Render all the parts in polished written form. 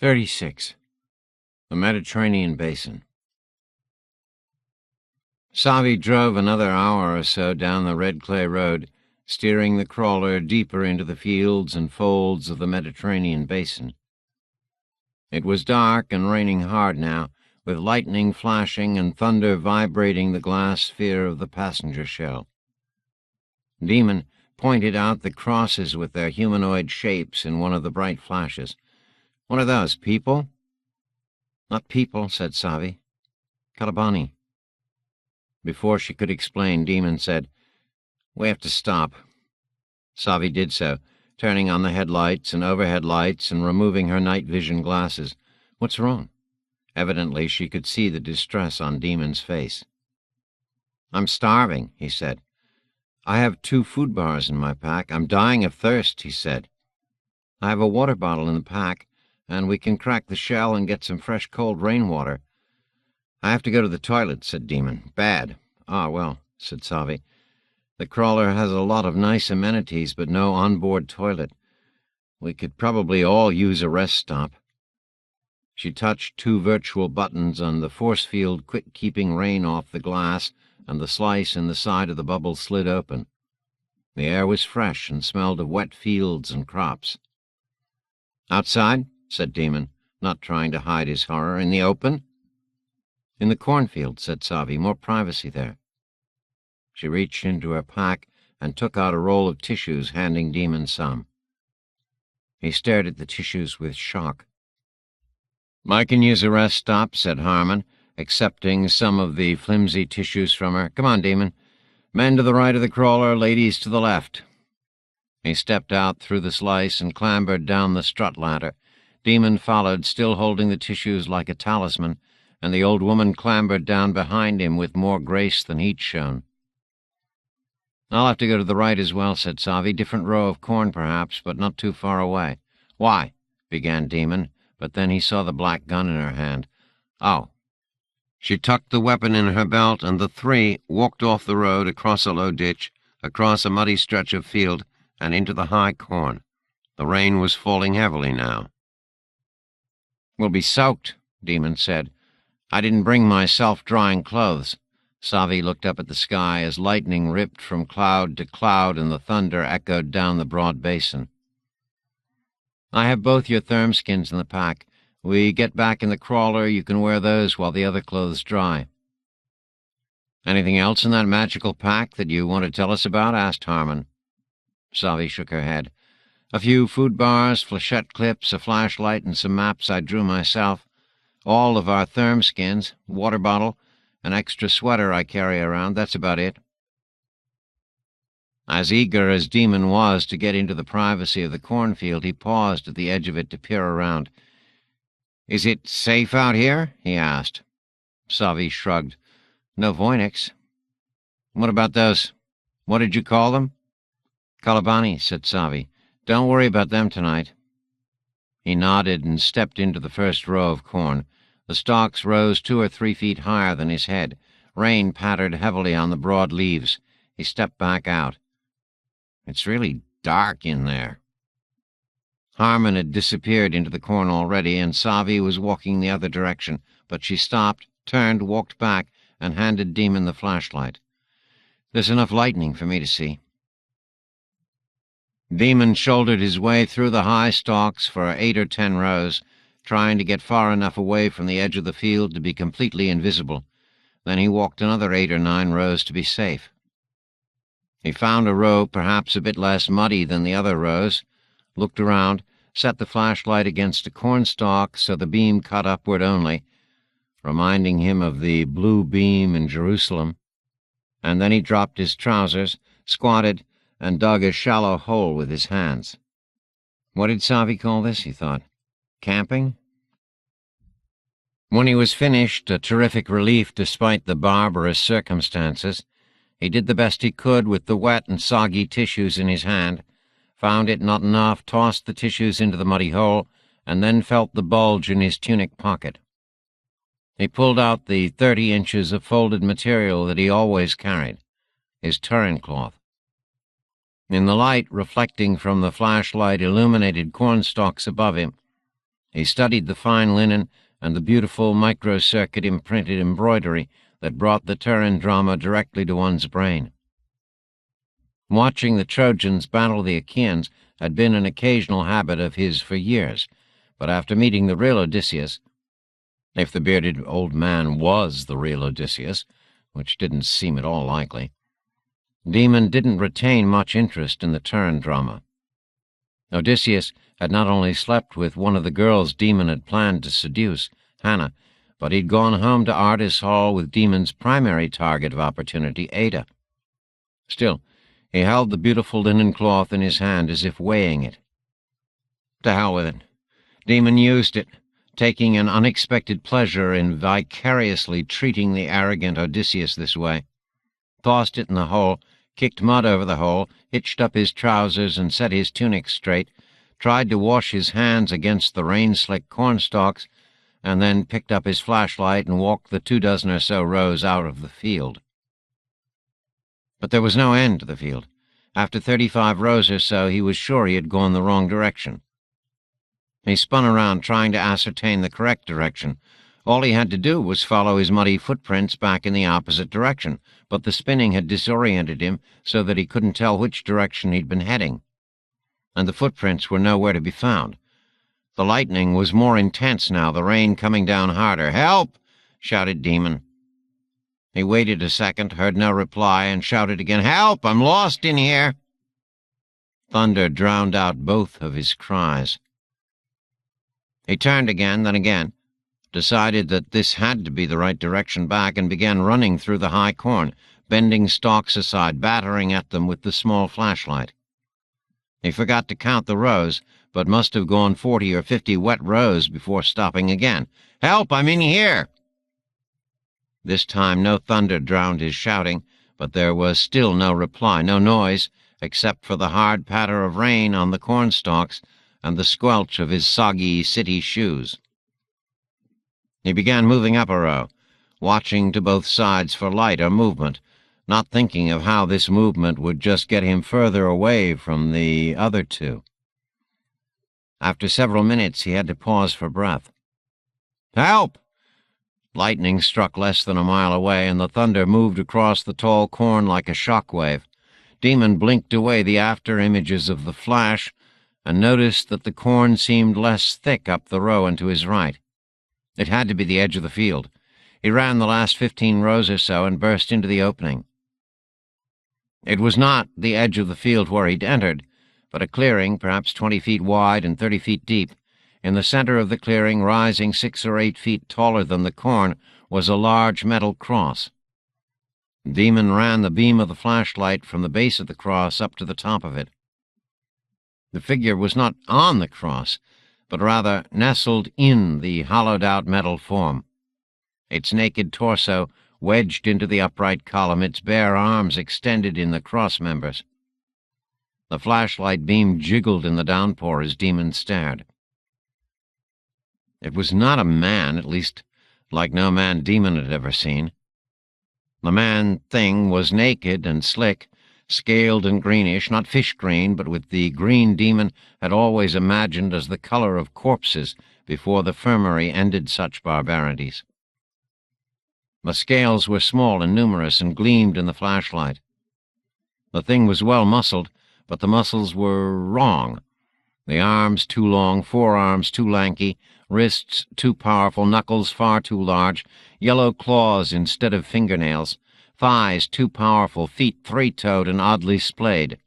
36. The Mediterranean Basin. Savi drove another hour or so down the red clay road, steering the crawler deeper into the fields and folds of the Mediterranean Basin. It was dark and raining hard now, with lightning flashing and thunder vibrating the glass sphere of the passenger shell. Demon pointed out the crosses with their humanoid shapes in one of the bright flashes. "What are those, people?" "Not people," said Savi. "Kalabani." Before she could explain, Demon said, "We have to stop." Savi did so, turning on the headlights and overhead lights and removing her night vision glasses. "What's wrong?" Evidently she could see the distress on Demon's face. "I'm starving," he said. "I have 2 food bars in my pack. I'm dying of thirst," he said. "I have a water bottle in the pack, and we can crack the shell and get some fresh cold rainwater." "I have to go to the toilet," said Demon. "Bad." "Ah, well," said Savi. "The crawler has a lot of nice amenities, but no onboard toilet. We could probably all use a rest stop." She touched 2 virtual buttons, and the force field quit keeping rain off the glass, and the slice in the side of the bubble slid open. The air was fresh and smelled of wet fields and crops. "Outside?" said Demon, not trying to hide his horror. "In the open?" "In the cornfield," said Savi. "More privacy there." She reached into her pack and took out a roll of tissues, handing Demon some. He stared at the tissues with shock. "I can use a rest stop," said Harmon, accepting some of the flimsy tissues from her. "Come on, Demon. Men to the right of the crawler, ladies to the left." He stepped out through the slice and clambered down the strut ladder. Demon followed, still holding the tissues like a talisman, and the old woman clambered down behind him with more grace than he'd shown. "I'll have to go to the right as well," said Savi. "Different row of corn, perhaps, but not too far away." "Why?" began Demon, but then he saw the black gun in her hand. "Oh." She tucked the weapon in her belt, and the 3 walked off the road, across a low ditch, across a muddy stretch of field, and into the high corn. The rain was falling heavily now. "We'll be soaked," Demon said. "I didn't bring my self-drying clothes." Savi looked up at the sky as lightning ripped from cloud to cloud and the thunder echoed down the broad basin. "I have both your thermskins in the pack. We get back in the crawler, you can wear those while the other clothes dry." "Anything else in that magical pack that you want to tell us about?" asked Harmon. Savi shook her head. "A few food bars, flechette clips, a flashlight, and some maps I drew myself. All of our thermskins, water bottle, an extra sweater I carry around. That's about it." As eager as Demon was to get into the privacy of the cornfield, he paused at the edge of it to peer around. "Is it safe out here?" he asked. Savi shrugged. "No Voynix." "What about those? What did you call them?" "Kalabani," said Savi. "Don't worry about them tonight." He nodded and stepped into the first row of corn. The stalks rose 2 or 3 feet higher than his head. Rain pattered heavily on the broad leaves. He stepped back out. "It's really dark in there." Harmon had disappeared into the corn already, and Savi was walking the other direction, but she stopped, turned, walked back, and handed Demon the flashlight. "There's enough lightning for me to see." Demon shouldered his way through the high stalks for 8 or 10 rows, trying to get far enough away from the edge of the field to be completely invisible. Then he walked another 8 or 9 rows to be safe. He found a row perhaps a bit less muddy than the other rows, looked around, set the flashlight against a cornstalk so the beam cut upward only, reminding him of the blue beam in Jerusalem, and then he dropped his trousers, squatted, and dug a shallow hole with his hands. What did Savi call this, he thought? Camping? When he was finished, a terrific relief despite the barbarous circumstances, he did the best he could with the wet and soggy tissues in his hand, found it not enough, tossed the tissues into the muddy hole, and then felt the bulge in his tunic pocket. He pulled out the 30 inches of folded material that he always carried, his Turin cloth. In the light reflecting from the flashlight-illuminated cornstalks above him, He studied the fine linen and the beautiful microcircuit imprinted embroidery that brought the Turin drama directly to one's brain. Watching the Trojans battle the Achaeans had been an occasional habit of his for years, but after meeting the real Odysseus, if the bearded old man was the real Odysseus, which didn't seem at all likely, Demon didn't retain much interest in the Turin drama. Odysseus had not only slept with one of the girls Demon had planned to seduce, Hannah, but he'd gone home to Ardis Hall with Demon's primary target of opportunity, Ada. Still, he held the beautiful linen cloth in his hand as if weighing it. To hell with it. Demon used it, taking an unexpected pleasure in vicariously treating the arrogant Odysseus this way. Tossed it in the hole, kicked mud over the hole, hitched up his trousers and set his tunic straight, tried to wash his hands against the rain-slick cornstalks, and then picked up his flashlight and walked the 24 or so rows out of the field. But there was no end to the field. After 35 rows or so, he was sure he had gone the wrong direction. He spun around, trying to ascertain the correct direction. All he had to do was follow his muddy footprints back in the opposite direction, but the spinning had disoriented him so that he couldn't tell which direction he'd been heading. And the footprints were nowhere to be found. The lightning was more intense now, the rain coming down harder. "Help!" shouted Demon. He waited a second, heard no reply, and shouted again, "Help! I'm lost in here!" Thunder drowned out both of his cries. He turned again, then again, decided that this had to be the right direction back, and began running through the high corn, bending stalks aside, battering at them with the small flashlight. He forgot to count the rows, but must have gone 40 or 50 wet rows before stopping again. "Help! I'm in here!" This time no thunder drowned his shouting, but there was still no reply, no noise, except for the hard patter of rain on the cornstalks and the squelch of his soggy city shoes. He began moving up a row, watching to both sides for light or movement, not thinking of how this movement would just get him further away from the other two. After several minutes, he had to pause for breath. "Help!" Lightning struck less than a mile away, and the thunder moved across the tall corn like a shockwave. Demon blinked away the after images of the flash and noticed that the corn seemed less thick up the row and to his right. It had to be the edge of the field. He ran the last 15 rows or so and burst into the opening. It was not the edge of the field where he'd entered, but a clearing, perhaps 20 feet wide and 30 feet deep. In the center of the clearing, rising 6 or 8 feet taller than the corn, was a large metal cross. Demon ran the beam of the flashlight from the base of the cross up to the top of it. The figure was not on the cross, but rather nestled in the hollowed-out metal form. Its naked torso wedged into the upright column, its bare arms extended in the cross members. The flashlight beam jiggled in the downpour as Demon stared. It was not a man, at least like no man Demon had ever seen. The man-thing was naked and slick, scaled and greenish, not fish green, but with the green Demon had always imagined as the color of corpses before the infirmary ended such barbarities. The scales were small and numerous and gleamed in the flashlight. The thing was well muscled, but the muscles were wrong. The arms too long, forearms too lanky, wrists too powerful, knuckles far too large, yellow claws instead of fingernails, thighs too powerful, feet three-toed and oddly splayed.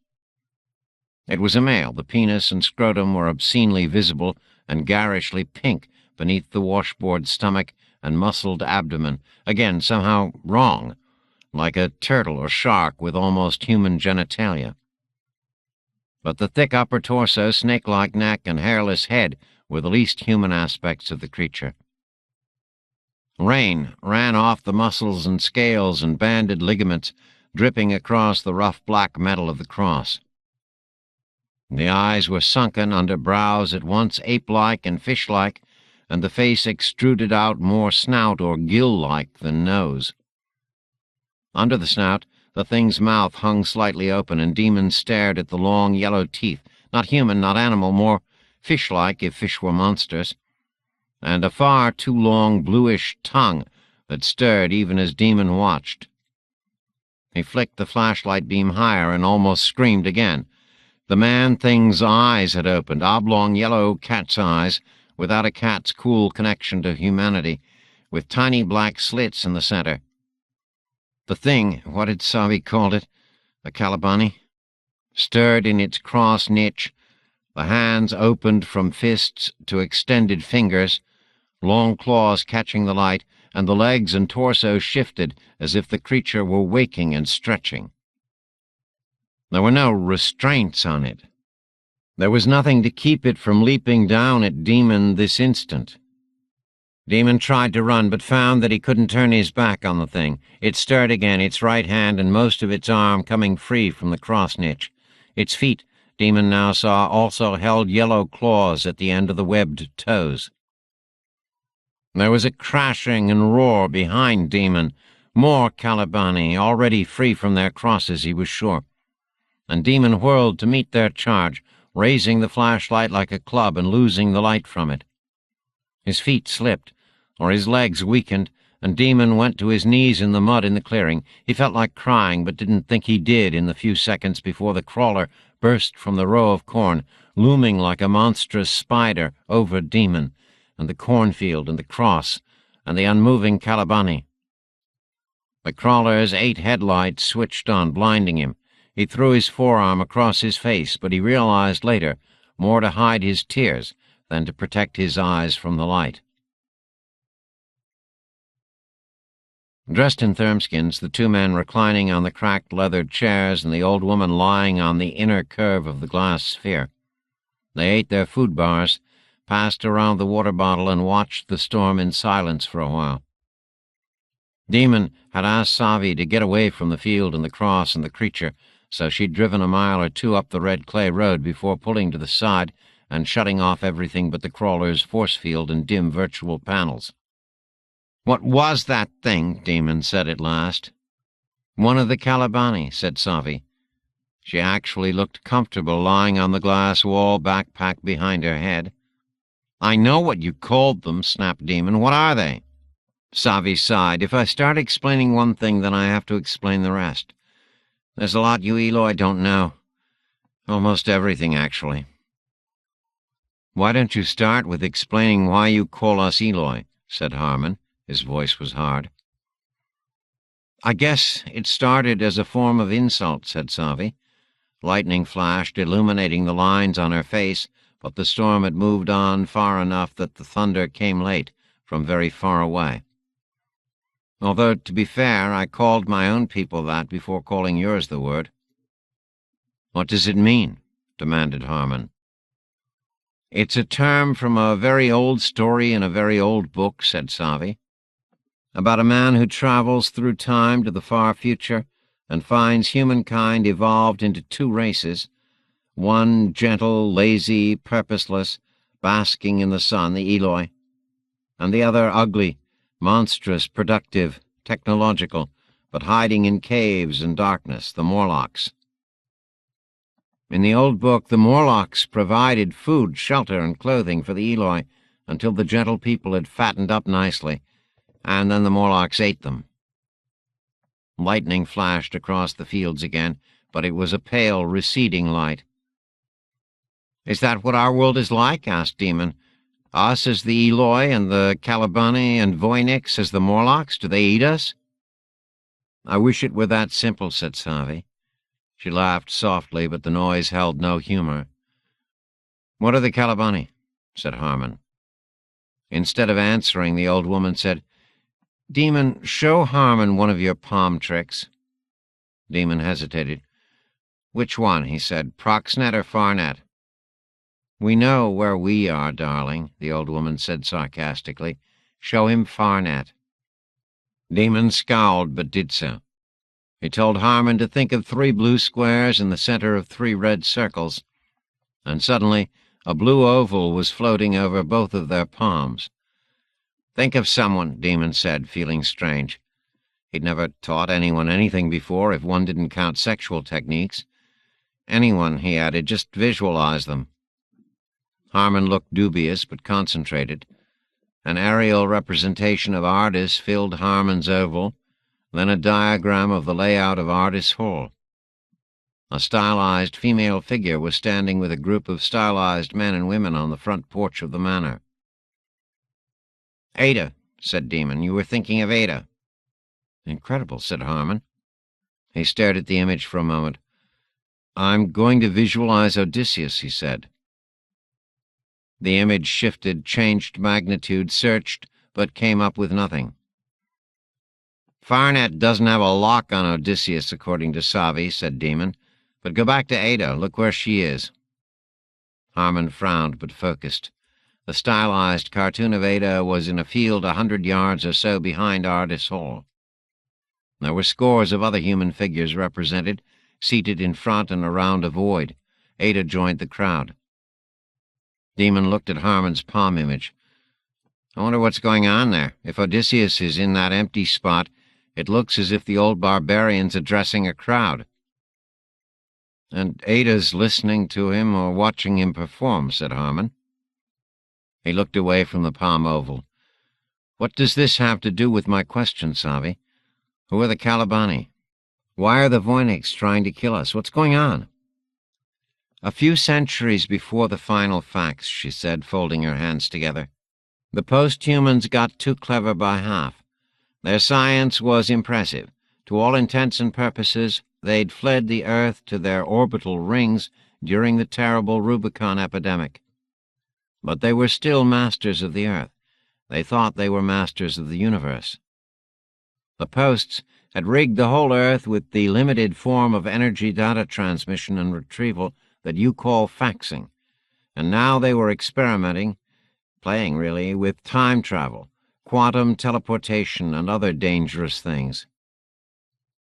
It was a male. The penis and scrotum were obscenely visible and garishly pink beneath the washboard stomach and muscled abdomen, again somehow wrong, like a turtle or shark with almost human genitalia. But the thick upper torso, snake-like neck, and hairless head were the least human aspects of the creature. Rain ran off the muscles and scales and banded ligaments, dripping across the rough black metal of the cross. The eyes were sunken under brows at once ape-like and fish-like, and the face extruded out more snout or gill-like than nose. Under the snout, the thing's mouth hung slightly open, and Demon stared at the long yellow teeth, not human, not animal, more fish-like if fish were monsters, and a far too long bluish tongue that stirred even as Demon watched. He flicked the flashlight beam higher and almost screamed again. The man-thing's eyes had opened, oblong yellow cat's eyes, without a cat's cool connection to humanity, with tiny black slits in the center. The thing, what had Savi called it? A Kalabani? Stirred in its cross niche, the hands opened from fists to extended fingers, long claws catching the light, and the legs and torso shifted as if the creature were waking and stretching. There were no restraints on it. There was nothing to keep it from leaping down at Demon this instant. Demon tried to run, but found that he couldn't turn his back on the thing. It stirred again, its right hand and most of its arm coming free from the cross niche. Its feet, Demon now saw, also held yellow claws at the end of the webbed toes. There was a crashing and roar behind Demon. More Kalabani, already free from their crosses, he was sure. And Demon whirled to meet their charge, raising the flashlight like a club and losing the light from it. His feet slipped, or his legs weakened, and Demon went to his knees in the mud in the clearing. He felt like crying, but didn't think he did in the few seconds before the crawler burst from the row of corn, looming like a monstrous spider over Demon, and the cornfield and the cross, and the unmoving Kalabani. The crawler's 8 headlights switched on, blinding him. He threw his forearm across his face, but he realized later, more to hide his tears than to protect his eyes from the light. Dressed in thermskins, the 2 men reclining on the cracked leathered chairs and the old woman lying on the inner curve of the glass sphere. They ate their food bars, passed around the water bottle, and watched the storm in silence for a while. Demon had asked Savi to get away from the field and the cross and the creature, so she'd driven a mile or 2 up the red clay road before pulling to the side and shutting off everything but the crawler's force field and dim virtual panels. "What was that thing?" Demon said at last. "One of the Kalabani," said Savi. She actually looked comfortable lying on the glass wall, backpack behind her head. "I know what you called them," snapped Demon. "What are they?" Savi sighed. "If I start explaining one thing, then I have to explain the rest. There's a lot you Eloi don't know. Almost everything, actually." "Why don't you start with explaining why you call us Eloi?" said Harmon. His voice was hard. "I guess it started as a form of insult," said Savi. Lightning flashed, illuminating the lines on her face, but the storm had moved on far enough that the thunder came late, from very far away. "Although, to be fair, I called my own people that before calling yours the word." "What does it mean?" demanded Harmon. "It's a term from a very old story in a very old book," said Savi, "about a man who travels through time to the far future and finds humankind evolved into 2 races, one gentle, lazy, purposeless, basking in the sun, the Eloi, and the other ugly, monstrous, productive, technological, but hiding in caves and darkness, the Morlocks. In the old book, the Morlocks provided food, shelter, and clothing for the Eloi until the gentle people had fattened up nicely, and then the Morlocks ate them." Lightning flashed across the fields again, but it was a pale, receding light. "Is that what our world is like?" asked Demon. "Us as the Eloi and the Kalabani and Voynix as the Morlocks? Do they eat us?" "I wish it were that simple," said Savi. She laughed softly, but the noise held no humor. "What are the Kalabani?" said Harmon. Instead of answering, the old woman said, "Demon, show Harmon one of your palm tricks." Demon hesitated. "Which one?" he said. "Proxnet or Farnet?" "We know where we are, darling," the old woman said sarcastically. "Show him Farnet." Demon scowled, but did so. He told Harmon to think of 3 blue squares in the center of 3 red circles, and suddenly a blue oval was floating over both of their palms. "Think of someone," Demon said, feeling strange. He'd never taught anyone anything before, if one didn't count sexual techniques. "Anyone," he added, "just visualize them." Harmon looked dubious, but concentrated. An aerial representation of Ardis filled Harmon's oval, then a diagram of the layout of Ardis Hall. A stylized female figure was standing with a group of stylized men and women on the front porch of the manor. "Ada," said Demon. "You were thinking of Ada." "Incredible," said Harmon. He stared at the image for a moment. "I'm going to visualize Odysseus," he said. The image shifted, changed magnitude, searched, but came up with nothing. "Farnet doesn't have a lock on Odysseus, according to Savi," said Demon. "But go back to Ada. Look where she is." Harmon frowned, but focused. The stylized cartoon of Ada was in a field 100 yards or so behind Ardis Hall. There were scores of other human figures represented, seated in front and around a void. Ada joined the crowd. Demon looked at Harmon's palm image. "I wonder what's going on there. If Odysseus is in that empty spot, it looks as if the old barbarian's addressing a crowd." "And Ada's listening to him or watching him perform," said Harmon. He looked away from the palm oval. "What does this have to do with my question, Savi? Who are the Kalabani? Why are the Voyniks trying to kill us? What's going on?" "A few centuries before the final facts," she said, folding her hands together. "The post-humans got too clever by half. Their science was impressive. To all intents and purposes, they'd fled the Earth to their orbital rings during the terrible Rubicon epidemic. But they were still masters of the Earth. They thought they were masters of the universe. The posts had rigged the whole Earth with the limited form of energy data transmission and retrieval that you call faxing, and now they were experimenting, playing really, with time travel, quantum teleportation, and other dangerous things.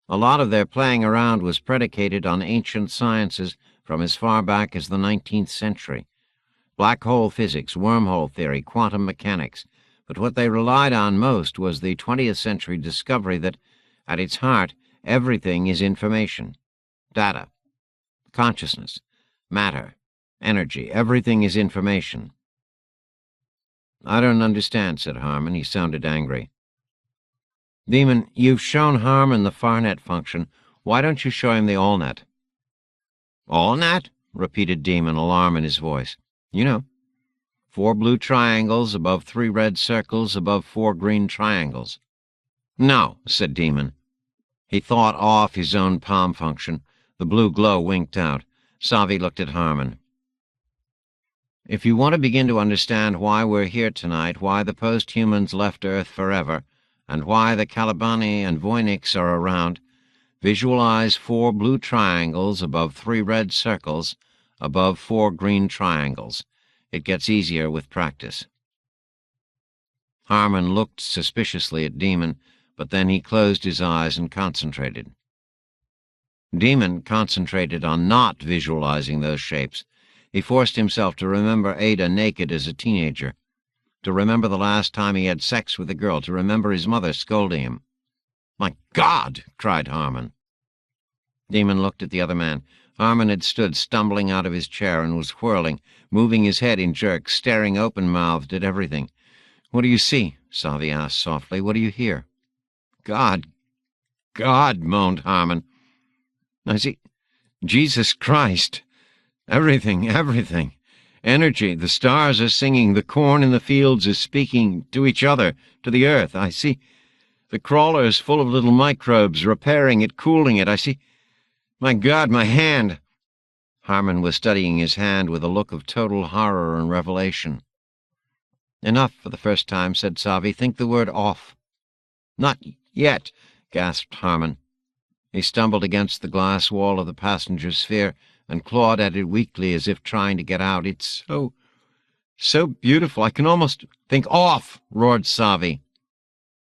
A lot of their playing around was predicated on ancient sciences from as far back as the 19th century. Black hole physics, wormhole theory, quantum mechanics. But what they relied on most was the 20th century discovery that, at its heart, everything is information. Data. Consciousness. Matter. Energy. Everything is information. "I don't understand," said Harmon. He sounded angry. "Demon, you've shown Harmon the Farnet function. Why don't you show him the AllNet?" "AllNet?" repeated Demon, alarm in his voice. "You know. 4 blue triangles above 3 red circles above 4 green triangles." "No," said Demon. He thought off his own palm function. The blue glow winked out. Savi looked at Harmon. "If you want to begin to understand why we're here tonight, why the post-humans left Earth forever, and why the Kalabani and Voyniks are around, visualize 4 blue triangles above 3 red circles above 4 green triangles. It gets easier with practice." Harmon looked suspiciously at Demon, but then he closed his eyes and concentrated. Demon concentrated on not visualizing those shapes. He forced himself to remember Ada naked as a teenager, to remember the last time he had sex with a girl, to remember his mother scolding him. "My God!" cried Harmon. Demon looked at the other man. Harmon had stood stumbling out of his chair and was whirling, moving his head in jerks, staring open-mouthed at everything. "What do you see?" Savi asked softly. "What do you hear?" "God, God," moaned Harmon. "I see Jesus Christ. Everything, everything. Energy. The stars are singing. The corn in the fields is speaking to each other, to the earth. I see the crawlers full of little microbes, repairing it, cooling it. I see... My God, my hand!" Harmon was studying his hand with a look of total horror and revelation. "Enough for the first time," said Savi. "Think the word off." "Not yet," gasped Harmon. He stumbled against the glass wall of the passenger sphere and clawed at it weakly as if trying to get out. "It's so beautiful. I can almost—" "Think off!" roared Savi.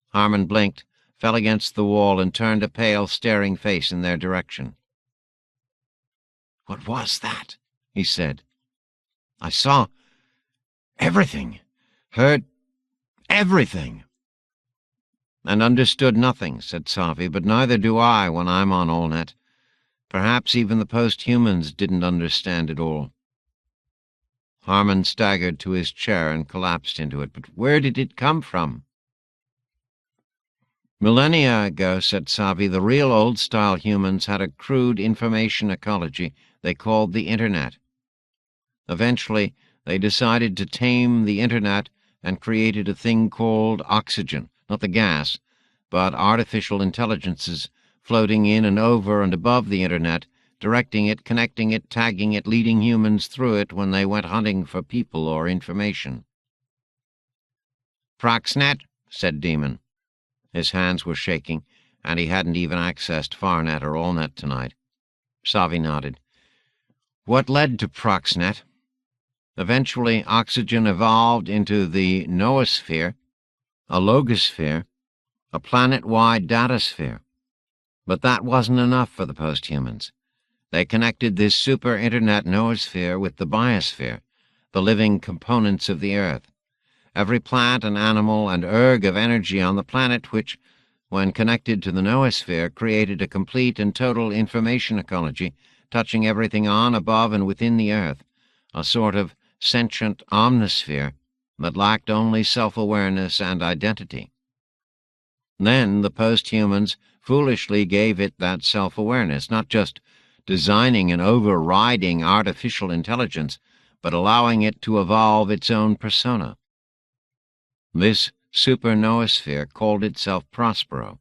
Harmon blinked, fell against the wall, and turned a pale, staring face in their direction. "What was that?" he said. "I saw everything, heard everything." "And understood nothing," said Savi, "but neither do I when I'm on AllNet. Perhaps even the post-humans didn't understand it all." Harmon staggered to his chair and collapsed into it. But where did it come from? Millennia ago, said Savi, the real old-style humans had a crude information ecology they called the Internet. Eventually, they decided to tame the Internet and created a thing called oxygen, not the gas, but artificial intelligences floating in and over and above the Internet, directing it, connecting it, tagging it, leading humans through it when they went hunting for people or information. Proxnet, said Demon. His hands were shaking, and he hadn't even accessed Farnet or AllNet tonight. Savi nodded. What led to Proxnet? Eventually, oxygen evolved into the noosphere, a logosphere, a planet-wide datasphere. But that wasn't enough for the posthumans. They connected this super-internet noosphere with the biosphere, the living components of the Earth. Every plant and animal and erg of energy on the planet which, when connected to the noosphere, created a complete and total information ecology, touching everything on, above, and within the Earth, a sort of sentient omnisphere that lacked only self-awareness and identity. Then the posthumans foolishly gave it that self-awareness, not just designing and overriding artificial intelligence, but allowing it to evolve its own persona. This super-noosphere called itself Prospero.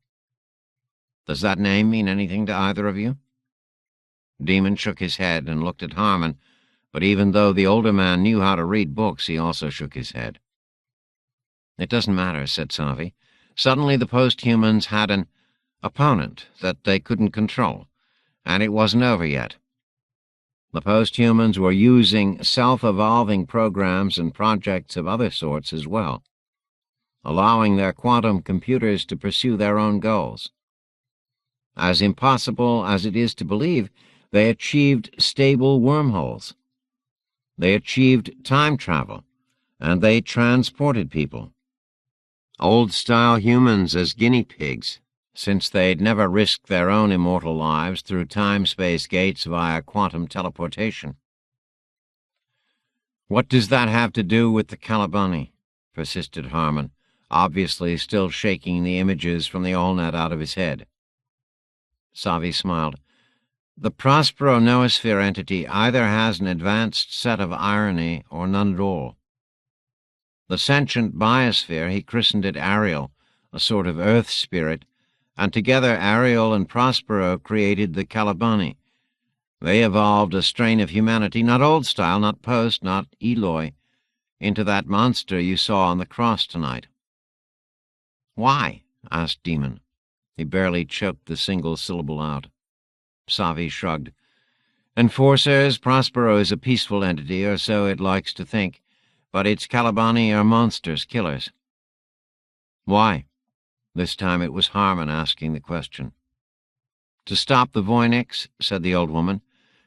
Does that name mean anything to either of you? Demon shook his head and looked at Harmon, but even though the older man knew how to read books, he also shook his head. It doesn't matter, said Savi. Suddenly the posthumans had an opponent that they couldn't control, and it wasn't over yet. The posthumans were using self-evolving programs and projects of other sorts as well, allowing their quantum computers to pursue their own goals. As impossible as it is to believe, they achieved stable wormholes. They achieved time travel, and they transported people. Old-style humans as guinea pigs, since they'd never risked their own immortal lives through time-space gates via quantum teleportation. What does that have to do with the Calibani? Persisted Harmon, obviously still shaking the images from the AllNet out of his head. Savi smiled. The Prospero noosphere entity either has an advanced set of irony or none at all. The sentient biosphere, he christened it Ariel, a sort of earth spirit, and together Ariel and Prospero created the Calibani. They evolved a strain of humanity, not old style, not post, not Eloi, into that monster you saw on the cross tonight. Why? Asked Demon. He barely choked the single syllable out. Savi shrugged. Enforcers, Prospero is a peaceful entity, or so it likes to think, but its Calibani are monsters, killers. Why? This time it was Harmon asking the question. To stop the Voynix, said the old woman,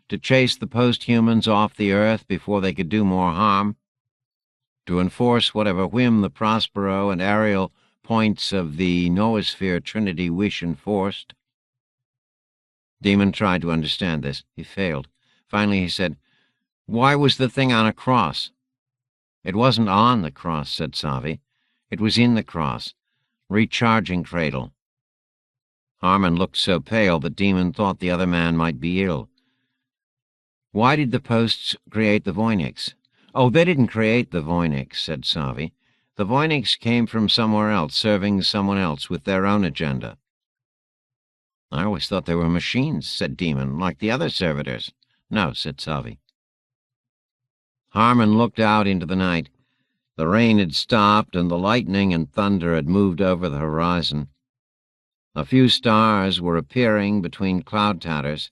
to chase the posthumans off the Earth before they could do more harm, to enforce whatever whim the Prospero and Ariel points of the noosphere trinity wish enforced. Demon tried to understand this. He failed. Finally he said, Why was the thing on a cross? It wasn't on the cross, said Savi. It was in the cross. Recharging cradle. Harmon looked so pale that Demon thought the other man might be ill. Why did the posts create the Voynix? Oh, they didn't create the Voynix, said Savi. The Voynix came from somewhere else, serving someone else with their own agenda. I always thought they were machines, said Demon, like the other servitors. No, said Savi. Harmon looked out into the night. The rain had stopped, and the lightning and thunder had moved over the horizon. A few stars were appearing between cloud tatters.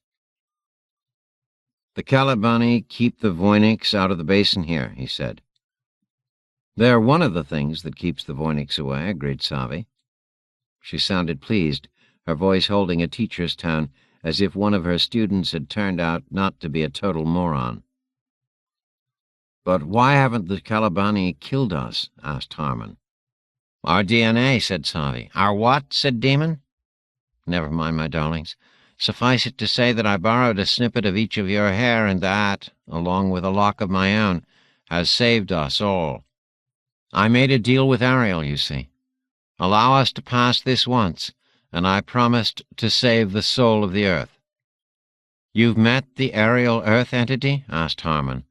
The Calibani keep the Voynix out of the basin here, he said. They're one of the things that keeps the Voynix away, agreed Savi. She sounded pleased, her voice holding a teacher's tone, as if one of her students had turned out not to be a total moron. But why haven't the Calibani killed us? Asked Harmon. Our DNA, said Savi. Our what? Said Demon. Never mind, my darlings. Suffice it to say that I borrowed a snippet of each of your hair, and that, along with a lock of my own, has saved us all. I made a deal with Ariel, you see. Allow us to pass this once, and I promised to save the soul of the Earth." "You've met the aerial Earth entity?" asked Harmon.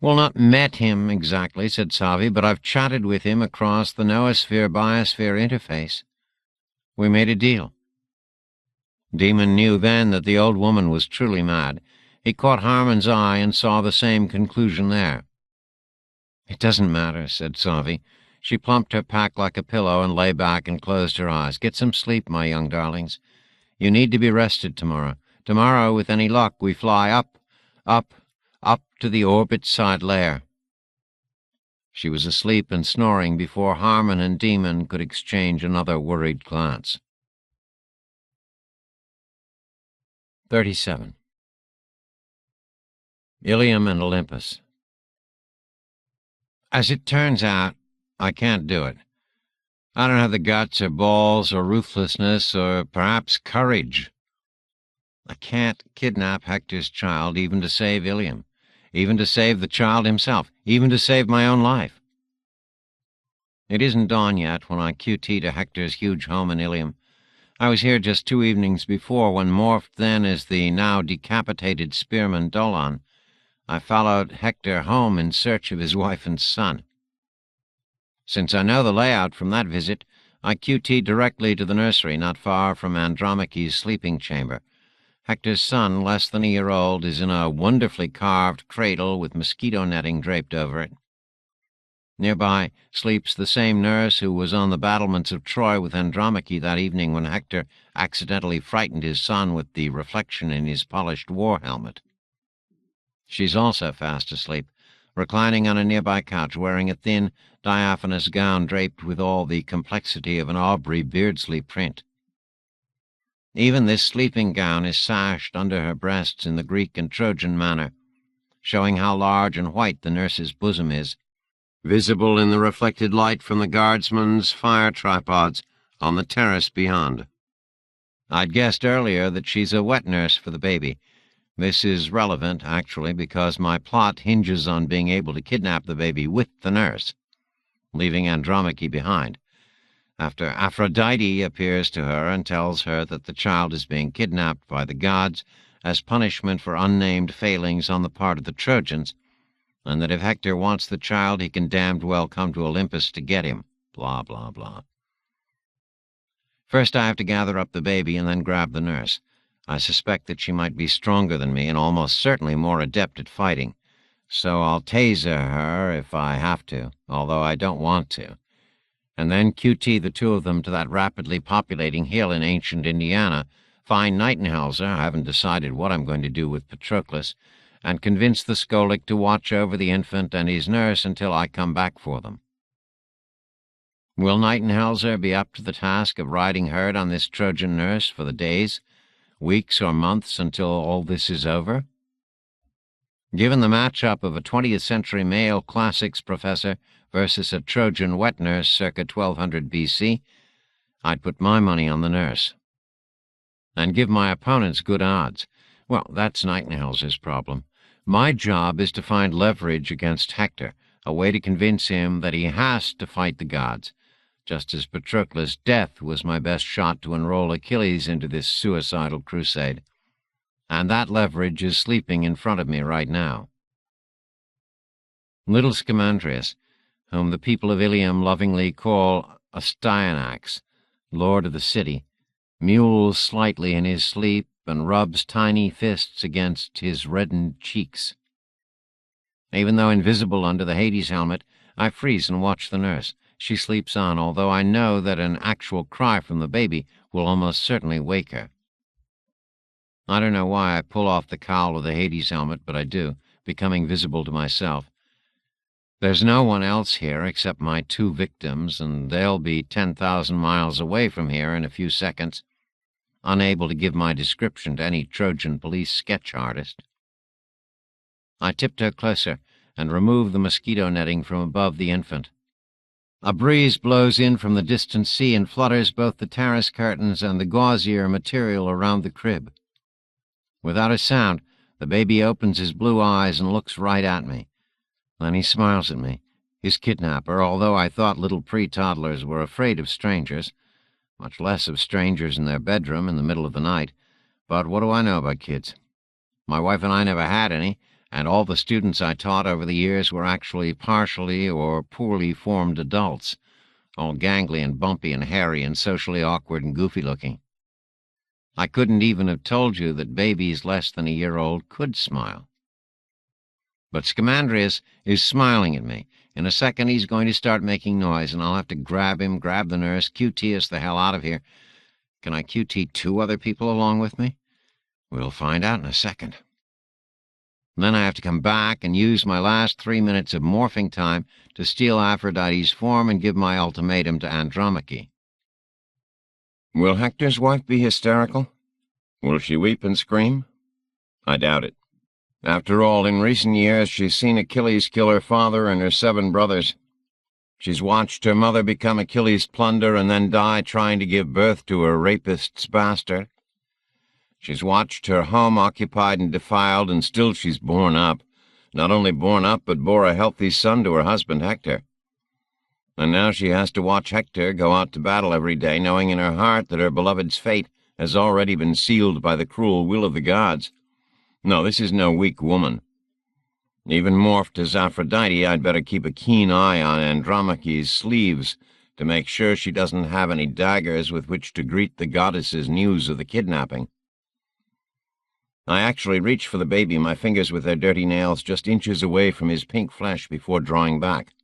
"Well, not met him exactly," said Savi, "but I've chatted with him across the noosphere-biosphere interface. We made a deal." Demon knew then that the old woman was truly mad. He caught Harmon's eye and saw the same conclusion there. "It doesn't matter," said Savi. She plumped her pack like a pillow and lay back and closed her eyes. "Get some sleep, my young darlings. You need to be rested tomorrow. Tomorrow, with any luck, we fly up to the orbit-side layer." She was asleep and snoring before Harmon and Demon could exchange another worried glance. 37. Ilium and Olympos. As it turns out, I can't do it. I don't have the guts or balls or ruthlessness or perhaps courage. I can't kidnap Hector's child even to save Ilium, even to save the child himself, even to save my own life. It isn't dawn yet when I QT to Hector's huge home in Ilium. I was here just 2 evenings before when, morphed then as the now decapitated spearman Dolan, I followed Hector home in search of his wife and son. Since I know the layout from that visit, I QT directly to the nursery not far from Andromache's sleeping chamber. Hector's son, less than a year old, is in a wonderfully carved cradle with mosquito netting draped over it. Nearby sleeps the same nurse who was on the battlements of Troy with Andromache that evening when Hector accidentally frightened his son with the reflection in his polished war helmet. She's also fast asleep, reclining on a nearby couch, wearing a thin, diaphanous gown draped with all the complexity of an Aubrey Beardsley print. Even this sleeping gown is sashed under her breasts in the Greek and Trojan manner, showing how large and white the nurse's bosom is, visible in the reflected light from the guardsmen's fire tripods on the terrace beyond. I'd guessed earlier that she's a wet nurse for the baby. This is relevant, actually, because my plot hinges on being able to kidnap the baby with the nurse, leaving Andromache behind. After Aphrodite appears to her and tells her that the child is being kidnapped by the gods as punishment for unnamed failings on the part of the Trojans, and that if Hector wants the child, he can damned well come to Olympus to get him. Blah, blah, blah. First I have to gather up the baby and then grab the nurse. I suspect that she might be stronger than me and almost certainly more adept at fighting, so I'll taser her if I have to, although I don't want to, and then QT the two of them to that rapidly populating hill in ancient Indiana, find Nightenhelser, I haven't decided what I'm going to do with Patroclus, and convince the Skolik to watch over the infant and his nurse until I come back for them. Will Nightenhelser be up to the task of riding herd on this Trojan nurse for the days, weeks, or months until all this is over? Given the match-up of a 20th century male classics professor versus a Trojan wet nurse circa 1200 BC, I'd put my money on the nurse. And give my opponents good odds. Well, that's Nightenhelser's problem. My job is to find leverage against Hector, a way to convince him that he has to fight the gods, just as Patroclus' death was my best shot to enroll Achilles into this suicidal crusade. And that leverage is sleeping in front of me right now. Little Scamandrius, whom the people of Ilium lovingly call Astyanax, lord of the city, mules slightly in his sleep and rubs tiny fists against his reddened cheeks. Even though invisible under the Hades helmet, I freeze and watch the nurse. She sleeps on, although I know that an actual cry from the baby will almost certainly wake her. I don't know why I pull off the cowl of the Hades helmet, but I do, becoming visible to myself. There's no one else here except my 2 victims, and they'll be 10,000 miles away from here in a few seconds, unable to give my description to any Trojan police sketch artist. I tiptoe closer and remove the mosquito netting from above the infant. A breeze blows in from the distant sea and flutters both the terrace curtains and the gauzier material around the crib. Without a sound, the baby opens his blue eyes and looks right at me. Then he smiles at me, his kidnapper, although I thought little pre-toddlers were afraid of strangers, much less of strangers in their bedroom in the middle of the night. But what do I know about kids? My wife and I never had any, and all the students I taught over the years were actually partially or poorly formed adults, all gangly and bumpy and hairy and socially awkward and goofy-looking. I couldn't even have told you that babies less than a year old could smile. But Scamandrius is smiling at me. In a second he's going to start making noise, and I'll have to grab him, grab the nurse, QT us the hell out of here. Can I QT 2 other people along with me? We'll find out in a second. Then I have to come back and use my last 3 minutes of morphing time to steal Aphrodite's form and give my ultimatum to Andromache. Will Hector's wife be hysterical? Will she weep and scream? I doubt it. After all, in recent years she's seen Achilles kill her father and her 7 brothers. She's watched her mother become Achilles' plunder and then die trying to give birth to her rapist's bastard. She's watched her home occupied and defiled, and still she's borne up. Not only borne up, but bore a healthy son to her husband Hector. And now she has to watch Hector go out to battle every day, knowing in her heart that her beloved's fate has already been sealed by the cruel will of the gods. No, this is no weak woman. Even morphed as Aphrodite, I'd better keep a keen eye on Andromache's sleeves to make sure she doesn't have any daggers with which to greet the goddess's news of the kidnapping. I actually reached for the baby, my fingers with their dirty nails just inches away from his pink flesh before drawing back.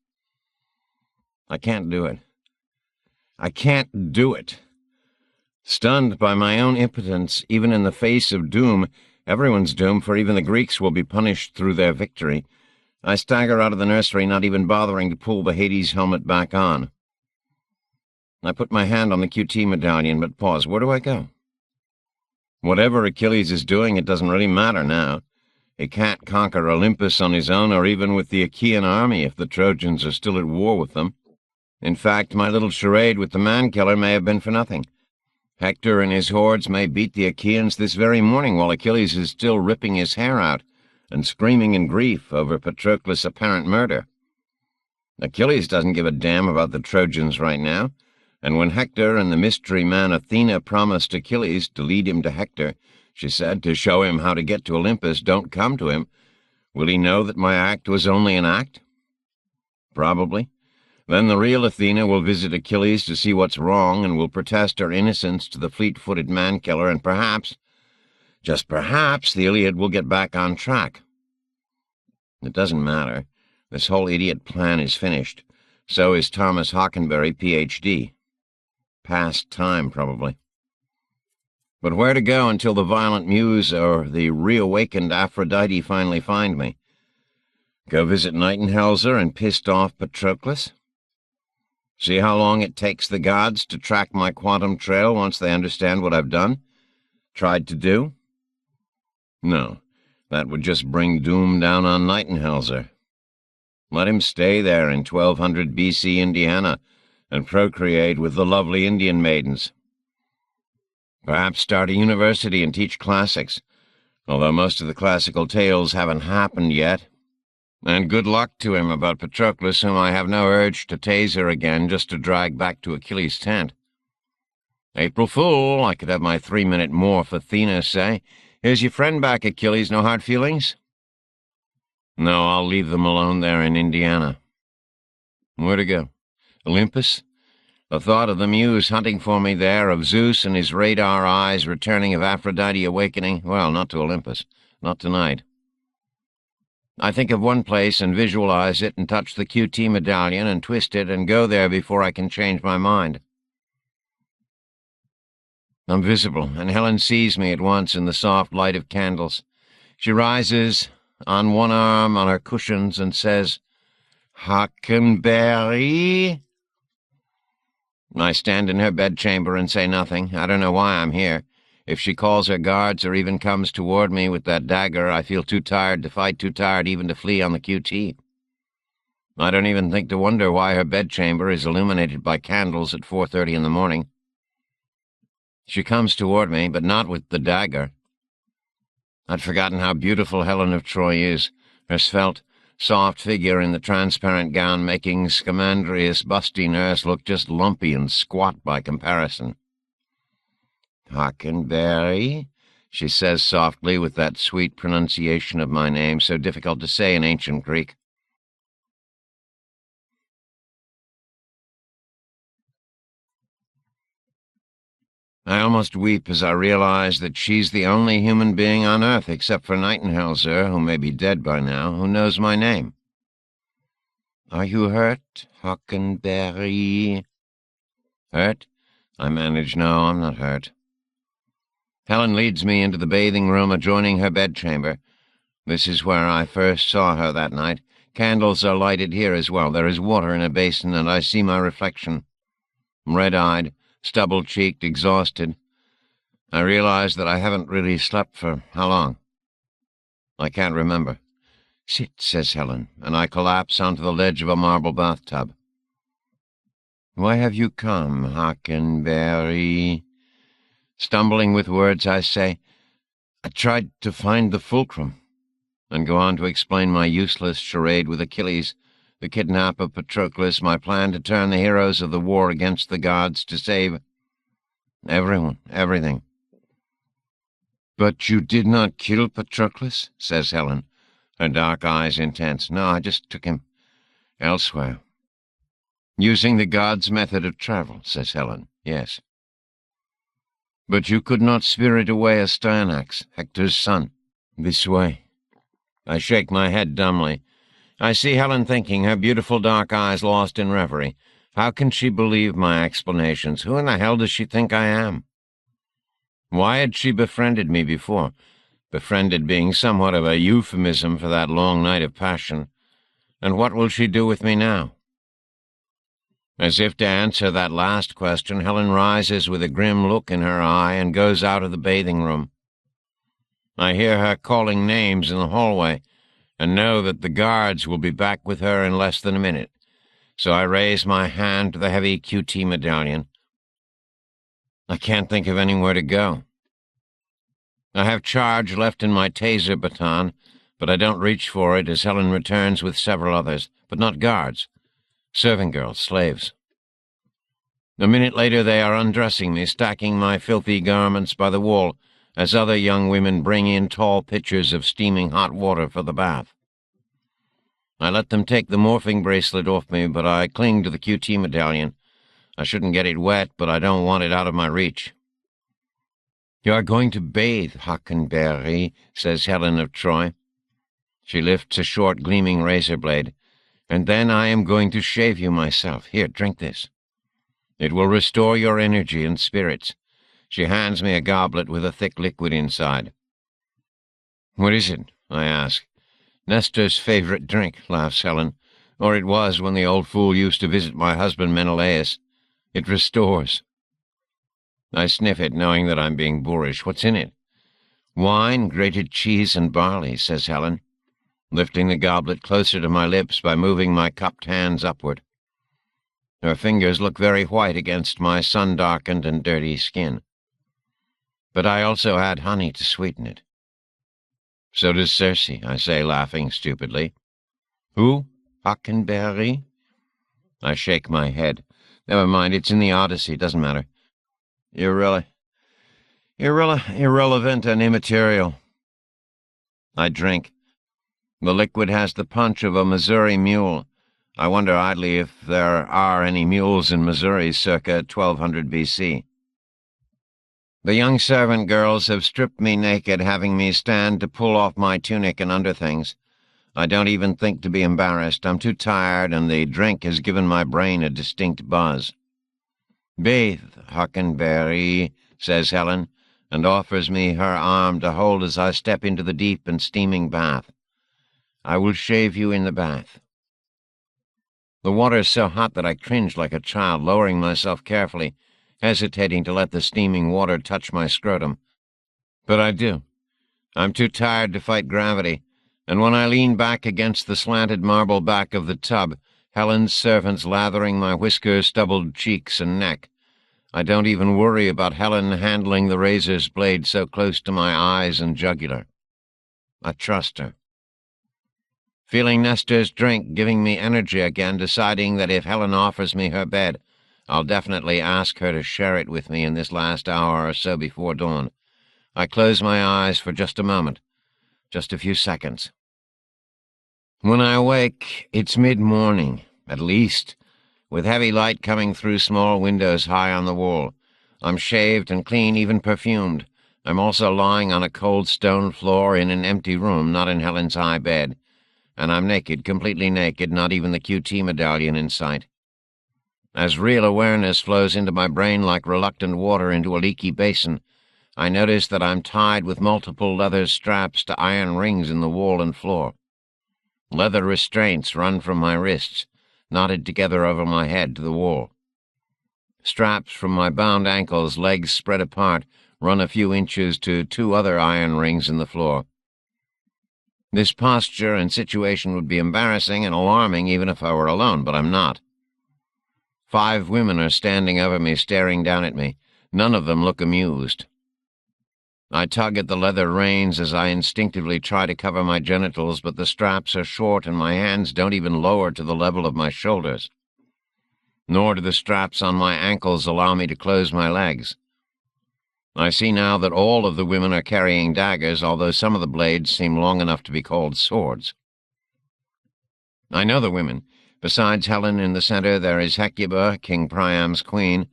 I can't do it. I can't do it. Stunned by my own impotence, even in the face of doom, everyone's doomed, for even the Greeks will be punished through their victory, I stagger out of the nursery, not even bothering to pull the Hades helmet back on. I put my hand on the QT medallion, but pause. Where do I go? Whatever Achilles is doing, it doesn't really matter now. He can't conquer Olympus on his own, or even with the Achaean army if the Trojans are still at war with them. In fact, my little charade with the man-killer may have been for nothing. Hector and his hordes may beat the Achaeans this very morning while Achilles is still ripping his hair out and screaming in grief over Patroclus' apparent murder. Achilles doesn't give a damn about the Trojans right now, and when Hector and the mystery man Athena promised Achilles to lead him to Hector, she said, to show him how to get to Olympus, don't come to him, will he know that my act was only an act? Probably. Then the real Athena will visit Achilles to see what's wrong and will protest her innocence to the fleet-footed man-killer, and perhaps, just perhaps, the Iliad will get back on track. It doesn't matter. This whole idiot plan is finished. So is Thomas Hockenberry, Ph.D. Past time, probably. But where to go until the violent muse or the reawakened Aphrodite finally find me? Go visit Nightenhelzer and pissed off Patroclus? See how long it takes the gods to track my quantum trail once they understand what I've done? Tried to do? No, that would just bring doom down on Nightenhelzer. Let him stay there in 1200 B.C. Indiana and procreate with the lovely Indian maidens. Perhaps start a university and teach classics, although most of the classical tales haven't happened yet. And good luck to him about Patroclus, whom I have no urge to taser again just to drag back to Achilles' tent. April Fool, I could have my 3-minute morph Athena say. Here's your friend back, Achilles, no hard feelings? No, I'll leave them alone there in Indiana. Where to go? Olympus? The thought of the muse hunting for me there, of Zeus and his radar eyes returning, of Aphrodite awakening, well, not to Olympus, not tonight. I think of one place and visualize it and touch the QT medallion and twist it and go there before I can change my mind. I'm visible, and Helen sees me at once in the soft light of candles. She rises on one arm on her cushions and says, "Hockenberry?" I stand in her bedchamber and say nothing. I don't know why I'm here. If she calls her guards or even comes toward me with that dagger, I feel too tired to fight, too tired even to flee on the QT. I don't even think to wonder why her bedchamber is illuminated by candles at 4:30 in the morning. She comes toward me, but not with the dagger. I'd forgotten how beautiful Helen of Troy is, her svelte, soft figure in the transparent gown making Scamandrius busty nurse look just lumpy and squat by comparison. "Hockenberry," she says softly with that sweet pronunciation of my name so difficult to say in ancient Greek. I almost weep as I realize that she's the only human being on Earth, except for Nightingale, who may be dead by now, who knows my name. "Are you hurt, Hockenberry?" "Hurt?" I manage. "No, I'm not hurt." Helen leads me into the bathing room adjoining her bedchamber. This is where I first saw her that night. Candles are lighted here as well. There is water in a basin, and I see my reflection. Red-eyed, stubble-cheeked, exhausted. I realize that I haven't really slept for how long? I can't remember. "Sit," says Helen, and I collapse onto the ledge of a marble bathtub. "Why have you come, Hockenberry?" Stumbling with words, I say, "I tried to find the fulcrum," and go on to explain my useless charade with Achilles, the kidnap of Patroclus, my plan to turn the heroes of the war against the gods to save everyone, everything. "But you did not kill Patroclus?" says Helen, her dark eyes intense. "No, I just took him elsewhere." "Using the gods' method of travel," says Helen. "Yes." "But you could not spirit away Astyanax, Hector's son, this way." I shake my head dumbly. I see Helen thinking, her beautiful dark eyes lost in reverie. How can she believe my explanations? Who in the hell does she think I am? Why had she befriended me before? Befriended being somewhat of a euphemism for that long night of passion. And what will she do with me now? As if to answer that last question, Helen rises with a grim look in her eye and goes out of the bathing room. I hear her calling names in the hallway and know that the guards will be back with her in less than a minute, so I raise my hand to the heavy QT medallion. I can't think of anywhere to go. I have charge left in my taser baton, but I don't reach for it as Helen returns with several others, but not guards. Serving girls, slaves. A minute later they are undressing me, stacking my filthy garments by the wall, as other young women bring in tall pitchers of steaming hot water for the bath. I let them take the morphing bracelet off me, but I cling to the QT medallion. I shouldn't get it wet, but I don't want it out of my reach. "You are going to bathe, Hockenberry," says Helen of Troy. She lifts a short, gleaming razor blade. "And then I am going to shave you myself. Here, drink this. It will restore your energy and spirits." She hands me a goblet with a thick liquid inside. "What is it?" I ask. "Nestor's favorite drink," laughs Helen. "Or it was when the old fool used to visit my husband Menelaus. It restores." I sniff it, knowing that I'm being boorish. "What's in it?" "Wine, grated cheese, and barley," says Helen, lifting the goblet closer to my lips by moving my cupped hands upward. Her fingers look very white against my sun-darkened and dirty skin. But I also add honey to sweeten it. "So does Circe," I say, laughing stupidly. "Who? Hockenberry?" I shake my head. "Never mind, it's in the Odyssey, doesn't matter. Irrelevant and immaterial." I drink. The liquid has the punch of a Missouri mule. I wonder idly if there are any mules in Missouri circa 1200 BC. The young servant girls have stripped me naked, having me stand to pull off my tunic and underthings. I don't even think to be embarrassed. I'm too tired, and the drink has given my brain a distinct buzz. "Bathe, Hockenberry," says Helen, and offers me her arm to hold as I step into the deep and steaming bath. "I will shave you in the bath." The water is so hot that I cringe like a child, lowering myself carefully, hesitating to let the steaming water touch my scrotum. But I do. I'm too tired to fight gravity, and when I lean back against the slanted marble back of the tub, Helen's servants lathering my whisker-stubbled cheeks and neck, I don't even worry about Helen handling the razor's blade so close to my eyes and jugular. I trust her. Feeling Nestor's drink giving me energy again, deciding that if Helen offers me her bed, I'll definitely ask her to share it with me in this last hour or so before dawn. I close my eyes for just a moment, just a few seconds. When I awake, it's mid-morning, at least, with heavy light coming through small windows high on the wall. I'm shaved and clean, even perfumed. I'm also lying on a cold stone floor in an empty room, not in Helen's high bed. And I'm naked, completely naked, not even the QT medallion in sight. As real awareness flows into my brain like reluctant water into a leaky basin, I notice that I'm tied with multiple leather straps to iron rings in the wall and floor. Leather restraints run from my wrists, knotted together over my head to the wall. Straps from my bound ankles, legs spread apart, run a few inches to two other iron rings in the floor. This posture and situation would be embarrassing and alarming even if I were alone, but I'm not. 5 women are standing over me, staring down at me. None of them look amused. I tug at the leather reins as I instinctively try to cover my genitals, but the straps are short and my hands don't even lower to the level of my shoulders. Nor do the straps on my ankles allow me to close my legs. I see now that all of the women are carrying daggers, although some of the blades seem long enough to be called swords. I know the women. Besides Helen in the center, there is Hecuba, King Priam's queen,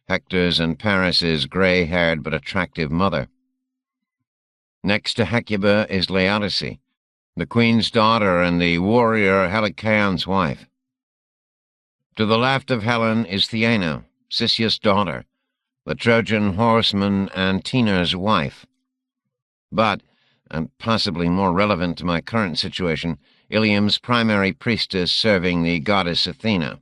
Hector's and Paris's gray-haired but attractive mother. Next to Hecuba is Laodice, the queen's daughter and the warrior Helicaon's wife. To the left of Helen is Theano, Cisseus' daughter, the Trojan horseman Antenor's wife. But, and possibly more relevant to my current situation, Ilium's primary priestess serving the goddess Athena.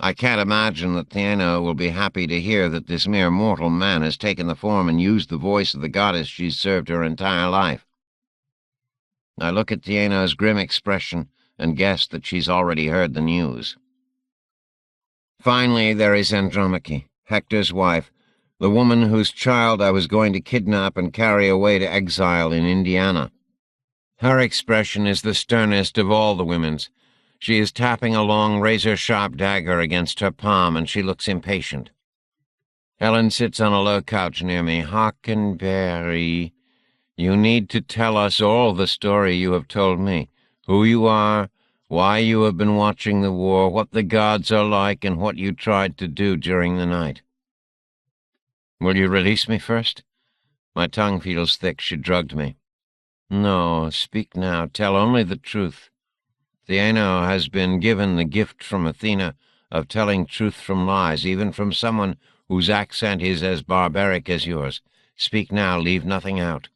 I can't imagine that Theano will be happy to hear that this mere mortal man has taken the form and used the voice of the goddess she's served her entire life. I look at Theano's grim expression and guess that she's already heard the news. Finally, there is Andromache, Hector's wife, the woman whose child I was going to kidnap and carry away to exile in Indiana. Her expression is the sternest of all the women's. She is tapping a long, razor-sharp dagger against her palm, and she looks impatient. Helen sits on a low couch near me. Hockenberry, you need to tell us all the story you have told me. Who you are, why you have been watching the war, what the gods are like, and what you tried to do during the night. Will you release me first? My tongue feels thick. She drugged me. No, speak now. Tell only the truth. Theano has been given the gift from Athena of telling truth from lies, even from someone whose accent is as barbaric as yours. Speak now. Leave nothing out.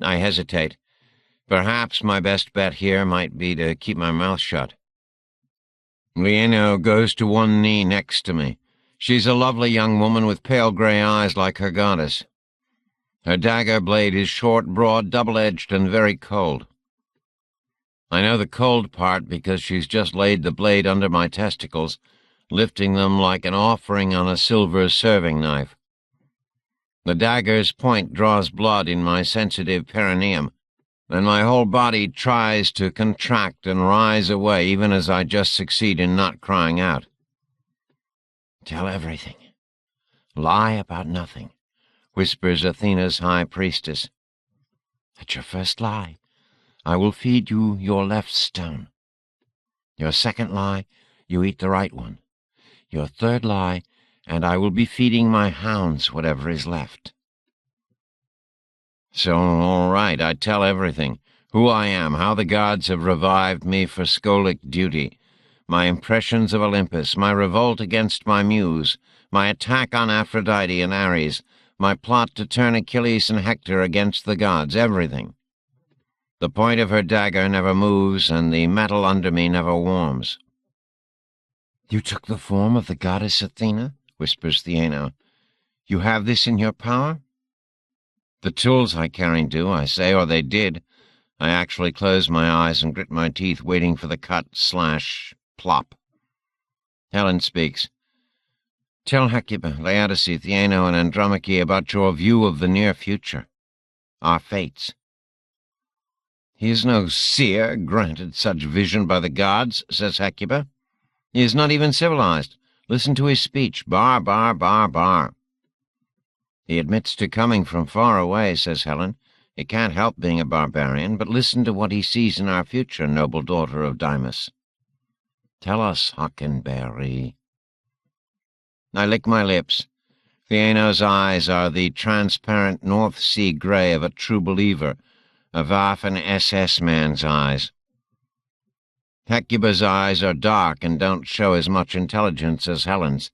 I hesitate. Perhaps my best bet here might be to keep my mouth shut. Theano goes to one knee next to me. She's a lovely young woman with pale gray eyes like her goddess. Her dagger blade is short, broad, double-edged, and very cold. I know the cold part because she's just laid the blade under my testicles, lifting them like an offering on a silver serving knife. The dagger's point draws blood in my sensitive perineum, and my whole body tries to contract and rise away even as I just succeed in not crying out. Tell everything. Lie about nothing, whispers Athena's high priestess. At your first lie, I will feed you your left stone. Your second lie, you eat the right one. Your third lie, and I will be feeding my hounds whatever is left. So, all right, I tell everything. Who I am, how the gods have revived me for scholic duty, my impressions of Olympus, my revolt against my muse, my attack on Aphrodite and Ares, my plot to turn Achilles and Hector against the gods, everything. The point of her dagger never moves, and the metal under me never warms. You took the form of the goddess Athena? Whispers Theano. You have this in your power? The tools I carry do, I say, or they did. I actually close my eyes and grit my teeth, waiting for the cut/plop. Helen speaks. Tell Hecuba, Laodice, Theano, and Andromache about your view of the near future. Our fates. "He is no seer, granted such vision by the gods," says Hecuba. "He is not even civilized. Listen to his speech, bar, bar, bar, bar." "He admits to coming from far away," says Helen. "He can't help being a barbarian, but listen to what he sees in our future, noble daughter of Dymas." "Tell us, Hawkenberry." I lick my lips. Theano's eyes are the transparent North Sea grey of a true believer, a Waffen-SS man's eyes. Hecuba's eyes are dark and don't show as much intelligence as Helen's.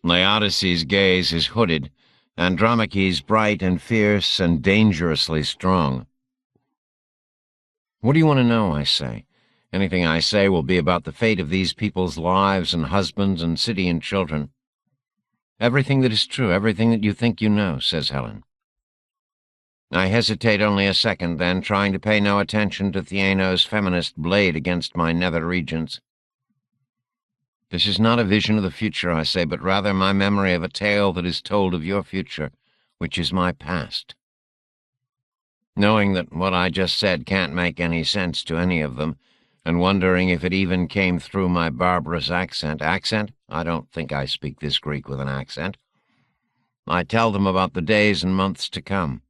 Laodice's gaze is hooded, Andromache's bright and fierce and dangerously strong. "What do you want to know?" I say. "Anything I say will be about the fate of these people's lives and husbands and city and children." "Everything that is true, everything that you think you know," says Helen. I hesitate only a second, then, trying to pay no attention to Theano's feminist blade against my nether regions. "This is not a vision of the future," I say, "but rather my memory of a tale that is told of your future, which is my past." Knowing that what I just said can't make any sense to any of them, and wondering if it even came through my barbarous accent. Accent? I don't think I speak this Greek with an accent. I tell them about the days and months to come.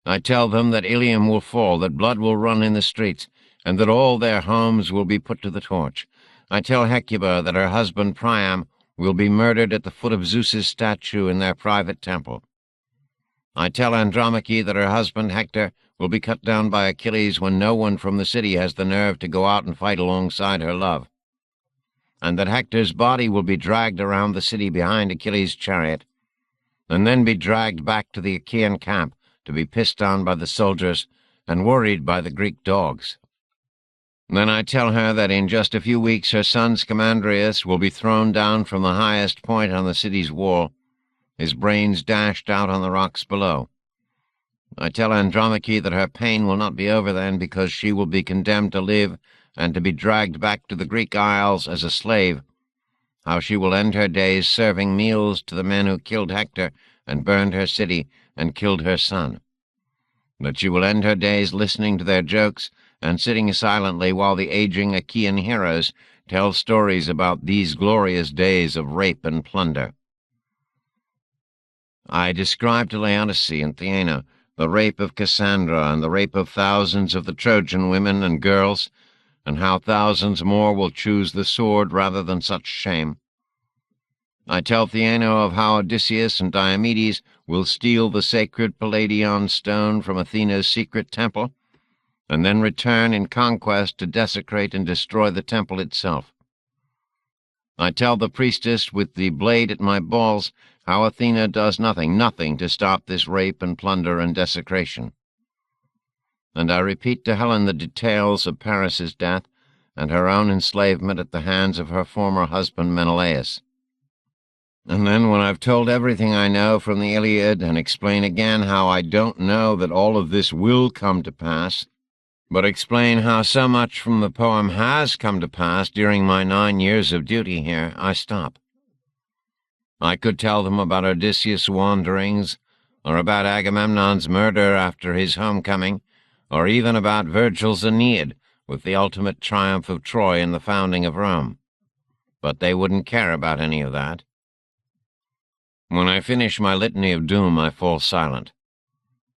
I tell them that Ilium will fall, that blood will run in the streets, and that all their homes will be put to the torch. I tell Hecuba that her husband Priam will be murdered at the foot of Zeus's statue in their private temple. I tell Andromache that her husband Hector will be cut down by Achilles when no one from the city has the nerve to go out and fight alongside her love, and that Hector's body will be dragged around the city behind Achilles' chariot, and then be dragged back to the Achaean camp to be pissed on by the soldiers and worried by the Greek dogs. Then I tell her that in just a few weeks her son Scamandrius will be thrown down from the highest point on the city's wall, his brains dashed out on the rocks below. I tell Andromache that her pain will not be over then, because she will be condemned to live and to be dragged back to the Greek Isles as a slave, how she will end her days serving meals to the men who killed Hector and burned her city and killed her son, that she will end her days listening to their jokes and sitting silently while the aging Achaean heroes tell stories about these glorious days of rape and plunder. I describe to Laodice and Theano the rape of Cassandra and the rape of thousands of the Trojan women and girls, and how thousands more will choose the sword rather than such shame. I tell Theano of how Odysseus and Diomedes will steal the sacred Palladion stone from Athena's secret temple, and then return in conquest to desecrate and destroy the temple itself. I tell the priestess with the blade at my balls how Athena does nothing to stop this rape and plunder and desecration. And I repeat to Helen the details of Paris's death and her own enslavement at the hands of her former husband Menelaus. And then, when I've told everything I know from the Iliad and explain again how I don't know that all of this will come to pass, but explain how so much from the poem has come to pass during my 9 years of duty here, I stop. I could tell them about Odysseus' wanderings, or about Agamemnon's murder after his homecoming, or even about Virgil's Aeneid, with the ultimate triumph of Troy and the founding of Rome. But they wouldn't care about any of that. When I finish my litany of doom, I fall silent.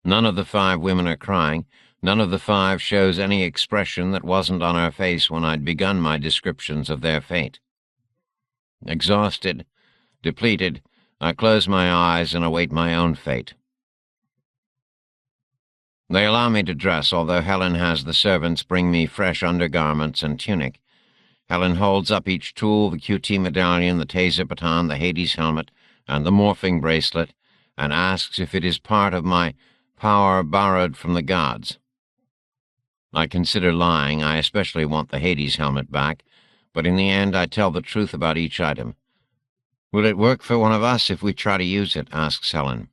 None of the 5 women are crying. None of the 5 shows any expression that wasn't on her face when I'd begun my descriptions of their fate. Exhausted, depleted, I close my eyes and await my own fate. They allow me to dress, although Helen has the servants bring me fresh undergarments and tunic. Helen holds up each tool, the QT medallion, the taser baton, the Hades helmet, and the morphing bracelet, and asks if it is part of my power borrowed from the gods. I consider lying. I especially want the Hades helmet back, but in the end I tell the truth about each item. "Will it work for one of us if we try to use it?" asks Helen.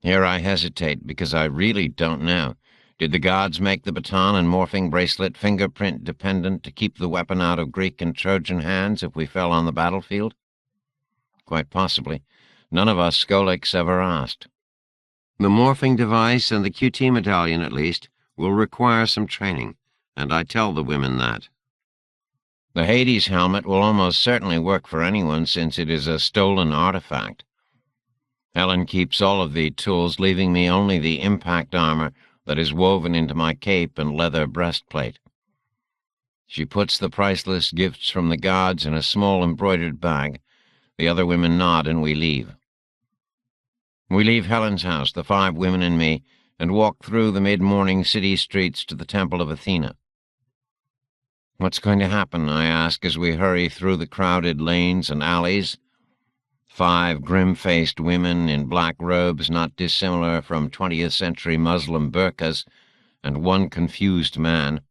Here I hesitate, because I really don't know. Did the gods make the baton and morphing bracelet fingerprint dependent to keep the weapon out of Greek and Trojan hands if we fell on the battlefield? Quite possibly. None of us Skolics ever asked. The morphing device and the QT medallion, at least, will require some training, and I tell the women that. The Hades helmet will almost certainly work for anyone since it is a stolen artifact. Helen keeps all of the tools, leaving me only the impact armor that is woven into my cape and leather breastplate. She puts the priceless gifts from the gods in a small embroidered bag. The other women nod and we leave. We leave Helen's house, the 5 women and me, and walk through the mid-morning city streets to the Temple of Athena. What's going to happen, I ask, as we hurry through the crowded lanes and alleys? 5 grim-faced women in black robes not dissimilar from 20th century Muslim burqas, and 1 confused man.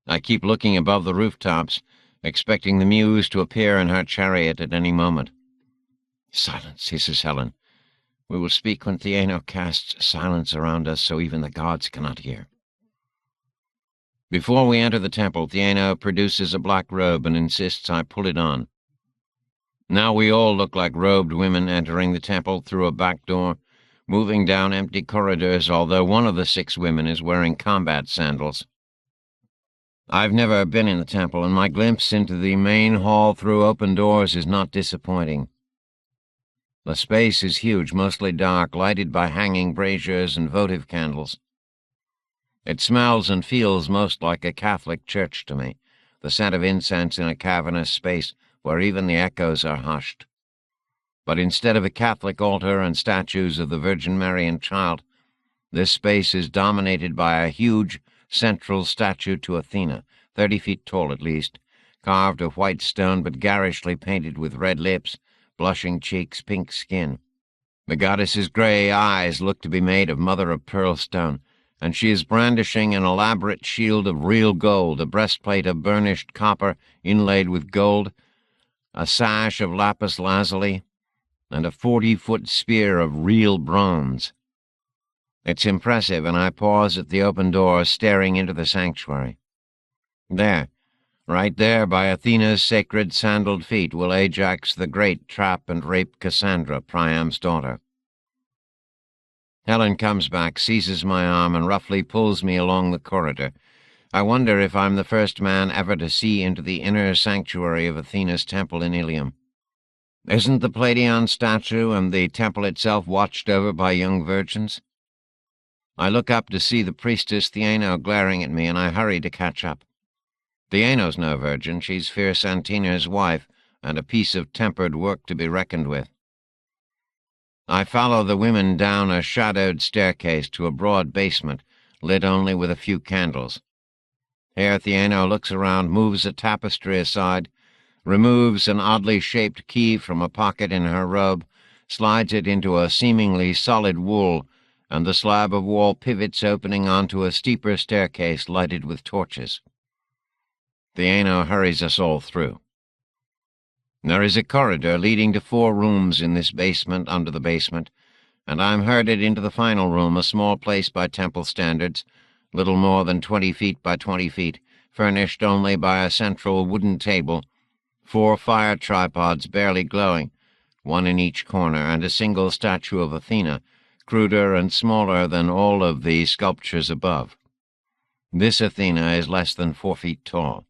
I keep looking above the rooftops, expecting the Muse to appear in her chariot at any moment. Silence, hisses Helen. We will speak when Theano casts silence around us so even the gods cannot hear. Before we enter the temple, Theano produces a black robe and insists I pull it on. Now we all look like robed women entering the temple through a back door, moving down empty corridors, although one of the 6 women is wearing combat sandals. I've never been in the temple, and my glimpse into the main hall through open doors is not disappointing. The space is huge, mostly dark, lighted by hanging braziers and votive candles. It smells and feels most like a Catholic church to me, the scent of incense in a cavernous space where even the echoes are hushed. But instead of a Catholic altar and statues of the Virgin Mary and Child, this space is dominated by a huge central statue to Athena, 30 feet tall at least, carved of white stone but garishly painted with red lips, blushing cheeks, pink skin. The goddess's grey eyes look to be made of mother-of-pearl stone, and she is brandishing an elaborate shield of real gold, a breastplate of burnished copper inlaid with gold, a sash of lapis lazuli, and a 40-foot spear of real bronze. It's impressive, and I pause at the open door, staring into the sanctuary. There, right there by Athena's sacred sandaled feet, will Ajax the Great trap and rape Cassandra, Priam's daughter. Helen comes back, seizes my arm, and roughly pulls me along the corridor. I wonder if I'm the first man ever to see into the inner sanctuary of Athena's temple in Ilium. Isn't the Palladion statue and the temple itself watched over by young virgins? I look up to see the priestess Theano glaring at me, and I hurry to catch up. Theano's no virgin. She's fierce Antina's wife, and a piece of tempered work to be reckoned with. I follow the women down a shadowed staircase to a broad basement, lit only with a few candles. Here Theano looks around, moves a tapestry aside, removes an oddly shaped key from a pocket in her robe, slides it into a seemingly solid wool, and the slab of wall pivots, opening onto a steeper staircase lighted with torches. Theano hurries us all through. There is a corridor leading to 4 rooms in this basement under the basement, and I'm herded into the final room, a small place by temple standards, little more than 20 feet by 20 feet, furnished only by a central wooden table, 4 fire tripods barely glowing, 1 in each corner, and a single statue of Athena, cruder and smaller than all of the sculptures above. This Athena is less than 4 feet tall.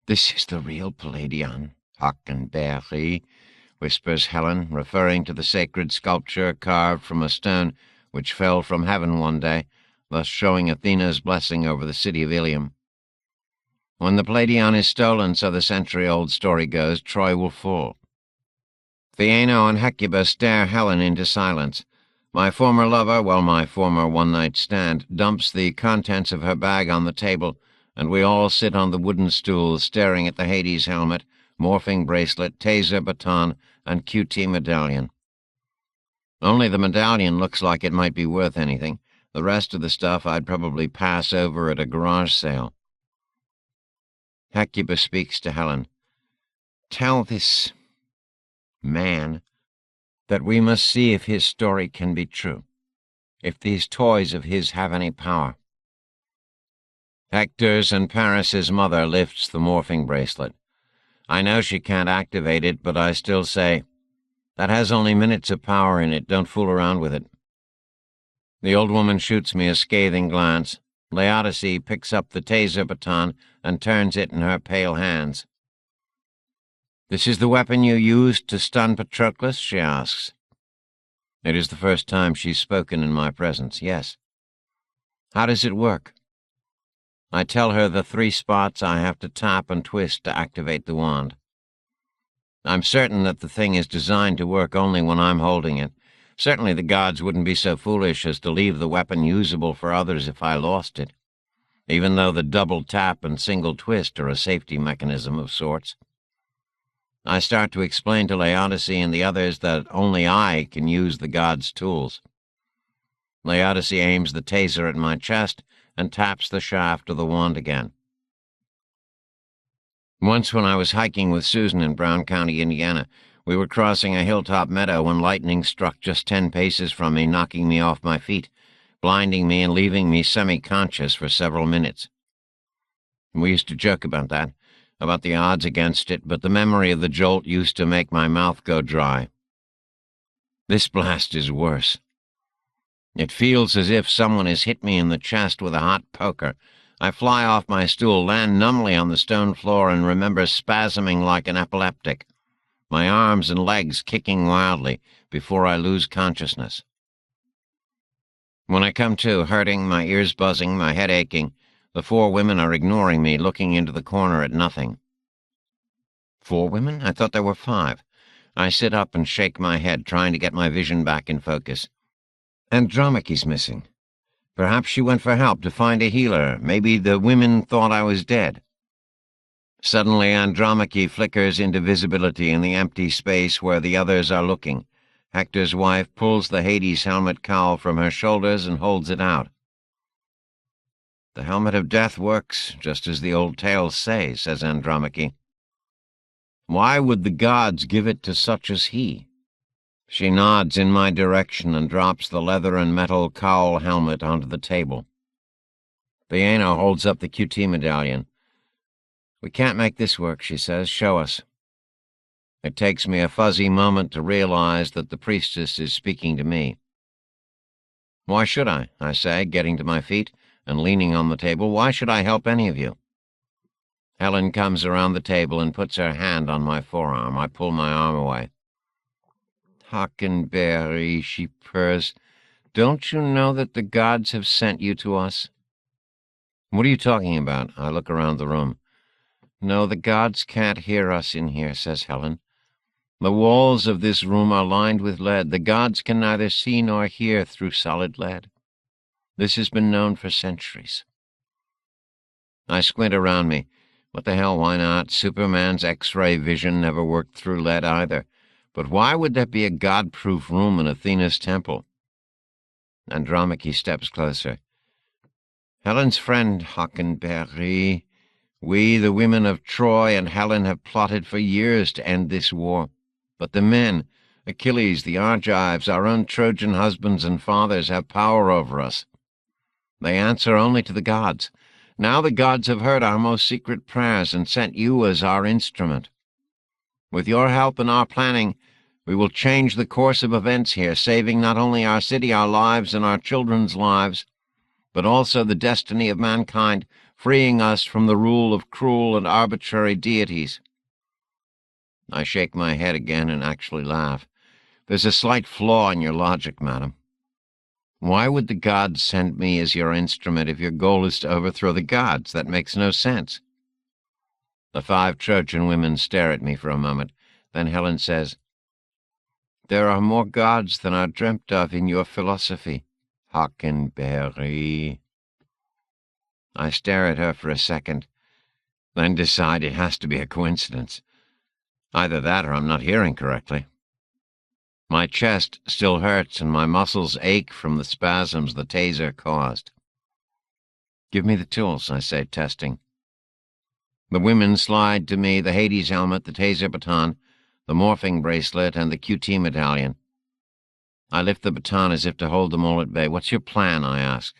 "This is the real Palladion, Hockenberry," whispers Helen, referring to the sacred sculpture carved from a stone which fell from heaven one day, thus showing Athena's blessing over the city of Ilium. When the Palladion is stolen, so the century-old story goes, Troy will fall. Theano and Hecuba stare Helen into silence. My former lover, my former one-night stand, dumps the contents of her bag on the table, and we all sit on the wooden stools staring at the Hades helmet, morphing bracelet, taser baton, and QT medallion. Only the medallion looks like it might be worth anything. The rest of the stuff I'd probably pass over at a garage sale. Hecuba speaks to Helen. "Tell this man that we must see if his story can be true, if these toys of his have any power." Hector's and Paris's mother lifts the morphing bracelet. I know she can't activate it, but I still say, That has only minutes of power in it. Don't fool around with it. The old woman shoots me a scathing glance. Laodice picks up the taser baton and turns it in her pale hands. "This is the weapon you used to stun Patroclus?" she asks. It is the first time she's spoken in my presence. Yes. How does it work? I tell her the 3 spots I have to tap and twist to activate the wand. I'm certain that the thing is designed to work only when I'm holding it. Certainly the gods wouldn't be so foolish as to leave the weapon usable for others if I lost it, even though the double tap and single twist are a safety mechanism of sorts. I start to explain to Laodice and the others that only I can use the gods' tools. Laodice aims the taser at my chest and taps the shaft of the wand again. Once when I was hiking with Susan in Brown County, Indiana, we were crossing a hilltop meadow when lightning struck just 10 paces from me, knocking me off my feet, blinding me and leaving me semi-conscious for several minutes. We used to joke about that, about the odds against it, but the memory of the jolt used to make my mouth go dry. This blast is worse. It feels as if someone has hit me in the chest with a hot poker. I fly off my stool, land numbly on the stone floor, and remember spasming like an epileptic, my arms and legs kicking wildly before I lose consciousness. When I come to, hurting, my ears buzzing, my head aching, the 4 women are ignoring me, looking into the corner at nothing. 4 women? I thought there were 5. I sit up and shake my head, trying to get my vision back in focus. Andromache's missing. Perhaps she went for help to find a healer. Maybe the women thought I was dead. Suddenly Andromache flickers into visibility in the empty space where the others are looking. Hector's wife pulls the Hades helmet cowl from her shoulders and holds it out. "The helmet of death works, just as the old tales say," says Andromache. "Why would the gods give it to such as he?" She nods in my direction and drops the leather and metal cowl helmet onto the table. Biena holds up the QT medallion. "We can't make this work," she says. "Show us." It takes me a fuzzy moment to realize that the priestess is speaking to me. "Why should I say, getting to my feet and leaning on the table. "Why should I help any of you?" Helen comes around the table and puts her hand on my forearm. I pull my arm away. "Hockenberry," she purrs, "don't you know that the gods have sent you to us?" "What are you talking about?" I look around the room. "No, the gods can't hear us in here," says Helen. "The walls of this room are lined with lead. The gods can neither see nor hear through solid lead. This has been known for centuries." I squint around me. What the hell, why not? Superman's X-ray vision never worked through lead either. But why would there be a god-proof room in Athena's temple? Andromache steps closer. "Helen's friend, Hockenberry. We, the women of Troy and Helen, have plotted for years to end this war. But the men, Achilles, the Argives, our own Trojan husbands and fathers, have power over us. They answer only to the gods. Now the gods have heard our most secret prayers and sent you as our instrument. With your help and our planning, we will change the course of events here, saving not only our city, our lives, and our children's lives, but also the destiny of mankind, freeing us from the rule of cruel and arbitrary deities." I shake my head again and actually laugh. "There's a slight flaw in your logic, madam. Why would the gods send me as your instrument if your goal is to overthrow the gods? That makes no sense." The 5 Trojan women stare at me for a moment. Then Helen says, "There are more gods than are dreamt of in your philosophy, Hockenberry." I stare at her for a second, then decide it has to be a coincidence. Either that or I'm not hearing correctly. My chest still hurts and my muscles ache from the spasms the taser caused. "Give me the tools," I say, testing. The women slide to me the Hades helmet, the taser baton, the morphing bracelet, and the QT medallion. I lift the baton as if to hold them all at bay. "What's your plan?" I ask.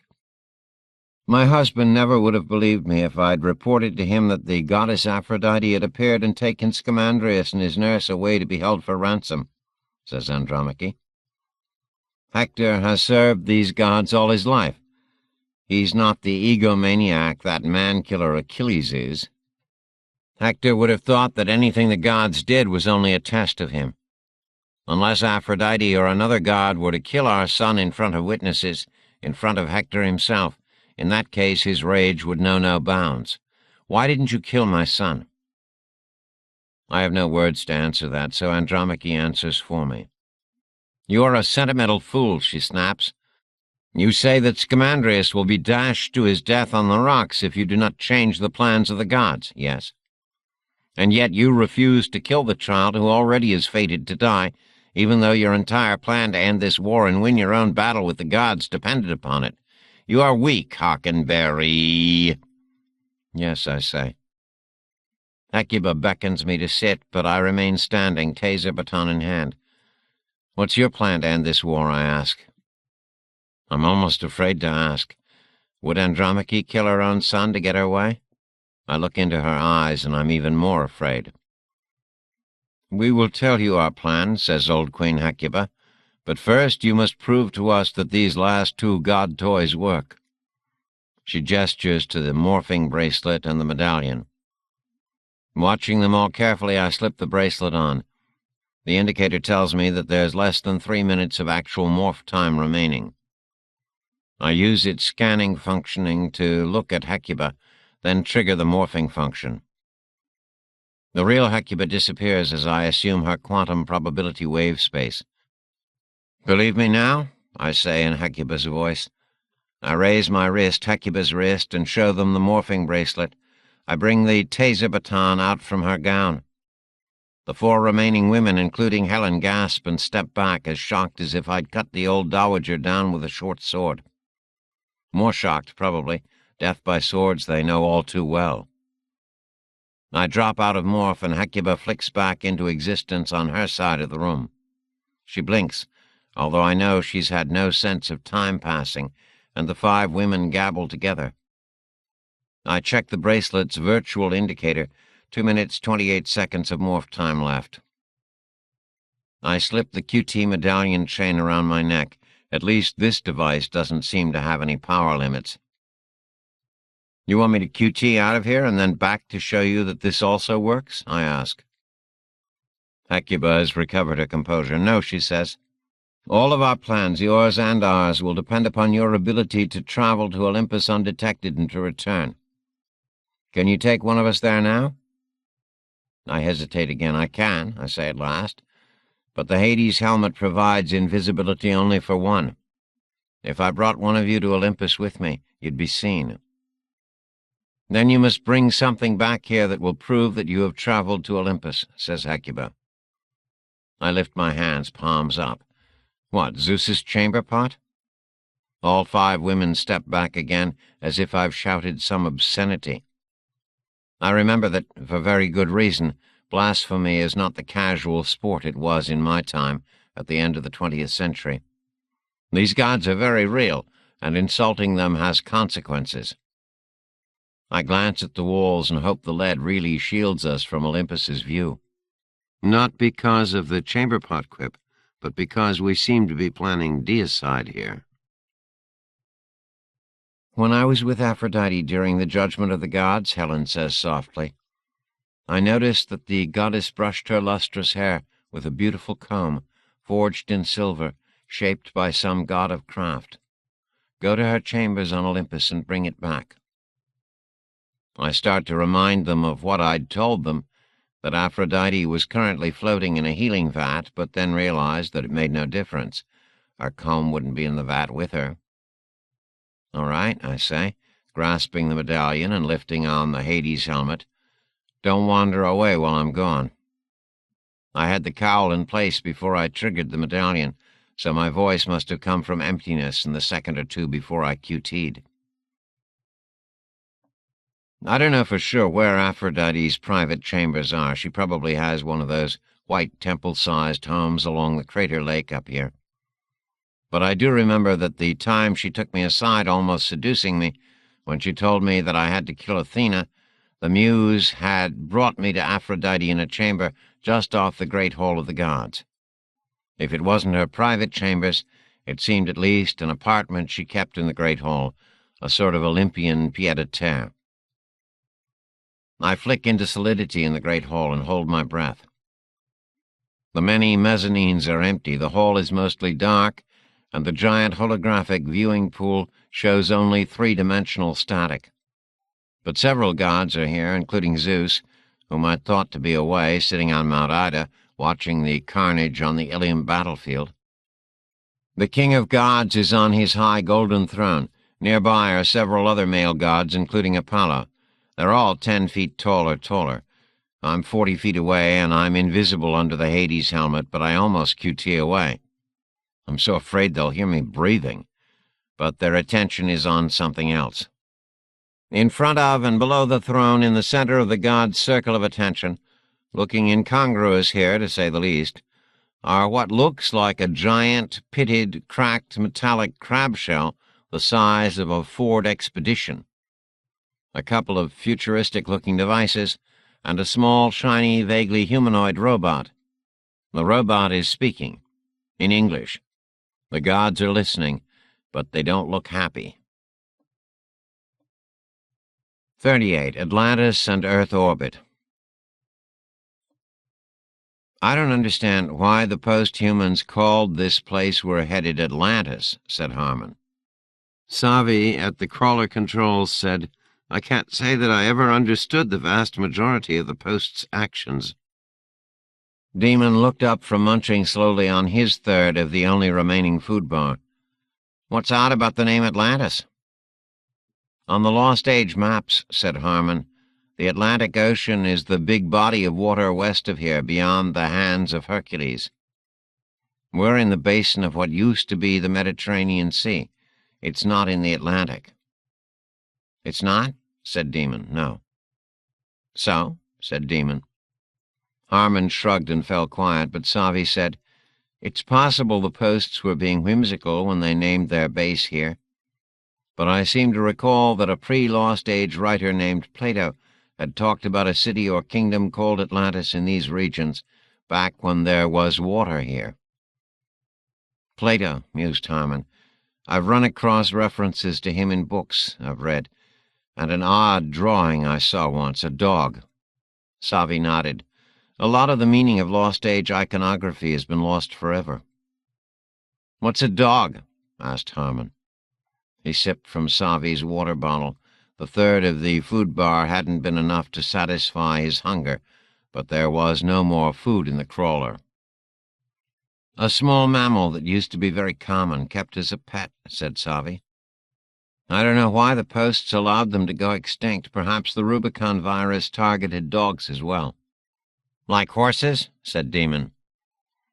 My husband never would have believed me if I'd reported to him that the goddess Aphrodite had appeared and taken Scamandrius and his nurse away to be held for ransom. says Andromache. Hector has served these gods all his life. He's not the egomaniac that man-killer Achilles is. Hector would have thought that anything the gods did was only a test of him. Unless Aphrodite or another god were to kill our son in front of witnesses, in front of Hector himself, in that case his rage would know no bounds. Why didn't you kill my son? I have no words to answer that, so Andromache answers for me. You're a sentimental fool, she snaps. You say that Scamandrius will be dashed to his death on the rocks if you do not change the plans of the gods, yes? And yet you refuse to kill the child who already is fated to die, even though your entire plan to end this war and win your own battle with the gods depended upon it. You are weak, Hawkenberry. Yes, I say. Hecuba beckons me to sit, but I remain standing, taser baton in hand. What's your plan to end this war, I ask. I'm almost afraid to ask. Would Andromache kill her own son to get her way? I look into her eyes, and I'm even more afraid. We will tell you our plan, says old Queen Hecuba, but first you must prove to us that these last two god toys work. She gestures to the morphing bracelet and the medallion. Watching them all carefully, I slip the bracelet on. The indicator tells me that there's less than 3 minutes of actual morph time remaining. I use its scanning functioning to look at Hecuba, then trigger the morphing function. The real Hecuba disappears as I assume her quantum probability wave space. Believe me now? I say in Hecuba's voice. I raise my wrist, Hecuba's wrist, and show them the morphing bracelet. I bring the taser baton out from her gown. The 4 remaining women, including Helen, gasp and step back, as shocked as if I'd cut the old dowager down with a short sword. More shocked, probably. Death by swords they know all too well. I drop out of morph, and Hecuba flicks back into existence on her side of the room. She blinks, although I know she's had no sense of time passing, and the 5 women gabble together. I check the bracelet's virtual indicator, 2 minutes, 28 seconds of morph time left. I slip the QT medallion chain around my neck. At least this device doesn't seem to have any power limits. You want me to QT out of here and then back to show you that this also works? I ask. Hecuba has recovered her composure. No, she says. All of our plans, yours and ours, will depend upon your ability to travel to Olympus undetected and to return. Can you take one of us there now? I hesitate again. I can, I say at last, but the Hades helmet provides invisibility only for one. If I brought one of you to Olympus with me, you'd be seen. Then you must bring something back here that will prove that you have traveled to Olympus, says Hecuba. I lift my hands, palms up. What, Zeus's chamber pot? All 5 women step back again, as if I've shouted some obscenity. I remember that, for very good reason, blasphemy is not the casual sport it was in my time, at the end of the 20th century. These gods are very real, and insulting them has consequences. I glance at the walls and hope the lead really shields us from Olympus's view. Not because of the chamber pot quip, but because we seem to be planning deicide here. When I was with Aphrodite during the judgment of the gods, Helen says softly, I noticed that the goddess brushed her lustrous hair with a beautiful comb, forged in silver, shaped by some god of craft. Go to her chambers on Olympus and bring it back. I start to remind them of what I'd told them, that Aphrodite was currently floating in a healing vat, but then realized that it made no difference. Her comb wouldn't be in the vat with her. All right, I say, grasping the medallion and lifting on the Hades helmet. Don't wander away while I'm gone. I had the cowl in place before I triggered the medallion, so my voice must have come from emptiness in the second or two before I QT'd. I don't know for sure where Aphrodite's private chambers are. She probably has one of those white temple-sized homes along the crater lake up here. But I do remember that the time she took me aside, almost seducing me, when she told me that I had to kill Athena, the muse had brought me to Aphrodite in a chamber just off the great hall of the gods. If it wasn't her private chambers, it seemed at least an apartment she kept in the Great Hall, a sort of Olympian pied-à-terre. I flick into solidity in the Great Hall and hold my breath. The many mezzanines are empty, the hall is mostly dark, and the giant holographic viewing pool shows only three-dimensional static. But several gods are here, including Zeus, whom I thought to be away, sitting on Mount Ida, watching the carnage on the Ilium battlefield. The king of gods is on his high golden throne. Nearby are several other male gods, including Apollo. They're all 10 feet tall or taller. I'm 40 feet away, and I'm invisible under the Hades helmet, but I almost QT away. I'm so afraid they'll hear me breathing, but their attention is on something else. In front of and below the throne, in the center of the gods' circle of attention, looking incongruous here, to say the least, are what looks like a giant, pitted, cracked metallic crab shell the size of a Ford Expedition, a couple of futuristic-looking devices, and a small, shiny, vaguely humanoid robot. The robot is speaking, in English. The gods are listening, but they don't look happy. 38. Atlantis and Earth Orbit. I don't understand why the post-humans called this place we're headed Atlantis, said Harmon. Savi, at the crawler controls, said, I can't say that I ever understood the vast majority of the post's actions. Demon looked up from munching slowly on his third of the only remaining food bar. What's odd about the name Atlantis? On the Lost Age maps, said Harmon, the Atlantic Ocean is the big body of water west of here, beyond the hands of Hercules. We're in the basin of what used to be the Mediterranean Sea. It's not in the Atlantic. It's not? Said Demon. No. So? Said Demon. Harmon shrugged and fell quiet, but Savi said, It's possible the posts were being whimsical when they named their base here. But I seem to recall that a pre-Lost Age writer named Plato had talked about a city or kingdom called Atlantis in these regions, back when there was water here. Plato, mused Harmon. I've run across references to him in books I've read, and an odd drawing I saw once, a dog. Savi nodded. A lot of the meaning of Lost Age iconography has been lost forever. What's a dog? Asked Harmon. He sipped from Savi's water bottle. The third of the food bar hadn't been enough to satisfy his hunger, but there was no more food in the crawler. A small mammal that used to be very common, kept as a pet, said Savi. I don't know why the posts allowed them to go extinct. Perhaps the Rubicon virus targeted dogs as well. Like horses? Said Demon.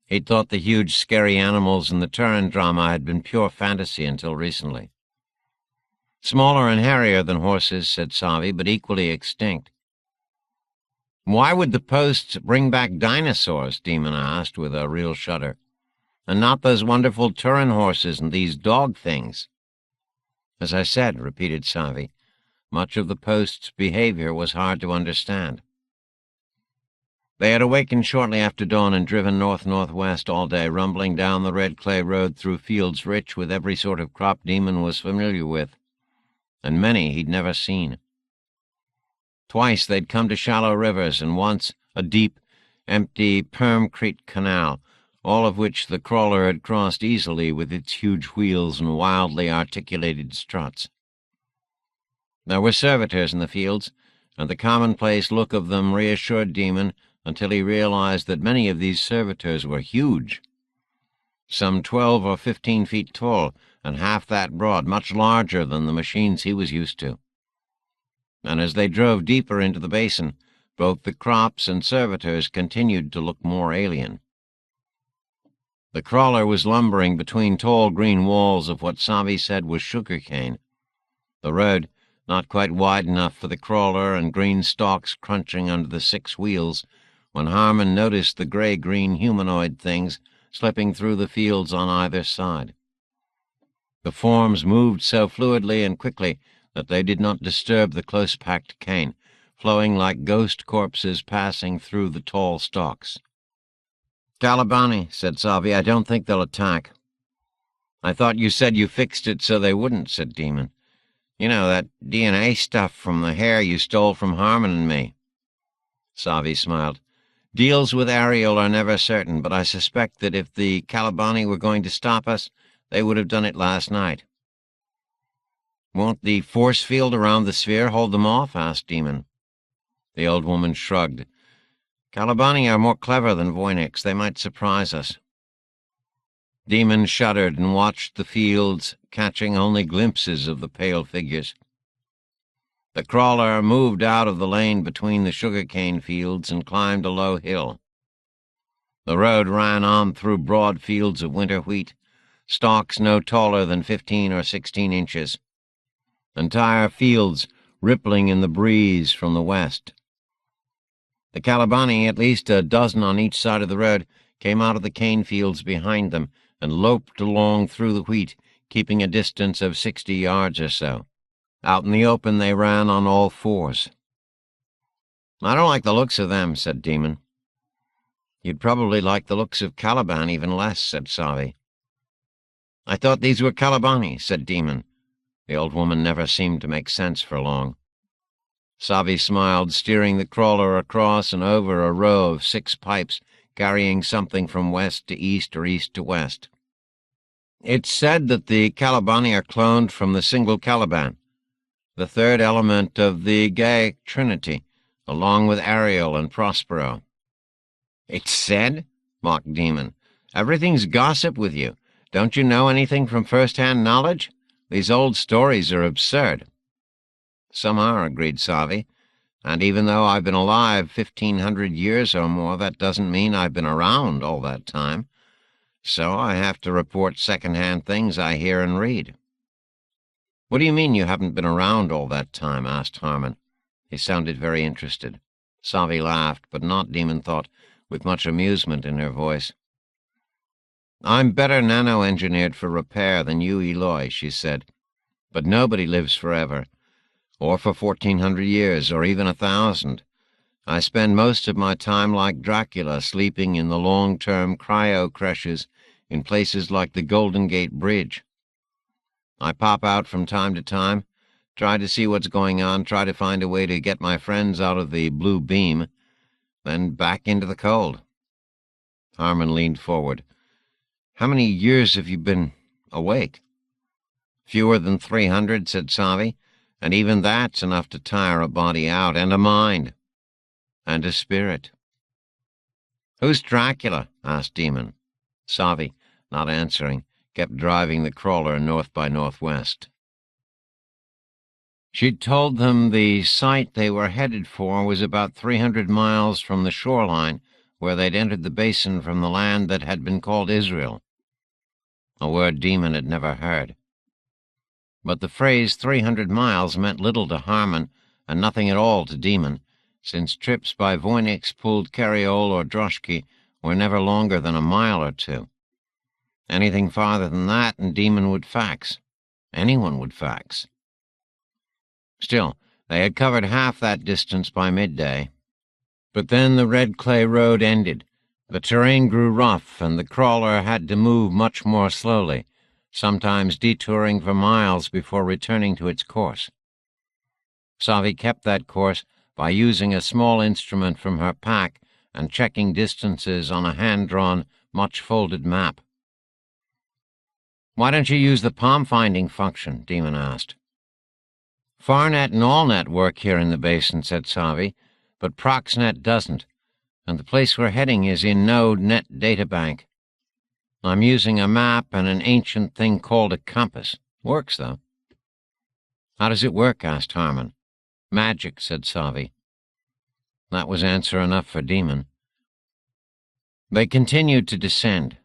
He'd thought the huge, scary animals in the Turin drama had been pure fantasy until recently. Smaller and hairier than horses, said Savi, but equally extinct. Why would the posts bring back dinosaurs? Demon asked with a real shudder. And not those wonderful Turin horses and these dog things. As I said, repeated Savi, much of the post's behavior was hard to understand. They had awakened shortly after dawn and driven north-northwest all day, rumbling down the red clay road through fields rich with every sort of crop Demon was familiar with, and many he'd never seen. Twice they'd come to shallow rivers, and once a deep, empty permcrete canal, all of which the crawler had crossed easily with its huge wheels and wildly articulated struts. There were servitors in the fields, and the commonplace look of them reassured Demon until he realized that many of these servitors were huge, some 12 or 15 feet tall, and half that broad, much larger than the machines he was used to. And as they drove deeper into the basin, both the crops and servitors continued to look more alien. The crawler was lumbering between tall green walls of what Savi said was sugarcane. The road, not quite wide enough for the crawler, and green stalks crunching under the 6 wheels, when Harmon noticed the gray-green humanoid things slipping through the fields on either side. The forms moved so fluidly and quickly that they did not disturb the close-packed cane, flowing like ghost corpses passing through the tall stalks. "Calabani," said Savi. "I don't think they'll attack." "I thought you said you fixed it so they wouldn't," said Demon. "You know, that DNA stuff from the hair you stole from Harmon and me." Savi smiled. "Deals with Ariel are never certain, but I suspect that if the Calabani were going to stop us, they would have done it last night." "Won't the force field around the sphere hold them off?" asked Demon. The old woman shrugged. "Calabani are more clever than Voynix. They might surprise us." Demon shuddered and watched the fields, catching only glimpses of the pale figures. The crawler moved out of the lane between the sugar-cane fields and climbed a low hill. The road ran on through broad fields of winter wheat, stalks no taller than 15 or 16 inches. Entire fields rippling in the breeze from the west. The Calabani, at least a dozen on each side of the road, came out of the cane fields behind them and loped along through the wheat, keeping a distance of 60 yards or so. Out in the open they ran on all fours. "I don't like the looks of them," said Demon. "You'd probably like the looks of Caliban even less," said Savi. "I thought these were Calabani," said Demon. The old woman never seemed to make sense for long. Savi smiled, steering the crawler across and over a row of 6 pipes carrying something from west to east or east to west. "It's said that the Calabani are cloned from the single Caliban, the third element of the Gaia Trinity, along with Ariel and Prospero." "It's said?" mocked Demon. "Everything's gossip with you. Don't you know anything from first-hand knowledge? These old stories are absurd." "Some are," agreed Savi. "And even though I've been alive 1,500 years or more, that doesn't mean I've been around all that time. So I have to report second-hand things I hear and read." "What do you mean you haven't been around all that time?" asked Harmon. He sounded very interested. Savi laughed, but not, Demon thought, with much amusement in her voice. "I'm better nano-engineered for repair than you, Eloy," she said. "But nobody lives forever, or for 1,400 years, or even 1,000. I spend most of my time like Dracula, sleeping in the long-term cryo-creches in places like the Golden Gate Bridge. I pop out from time to time, try to see what's going on, try to find a way to get my friends out of the blue beam, then back into the cold." Harmon leaned forward. "How many years have you been awake?" "Fewer than 300, said Savi, "and even that's enough to tire a body out, and a mind, and a spirit." "Who's Dracula?" asked Demon. Savi, not answering, kept driving the crawler north by northwest. She'd told them the site they were headed for was about 300 miles from the shoreline, where they'd entered the basin from the land that had been called Israel, a word Demon had never heard. But the phrase 300 miles meant little to Harmon and nothing at all to Demon, since trips by Voynix pulled carriole or droshky were never longer than a mile or two. Anything farther than that, and Demon would fax. Anyone would fax. Still, they had covered half that distance by midday. But then the red clay road ended. The terrain grew rough, and the crawler had to move much more slowly, sometimes detouring for miles before returning to its course. Savi kept that course by using a small instrument from her pack and checking distances on a hand-drawn, much-folded map. "Why don't you use the palm-finding function?" Demon asked. "FarNet and AllNet work here in the basin," said Savi, "but ProxNet doesn't, and the place we're heading is in no net databank. I'm using a map and an ancient thing called a compass. Works, though." "How does it work?" asked Harmon. "Magic," said Savi. That was answer enough for Demon. They continued to descend,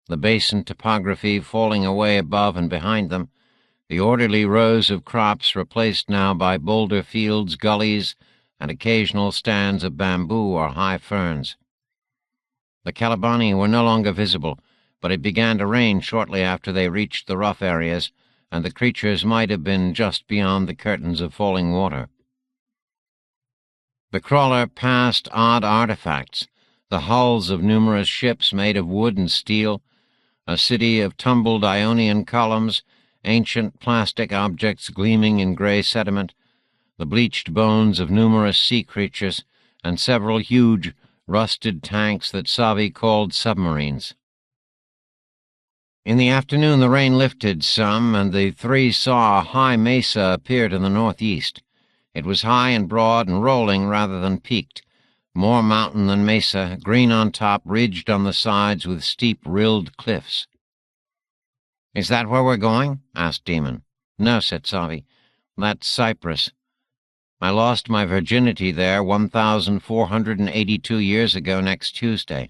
the basin topography falling away above and behind them, the orderly rows of crops replaced now by boulder fields, gullies, and occasional stands of bamboo or high ferns. The Calabani were no longer visible, but it began to rain shortly after they reached the rough areas, and the creatures might have been just beyond the curtains of falling water. The crawler passed odd artifacts, the hulls of numerous ships made of wood and steel, a city of tumbled Ionian columns, ancient plastic objects gleaming in gray sediment, the bleached bones of numerous sea creatures, and several huge, rusted tanks that Savi called submarines. In the afternoon the rain lifted some, and the three saw a high mesa appear to the northeast. It was high and broad and rolling rather than peaked, more mountain than mesa, green on top, ridged on the sides with steep, rilled cliffs. "Is that where we're going?" asked Demon. "No," said Savi. "That's Cyprus. I lost my virginity there 1,482 years ago next Tuesday."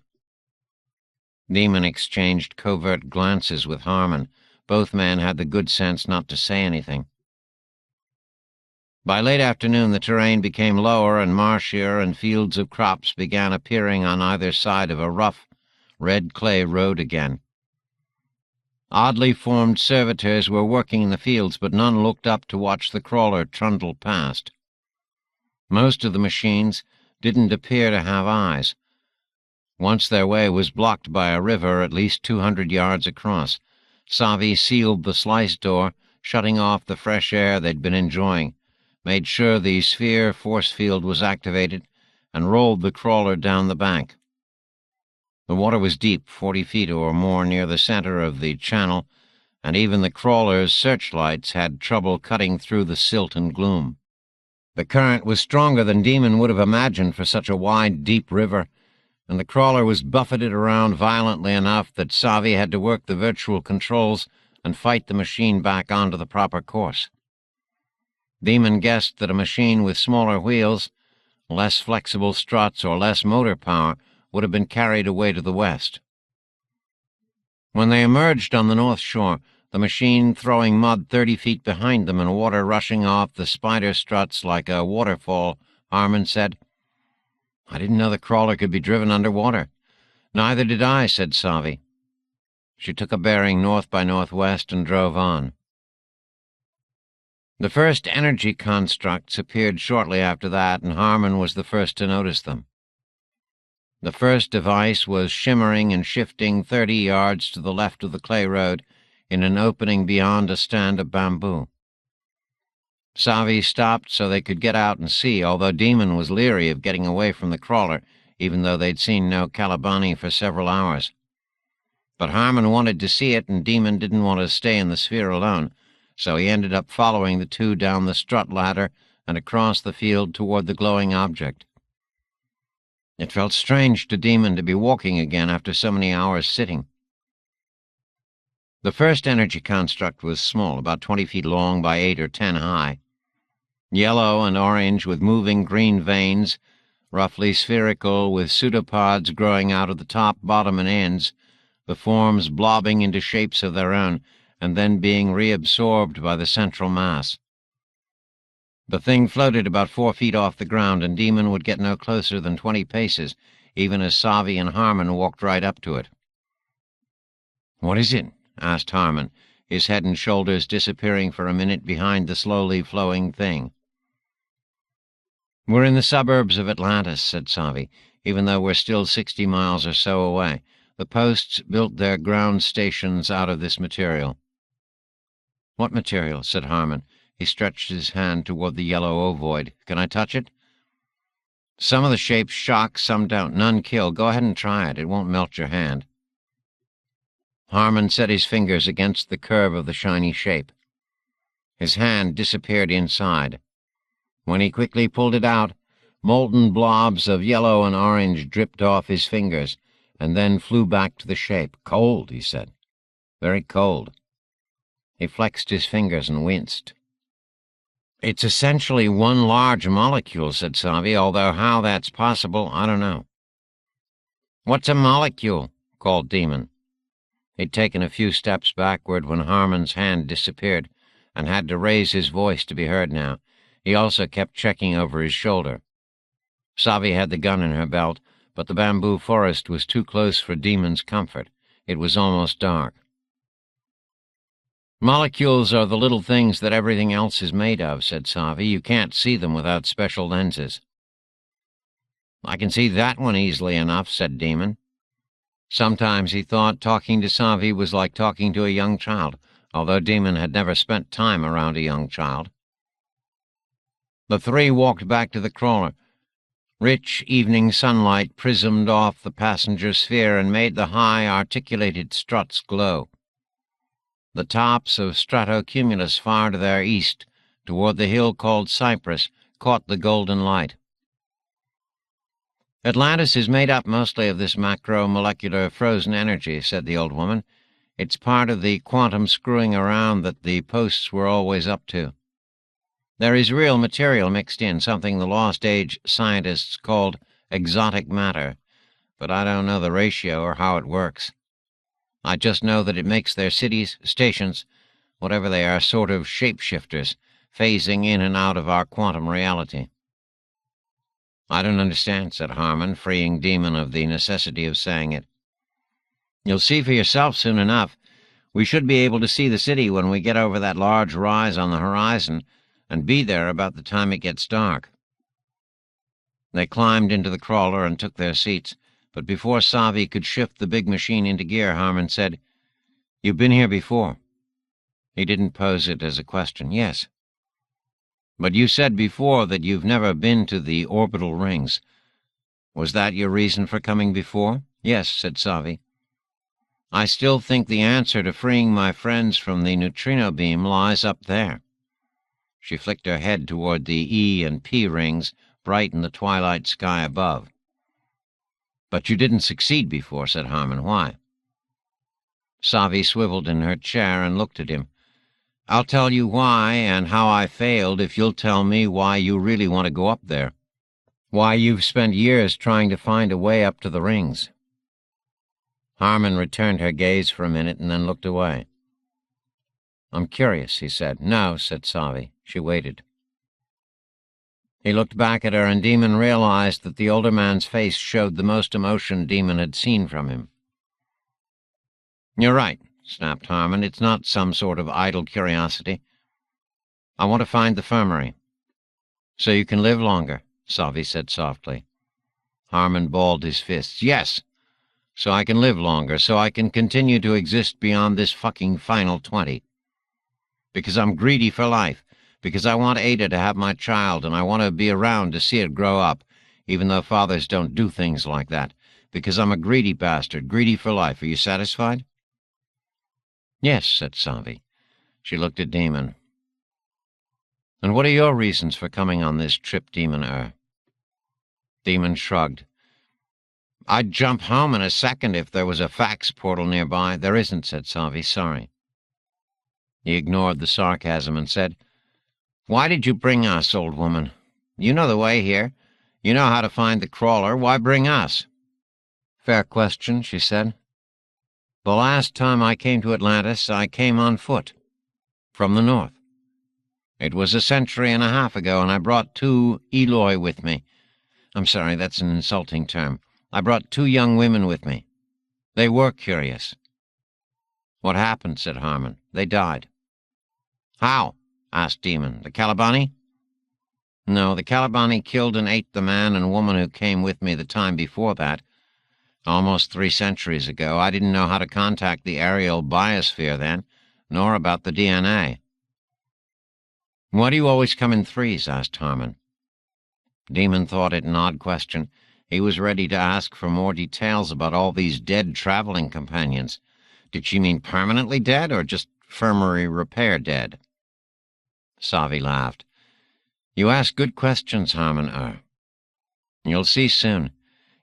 Demon exchanged covert glances with Harmon. Both men had the good sense not to say anything. By late afternoon the terrain became lower and marshier, and fields of crops began appearing on either side of a rough, red clay road again. Oddly formed servitors were working in the fields, but none looked up to watch the crawler trundle past. Most of the machines didn't appear to have eyes. Once their way was blocked by a river at least 200 yards across. Savi sealed the slice door, shutting off the fresh air they'd been enjoying, made sure the sphere force field was activated, and rolled the crawler down the bank. The water was deep, 40 feet or more near the center of the channel, and even the crawler's searchlights had trouble cutting through the silt and gloom. The current was stronger than Demon would have imagined for such a wide, deep river, and the crawler was buffeted around violently enough that Savi had to work the virtual controls and fight the machine back onto the proper course. Demon guessed that a machine with smaller wheels, less flexible struts, or less motor power would have been carried away to the west. When they emerged on the north shore, the machine throwing mud 30 feet behind them and water rushing off the spider struts like a waterfall, Harmon said, "I didn't know the crawler could be driven underwater." "Neither did I," said Savi. She took a bearing north by northwest and drove on. The first energy constructs appeared shortly after that, and Harmon was the first to notice them. The first device was shimmering and shifting 30 yards to the left of the clay road in an opening beyond a stand of bamboo. Savi stopped so they could get out and see, although Demon was leery of getting away from the crawler, even though they'd seen no Calabani for several hours. But Harmon wanted to see it, and Demon didn't want to stay in the sphere alone, so he ended up following the two down the strut ladder and across the field toward the glowing object. It felt strange to Demon to be walking again after so many hours sitting. The first energy construct was small, about 20 feet long by 8 or 10 high. Yellow and orange with moving green veins, roughly spherical with pseudopods growing out of the top, bottom, and ends, the forms blobbing into shapes of their own and then being reabsorbed by the central mass. The thing floated about 4 feet off the ground, and Demon would get no closer than 20 paces, even as Savi and Harmon walked right up to it. "What is it?" asked Harmon, his head and shoulders disappearing for a minute behind the slowly flowing thing. "We're in the suburbs of Atlantis," said Savi, "even though we're still 60 miles or so away. The posts built their ground stations out of this material." "What material?" said Harmon. He stretched his hand toward the yellow ovoid. "Can I touch it?" "Some of the shapes shock, some don't. None kill. Go ahead and try it. It won't melt your hand." Harmon set his fingers against the curve of the shiny shape. His hand disappeared inside. When he quickly pulled it out, molten blobs of yellow and orange dripped off his fingers, and then flew back to the shape. "Cold," he said. "Very cold." He flexed his fingers and winced. "It's essentially one large molecule," said Savi, "although how that's possible, I don't know." "What's a molecule?" called Demon. He'd taken a few steps backward when Harmon's hand disappeared, and had to raise his voice to be heard now. He also kept checking over his shoulder. Savi had the gun in her belt, but the bamboo forest was too close for Demon's comfort. It was almost dark. "Molecules are the little things that everything else is made of," said Savi. "You can't see them without special lenses." I can see that one easily enough, said Demon. Sometimes he thought talking to Savi was like talking to a young child, although Demon had never spent time around a young child. The three walked back to the crawler. Rich evening sunlight prismed off the passenger sphere and made the high, articulated struts glow. The tops of stratocumulus far to their east, toward the hill called Cyprus, caught the golden light. Atlantis is made up mostly of this macromolecular frozen energy, said the old woman. It's part of the quantum screwing around that the posts were always up to. There is real material mixed in, something the Lost Age scientists called exotic matter, but I don't know the ratio or how it works. I just know that it makes their cities, stations, whatever they are, sort of shapeshifters, phasing in and out of our quantum reality. I don't understand, said Harmon, freeing Demon of the necessity of saying it. You'll see for yourself soon enough. We should be able to see the city when we get over that large rise on the horizon, and be there about the time it gets dark. They climbed into the crawler and took their seats, but before Savi could shift the big machine into gear, Harmon said, "You've been here before." He didn't pose it as a question. Yes. But you said before that you've never been to the orbital rings. Was that your reason for coming before? Yes, said Savi. I still think the answer to freeing my friends from the neutrino beam lies up there. She flicked her head toward the E and P rings, bright in the twilight sky above. But you didn't succeed before, said Harmon. Why? Savi swiveled in her chair and looked at him. I'll tell you why and how I failed if you'll tell me why you really want to go up there. Why you've spent years trying to find a way up to the rings. Harmon returned her gaze for a minute and then looked away. I'm curious, he said. No, said Savi. She waited. He looked back at her, and Demon realized that the older man's face showed the most emotion Demon had seen from him. You're right, snapped Harmon. It's not some sort of idle curiosity. I want to find the infirmary. So you can live longer, Savi said softly. Harmon balled his fists. Yes, so I can live longer, so I can continue to exist beyond this fucking final 20. Because I'm greedy for life, because I want Ada to have my child, and I want to be around to see it grow up, even though fathers don't do things like that. Because I'm a greedy bastard, greedy for life. Are you satisfied? Yes, said Savi. She looked at Demon. And what are your reasons for coming on this trip, Demon? Demon shrugged. I'd jump home in a second if there was a fax portal nearby. There isn't, said Savi. Sorry. He ignored the sarcasm and said, Why did you bring us, old woman? You know the way here. You know how to find the crawler. Why bring us? Fair question, she said. The last time I came to Atlantis, I came on foot. From the north. It was a century and a half ago, and I brought 2 Eloi with me. I'm sorry, that's an insulting term. I brought 2 young women with me. They were curious. What happened? Said Harmon. They died. How? Asked Demon. The Calibani? No, the Calibani killed and ate the man and woman who came with me the time before that. Almost 3 centuries ago. I didn't know how to contact the aerial biosphere then, nor about the DNA. Why do you always come in threes? Asked Harmon. Demon thought it an odd question. He was ready to ask for more details about all these dead traveling companions. Did she mean permanently dead, or just infirmary repair dead? Savi laughed. You ask good questions, Harmon. You'll see soon.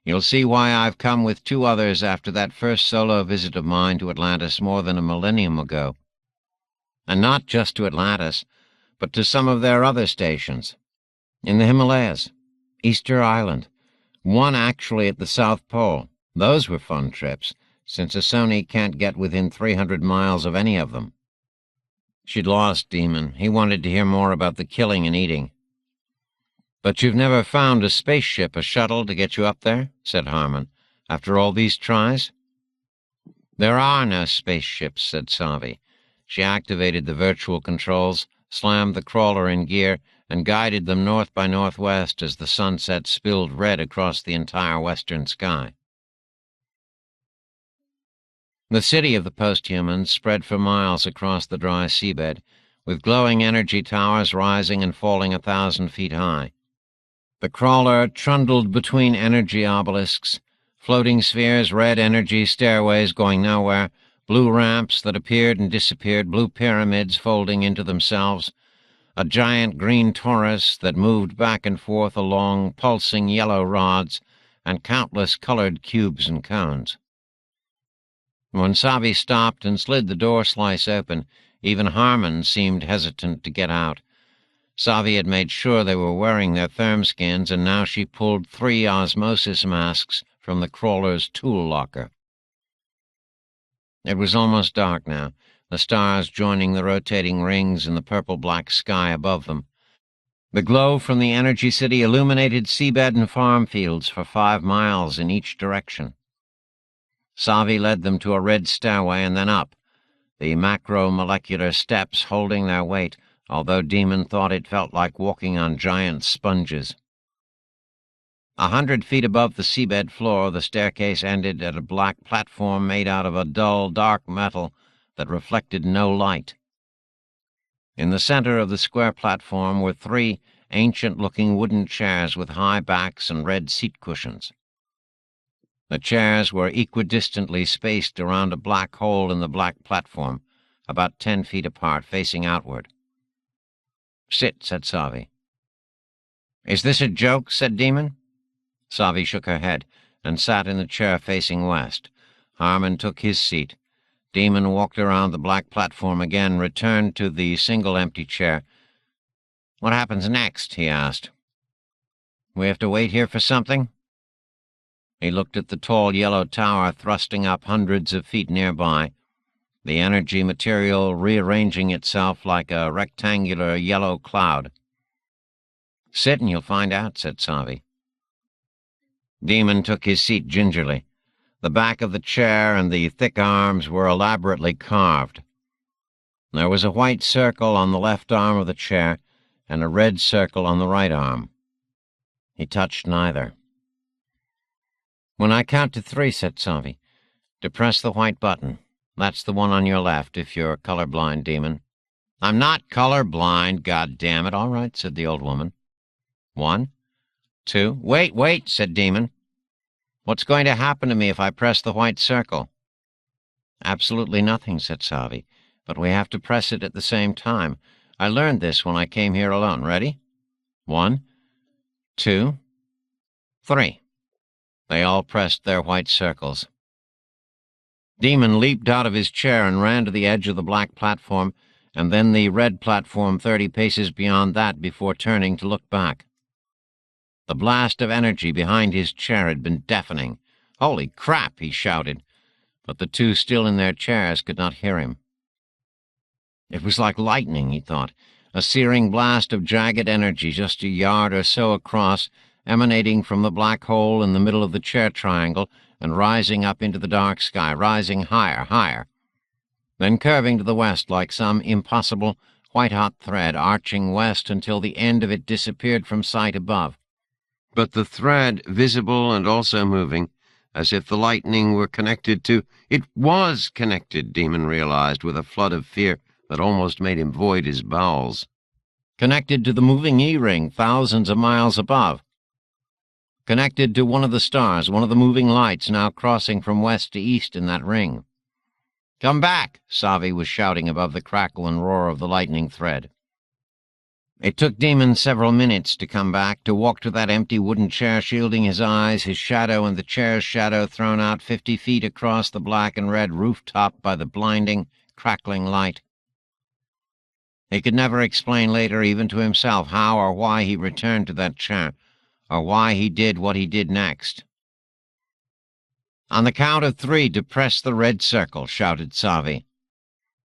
You'll see why I've come with 2 others after that first solo visit of mine to Atlantis more than a millennium ago. And not just to Atlantis, but to some of their other stations. In the Himalayas, Easter Island, one actually at the South Pole. Those were fun trips, since a Sony can't get within 300 miles of any of them. She'd lost Demon. He wanted to hear more about the killing and eating. But you've never found a spaceship, a shuttle, to get you up there? Said Harmon. After all these tries? There are no spaceships, said Savi. She activated the virtual controls, slammed the crawler in gear, and guided them north by northwest as the sunset spilled red across the entire western sky. The city of the posthumans spread for miles across the dry seabed, with glowing energy towers rising and falling 1,000 feet high. The crawler trundled between energy obelisks, floating spheres, red energy stairways going nowhere, blue ramps that appeared and disappeared, blue pyramids folding into themselves, a giant green torus that moved back and forth along pulsing yellow rods, and countless colored cubes and cones. When Savi stopped and slid the door slice open, even Harmon seemed hesitant to get out. Savi had made sure they were wearing their thermskins, and now she pulled 3 osmosis masks from the crawler's tool locker. It was almost dark now, the stars joining the rotating rings in the purple-black sky above them. The glow from the energy city illuminated seabed and farm fields for 5 miles in each direction. Savi led them to a red stairway and then up, the macromolecular steps holding their weight, although Demon thought it felt like walking on giant sponges. 100 feet above the seabed floor, the staircase ended at a black platform made out of a dull, dark metal that reflected no light. In the center of the square platform were 3 ancient-looking wooden chairs with high backs and red seat cushions. The chairs were equidistantly spaced around a black hole in the black platform, about 10 feet apart, facing outward. "Sit," said Savi. "Is this a joke?" said Demon. Savi shook her head and sat in the chair facing west. Harmon took his seat. Demon walked around the black platform again, returned to the single empty chair. "What happens next?" he asked. "We have to wait here for something?" He looked at the tall yellow tower thrusting up hundreds of feet nearby, the energy material rearranging itself like a rectangular yellow cloud. "Sit and you'll find out," said Savi. Demon took his seat gingerly. The back of the chair and the thick arms were elaborately carved. There was a white circle on the left arm of the chair and a red circle on the right arm. He touched neither. "When I count to 3, said Savi, depress the white button. That's the one on your left, if you're colorblind, Demon." "I'm not colorblind, goddammit." "All right," said the old woman. 1, 2... Wait, said Demon. "What's going to happen to me if I press the white circle?" "Absolutely nothing," said Savi, "but we have to press it at the same time. I learned this when I came here alone. Ready? 1, 2, 3. They all pressed their white circles. Demon leaped out of his chair and ran to the edge of the black platform, and then the red platform 30 paces beyond that before turning to look back. The blast of energy behind his chair had been deafening. "Holy crap!" he shouted, but the 2 still in their chairs could not hear him. It was like lightning, he thought, a searing blast of jagged energy just a yard or so across, emanating from the black hole in the middle of the chair triangle and rising up into the dark sky, rising higher, then curving to the west like some impossible white-hot thread, arching west until the end of it disappeared from sight above. But the thread, visible and also moving, as if the lightning were connected to— It was connected, Demon realized, with a flood of fear that almost made him void his bowels. Connected to the moving E-ring thousands of miles above. Connected to one of the stars, one of the moving lights now crossing from west to east in that ring. "Come back!" Savi was shouting above the crackle and roar of the lightning thread. It took Demon several minutes to come back, to walk to that empty wooden chair shielding his eyes, his shadow and the chair's shadow thrown out 50 feet across the black and red rooftop by the blinding, crackling light. He could never explain later, even to himself, how or why he returned to that chair, or why he did what he did next. "On the count of 3, depress the red circle," shouted Savi.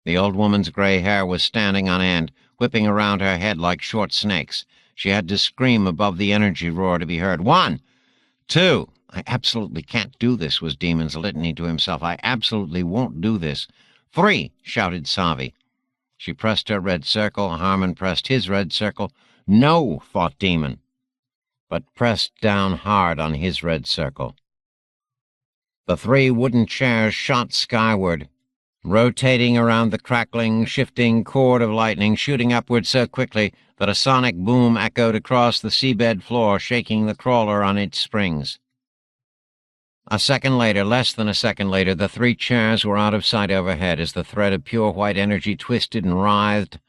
The old woman's gray hair was standing on end, whipping around her head like short snakes. She had to scream above the energy roar to be heard. 1, 2... "I absolutely can't do this," was Demon's litany to himself. "I absolutely won't do this." 3, shouted Savi. She pressed her red circle. Harmon pressed his red circle. No, thought Demon, but pressed down hard on his red circle. The 3 wooden chairs shot skyward, rotating around the crackling, shifting cord of lightning, shooting upward so quickly that a sonic boom echoed across the seabed floor, shaking the crawler on its springs. A second later, less than a second later, the 3 chairs were out of sight overhead as the thread of pure white energy twisted and writhed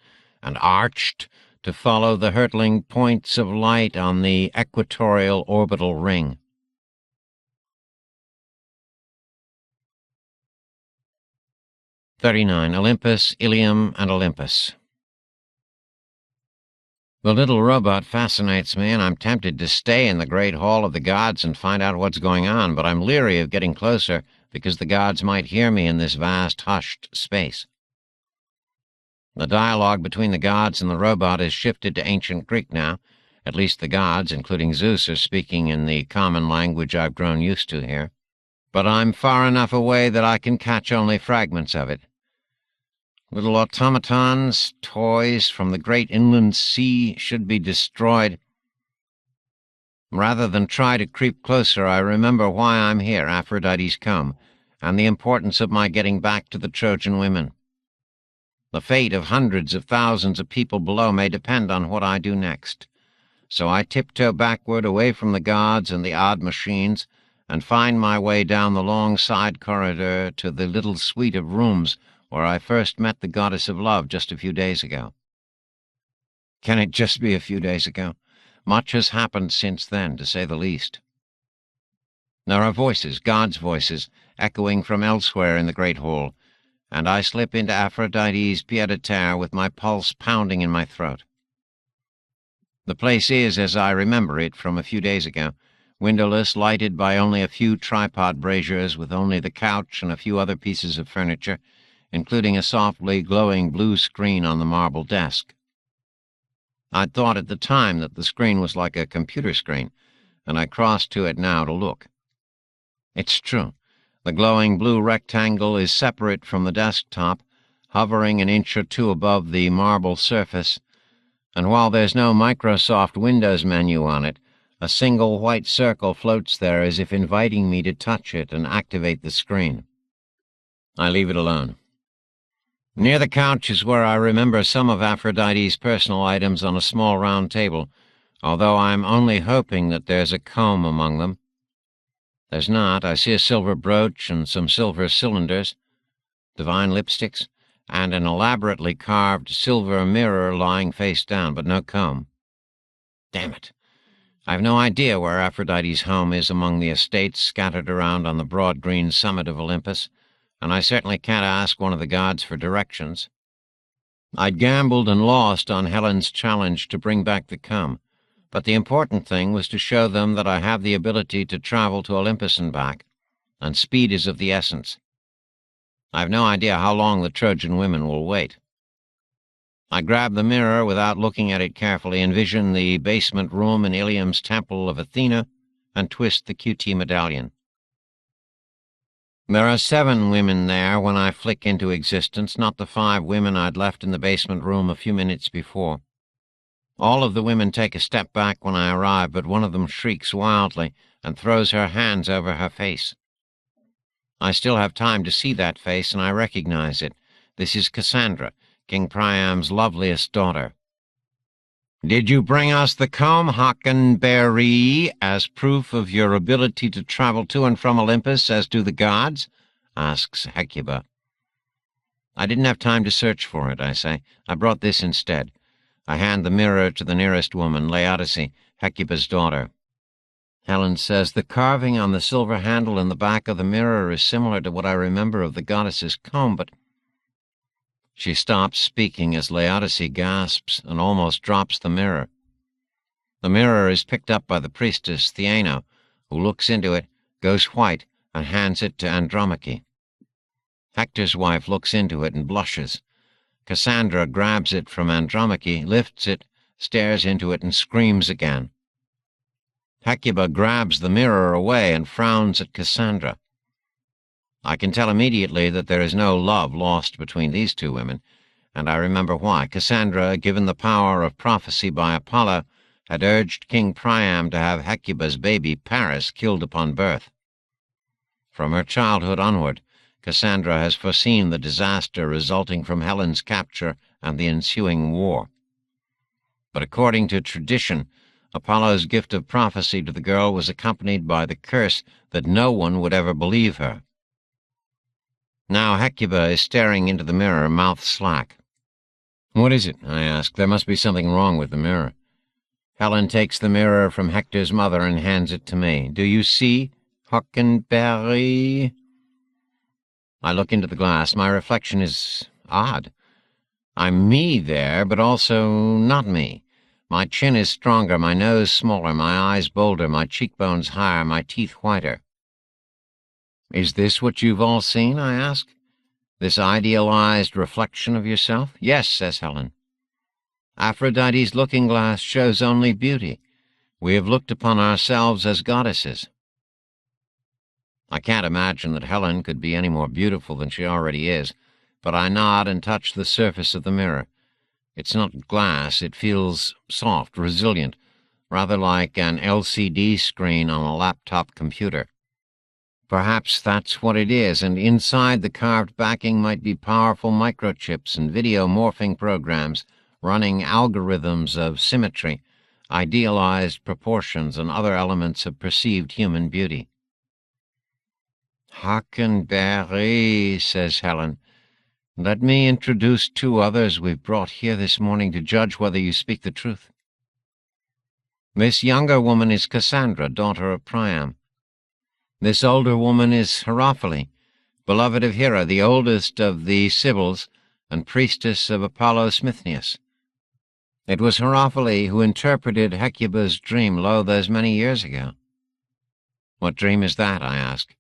and arched to follow the hurtling points of light on the equatorial orbital ring. Olympus, Ilium and Olympos. The little robot fascinates me, and I'm tempted to stay in the great hall of the gods and find out what's going on, but I'm leery of getting closer because the gods might hear me in this vast, hushed space. The dialogue between the gods and the robot has shifted to ancient Greek now. At least the gods, including Zeus, are speaking in the common language I've grown used to here. But I'm far enough away that I can catch only fragments of it. Little automatons, toys from the great inland sea, should be destroyed. Rather than try to creep closer, I remember why I'm here, Aphrodite's comb, and the importance of my getting back to the Trojan women. The fate of hundreds of thousands of people below may depend on what I do next. So I tiptoe backward away from the gods and the odd machines, and find my way down the long side corridor to the little suite of rooms where I first met the goddess of love just a few days ago. Can it just be a few days ago? Much has happened since then, to say the least. There are voices, gods' voices, echoing from elsewhere in the great hall, and I slip into Aphrodite's pied-à-terre with my pulse pounding in my throat. The place is as I remember it from a few days ago, windowless, lighted by only a few tripod braziers, with only the couch and a few other pieces of furniture, including a softly glowing blue screen on the marble desk. I'd thought at the time that the screen was like a computer screen, and I crossed to it now to look. It's true. The glowing blue rectangle is separate from the desktop, hovering an inch or two above the marble surface, and while there's no Microsoft Windows menu on it, a single white circle floats there as if inviting me to touch it and activate the screen. I leave it alone. Near the couch is where I remember some of Aphrodite's personal items on a small round table, although I'm only hoping that there's a comb among them. There's not. I see a silver brooch and some silver cylinders, divine lipsticks, and an elaborately carved silver mirror lying face down, but no comb. Damn it. I've no idea where Aphrodite's home is among the estates scattered around on the broad green summit of Olympus, and I certainly can't ask one of the gods for directions. I'd gambled and lost on Helen's challenge to bring back the comb, but the important thing was to show them that I have the ability to travel to Olympus and back, and speed is of the essence. I've no idea how long the Trojan women will wait. I grab the mirror without looking at it carefully, envision the basement room in Ilium's temple of Athena, and twist the QT medallion. There are 7 women there when I flick into existence, not the 5 women I'd left in the basement room a few minutes before. All of the women take a step back when I arrive, but one of them shrieks wildly and throws her hands over her face. I still have time to see that face, and I recognize it. This is Cassandra, King Priam's loveliest daughter. "Did you bring us the comb, Hockenberry, as proof of your ability to travel to and from Olympus, as do the gods?" asks Hecuba. "I didn't have time to search for it," I say. "I brought this instead." I hand the mirror to the nearest woman, Laodice, Hecuba's daughter. Helen says, "The carving on the silver handle in the back of the mirror is similar to what I remember of the goddess's comb, but—" She stops speaking as Laodice gasps and almost drops the mirror. The mirror is picked up by the priestess, Theano, who looks into it, goes white, and hands it to Andromache. Hector's wife looks into it and blushes. Cassandra grabs it from Andromache, lifts it, stares into it, and screams again. Hecuba grabs the mirror away and frowns at Cassandra. I can tell immediately that there is no love lost between these 2 women, and I remember why. Cassandra, given the power of prophecy by Apollo, had urged King Priam to have Hecuba's baby, Paris, killed upon birth. From her childhood onward, Cassandra has foreseen the disaster resulting from Helen's capture and the ensuing war. But according to tradition, Apollo's gift of prophecy to the girl was accompanied by the curse that no one would ever believe her. Now Hecuba is staring into the mirror, mouth slack. "What is it?" I ask. "There must be something wrong with the mirror." Helen takes the mirror from Hector's mother and hands it to me. "Do you see, Huckenberry?" I look into the glass. My reflection is odd. I'm me there, but also not me. My chin is stronger, my nose smaller, my eyes bolder, my cheekbones higher, my teeth whiter. "Is this what you've all seen?" I ask. "This idealized reflection of yourself?" "Yes," says Helen. "Aphrodite's looking-glass shows only beauty. We have looked upon ourselves as goddesses." I can't imagine that Helen could be any more beautiful than she already is, but I nod and touch the surface of the mirror. It's not glass, it feels soft, resilient, rather like an LCD screen on a laptop computer. Perhaps that's what it is, and inside the carved backing might be powerful microchips and video morphing programs running algorithms of symmetry, idealized proportions, and other elements of perceived human beauty. "Huckenberry," says Helen. "Let me introduce two others we've brought here this morning to judge whether you speak the truth. This younger woman is Cassandra, daughter of Priam. This older woman is Hierophile, beloved of Hera, the oldest of the Sibyls and priestess of Apollo Smithnius. It was Hierophile who interpreted Hecuba's dream, lo, those many years ago." "What dream is that?" I ask.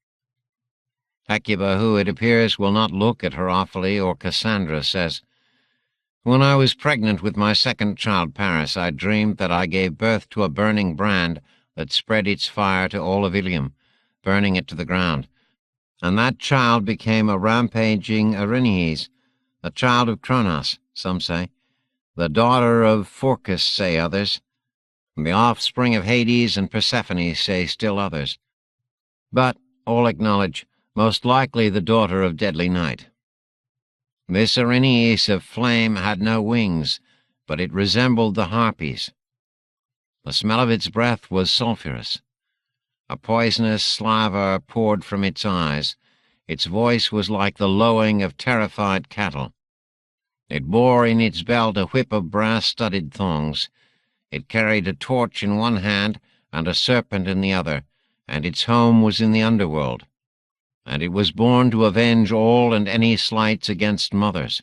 Hecuba, who, it appears, will not look at Hierophile or Cassandra, says, "When I was pregnant with my second child, Paris, I dreamed that I gave birth to a burning brand that spread its fire to all of Ilium, burning it to the ground. And that child became a rampaging Erinyes, a child of Kronos, some say, the daughter of Phorcys, say others, and the offspring of Hades and Persephone, say still others. But, all acknowledge, most likely the daughter of deadly night. This Erinyes of flame had no wings, but it resembled the harpies. The smell of its breath was sulphurous. A poisonous slaver poured from its eyes. Its voice was like the lowing of terrified cattle. It bore in its belt a whip of brass-studded thongs. It carried a torch in one hand and a serpent in the other, and its home was in the underworld. And it was born to avenge all and any slights against mothers.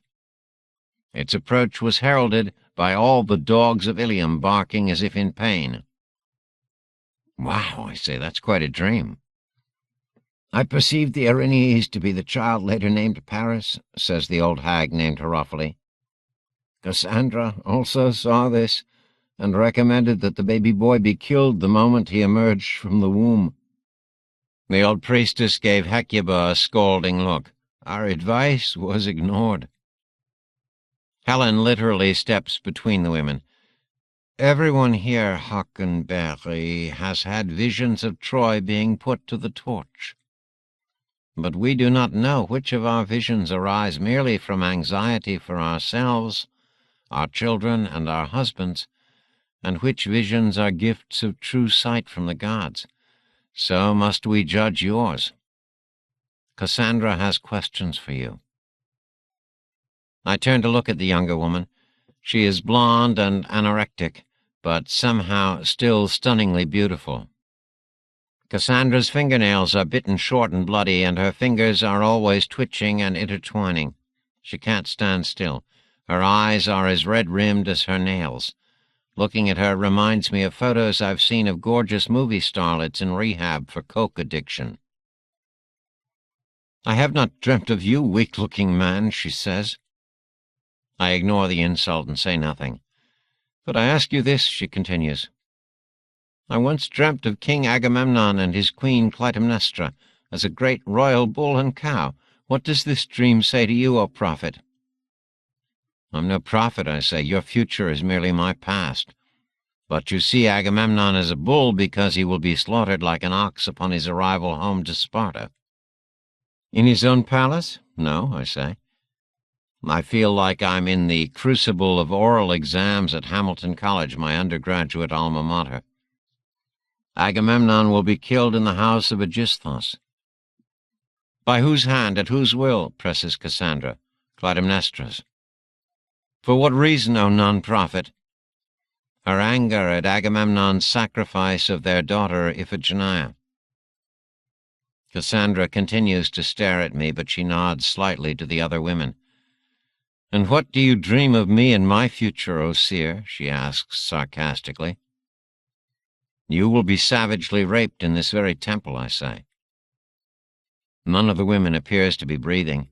Its approach was heralded by all the dogs of Ilium barking as if in pain." "Wow," I say, "that's quite a dream." "I perceived the Erinyes to be the child later named Paris," says the old hag named Hierophile. "Cassandra also saw this, and recommended that the baby boy be killed the moment he emerged from the womb." The old priestess gave Hecuba a scolding look. Our advice was ignored. Helen literally steps between the women. "Everyone here, Huckenberry, has had visions of Troy being put to the torch. But we do not know which of our visions arise merely from anxiety for ourselves, our children, and our husbands, and which visions are gifts of true sight from the gods. So must we judge yours. Cassandra has questions for you." I turn to look at the younger woman. She is blonde and anorectic, but somehow still stunningly beautiful. Cassandra's fingernails are bitten short and bloody, and her fingers are always twitching and intertwining. She can't stand still. Her eyes are as red-rimmed as her nails. Looking at her reminds me of photos I've seen of gorgeous movie starlets in rehab for coke addiction. "I have not dreamt of you, weak-looking man," she says. I ignore the insult and say nothing. "But I ask you this," she continues. "I once dreamt of King Agamemnon and his queen Clytemnestra as a great royal bull and cow. What does this dream say to you, O prophet?" I'm no prophet, I say. Your future is merely my past. But you see Agamemnon as a bull because he will be slaughtered like an ox upon his arrival home to Sparta. In his own palace? No, I say. I feel like I'm in the crucible of oral exams at Hamilton College, my undergraduate alma mater. Agamemnon will be killed in the house of Aegisthus. By whose hand, at whose will? Presses Cassandra. Clytemnestra's. For what reason, O non-prophet? Her anger at Agamemnon's sacrifice of their daughter Iphigenia. Cassandra continues to stare at me, but she nods slightly to the other women. And what do you dream of me and my future, O seer? She asks sarcastically. You will be savagely raped in this very temple, I say. None of the women appears to be breathing.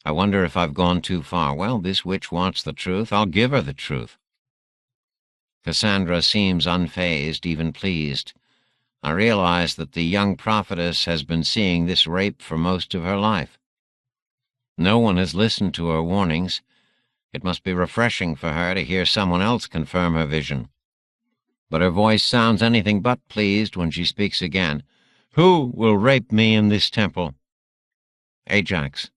I wonder if I've gone too far. Well, this witch wants the truth. I'll give her the truth. Cassandra seems unfazed, even pleased. I realize that the young prophetess has been seeing this rape for most of her life. No one has listened to her warnings. It must be refreshing for her to hear someone else confirm her vision. But her voice sounds anything but pleased when she speaks again. Who will rape me in this temple? Ajax.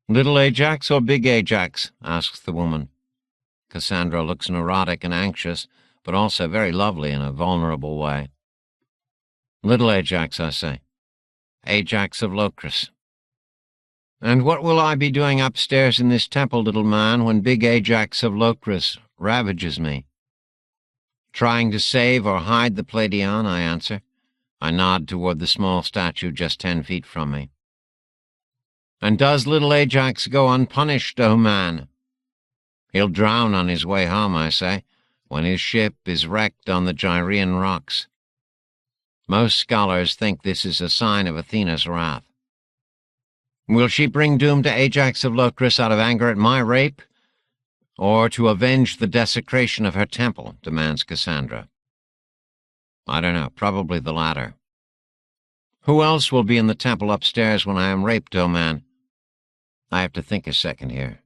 Little Ajax or big Ajax? Asks the woman. Cassandra looks neurotic and anxious, but also very lovely in a vulnerable way. Little Ajax, I say. Ajax of Locris. And what will I be doing upstairs in this temple, little man, when big Ajax of Locris ravages me? Trying to save or hide the Pleiadion, I answer. I nod toward the small statue just 10 feet from me. And does little Ajax go unpunished, O man? He'll drown on his way home, I say, when his ship is wrecked on the Gyrean rocks. Most scholars think this is a sign of Athena's wrath. Will she bring doom to Ajax of Locris out of anger at my rape, or to avenge the desecration of her temple, demands Cassandra. I don't know, probably the latter. Who else will be in the temple upstairs when I am raped, O man? I have to think a second here.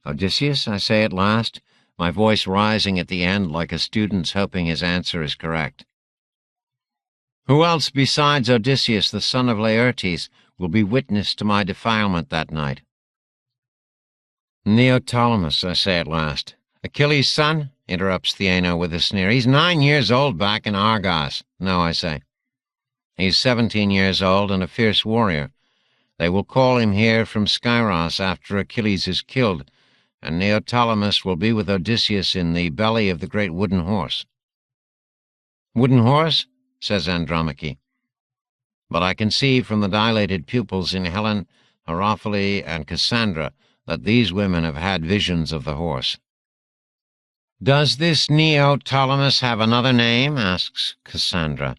Odysseus, I say at last, my voice rising at the end like a student's hoping his answer is correct. Who else besides Odysseus, the son of Laertes, will be witness to my defilement that night? Neoptolemus, I say at last. Achilles' son? Interrupts Theano with a sneer. He's 9 years old back in Argos. No, I say. He's 17 years old and a fierce warrior. They will call him here from Skyros after Achilles is killed, and Neoptolemus will be with Odysseus in the belly of the great wooden horse. Wooden horse? Says Andromache. But I can see from the dilated pupils in Helen, Hierophile, and Cassandra that these women have had visions of the horse. Does this Neoptolemus have another name? Asks Cassandra.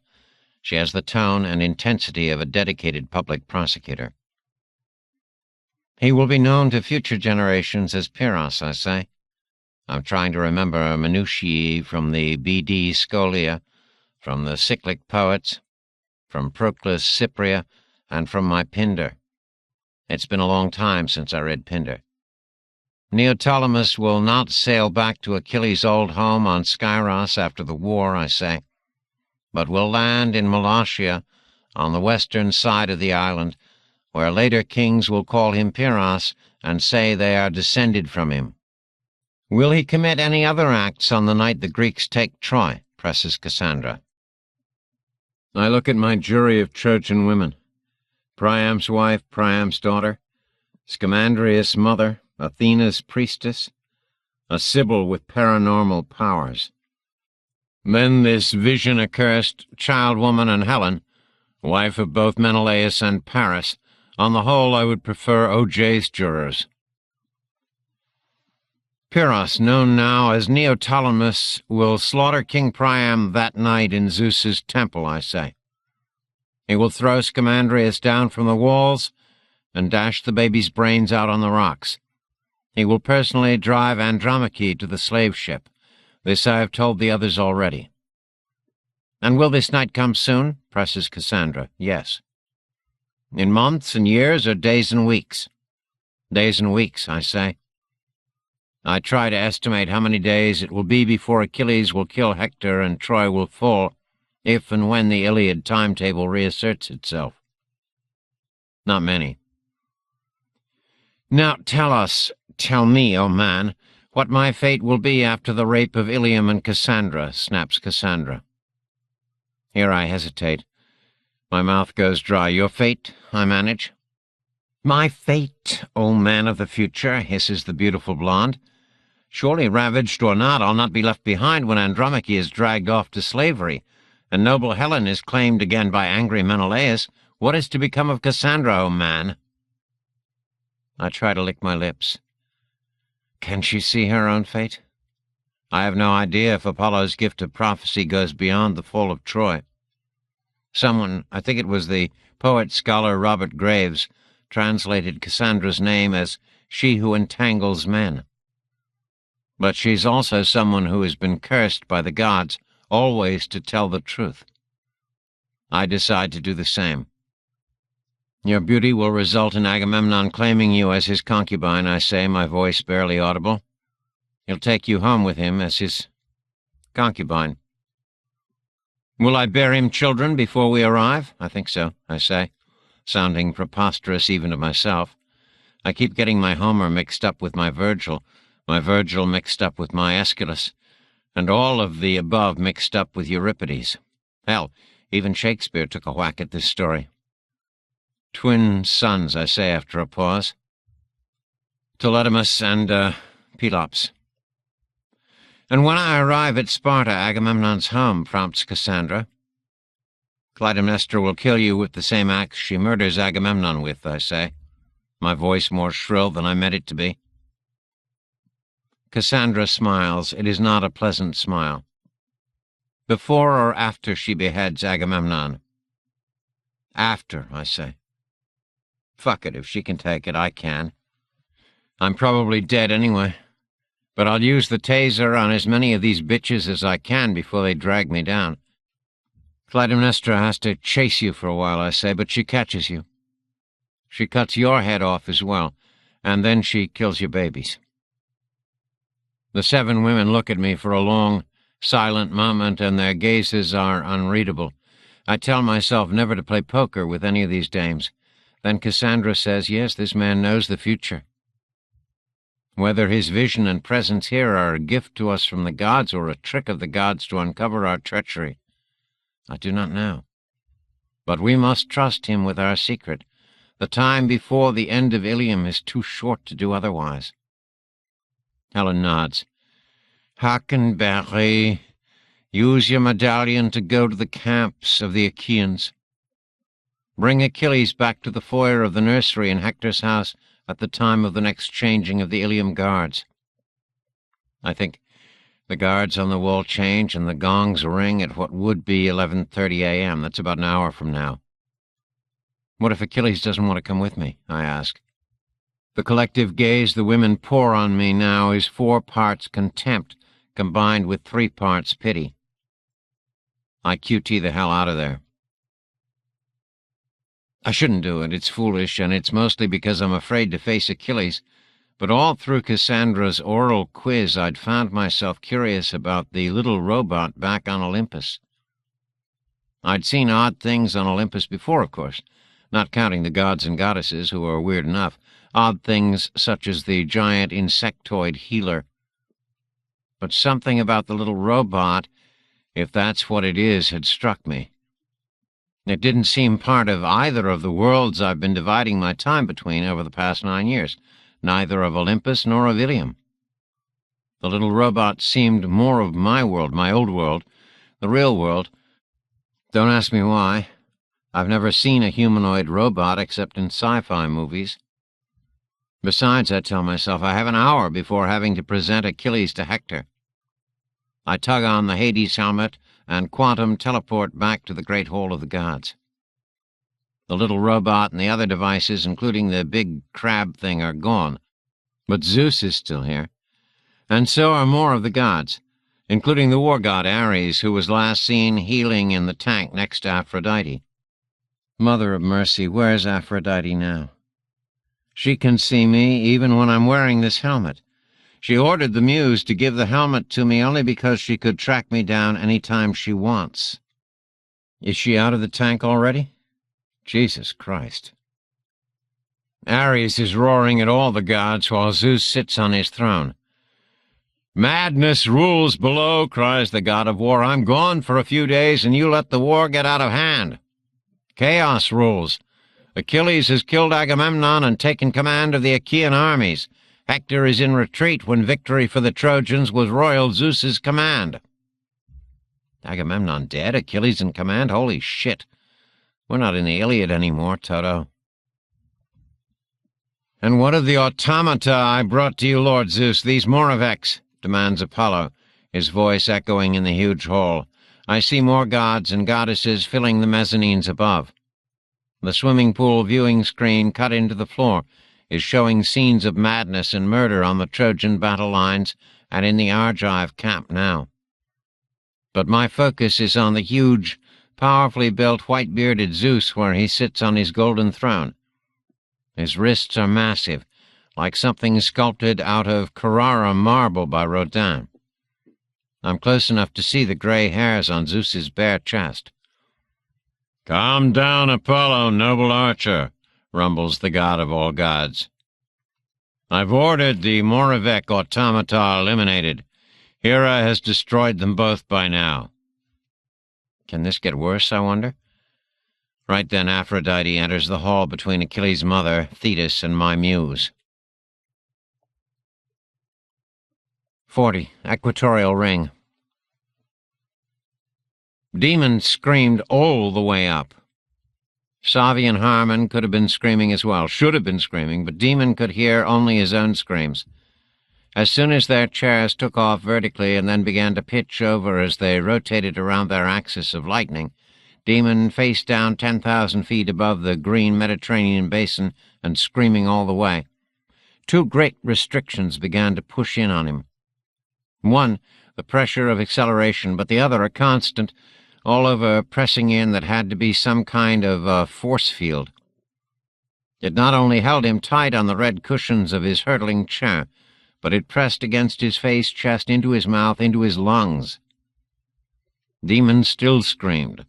She has the tone and intensity of a dedicated public prosecutor. He will be known to future generations as Pyrrhus, I say. I'm trying to remember minutiae from the B.D. Scholia, from the cyclic poets, from Proclus Cypria, and from my Pindar. It's been a long time since I read Pindar. Neoptolemus will not sail back to Achilles' old home on Skyros after the war, I say, but will land in Molotia on the western side of the island, where later kings will call him Pyrrhus and say they are descended from him. Will he commit any other acts on the night the Greeks take Troy? Presses Cassandra. I look at my jury of Trojan women. Priam's wife, Priam's daughter, Scamandrius' mother, Athena's priestess, a Sibyl with paranormal powers. Then this vision-accursed child woman and Helen, wife of both Menelaus and Paris. On the whole, I would prefer O.J.'s jurors. Pyrrhus, known now as Neoptolemus, will slaughter King Priam that night in Zeus's temple, I say. He will throw Scamandrius down from the walls and dash the baby's brains out on the rocks. He will personally drive Andromache to the slave ship. This I have told the others already. And will this night come soon? Presses Cassandra. Yes. In months and years or days and weeks? Days and weeks, I say. I try to estimate how many days it will be before Achilles will kill Hector and Troy will fall, if and when the Iliad timetable reasserts itself. Not many. Now tell me, O man, what my fate will be after the rape of Ilium and Cassandra, snaps Cassandra. Here I hesitate. My mouth goes dry. Your fate, I manage. My fate, O man of the future, hisses the beautiful blonde. Surely, ravaged or not, I'll not be left behind when Andromache is dragged off to slavery, and noble Helen is claimed again by angry Menelaus. What is to become of Cassandra, O man? I try to lick my lips. Can she see her own fate? I have no idea if Apollo's gift of prophecy goes beyond the fall of Troy. Someone, I think it was the poet-scholar Robert Graves, translated Cassandra's name as she who entangles men. But she's also someone who has been cursed by the gods always to tell the truth. I decide to do the same. Your beauty will result in Agamemnon claiming you as his concubine, I say, my voice barely audible. He'll take you home with him as his concubine. Will I bear him children before we arrive? I think so, I say, sounding preposterous even to myself. I keep getting my Homer mixed up with my Virgil mixed up with my Aeschylus, and all of the above mixed up with Euripides. Hell, even Shakespeare took a whack at this story. Twin sons, I say after a pause. Teledamus and, Pelops. And when I arrive at Sparta, Agamemnon's home, prompts Cassandra. Clytemnestra will kill you with the same axe she murders Agamemnon with, I say, my voice more shrill than I meant it to be. Cassandra smiles. It is not a pleasant smile. Before or after she beheads Agamemnon? After, I say. Fuck it, if she can take it, I can. I'm probably dead anyway, but I'll use the taser on as many of these bitches as I can before they drag me down. Clytemnestra has to chase you for a while, I say, but she catches you. She cuts your head off as well, and then she kills your babies. The 7 women look at me for a long, silent moment, and their gazes are unreadable. I tell myself never to play poker with any of these dames. Then Cassandra says, yes, this man knows the future. Whether his vision and presence here are a gift to us from the gods or a trick of the gods to uncover our treachery, I do not know. But we must trust him with our secret. The time before the end of Ilium is too short to do otherwise. Helen nods. Hearken, Barry. Use your medallion to go to the camps of the Achaeans. Bring Achilles back to the foyer of the nursery in Hector's house at the time of the next changing of the Ilium guards. I think the guards on the wall change and the gongs ring at what would be 11:30 a.m. That's about an hour from now. What if Achilles doesn't want to come with me? I ask. The collective gaze the women pour on me now is 4 parts contempt combined with 3 parts pity. I QT the hell out of there. I shouldn't do it. It's foolish, and it's mostly because I'm afraid to face Achilles. But all through Cassandra's oral quiz, I'd found myself curious about the little robot back on Olympus. I'd seen odd things on Olympus before, of course, not counting the gods and goddesses, who are weird enough. Odd things such as the giant insectoid healer. But something about the little robot, if that's what it is, had struck me. It didn't seem part of either of the worlds I've been dividing my time between over the past 9 years, neither of Olympus nor of Ilium. The little robot seemed more of my world, my old world, the real world. Don't ask me why. I've never seen a humanoid robot except in sci-fi movies. Besides, I tell myself, I have an hour before having to present Achilles to Hector. I tug on the Hades helmet and quantum teleport back to the Great Hall of the Gods. The little robot and the other devices, including the big crab thing, are gone, but Zeus is still here, and so are more of the gods, including the war god Ares, who was last seen healing in the tank next to Aphrodite. Mother of mercy, where's Aphrodite now? She can see me even when I'm wearing this helmet. She ordered the Muse to give the helmet to me only because she could track me down any time she wants. Is she out of the tank already? Jesus Christ. Ares is roaring at all the gods while Zeus sits on his throne. Madness rules below, cries the god of war. I'm gone for a few days, and you let the war get out of hand. Chaos rules. Achilles has killed Agamemnon and taken command of the Achaean armies. Hector is in retreat when victory for the Trojans was royal Zeus's command. Agamemnon dead? Achilles in command? Holy shit. We're not in the Iliad anymore, Toto. And what of the automata I brought to you, Lord Zeus, these Moraveks? Demands Apollo, his voice echoing in the huge hall. I see more gods and goddesses filling the mezzanines above. The swimming pool viewing screen cut into the floor is showing scenes of madness and murder on the Trojan battle lines and in the Argive camp now. But my focus is on the huge, powerfully built white-bearded Zeus where he sits on his golden throne. His wrists are massive, like something sculpted out of Carrara marble by Rodin. I'm close enough to see the gray hairs on Zeus's bare chest. "Calm down, Apollo, noble archer," rumbles the god of all gods. "I've ordered the Moravek automata eliminated. Hera has destroyed them both by now." Can this get worse, I wonder? Right then Aphrodite enters the hall between Achilles' mother, Thetis, and my muse. 40. Equatorial Ring. Demon screamed all the way up. Savi and Harmon could have been screaming as well, should have been screaming, but Demon could hear only his own screams. As soon as their chairs took off vertically and then began to pitch over as they rotated around their axis of lightning, Demon faced down 10,000 feet above the green Mediterranean Basin and screaming all the way. Two great restrictions began to push in on him. One, the pressure of acceleration, but the other, a constant, all-over pressing in that had to be some kind of force field. It not only held him tight on the red cushions of his hurtling chair, but it pressed against his face, chest, into his mouth, into his lungs. Demon still screamed.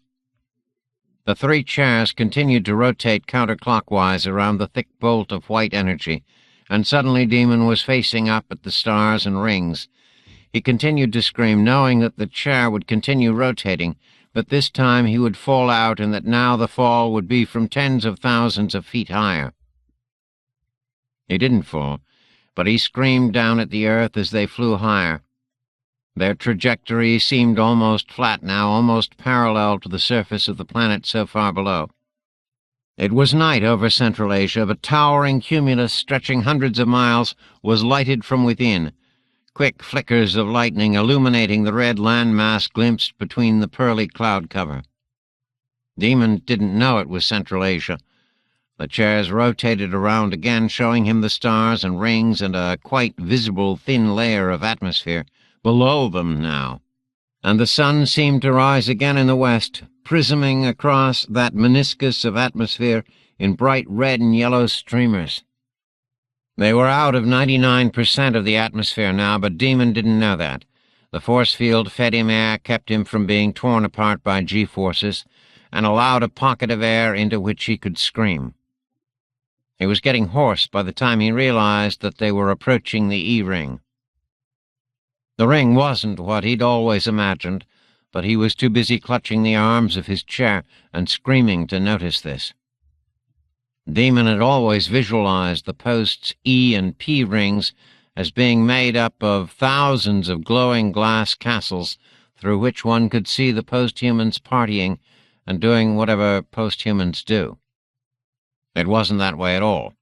The three chairs continued to rotate counterclockwise around the thick bolt of white energy, and suddenly Demon was facing up at the stars and rings. He continued to scream, knowing that the chair would continue rotating, but this time he would fall out and that now the fall would be from tens of thousands of feet higher. He didn't fall, but he screamed down at the earth as they flew higher. Their trajectory seemed almost flat now, almost parallel to the surface of the planet so far below. It was night over Central Asia, but towering cumulus stretching hundreds of miles was lighted from within, quick flickers of lightning illuminating the red landmass glimpsed between the pearly cloud cover. Demon didn't know it was Central Asia. The chairs rotated around again, showing him the stars and rings and a quite visible thin layer of atmosphere below them now. And the sun seemed to rise again in the west, prisming across that meniscus of atmosphere in bright red and yellow streamers. They were out of 99% of the atmosphere now, but Demon didn't know that. The force field fed him air, kept him from being torn apart by G-forces, and allowed a pocket of air into which he could scream. He was getting hoarse by the time he realized that they were approaching the E-ring. The ring wasn't what he'd always imagined, but he was too busy clutching the arms of his chair and screaming to notice this. Demon had always visualized the post's E and P rings as being made up of thousands of glowing glass castles through which one could see the posthumans partying and doing whatever posthumans do. It wasn't that way at all.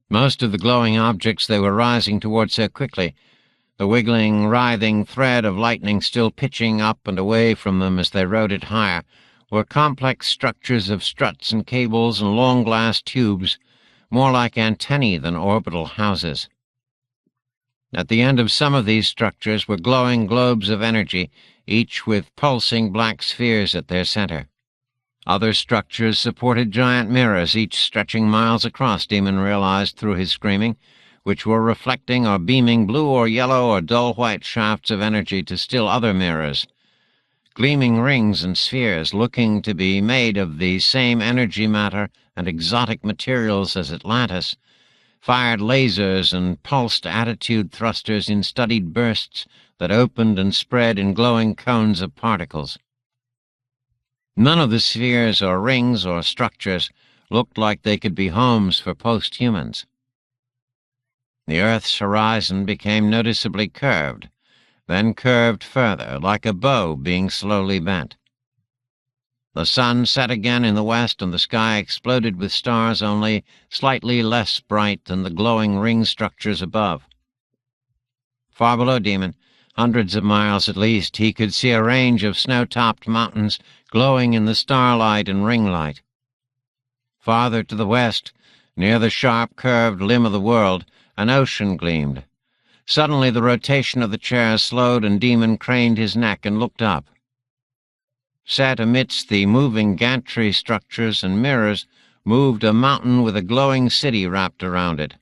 Most of the glowing objects they were rising toward so quickly, the wiggling, writhing thread of lightning still pitching up and away from them as they rode it higher, were complex structures of struts and cables and long glass tubes, more like antennae than orbital houses. At the end of some of these structures were glowing globes of energy, each with pulsing black spheres at their center. Other structures supported giant mirrors, each stretching miles across, Demon realized through his screaming, which were reflecting or beaming blue or yellow or dull white shafts of energy to still other mirrors. Gleaming rings and spheres, looking to be made of the same energy matter and exotic materials as Atlantis, fired lasers and pulsed attitude thrusters in studied bursts that opened and spread in glowing cones of particles. None of the spheres or rings or structures looked like they could be homes for post-humans. The Earth's horizon became noticeably curved, then curved further, like a bow being slowly bent. The sun set again in the west, and the sky exploded with stars only slightly less bright than the glowing ring structures above. Far below Demon, hundreds of miles at least, he could see a range of snow-topped mountains glowing in the starlight and ring light. Farther to the west, near the sharp, curved limb of the world, an ocean gleamed. Suddenly the rotation of the chair slowed, and Demon craned his neck and looked up. Set amidst the moving gantry structures and mirrors moved a mountain with a glowing city wrapped around it.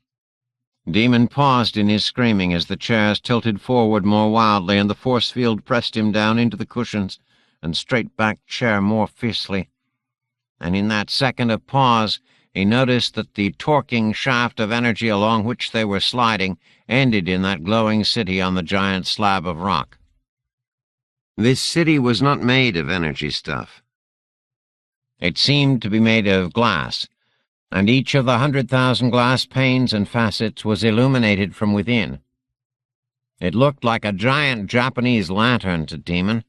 Demon paused in his screaming as the chairs tilted forward more wildly, and the force field pressed him down into the cushions and straight-backed chair more fiercely. And in that second of pause, he noticed that the torquing shaft of energy along which they were sliding ended in that glowing city on the giant slab of rock. This city was not made of energy stuff. It seemed to be made of glass, and each of the 100,000 glass panes and facets was illuminated from within. It looked like a giant Japanese lantern to Demon.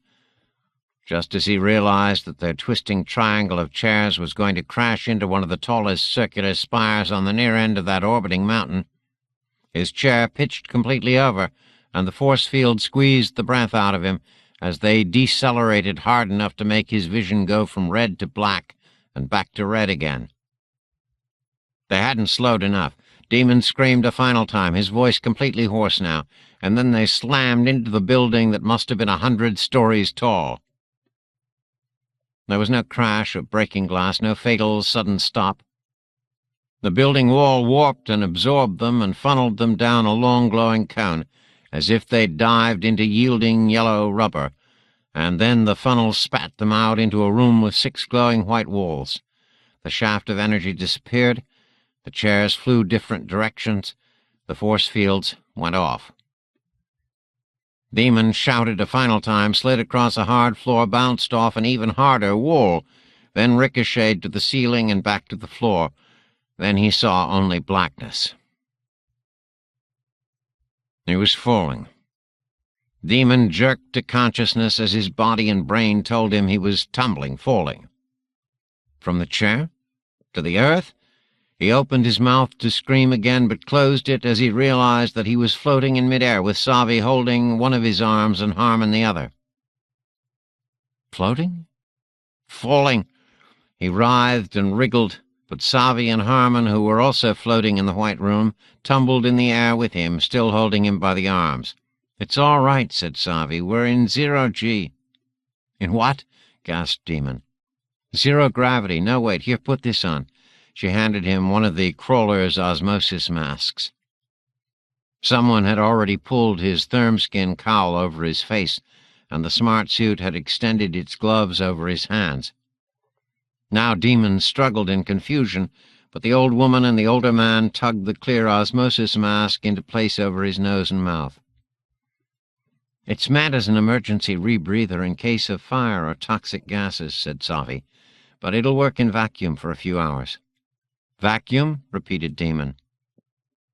Just as he realized that their twisting triangle of chairs was going to crash into one of the tallest circular spires on the near end of that orbiting mountain, his chair pitched completely over, and the force field squeezed the breath out of him as they decelerated hard enough to make his vision go from red to black and back to red again. They hadn't slowed enough. Demon screamed a final time, his voice completely hoarse now, and then they slammed into the building that must have been 100 stories tall. There was no crash of breaking glass, no fatal sudden stop. The building wall warped and absorbed them and funneled them down a long glowing cone, as if they'd dived into yielding yellow rubber, and then the funnel spat them out into a room with 6 glowing white walls. The shaft of energy disappeared, the chairs flew different directions, the force fields went off. Demon shouted a final time, slid across a hard floor, bounced off an even harder wall, then ricocheted to the ceiling and back to the floor. Then he saw only blackness. He was falling. Demon jerked to consciousness as his body and brain told him he was tumbling, falling. From the chair? To the earth? He opened his mouth to scream again, but closed it as he realized that he was floating in midair, with Savi holding one of his arms and Harmon the other. Floating? Falling! He writhed and wriggled, but Savi and Harmon, who were also floating in the white room, tumbled in the air with him, still holding him by the arms. "It's all right," said Savi. "We're in 0G. "In what?" gasped Demon. "Zero gravity. No, wait. Here, put this on." She handed him one of the crawler's osmosis masks. Someone had already pulled his thermskin cowl over his face, and the smart suit had extended its gloves over his hands. Now Demon struggled in confusion, but the old woman and the older man tugged the clear osmosis mask into place over his nose and mouth. "It's meant as an emergency rebreather in case of fire or toxic gases," said Savi, "but it'll work in vacuum for a few hours." "Vacuum?" repeated Demon.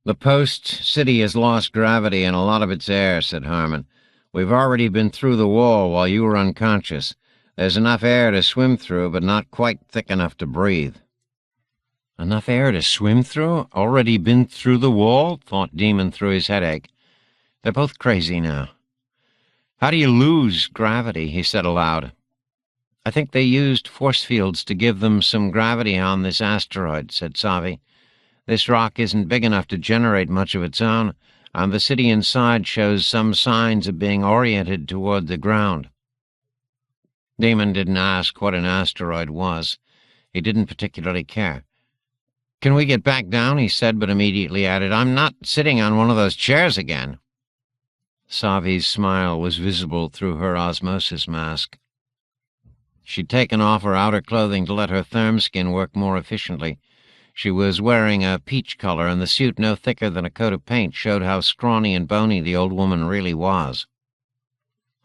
"The post city has lost gravity and a lot of its air," said Harmon. "We've already been through the wall while you were unconscious. There's enough air to swim through, but not quite thick enough to breathe." "Enough air to swim through? Already been through the wall?" thought Demon through his headache. "They're both crazy now." "How do you lose gravity?" he said aloud. "I think they used force fields to give them some gravity on this asteroid," said Savi. "This rock isn't big enough to generate much of its own, and the city inside shows some signs of being oriented toward the ground." Demon didn't ask what an asteroid was. He didn't particularly care. "Can we get back down?" he said, but immediately added, "I'm not sitting on one of those chairs again." Savi's smile was visible through her osmosis mask. She'd taken off her outer clothing to let her therm skin work more efficiently. She was wearing a peach color, and the suit no thicker than a coat of paint showed how scrawny and bony the old woman really was.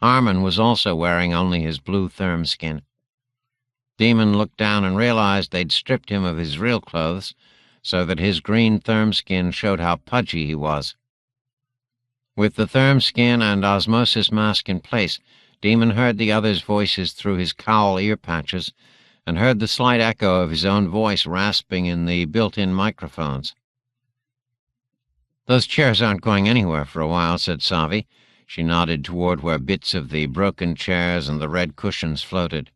Harmon was also wearing only his blue therm skin. Demon looked down and realized they'd stripped him of his real clothes, so that his green therm skin showed how pudgy he was. With the therm skin and osmosis mask in place, Demon heard the others' voices through his cowl ear patches, and heard the slight echo of his own voice rasping in the built-in microphones. "Those chairs aren't going anywhere for a while," said Savi. She nodded toward where bits of the broken chairs and the red cushions floated.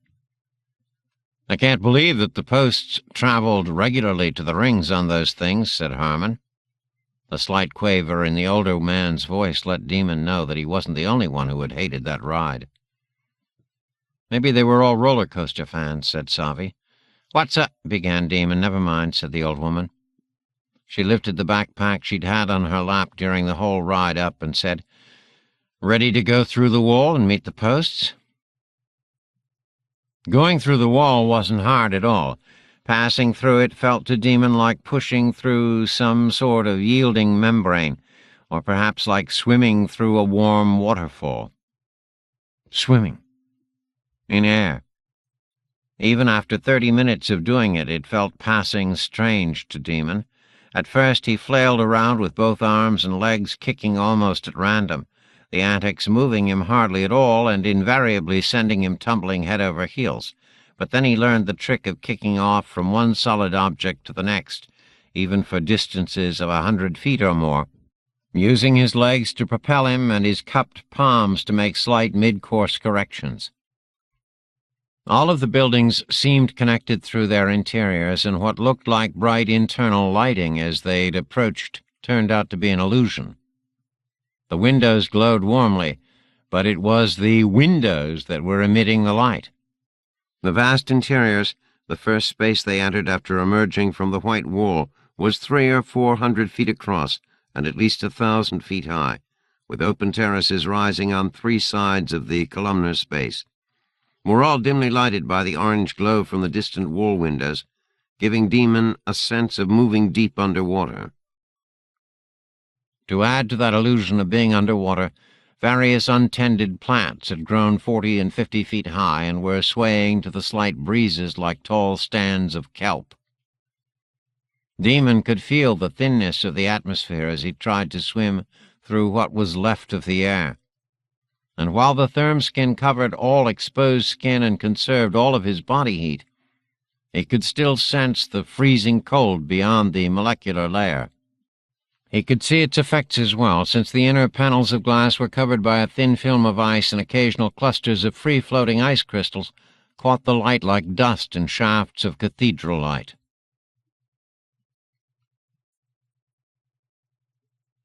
"I can't believe that the posts traveled regularly to the rings on those things," said Harmon. The slight quaver in the older man's voice let Demon know that he wasn't the only one who had hated that ride. "Maybe they were all roller coaster fans," said Savi. "What's up?" began Demon. "Never mind," said the old woman. She lifted the backpack she'd had on her lap during the whole ride up and said, "Ready to go through the wall and meet the posts?" Going through the wall wasn't hard at all. Passing through it felt to Demon like pushing through some sort of yielding membrane, or perhaps like swimming through a warm waterfall. Swimming. In air. Even after 30 minutes of doing it, it felt passing strange to Demon. At first he flailed around with both arms and legs kicking almost at random, the antics moving him hardly at all and invariably sending him tumbling head over heels. But then he learned the trick of kicking off from one solid object to the next, even for distances of 100 feet or more, using his legs to propel him and his cupped palms to make slight mid-course corrections. All of the buildings seemed connected through their interiors, and what looked like bright internal lighting as they'd approached turned out to be an illusion. The windows glowed warmly, but it was the windows that were emitting the light. The vast interiors, the first space they entered after emerging from the white wall, was 300 or 400 feet across and at least 1,000 feet high, with open terraces rising on 3 sides of the columnar space. Were all dimly lighted by the orange glow from the distant wall windows, giving Demon a sense of moving deep underwater. To add to that illusion of being underwater, various untended plants had grown 40 and 50 feet high and were swaying to the slight breezes like tall stands of kelp. Demon could feel the thinness of the atmosphere as he tried to swim through what was left of the air. And while the therm skin covered all exposed skin and conserved all of his body heat, he could still sense the freezing cold beyond the molecular layer. He could see its effects as well, since the inner panels of glass were covered by a thin film of ice and occasional clusters of free-floating ice crystals caught the light like dust in shafts of cathedral light.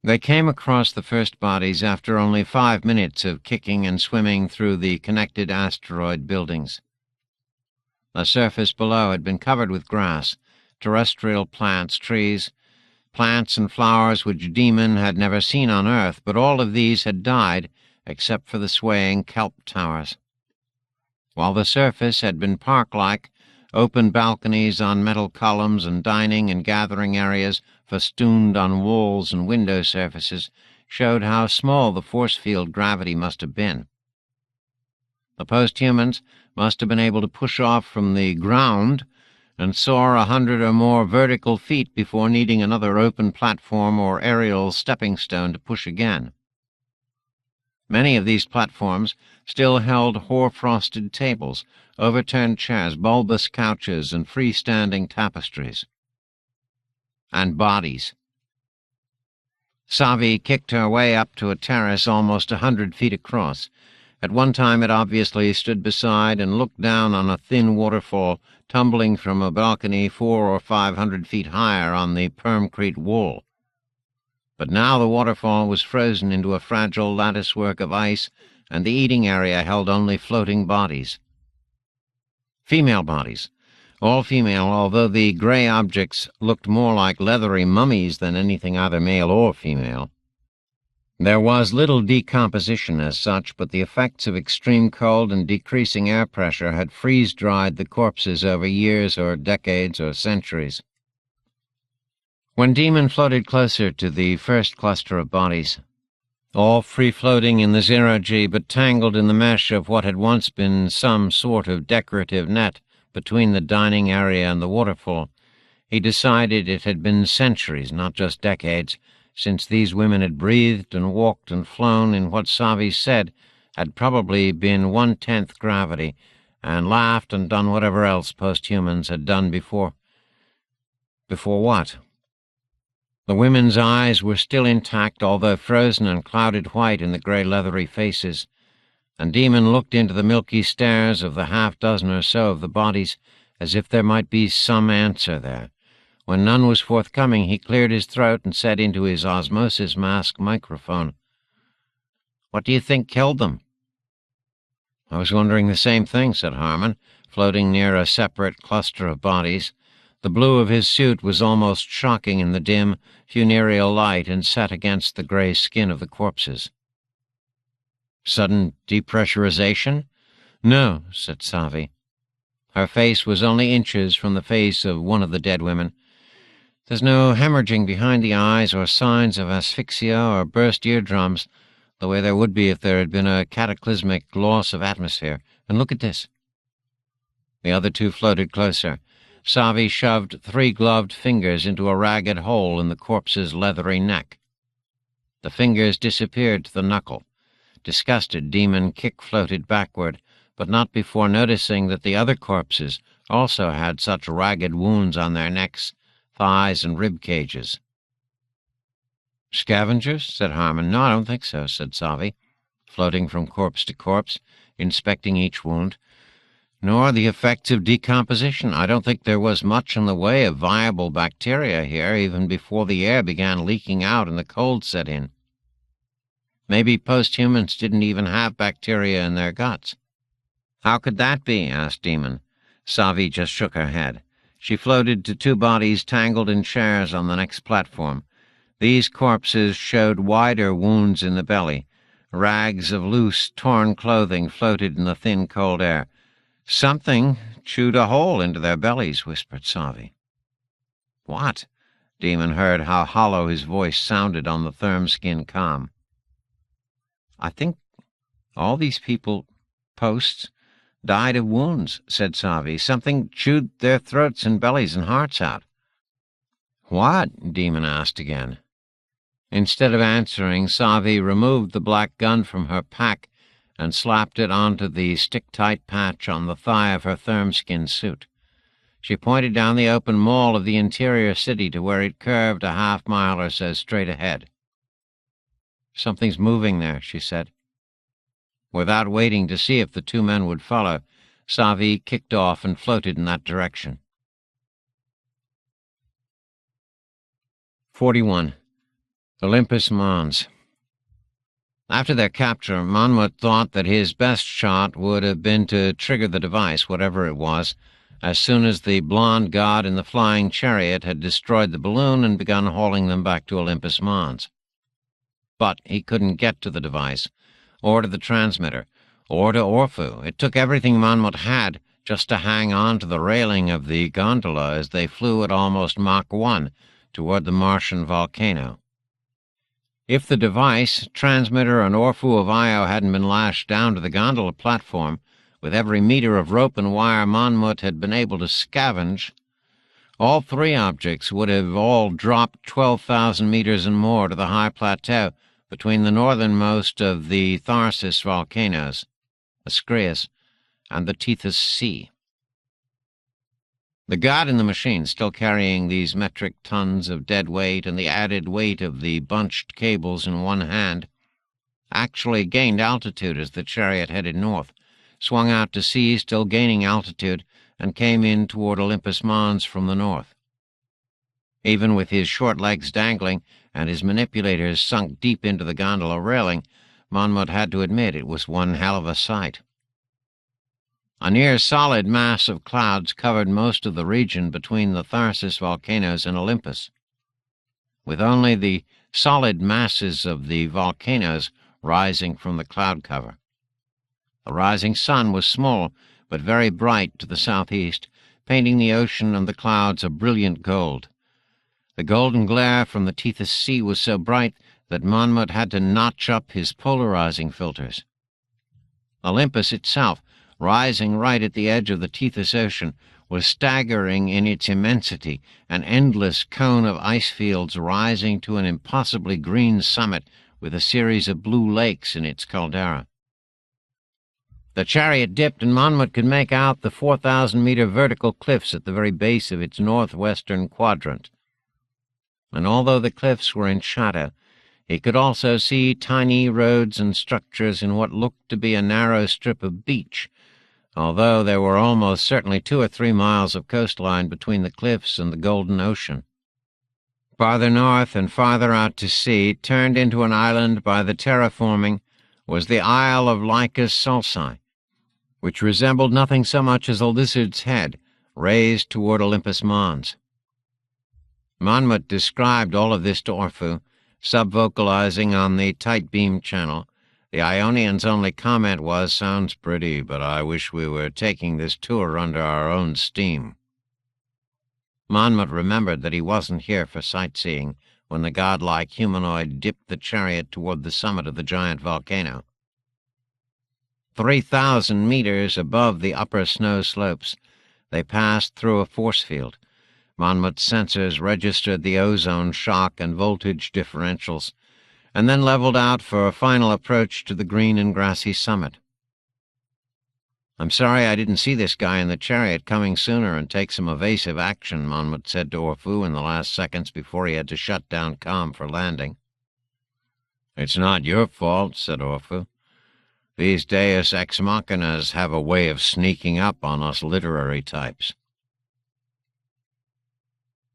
They came across the first bodies after only 5 minutes of kicking and swimming through the connected asteroid buildings. The surface below had been covered with grass, terrestrial plants, trees, plants and flowers which Demon had never seen on Earth, but all of these had died except for the swaying kelp towers. While the surface had been park-like, open balconies on metal columns and dining and gathering areas festooned on walls and window surfaces showed how small the force field gravity must have been. The post-humans must have been able to push off from the ground and soar 100 or more vertical feet before needing another open platform or aerial stepping stone to push again. Many of these platforms still held hoar-frosted tables, overturned chairs, bulbous couches, and freestanding tapestries. And bodies. Savi kicked her way up to a terrace almost 100 feet across. At one time it obviously stood beside and looked down on a thin waterfall tumbling from a balcony 400 or 500 feet higher on the permcrete wall. But now the waterfall was frozen into a fragile latticework of ice, and the eating area held only floating bodies. Female bodies, All female, although the grey objects looked more like leathery mummies than anything either male or female. There was little decomposition as such, but the effects of extreme cold and decreasing air pressure had freeze-dried the corpses over years or decades or centuries. When Demon floated closer to the first cluster of bodies, all free-floating in the zero-G but tangled in the mesh of what had once been some sort of decorative net between the dining area and the waterfall, he decided it had been centuries, not just decades, since these women had breathed and walked and flown in what Savi said had probably been 1/10 gravity, and laughed and done whatever else post-humans had done before. Before what? The women's eyes were still intact, although frozen and clouded white in the grey leathery faces, and Demon looked into the milky stares of the half-dozen or so of the bodies as if there might be some answer there. When none was forthcoming, he cleared his throat and said into his osmosis mask microphone, "What do you think killed them?" "I was wondering the same thing," said Harmon, floating near a separate cluster of bodies. The blue of his suit was almost shocking in the dim, funereal light and set against the grey skin of the corpses. "Sudden depressurization?" "No," said Savi. Her face was only inches from the face of one of the dead women. "There's no hemorrhaging behind the eyes or signs of asphyxia or burst eardrums, the way there would be if there had been a cataclysmic loss of atmosphere. And look at this." The other two floated closer. Savi shoved 3 gloved fingers into a ragged hole in the corpse's leathery neck. The fingers disappeared to the knuckle. Disgusted, Demon kick-floated backward, but not before noticing that the other corpses also had such ragged wounds on their necks, thighs, and rib cages. "Scavengers?" said Harmon. "No, I don't think so," said Savi, floating from corpse to corpse, inspecting each wound. "Nor the effects of decomposition. I don't think there was much in the way of viable bacteria here, even before the air began leaking out and the cold set in. Maybe post-humans didn't even have bacteria in their guts." "How could that be?" asked Demon. Savi just shook her head. She floated to 2 bodies tangled in chairs on the next platform. These corpses showed wider wounds in the belly. Rags of loose, torn clothing floated in the thin, cold air. "Something chewed a hole into their bellies," whispered Savi. "What?" Demon heard how hollow his voice sounded on the therm-skin comm. "I think all these people, posts, died of wounds," said Savi. "Something chewed their throats and bellies and hearts out." "What?" Demon asked again. Instead of answering, Savi removed the black gun from her pack and slapped it onto the stick-tight patch on the thigh of her therm-skin suit. She pointed down the open mall of the interior city to where it curved a half-mile or so straight ahead. "Something's moving there," she said. Without waiting to see if the 2 men would follow, Savi kicked off and floated in that direction. 41. Olympus Mons. After their capture, Monmouth thought that his best shot would have been to trigger the device, whatever it was, as soon as the blonde god in the flying chariot had destroyed the balloon and begun hauling them back to Olympus Mons. But he couldn't get to the device, or to the transmitter, or to Orphu. It took everything Monmouth had just to hang on to the railing of the gondola as they flew at almost Mach 1 toward the Martian volcano. If the device, transmitter, and Orphu of Io hadn't been lashed down to the gondola platform, with every meter of rope and wire Monmouth had been able to scavenge, all 3 objects would have all dropped 12,000 meters and more to the high plateau between the northernmost of the Tharsis volcanoes, Ascreus, and the Tethys Sea. The god in the machine, still carrying these metric tons of dead weight and the added weight of the bunched cables in one hand, actually gained altitude as the chariot headed north, swung out to sea, still gaining altitude, and came in toward Olympus Mons from the north. Even with his short legs dangling and his manipulators sunk deep into the gondola railing, Monmouth had to admit it was one hell of a sight. A near-solid mass of clouds covered most of the region between the Tharsis volcanoes and Olympus, with only the solid masses of the volcanoes rising from the cloud cover. The rising sun was small, but very bright to the southeast, painting the ocean and the clouds a brilliant gold. The golden glare from the Tethys Sea was so bright that Monmouth had to notch up his polarizing filters. Olympus itself, rising right at the edge of the Tethys Ocean, was staggering in its immensity, an endless cone of ice fields rising to an impossibly green summit with a series of blue lakes in its caldera. The chariot dipped, and Monmouth could make out the 4,000-meter vertical cliffs at the very base of its northwestern quadrant. And although the cliffs were in shadow, he could also see tiny roads and structures in what looked to be a narrow strip of beach, although there were almost certainly 2 or 3 miles of coastline between the cliffs and the golden ocean. Farther north and farther out to sea, turned into an island by the terraforming, was the Isle of Lycus Sulci, which resembled nothing so much as a lizard's head, raised toward Olympus Mons. Monmouth described all of this to Orpheus, sub-vocalizing on the tight-beam channel. The Ionian's only comment was, "Sounds pretty, but I wish we were taking this tour under our own steam." Monmouth remembered that he wasn't here for sightseeing when the godlike humanoid dipped the chariot toward the summit of the giant volcano. 3,000 meters above the upper snow slopes, they passed through a force field. Monmouth's sensors registered the ozone shock and voltage differentials, and then leveled out for a final approach to the green and grassy summit. "I'm sorry I didn't see this guy in the chariot coming sooner and take some evasive action," Monmouth said to Orpheus in the last seconds before he had to shut down comm for landing. "It's not your fault," said Orpheus. "These deus ex machinas have a way of sneaking up on us literary types."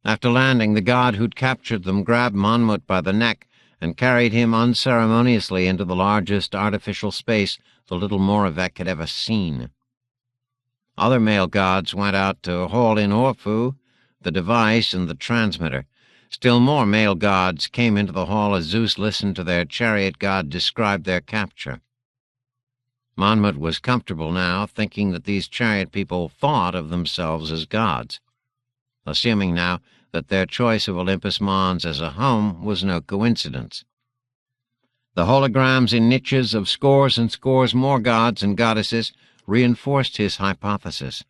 After landing, the god who'd captured them grabbed Monmouth by the neck and carried him unceremoniously into the largest artificial space the little Moravec had ever seen. Other male gods went out to haul in Orpheus, the device, and the transmitter. Still more male gods came into the hall as Zeus listened to their chariot god describe their capture. Monmouth was comfortable now, thinking that these chariot people thought of themselves as gods, assuming now that their choice of Olympus Mons as a home was no coincidence. The holograms in niches of scores and scores more gods and goddesses reinforced his hypothesis.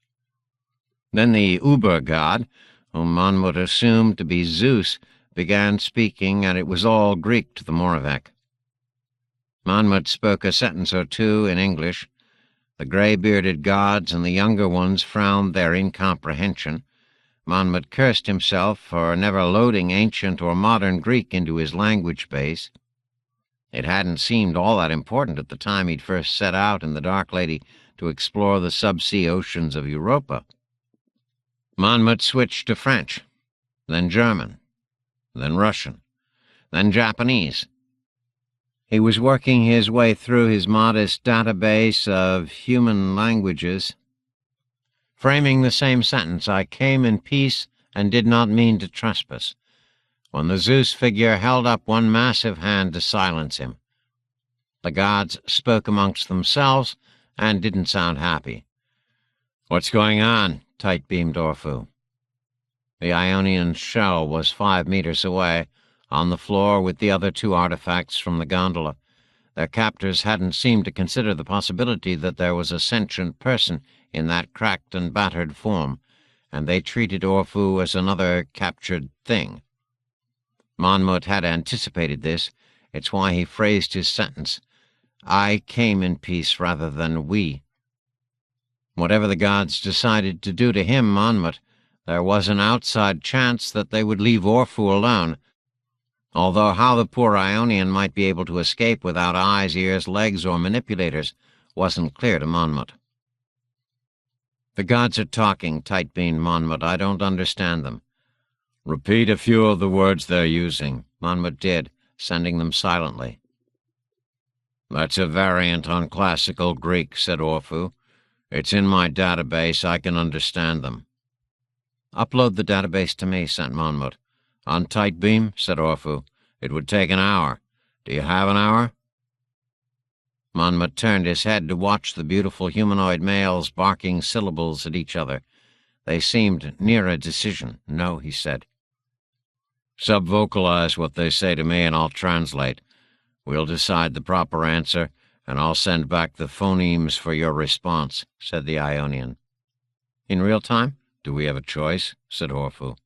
Then the uber-god, whom Monmouth assumed to be Zeus, began speaking, and it was all Greek to the Moravec. Monmouth spoke a sentence or two in English. The gray-bearded gods and the younger ones frowned their incomprehension. Monmouth cursed himself for never loading ancient or modern Greek into his language base. It hadn't seemed all that important at the time he'd first set out in the Dark Lady to explore the sub-sea oceans of Europa. Monmouth switched to French, then German, then Russian, then Japanese. He was working his way through his modest database of human languages, framing the same sentence, "I came in peace and did not mean to trespass," when the Zeus figure held up one massive hand to silence him. The gods spoke amongst themselves and didn't sound happy. "What's going on?" tight-beamed Orpheus. The Ionian's shell was 5 meters away, on the floor with the other 2 artifacts from the gondola. Their captors hadn't seemed to consider the possibility that there was a sentient person in that cracked and battered form, and they treated Orpheus as another captured thing. Monmouth had anticipated this. It's why he phrased his sentence, "I came in peace," rather than "we." Whatever the gods decided to do to him, Monmouth, there was an outside chance that they would leave Orpheus alone, although how the poor Ionian might be able to escape without eyes, ears, legs, or manipulators wasn't clear to Monmouth. "The gods are talking," tight-beamed Monmouth. "I don't understand them." "Repeat a few of the words they're using." Monmouth did, sending them silently. "That's a variant on classical Greek," said Orpheus. It's in my database. I can understand them. Upload the database to me, sent Monmouth. On tight beam, said Orfu. It would take an hour. Do you have an hour? Monmouth turned his head to watch the beautiful humanoid males barking syllables at each other. They seemed near a decision. No, he said. Subvocalize what they say to me and I'll translate. We'll decide the proper answer, and I'll send back the phonemes for your response, said the Ionian. In real time? Do we have a choice? Said Orfu.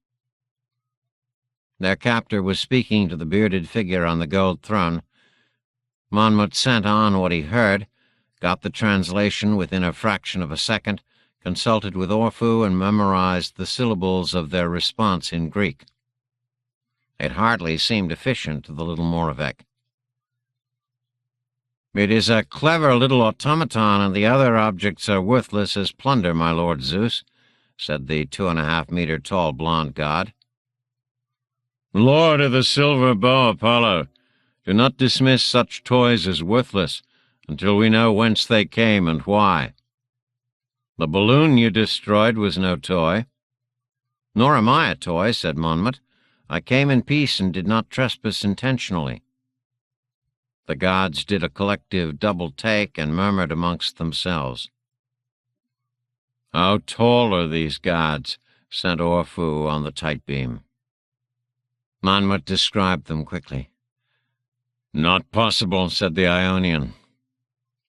Their captor was speaking to the bearded figure on the gold throne. Monmouth sent on what he heard, got the translation within a fraction of a second, consulted with Orfu, and memorized the syllables of their response in Greek. It hardly seemed efficient to the little Moravec. It is a clever little automaton, and the other objects are worthless as plunder, my lord Zeus, said the 2.5-meter tall blonde god. Lord of the silver bow, Apollo, do not dismiss such toys as worthless until we know whence they came and why. The balloon you destroyed was no toy. Nor am I a toy, said Monmouth. I came in peace and did not trespass intentionally. The gods did a collective double take and murmured amongst themselves. How tall are these gods? Sent Orfu on the tight beam. Monmouth described them quickly. Not possible, said the Ionian.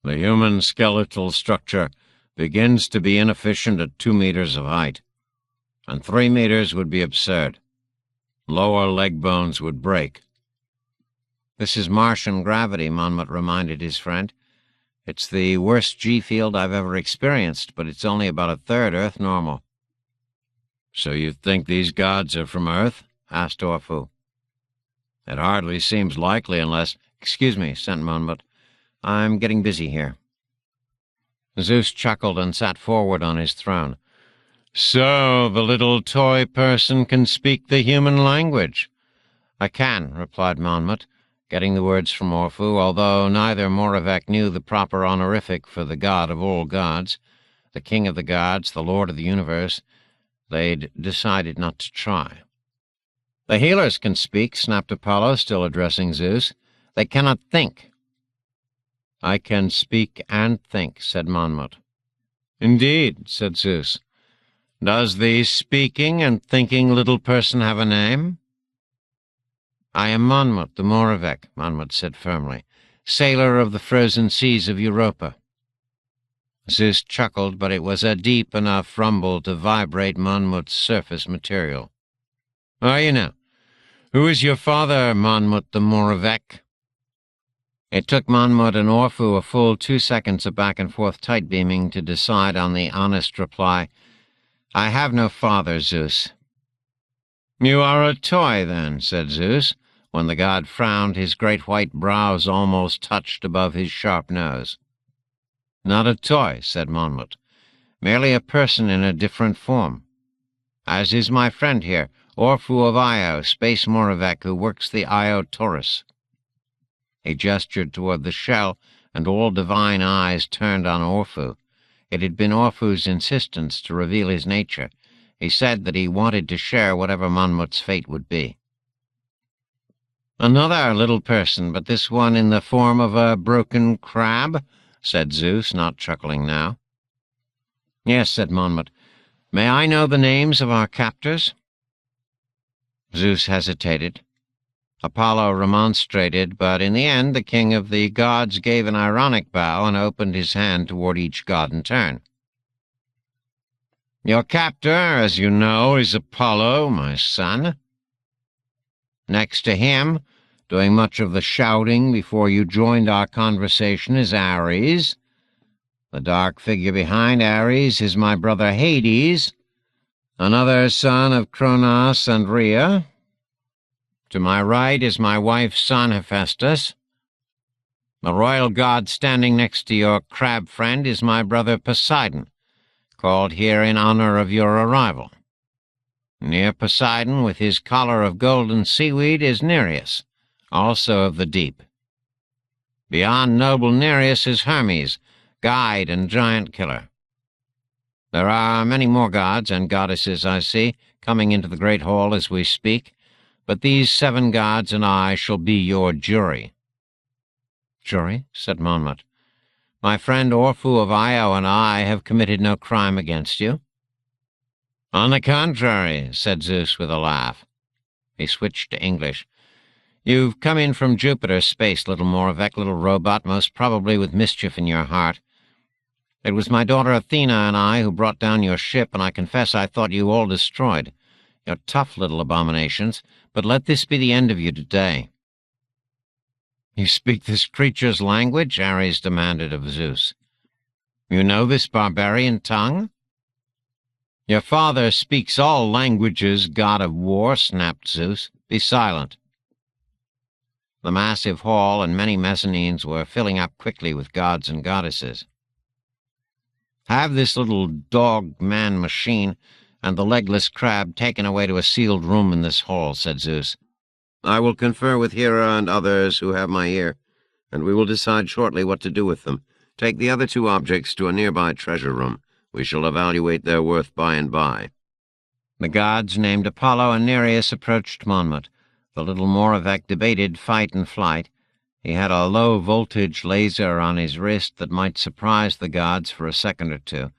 The human skeletal structure begins to be inefficient at 2 meters of height, and 3 meters would be absurd. Lower leg bones would break. This is Martian gravity, Monmouth reminded his friend. It's the worst G-field I've ever experienced, but it's only about a third Earth normal. So you think these gods are from Earth? Asked Orfu. It hardly seems likely unless— Excuse me, sent Monmouth. I'm getting busy here. Zeus chuckled and sat forward on his throne. So the little toy person can speak the human language? I can, replied Monmouth, getting the words from Orfu, although neither Moravec knew the proper honorific for the god of all gods, the king of the gods, the lord of the universe. They'd decided not to try. The healers can speak, snapped Apollo, still addressing Zeus. They cannot think. I can speak and think, said Monmouth. Indeed, said Zeus. Does the speaking and thinking little person have a name? I am Monmouth, the Moravec, Monmouth said firmly, sailor of the frozen seas of Europa. Zeus chuckled, but it was a deep enough rumble to vibrate Monmouth's surface material. Are you now? Who is your father, Monmouth the Moravec? It took Monmouth and Orfu a full 2 seconds of back-and-forth tight-beaming to decide on the honest reply. I have no father, Zeus. You are a toy, then, said Zeus, when the god frowned, his great white brows almost touched above his sharp nose. Not a toy, said Monmouth, merely a person in a different form. As is my friend here, Orfu of Io, Space Moravec, who works the Io Taurus. He gestured toward the shell, and all divine eyes turned on Orfu. It had been Orfu's insistence to reveal his nature. He said that he wanted to share whatever Monmouth's fate would be. Another little person, but this one in the form of a broken crab, said Zeus, not chuckling now. Yes, said Monmouth. May I know the names of our captors? Zeus hesitated. Apollo remonstrated, but in the end the king of the gods gave an ironic bow and opened his hand toward each god in turn. Your captor, as you know, is Apollo, my son. Next to him, doing much of the shouting before you joined our conversation, is Ares. The dark figure behind Ares is my brother Hades, another son of Kronos and Rhea. To my right is my wife's son, Hephaestus. The royal god standing next to your crab friend is my brother Poseidon, called here in honor of your arrival. Near Poseidon, with his collar of golden seaweed, is Nereus, also of the deep. Beyond noble Nereus is Hermes, guide and giant killer. There are many more gods and goddesses, I see, coming into the great hall as we speak, but these 7 gods and I shall be your jury." "Jury?" said Monmouth. "My friend Orphu of Io and I have committed no crime against you." "On the contrary," said Zeus with a laugh. He switched to English. "You've come in from Jupiter space, little Moravec, little robot, most probably with mischief in your heart. It was my daughter Athena and I who brought down your ship, and I confess I thought you all destroyed. You're tough little abominations, but let this be the end of you today." "You speak this creature's language?" Ares demanded of Zeus. "You know this barbarian tongue?" "Your father speaks all languages, god of war," snapped Zeus. "Be silent." The massive hall and many mezzanines were filling up quickly with gods and goddesses. "Have this little dog-man machine and the legless crab taken away to a sealed room in this hall," said Zeus. "I will confer with Hera and others who have my ear, and we will decide shortly what to do with them. Take the other 2 objects to a nearby treasure room. We shall evaluate their worth by and by." The gods named Apollo and Nereus approached Monmouth. The little Moravec debated fight and flight. He had a low-voltage laser on his wrist that might surprise the gods for a second or 2,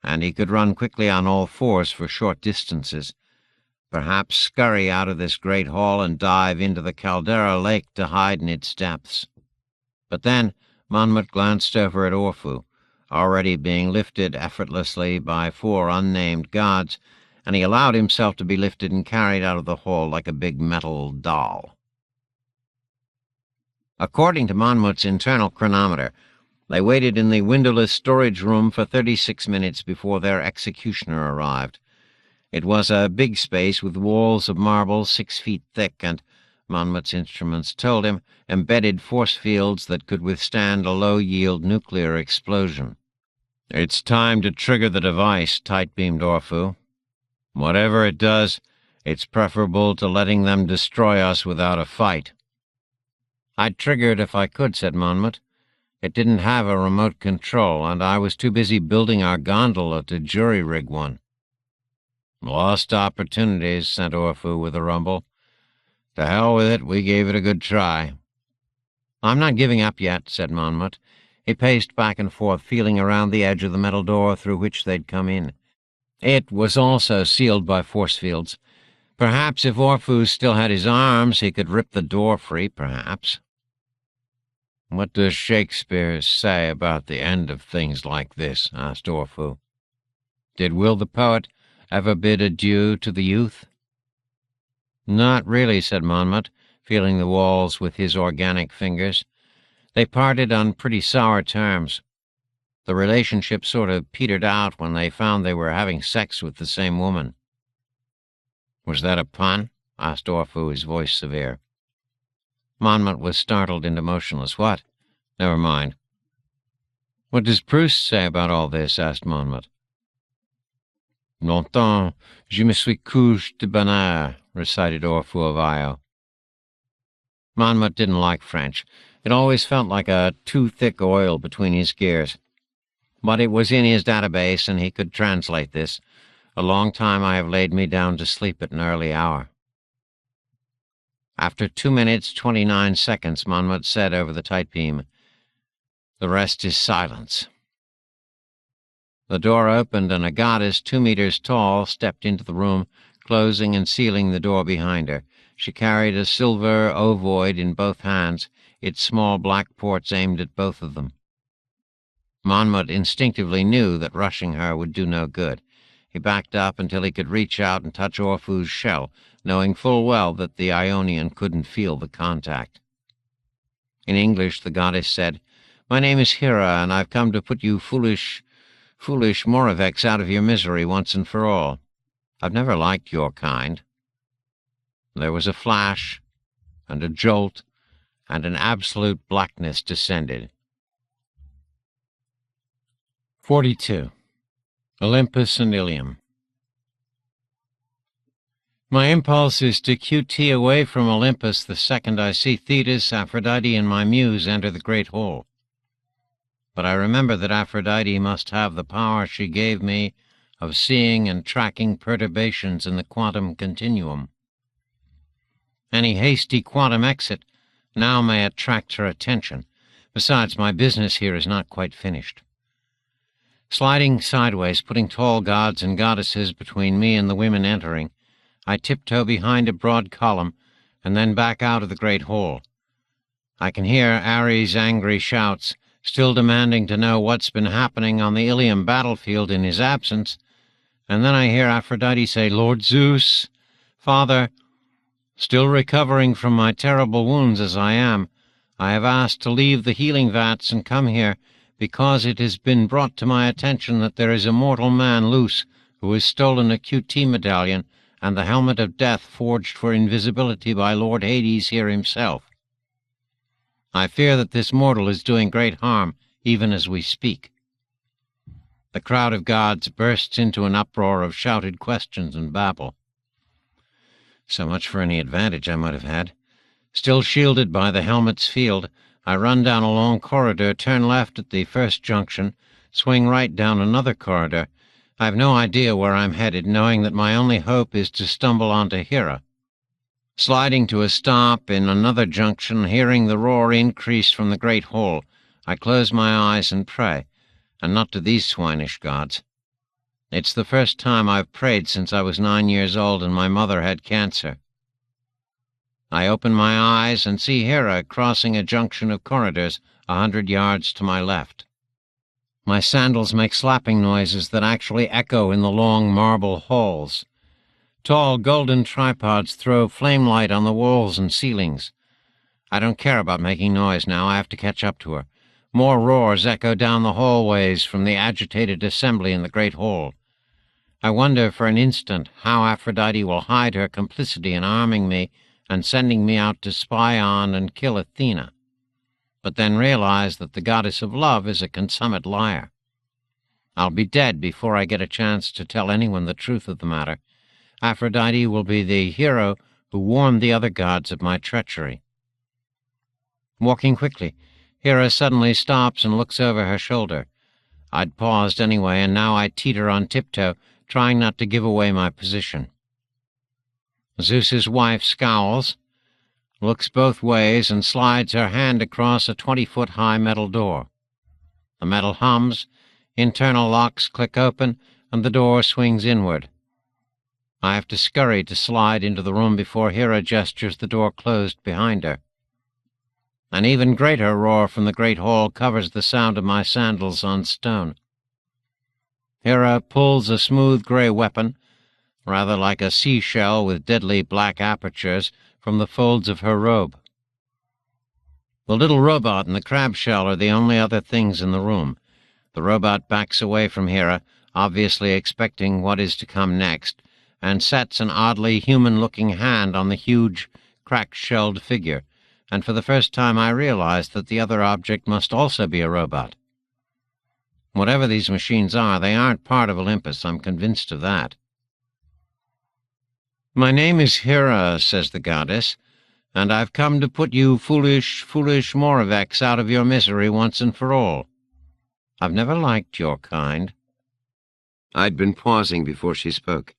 and he could run quickly on all 4s for short distances. Perhaps scurry out of this great hall and dive into the Caldera Lake to hide in its depths. But then Monmouth glanced over at Orphu, already being lifted effortlessly by 4 unnamed gods, and he allowed himself to be lifted and carried out of the hall like a big metal doll. According to Monmouth's internal chronometer, they waited in the windowless storage room for 36 minutes before their executioner arrived. It was a big space with walls of marble 6 feet thick and, Monmouth's instruments told him, embedded force fields that could withstand a low-yield nuclear explosion. "It's time to trigger the device," tight-beamed Orphu. "Whatever it does, it's preferable to letting them destroy us without a fight." "I'd trigger it if I could," said Monmouth. "It didn't have a remote control, and I was too busy building our gondola to jury-rig one." "Lost opportunities," said Orphu with a rumble. "To hell with it, we gave it a good try." "I'm not giving up yet," said Monmouth. He paced back and forth, feeling around the edge of the metal door through which they'd come in. It was also sealed by force fields. Perhaps if Orphu still had his arms, he could rip the door free, perhaps. "What does Shakespeare say about the end of things like this?" asked Orphu. "Did Will the poet ever bid adieu to the youth?" "Not really," said Monmouth, feeling the walls with his organic fingers. "They parted on pretty sour terms. The relationship sort of petered out when they found they were having sex with the same woman." "Was that a pun?" asked Orphu, his voice severe. Monmouth was startled into motionless. "What? Never mind." "What does Proust say about all this?" asked Monmouth. "Longtemps je me suis couché de bonheur," recited Orphu of Io. Monmouth didn't like French. It always felt like a too thick oil between his gears. But it was in his database, and he could translate this. "A long time I have laid me down to sleep at an early hour." After 2 minutes, 29 seconds, Monmouth said over the tight beam, "The rest is silence." The door opened, and a goddess 2 meters tall stepped into the room, closing and sealing the door behind her. She carried a silver ovoid in both hands, its small black ports aimed at both of them. Monmouth instinctively knew that rushing her would do no good. He backed up until he could reach out and touch Orphu's shell, knowing full well that the Ionian couldn't feel the contact. In English, the goddess said, "My name is Hera, and I've come to put you foolish Moravecs out of your misery once and for all. I've never liked your kind." There was a flash, and a jolt, and an absolute blackness descended. 42. Olympus and Ilium. My impulse is to QT away from Olympus the second I see Thetis, Aphrodite, and my muse enter the great hall. But I remember that Aphrodite must have the power she gave me of seeing and tracking perturbations in the quantum continuum. Any hasty quantum exit now may attract her attention. Besides, my business here is not quite finished. Sliding sideways, putting tall gods and goddesses between me and the women entering, I tiptoe behind a broad column and then back out of the great hall. I can hear Ares' angry shouts, still demanding to know what's been happening on the Ilium battlefield in his absence, and then I hear Aphrodite say, "Lord Zeus, Father, still recovering from my terrible wounds as I am, I have asked to leave the healing vats and come here because it has been brought to my attention that there is a mortal man loose who has stolen a QT medallion and the helmet of death forged for invisibility by Lord Hades here himself. I fear that this mortal is doing great harm, even as we speak." The crowd of gods bursts into an uproar of shouted questions and babble. So much for any advantage I might have had. Still shielded by the helmet's field, I run down a long corridor, turn left at the first junction, swing right down another corridor. I have no idea where I'm headed, knowing that my only hope is to stumble onto Hera. Sliding to a stop in another junction, hearing the roar increase from the great hall, I close my eyes and pray, and not to these swinish gods. It's the first time I've prayed since I was 9 years old and my mother had cancer. I open my eyes and see Hera crossing a junction of corridors 100 yards to my left. My sandals make slapping noises that actually echo in the long marble halls. Tall golden tripods throw flame light on the walls and ceilings. I don't care about making noise now. I have to catch up to her. More roars echo down the hallways from the agitated assembly in the great hall. I wonder for an instant how Aphrodite will hide her complicity in arming me and sending me out to spy on and kill Athena, but then realize that the goddess of love is a consummate liar. I'll be dead before I get a chance to tell anyone the truth of the matter. Aphrodite will be the hero who warned the other gods of my treachery. Walking quickly, Hera suddenly stops and looks over her shoulder. I'd paused anyway, and now I teeter on tiptoe, trying not to give away my position. Zeus's wife scowls, looks both ways, and slides her hand across a 20-foot-high metal door. The metal hums, internal locks click open, and the door swings inward. I have to scurry to slide into the room before Hera gestures the door closed behind her. An even greater roar from the great hall covers the sound of my sandals on stone. Hera pulls a smooth gray weapon, rather like a seashell with deadly black apertures, from the folds of her robe. The little robot and the crab shell are the only other things in the room. The robot backs away from Hera, obviously expecting what is to come next, and sets an oddly human-looking hand on the huge, crack-shelled figure, and for the first time I realize that the other object must also be a robot. Whatever these machines are, they aren't part of Olympus. I'm convinced of that. "My name is Hera," says the goddess, "and I've come to put you foolish Moravex out of your misery once and for all. I've never liked your kind." I'd been pausing before she spoke.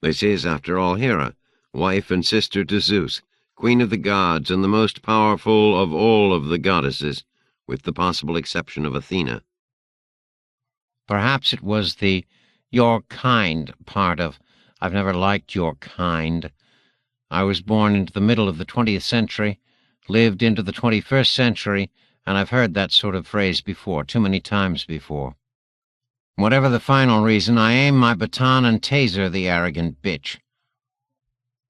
This is, after all, Hera, wife and sister to Zeus, queen of the gods and the most powerful of all of the goddesses, with the possible exception of Athena. Perhaps it was the "your kind" part of "I've never liked your kind." I was born into the middle of the 20th century, lived into the 21st century, and I've heard that sort of phrase before, too many times before. Whatever the final reason, I aim my baton and taser the arrogant bitch.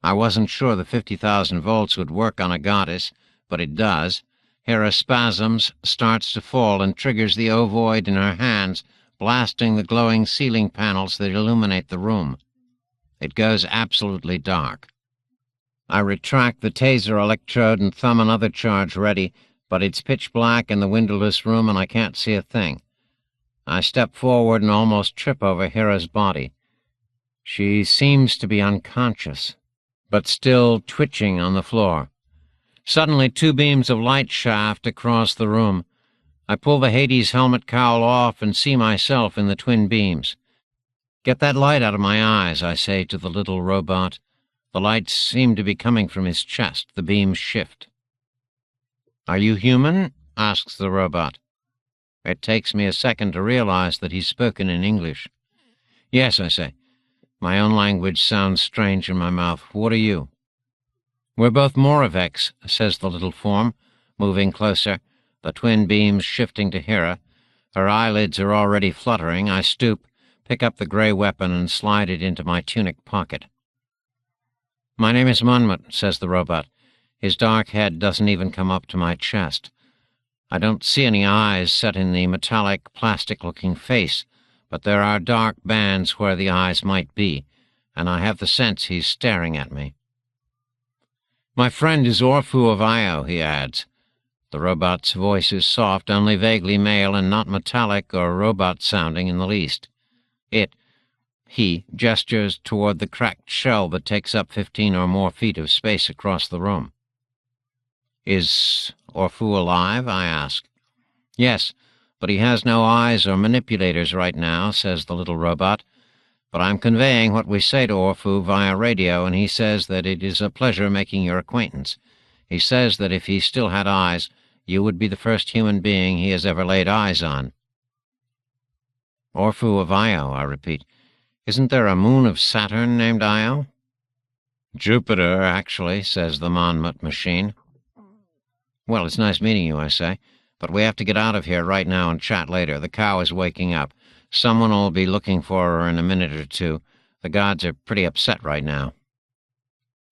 I wasn't sure the 50,000 volts would work on a goddess, but it does. Hera spasms, starts to fall, and triggers the ovoid in her hands, blasting the glowing ceiling panels that illuminate the room. It goes absolutely dark. I retract the taser electrode and thumb another charge ready, but it's pitch black in the windowless room and I can't see a thing. I step forward and almost trip over Hera's body. She seems to be unconscious, but still twitching on the floor. Suddenly, 2 beams of light shaft across the room. I pull the Hades helmet cowl off and see myself in the twin beams. Get that light out of my eyes, I say to the little robot. The lights seem to be coming from his chest. The beams shift. Are you human? Asks the robot. It takes me a second to realize that he's spoken in English. Yes, I say. My own language sounds strange in my mouth. What are you? We're both Moraveks, says the little form, moving closer, the twin beams shifting to Hera. Her eyelids are already fluttering. I stoop, pick up the gray weapon, and slide it into my tunic pocket. My name is Monmouth, says the robot. His dark head doesn't even come up to my chest. I don't see any eyes set in the metallic, plastic-looking face, but there are dark bands where the eyes might be, and I have the sense he's staring at me. My friend is Orphu of Io, he adds. The robot's voice is soft, only vaguely male, and not metallic or robot-sounding in the least. He gestures toward the cracked shell that takes up 15 or more feet of space across the room. Is Orphu alive? I ask. Yes, but he has no eyes or manipulators right now, says the little robot. But I'm conveying what we say to Orphu via radio, and he says that it is a pleasure making your acquaintance. He says that if he still had eyes, you would be the first human being he has ever laid eyes on. Orphu of Io, I repeat. Isn't there a moon of Saturn named Io? Jupiter, actually, says the Monmouth machine. Well, it's nice meeting you, I say, but we have to get out of here right now and chat later. The cow is waking up. Someone will be looking for her in a minute or two. The gods are pretty upset right now.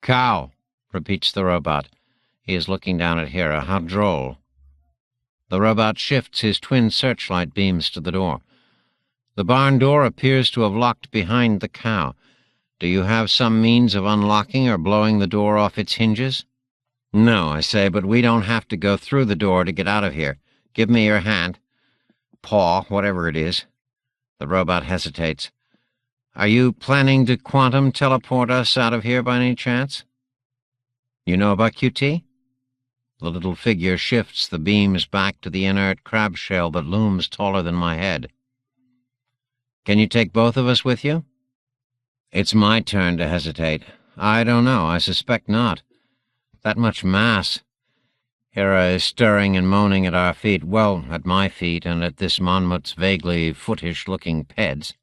Cow, repeats the robot. He is looking down at Hera. How droll. The robot shifts his twin searchlight beams to the door. The barn door appears to have locked behind the cow. Do you have some means of unlocking or blowing the door off its hinges? No, I say, but we don't have to go through the door to get out of here. Give me your hand. Paw, whatever it is. The robot hesitates. Are you planning to quantum teleport us out of here by any chance? You know about QT? The little figure shifts the beams back to the inert crab shell that looms taller than my head. Can you take both of us with you? It's my turn to hesitate. I don't know. I suspect not. That much mass. Hera is stirring and moaning at our feet, well, at my feet and at this Monmouth's vaguely footish-looking peds.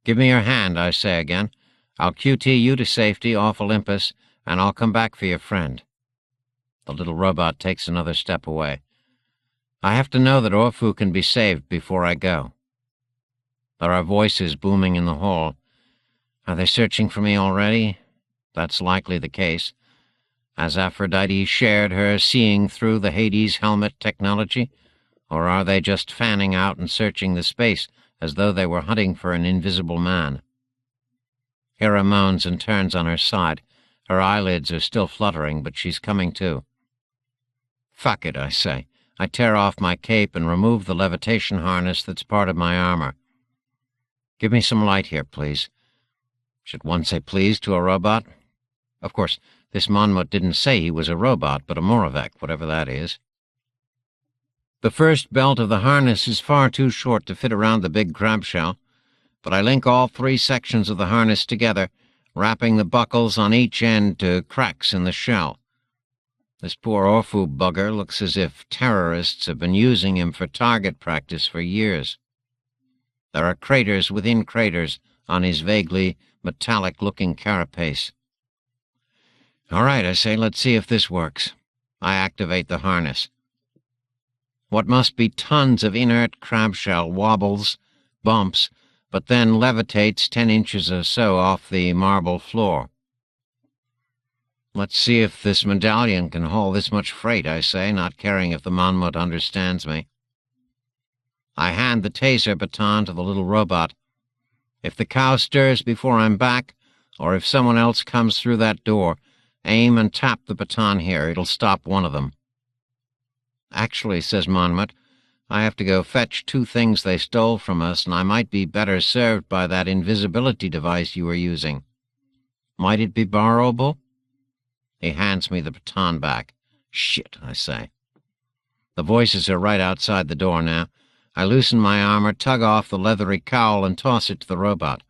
Give me your hand, I say again. I'll QT you to safety off Olympus, and I'll come back for your friend. The little robot takes another step away. I have to know that Orphu can be saved before I go. There are voices booming in the hall. Are they searching for me already? That's likely the case. Has Aphrodite shared her seeing through the Hades helmet technology? Or are they just fanning out and searching the space as though they were hunting for an invisible man? Hera moans and turns on her side. Her eyelids are still fluttering, but she's coming to. Fuck it, I say. I tear off my cape and remove the levitation harness that's part of my armor. Give me some light here, please. Should one say please to a robot? Of course, this Monmouth didn't say he was a robot, but a Moravek, whatever that is. The first belt of the harness is far too short to fit around the big crab shell, but I link all 3 sections of the harness together, wrapping the buckles on each end to cracks in the shell. This poor Orphu bugger looks as if terrorists have been using him for target practice for years. There are craters within craters on his vaguely metallic-looking carapace. All right, I say, let's see if this works. I activate the harness. What must be tons of inert crab shell wobbles, bumps, but then levitates 10 inches or so off the marble floor. Let's see if this medallion can haul this much freight, I say, not caring if the Monmouth understands me. I hand the taser baton to the little robot. If the cow stirs before I'm back, or if someone else comes through that door, aim and tap the baton here. It'll stop one of them. Actually, says Monmouth, I have to go fetch 2 things they stole from us, and I might be better served by that invisibility device you were using. Might it be borrowable? He hands me the baton back. Shit, I say. The voices are right outside the door now. I loosen my armor, tug off the leathery cowl, and toss it to the robot.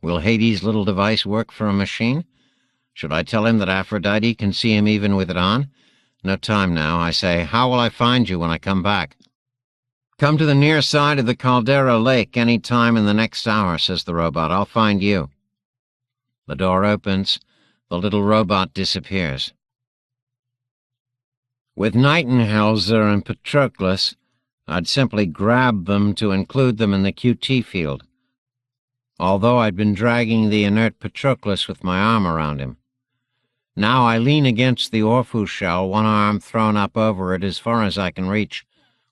Will Hades' little device work for a machine? Should I tell him that Aphrodite can see him even with it on? No time now. I say, how will I find you when I come back? Come to the near side of the Caldera Lake any time in the next hour, says the robot. I'll find you. The door opens. The little robot disappears. With Nightenhelzer and Patroclus, I'd simply grab them to include them in the QT field, although I'd been dragging the inert Patroclus with my arm around him. Now I lean against the Orphu shell, one arm thrown up over it as far as I can reach,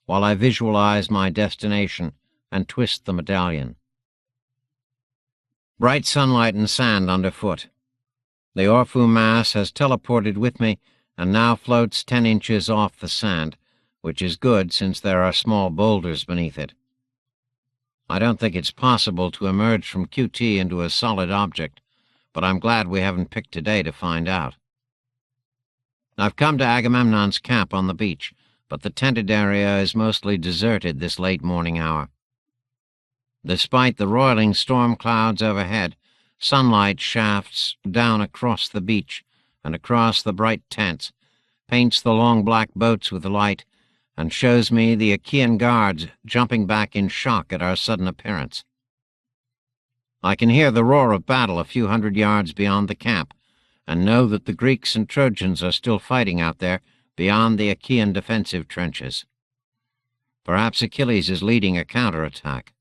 while I visualize my destination and twist the medallion. Bright sunlight and sand underfoot. The Orphu mass has teleported with me and now floats 10 inches off the sand, which is good since there are small boulders beneath it. I don't think it's possible to emerge from QT into a solid object, but I'm glad we haven't picked today to find out. I've come to Agamemnon's camp on the beach, but the tented area is mostly deserted this late morning hour. Despite the roiling storm clouds overhead, sunlight shafts down across the beach and across the bright tents, paints the long black boats with light, and shows me the Achaean guards jumping back in shock at our sudden appearance. I can hear the roar of battle a few hundred yards beyond the camp, and know that the Greeks and Trojans are still fighting out there beyond the Achaean defensive trenches. Perhaps Achilles is leading a counterattack.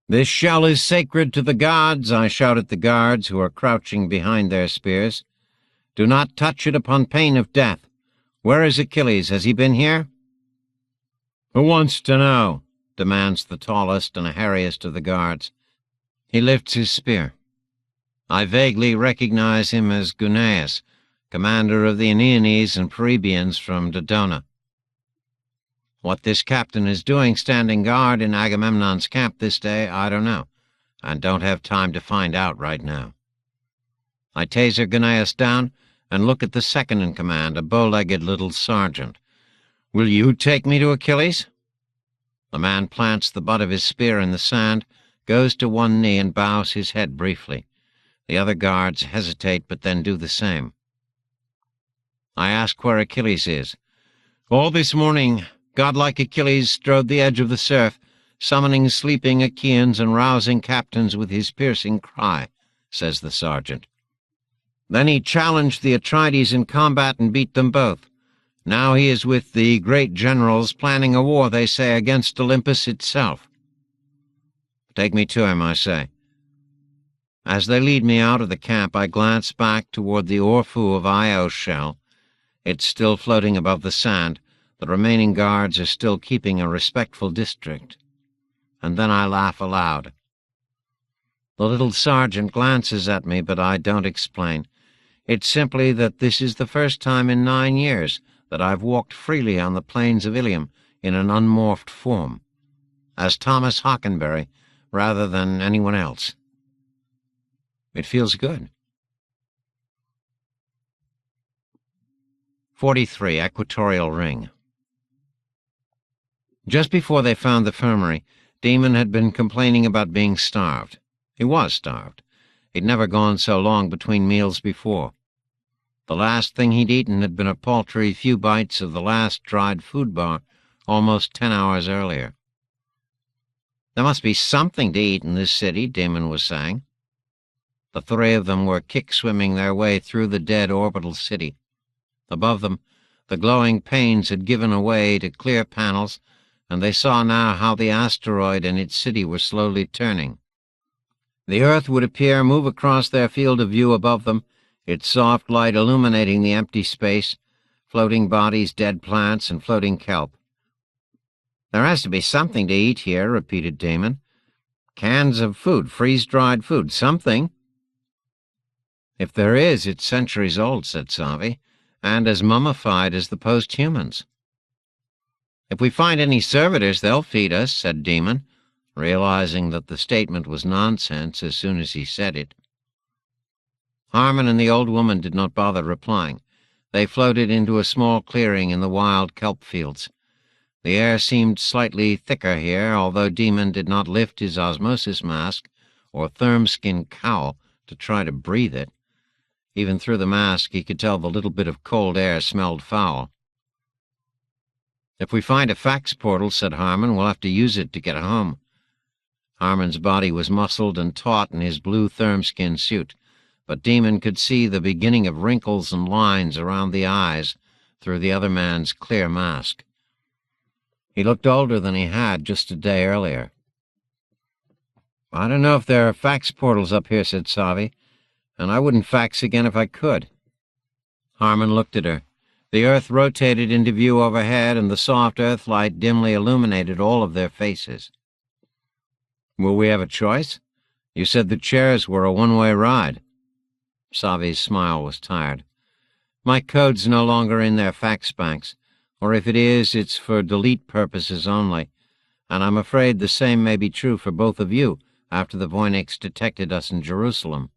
"This shell is sacred to the gods," I shout at the guards who are crouching behind their spears. "Do not touch it upon pain of death. Where is Achilles? Has he been here?" "Who wants to know?" demands the tallest and hairiest of the guards. He lifts his spear. I vaguely recognize him as Guneus, commander of the Aeneas and Peribians from Dodona. What this captain is doing standing guard in Agamemnon's camp this day, I don't know, and don't have time to find out right now. I taser Guneus down and look at the second in command, a bow-legged little sergeant. "Will you take me to Achilles?" The man plants the butt of his spear in the sand, goes to one knee and bows his head briefly. The other guards hesitate, but then do the same. I ask where Achilles is. "All this morning, godlike Achilles strode the edge of the surf, summoning sleeping Achaeans and rousing captains with his piercing cry," says the sergeant. "Then he challenged the Atrides in combat and beat them both. Now he is with the great generals planning a war, they say, against Olympus itself." "Take me to him," I say. As they lead me out of the camp, I glance back toward the Orphu of Io's shell. It's still floating above the sand. The remaining guards are still keeping a respectful district. And then I laugh aloud. The little sergeant glances at me, but I don't explain. It's simply that this is the first time in 9 years that I've walked freely on the plains of Ilium in an unmorphed form, as Thomas Hockenberry rather than anyone else. It feels good. 43. Equatorial Ring. Just before they found the infirmary, Damon had been complaining about being starved. He was starved. He'd never gone so long between meals before. The last thing he'd eaten had been a paltry few bites of the last dried food bar almost 10 hours earlier. "There must be something to eat in this city," Damon was saying. The three of them were kick-swimming their way through the dead orbital city. Above them, the glowing panes had given way to clear panels, and they saw now how the asteroid and its city were slowly turning. The Earth would appear, move across their field of view above them, its soft light illuminating the empty space, floating bodies, dead plants, and floating kelp. "There has to be something to eat here," repeated Damon. "Cans of food, freeze-dried food, something." "If there is, it's centuries old," said Savi, "and as mummified as the post-humans." "If we find any servitors, they'll feed us," said Damon, realizing that the statement was nonsense as soon as he said it. Harmon and the old woman did not bother replying. They floated into a small clearing in the wild kelp fields. The air seemed slightly thicker here, although Demon did not lift his osmosis mask or thermskin cowl to try to breathe it. Even through the mask, he could tell the little bit of cold air smelled foul. "If we find a fax portal," said Harmon, "we'll have to use it to get home." Harmon's body was muscled and taut in his blue thermskin suit, but Demon could see the beginning of wrinkles and lines around the eyes through the other man's clear mask. He looked older than he had just a day earlier. "I don't know if there are fax portals up here," said Savi, "and I wouldn't fax again if I could." Harmon looked at her. The earth rotated into view overhead, and the soft earthlight dimly illuminated all of their faces. "Will we have a choice? You said the chairs were a one-way ride." Savi's smile was tired. "My code's no longer in their fax banks, or if it is, it's for delete purposes only, and I'm afraid the same may be true for both of you after the Voynix detected us in Jerusalem.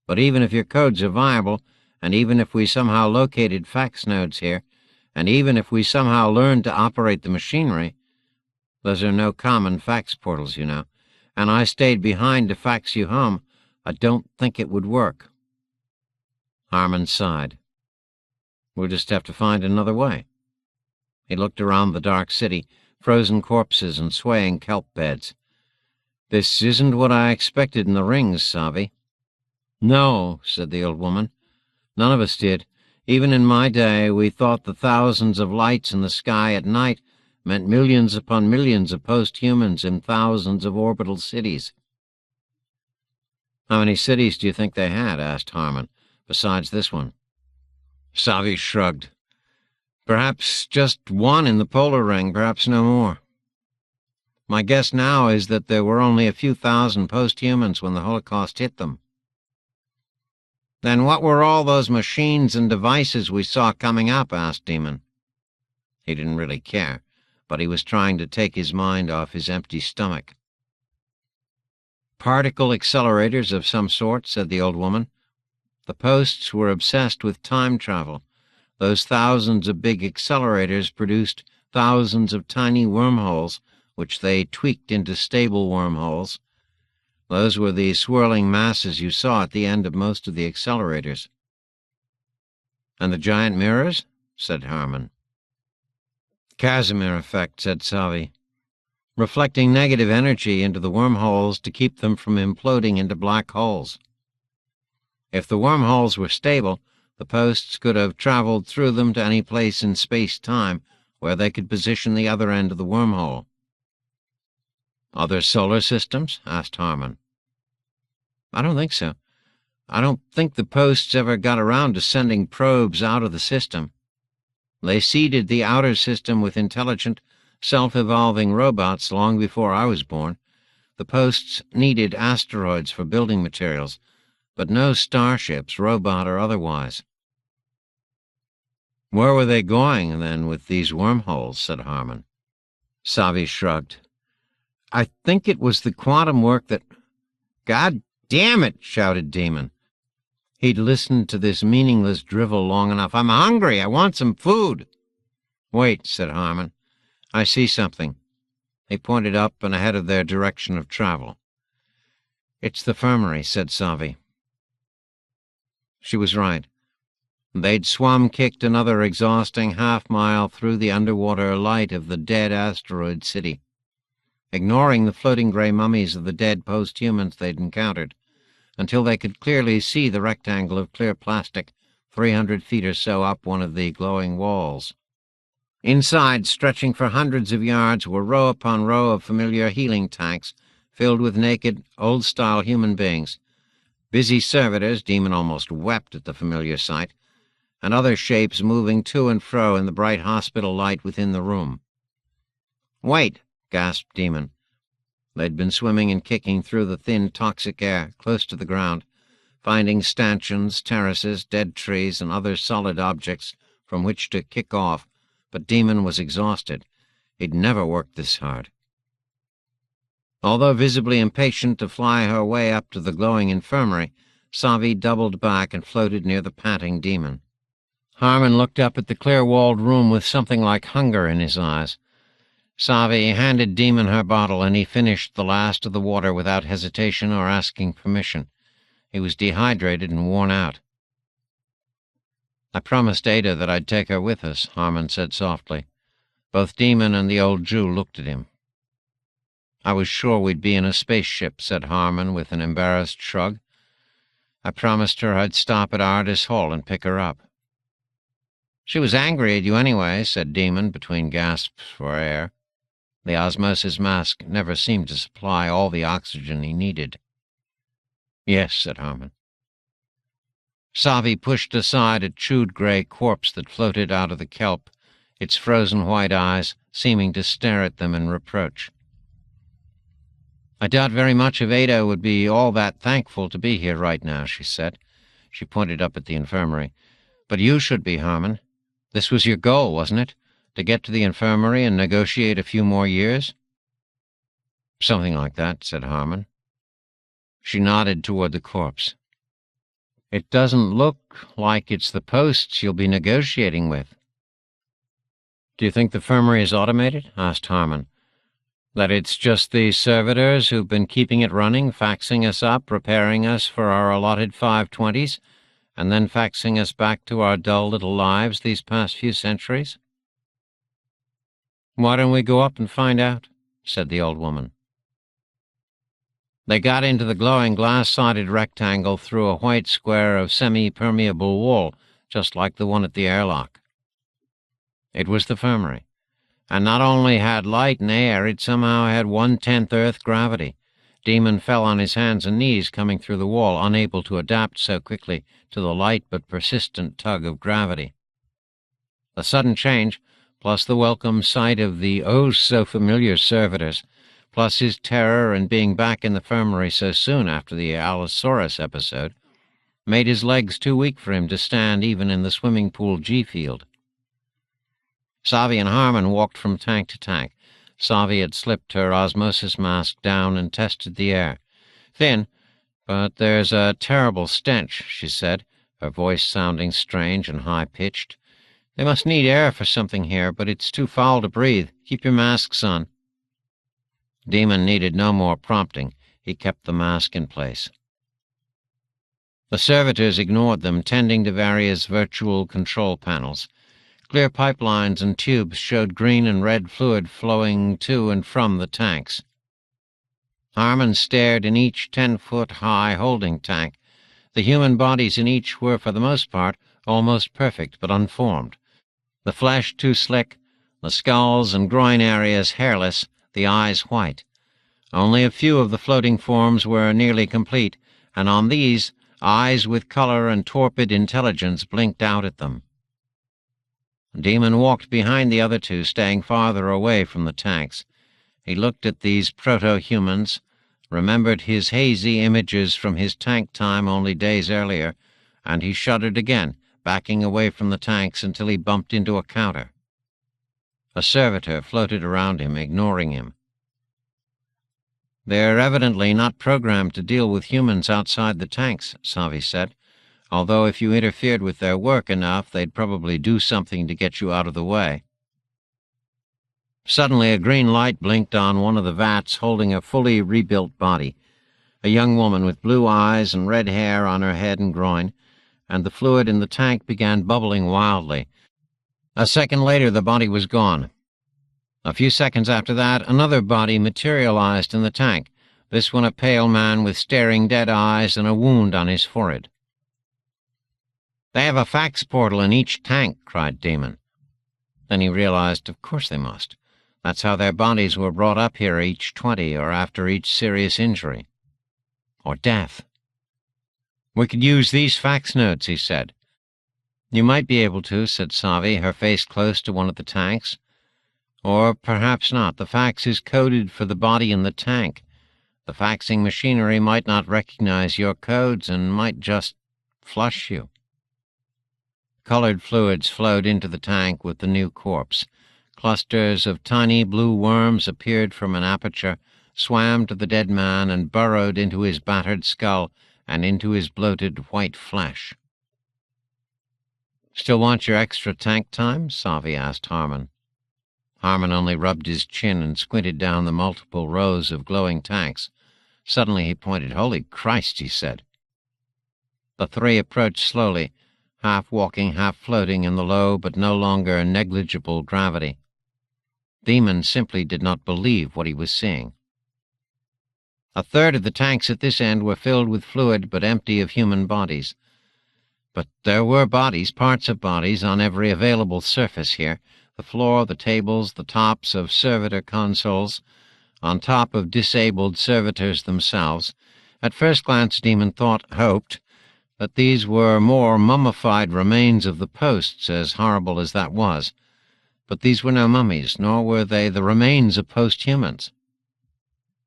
But even if your codes are viable, and even if we somehow located fax nodes here, and even if we somehow learned to operate the machinery, those are no common fax portals, you know, and I stayed behind to fax you home, I don't think it would work." Harmon sighed. "We'll just have to find another way." He looked around the dark city, frozen corpses and swaying kelp beds. "This isn't what I expected in the rings, Savi." "No," said the old woman. "None of us did. Even in my day, we thought the thousands of lights in the sky at night meant millions upon millions of post-humans in thousands of orbital cities." "How many cities do you think they had?" asked Harmon, "besides this one?" Savi shrugged. "Perhaps just one in the polar ring, perhaps no more. My guess now is that there were only a few thousand post-humans when the Holocaust hit them." "Then what were all those machines and devices we saw coming up?" asked Demon. He didn't really care, but he was trying to take his mind off his empty stomach. "Particle accelerators of some sort," said the old woman. "The posts were obsessed with time travel. Those thousands of big accelerators produced thousands of tiny wormholes, which they tweaked into stable wormholes. Those were the swirling masses you saw at the end of most of the accelerators." "And the giant mirrors?" said Harmon. "Casimir effect," said Savi. "Reflecting negative energy into the wormholes to keep them from imploding into black holes. If the wormholes were stable, the posts could have traveled through them to any place in space-time where they could position the other end of the wormhole." "Other solar systems?" asked Harmon. "I don't think so. I don't think the posts ever got around to sending probes out of the system. They seeded the outer system with intelligent, self-evolving robots long before I was born. The posts needed asteroids for building materials, but no starships, robot or otherwise." "Where were they going, then, with these wormholes?" said Harmon. Savi shrugged. "I think it was the quantum work that—" "God damn it!" shouted Demon. He'd listened to this meaningless drivel long enough. "I'm hungry. I want some food." "Wait," said Harmon. "I see something." He pointed up and ahead of their direction of travel. "It's the infirmary," said Savi. She was right. They'd swum-kicked another exhausting half-mile through the underwater light of the dead asteroid city, ignoring the floating gray mummies of the dead post-humans they'd encountered, until they could clearly see the rectangle of clear plastic 300 feet or so up one of the glowing walls. Inside, stretching for hundreds of yards, were row upon row of familiar healing tanks filled with naked, old-style human beings. Busy servitors, Demon almost wept at the familiar sight, and other shapes moving to and fro in the bright hospital light within the room. "Wait!" gasped Demon. They'd been swimming and kicking through the thin, toxic air, close to the ground, finding stanchions, terraces, dead trees, and other solid objects from which to kick off, but Demon was exhausted. He'd never worked this hard. Although visibly impatient to fly her way up to the glowing infirmary, Savi doubled back and floated near the panting Demon. Harmon looked up at the clear-walled room with something like hunger in his eyes. Savi handed Demon her bottle, and he finished the last of the water without hesitation or asking permission. He was dehydrated and worn out. "I promised Ada that I'd take her with us," Harmon said softly. Both Demon and the old Jew looked at him. "I was sure we'd be in a spaceship," said Harmon with an embarrassed shrug. "I promised her I'd stop at Ardis Hall and pick her up." "She was angry at you anyway," said Demon between gasps for air. The osmosis mask never seemed to supply all the oxygen he needed. "Yes," said Harmon. Savi pushed aside a chewed gray corpse that floated out of the kelp, its frozen white eyes seeming to stare at them in reproach. "I doubt very much if Ada would be all that thankful to be here right now," she said. She pointed up at the infirmary. "But you should be, Harmon. This was your goal, wasn't it? To get to the infirmary and negotiate a few more years?" "Something like that," said Harmon. She nodded toward the corpse. "It doesn't look like it's the posts you'll be negotiating with." "Do you think the infirmary is automated?" asked Harmon. "That it's just the servitors who've been keeping it running, faxing us up, preparing us for our allotted 520s, and then faxing us back to our dull little lives these past few centuries?" "Why don't we go up and find out?" said the old woman. They got into the glowing glass-sided rectangle through a white square of semi-permeable wall, just like the one at the airlock. It was the infirmary, and not only had light and air, it somehow had 1/10 Earth gravity. Demon fell on his hands and knees coming through the wall, unable to adapt so quickly to the light but persistent tug of gravity. The sudden change, plus the welcome sight of the oh-so-familiar servitors, plus his terror and being back in the infirmary so soon after the Allosaurus episode, made his legs too weak for him to stand even in the swimming pool G-field. Savi and Harmon walked from tank to tank. Savi had slipped her osmosis mask down and tested the air. "Thin, but there's a terrible stench," she said, her voice sounding strange and high-pitched. "They must need air for something here, but it's too foul to breathe. Keep your masks on." Demon needed no more prompting. He kept the mask in place. The servitors ignored them, tending to various virtual control panels. Clear pipelines and tubes showed green and red fluid flowing to and from the tanks. Harmon stared in each 10-foot-high holding tank. The human bodies in each were, for the most part, almost perfect but unformed. The flesh too slick, the skulls and groin areas hairless, the eyes white. Only a few of the floating forms were nearly complete, and on these, eyes with color and torpid intelligence blinked out at them. Demon walked behind the other two, staying farther away from the tanks. He looked at these proto-humans, remembered his hazy images from his tank time only days earlier, and he shuddered again, backing away from the tanks until he bumped into a counter. A servitor floated around him, ignoring him. "They're evidently not programmed to deal with humans outside the tanks," Savi said. "Although if you interfered with their work enough, they'd probably do something to get you out of the way." Suddenly a green light blinked on one of the vats holding a fully rebuilt body, a young woman with blue eyes and red hair on her head and groin, and the fluid in the tank began bubbling wildly. A second later the body was gone. A few seconds after that, another body materialized in the tank, this one a pale man with staring dead eyes and a wound on his forehead. "They have a fax portal in each tank," cried Demon. Then he realized, of course they must. That's how their bodies were brought up here each 20 or after each serious injury. Or death. "We could use these fax notes," he said. "You might be able to," said Savi, her face close to one of the tanks. "Or perhaps not. The fax is coded for the body in the tank. The faxing machinery might not recognize your codes and might just flush you." Colored fluids flowed into the tank with the new corpse. Clusters of tiny blue worms appeared from an aperture, swam to the dead man, and burrowed into his battered skull and into his bloated white flesh. Still want your extra tank time? Savi asked Harmon. Harmon only rubbed his chin and squinted down the multiple rows of glowing tanks. Suddenly he pointed. "Holy Christ," he said. The three approached slowly, half walking, half floating in the low but no longer negligible gravity. Demon simply did not believe what he was seeing. A third of the tanks at this end were filled with fluid but empty of human bodies. But there were bodies, parts of bodies, on every available surface here. The floor, the tables, the tops of servitor consoles, on top of disabled servitors themselves. At first glance, Demon hoped, that these were more mummified remains of the posts, as horrible as that was. But these were no mummies, nor were they the remains of post-humans.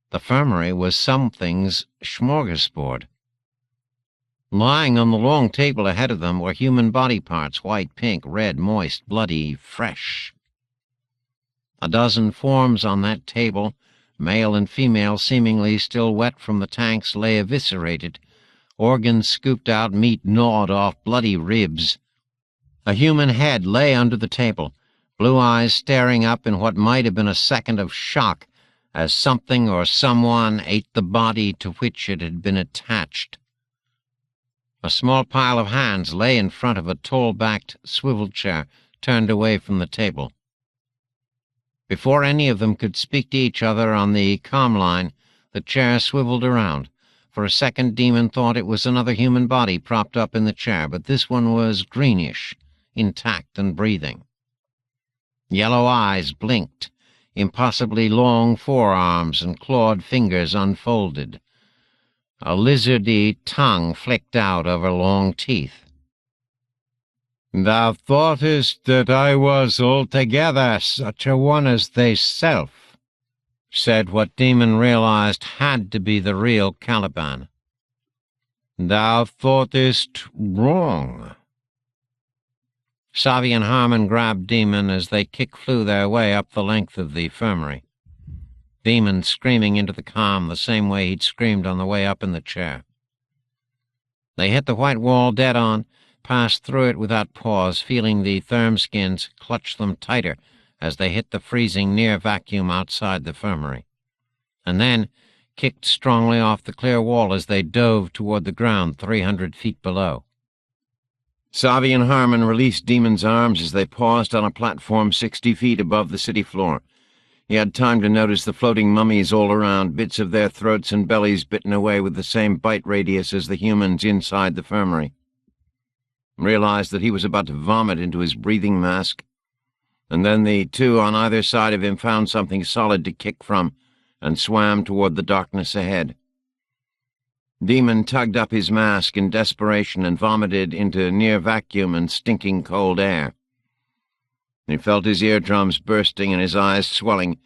The infirmary was something's smorgasbord. Lying on the long table ahead of them were human body parts, white, pink, red, moist, bloody, fresh. A dozen forms on that table, male and female, seemingly still wet from the tanks, lay eviscerated, organs scooped out, meat gnawed off, bloody ribs. A human head lay under the table, blue eyes staring up in what might have been a second of shock as something or someone ate the body to which it had been attached. A small pile of hands lay in front of a tall-backed swivel chair, turned away from the table. Before any of them could speak to each other on the comm line, the chair swiveled around. For a second, Demon thought it was another human body propped up in the chair, but this one was greenish, intact and breathing. Yellow eyes blinked, impossibly long forearms and clawed fingers unfolded. A lizardy tongue flicked out over long teeth. "Thou thoughtest that I was altogether such a one as thyself," said what Demon realized had to be the real Caliban. "Thou thoughtest wrong." Savi and Harmon grabbed Demon as they kick-flew their way up the length of the infirmary. Demon screaming into the comm the same way he'd screamed on the way up in the chair. They hit the white wall dead on, passed through it without pause, feeling the therm skins clutch them tighter as they hit the freezing near vacuum outside the infirmary, and then kicked strongly off the clear wall as they dove toward the ground 300 feet below. Savi and Harmon released Demon's arms as they paused on a platform 60 feet above the city floor. He had time to notice the floating mummies all around, bits of their throats and bellies bitten away with the same bite radius as the humans inside the infirmary. Realized that he was about to vomit into his breathing mask, and then the two on either side of him found something solid to kick from and swam toward the darkness ahead. Demon tugged up his mask in desperation and vomited into near vacuum and stinking cold air. He felt his eardrums bursting and his eyes swelling,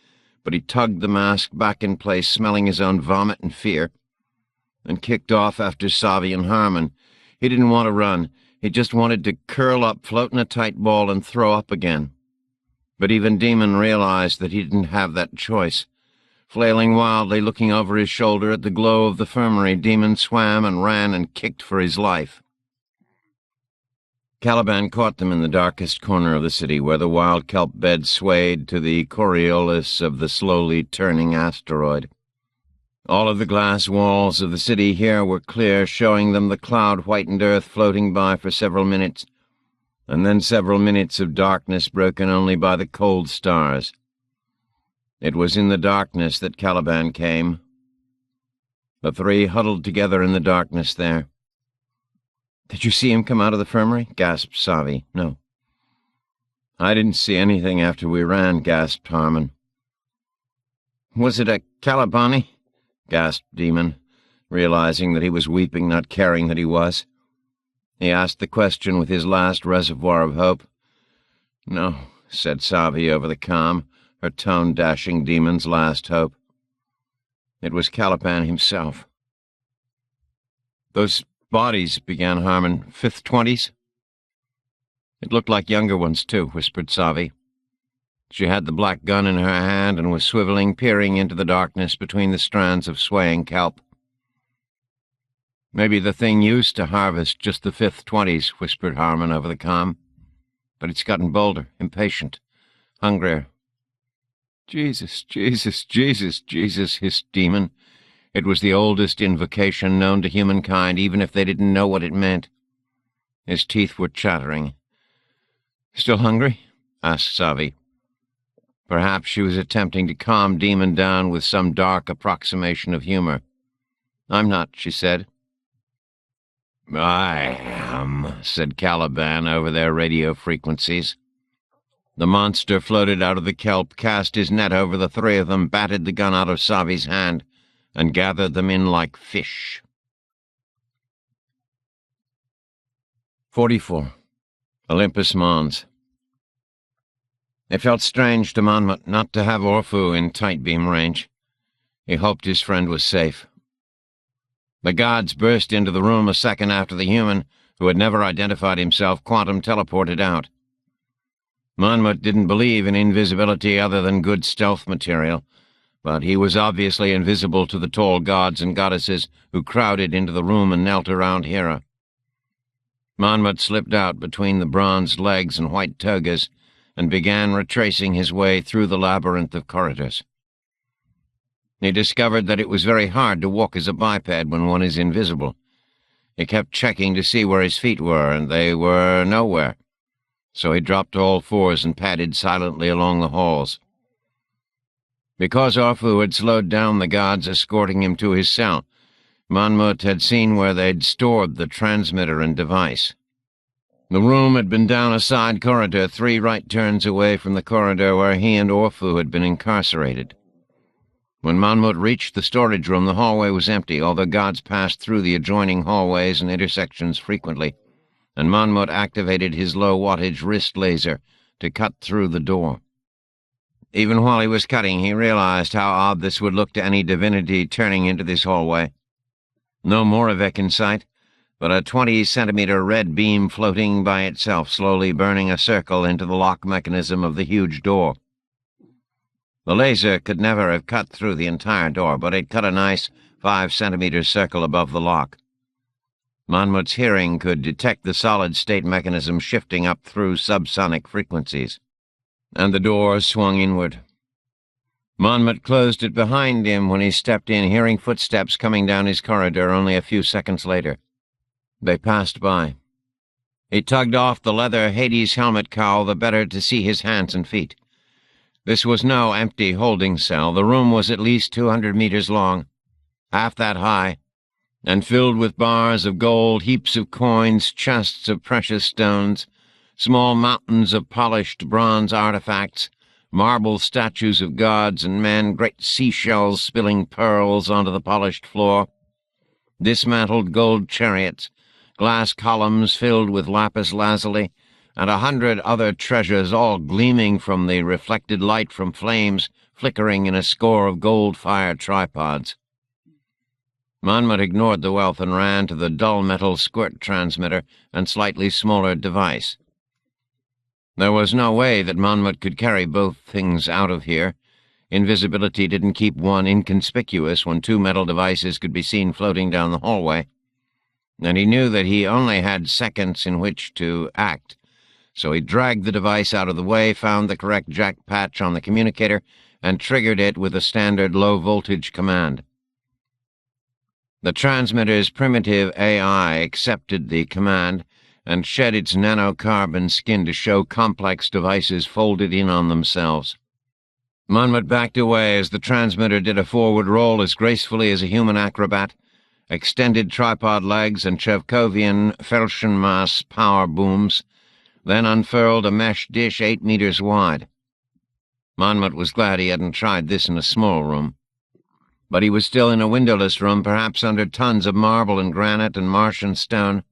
but he tugged the mask back in place, smelling his own vomit and fear, and kicked off after Savi and Harmon. He didn't want to run. He just wanted to curl up, float in a tight ball, and throw up again. But even Demon realized that he didn't have that choice. Flailing wildly, looking over his shoulder at the glow of the infirmary, Demon swam and ran and kicked for his life. Caliban caught them in the darkest corner of the city, where the wild kelp bed swayed to the Coriolis of the slowly turning asteroid. All of the glass walls of the city here were clear, showing them the cloud-whitened earth floating by for several minutes, and then several minutes of darkness broken only by the cold stars. It was in the darkness that Caliban came. The three huddled together in the darkness there. "Did you see him come out of the infirmary?" gasped Savi. "No." "I didn't see anything after we ran," gasped Harmon. "Was it a Calibani?" gasped Demon, realizing that he was weeping, not caring that he was. He asked the question with his last reservoir of hope. "No," said Savi over the comm, her tone dashing Demon's last hope. It was Caliban himself. "Those bodies," began Harmon. "Fifth 20s? "It looked like younger ones, too," whispered Savi. She had the black gun in her hand and was swiveling, peering into the darkness between the strands of swaying kelp. "Maybe the thing used to harvest just the fifth 20s, whispered Harmon over the comm. but it's gotten bolder, impatient, hungrier. Jesus, Jesus, Jesus, Jesus, hissed Demon. It was the oldest invocation known to humankind, even if they didn't know what it meant. His teeth were chattering. "Still hungry?" asked Savi. Perhaps she was attempting to calm Demon down with some dark approximation of humor. "I'm not," she said. "I am," said Caliban over their radio frequencies. The monster floated out of the kelp, cast his net over the three of them, batted the gun out of Savi's hand, and gathered them in like fish. 44. Olympus Mons. It felt strange to Monmouth not to have Orphu in tight beam range. He hoped his friend was safe. The gods burst into the room a second after the human, who had never identified himself, quantum teleported out. Monmouth didn't believe in invisibility other than good stealth material, but he was obviously invisible to the tall gods and goddesses who crowded into the room and knelt around Hera. Monmouth slipped out between the bronze legs and white togas and began retracing his way through the labyrinth of corridors. He discovered that it was very hard to walk as a biped when one is invisible. He kept checking to see where his feet were, and they were nowhere. So he dropped to all fours and padded silently along the halls. Because Orphu had slowed down the guards escorting him to his cell, Monmouth had seen where they'd stored the transmitter and device. The room had been down a side corridor, 3 right turns away from the corridor where he and Orphu had been incarcerated. When Monmouth reached the storage room, the hallway was empty, although guards passed through the adjoining hallways and intersections frequently, and Monmouth activated his low-wattage wrist laser to cut through the door. Even while he was cutting, he realized how odd this would look to any divinity turning into this hallway. No Moravec in sight, but a 20-centimeter red beam floating by itself, slowly burning a circle into the lock mechanism of the huge door. The laser could never have cut through the entire door, but it cut a nice 5-centimeter circle above the lock. Monmouth's hearing could detect the solid-state mechanism shifting up through subsonic frequencies, and the door swung inward. Monmouth closed it behind him when he stepped in, hearing footsteps coming down his corridor only a few seconds later. They passed by. He tugged off the leather Hades helmet cowl the better to see his hands and feet. This was no empty holding cell. The room was at least 200 meters long, half that high, and filled with bars of gold, heaps of coins, chests of precious stones, small mountains of polished bronze artifacts, marble statues of gods and men, great seashells spilling pearls onto the polished floor, dismantled gold chariots, glass columns filled with lapis lazuli, and 100 other treasures, all gleaming from the reflected light from flames flickering in a score of gold-fired tripods. Monmouth ignored the wealth and ran to the dull metal squirt transmitter and slightly smaller device. There was no way that Monmouth could carry both things out of here. Invisibility didn't keep one inconspicuous when 2 metal devices could be seen floating down the hallway, and he knew that he only had seconds in which to act. So he dragged the device out of the way, found the correct jack patch on the communicator, and triggered it with a standard low-voltage command. The transmitter's primitive AI accepted the command and shed its nanocarbon skin to show complex devices folded in on themselves. Monmouth backed away as the transmitter did a forward roll as gracefully as a human acrobat, extended tripod legs and Chevkovian Felschenmaß power booms, then unfurled a mesh dish 8 meters wide. Monmouth was glad he hadn't tried this in a small room. But he was still in a windowless room, perhaps under tons of marble and granite and Martian stone,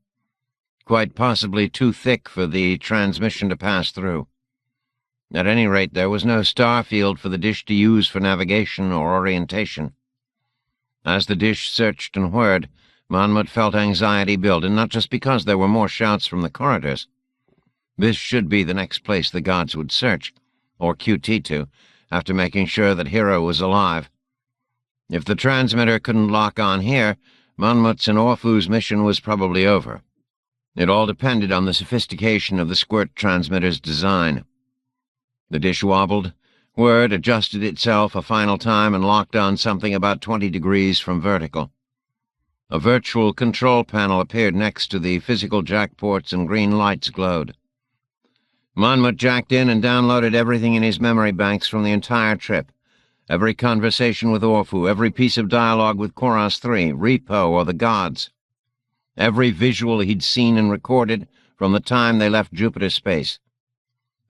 quite possibly too thick for the transmission to pass through. At any rate, there was no star field for the dish to use for navigation or orientation. As the dish searched and whirred, Monmouth felt anxiety build, and not just because there were more shouts from the corridors. This should be the next place the gods would search, or QT to, after making sure that Hera was alive. If the transmitter couldn't lock on here, Monmouth's and Orphu's mission was probably over. It all depended on the sophistication of the squirt transmitter's design. The dish wobbled, whirred, adjusted itself a final time, and locked on something about 20 degrees from vertical. A virtual control panel appeared next to the physical jackports, and green lights glowed. Monmouth jacked in and downloaded everything in his memory banks from the entire trip. Every conversation with Orfu, every piece of dialogue with Koros III, Repo, or the gods. Every visual he'd seen and recorded from the time they left Jupiter space.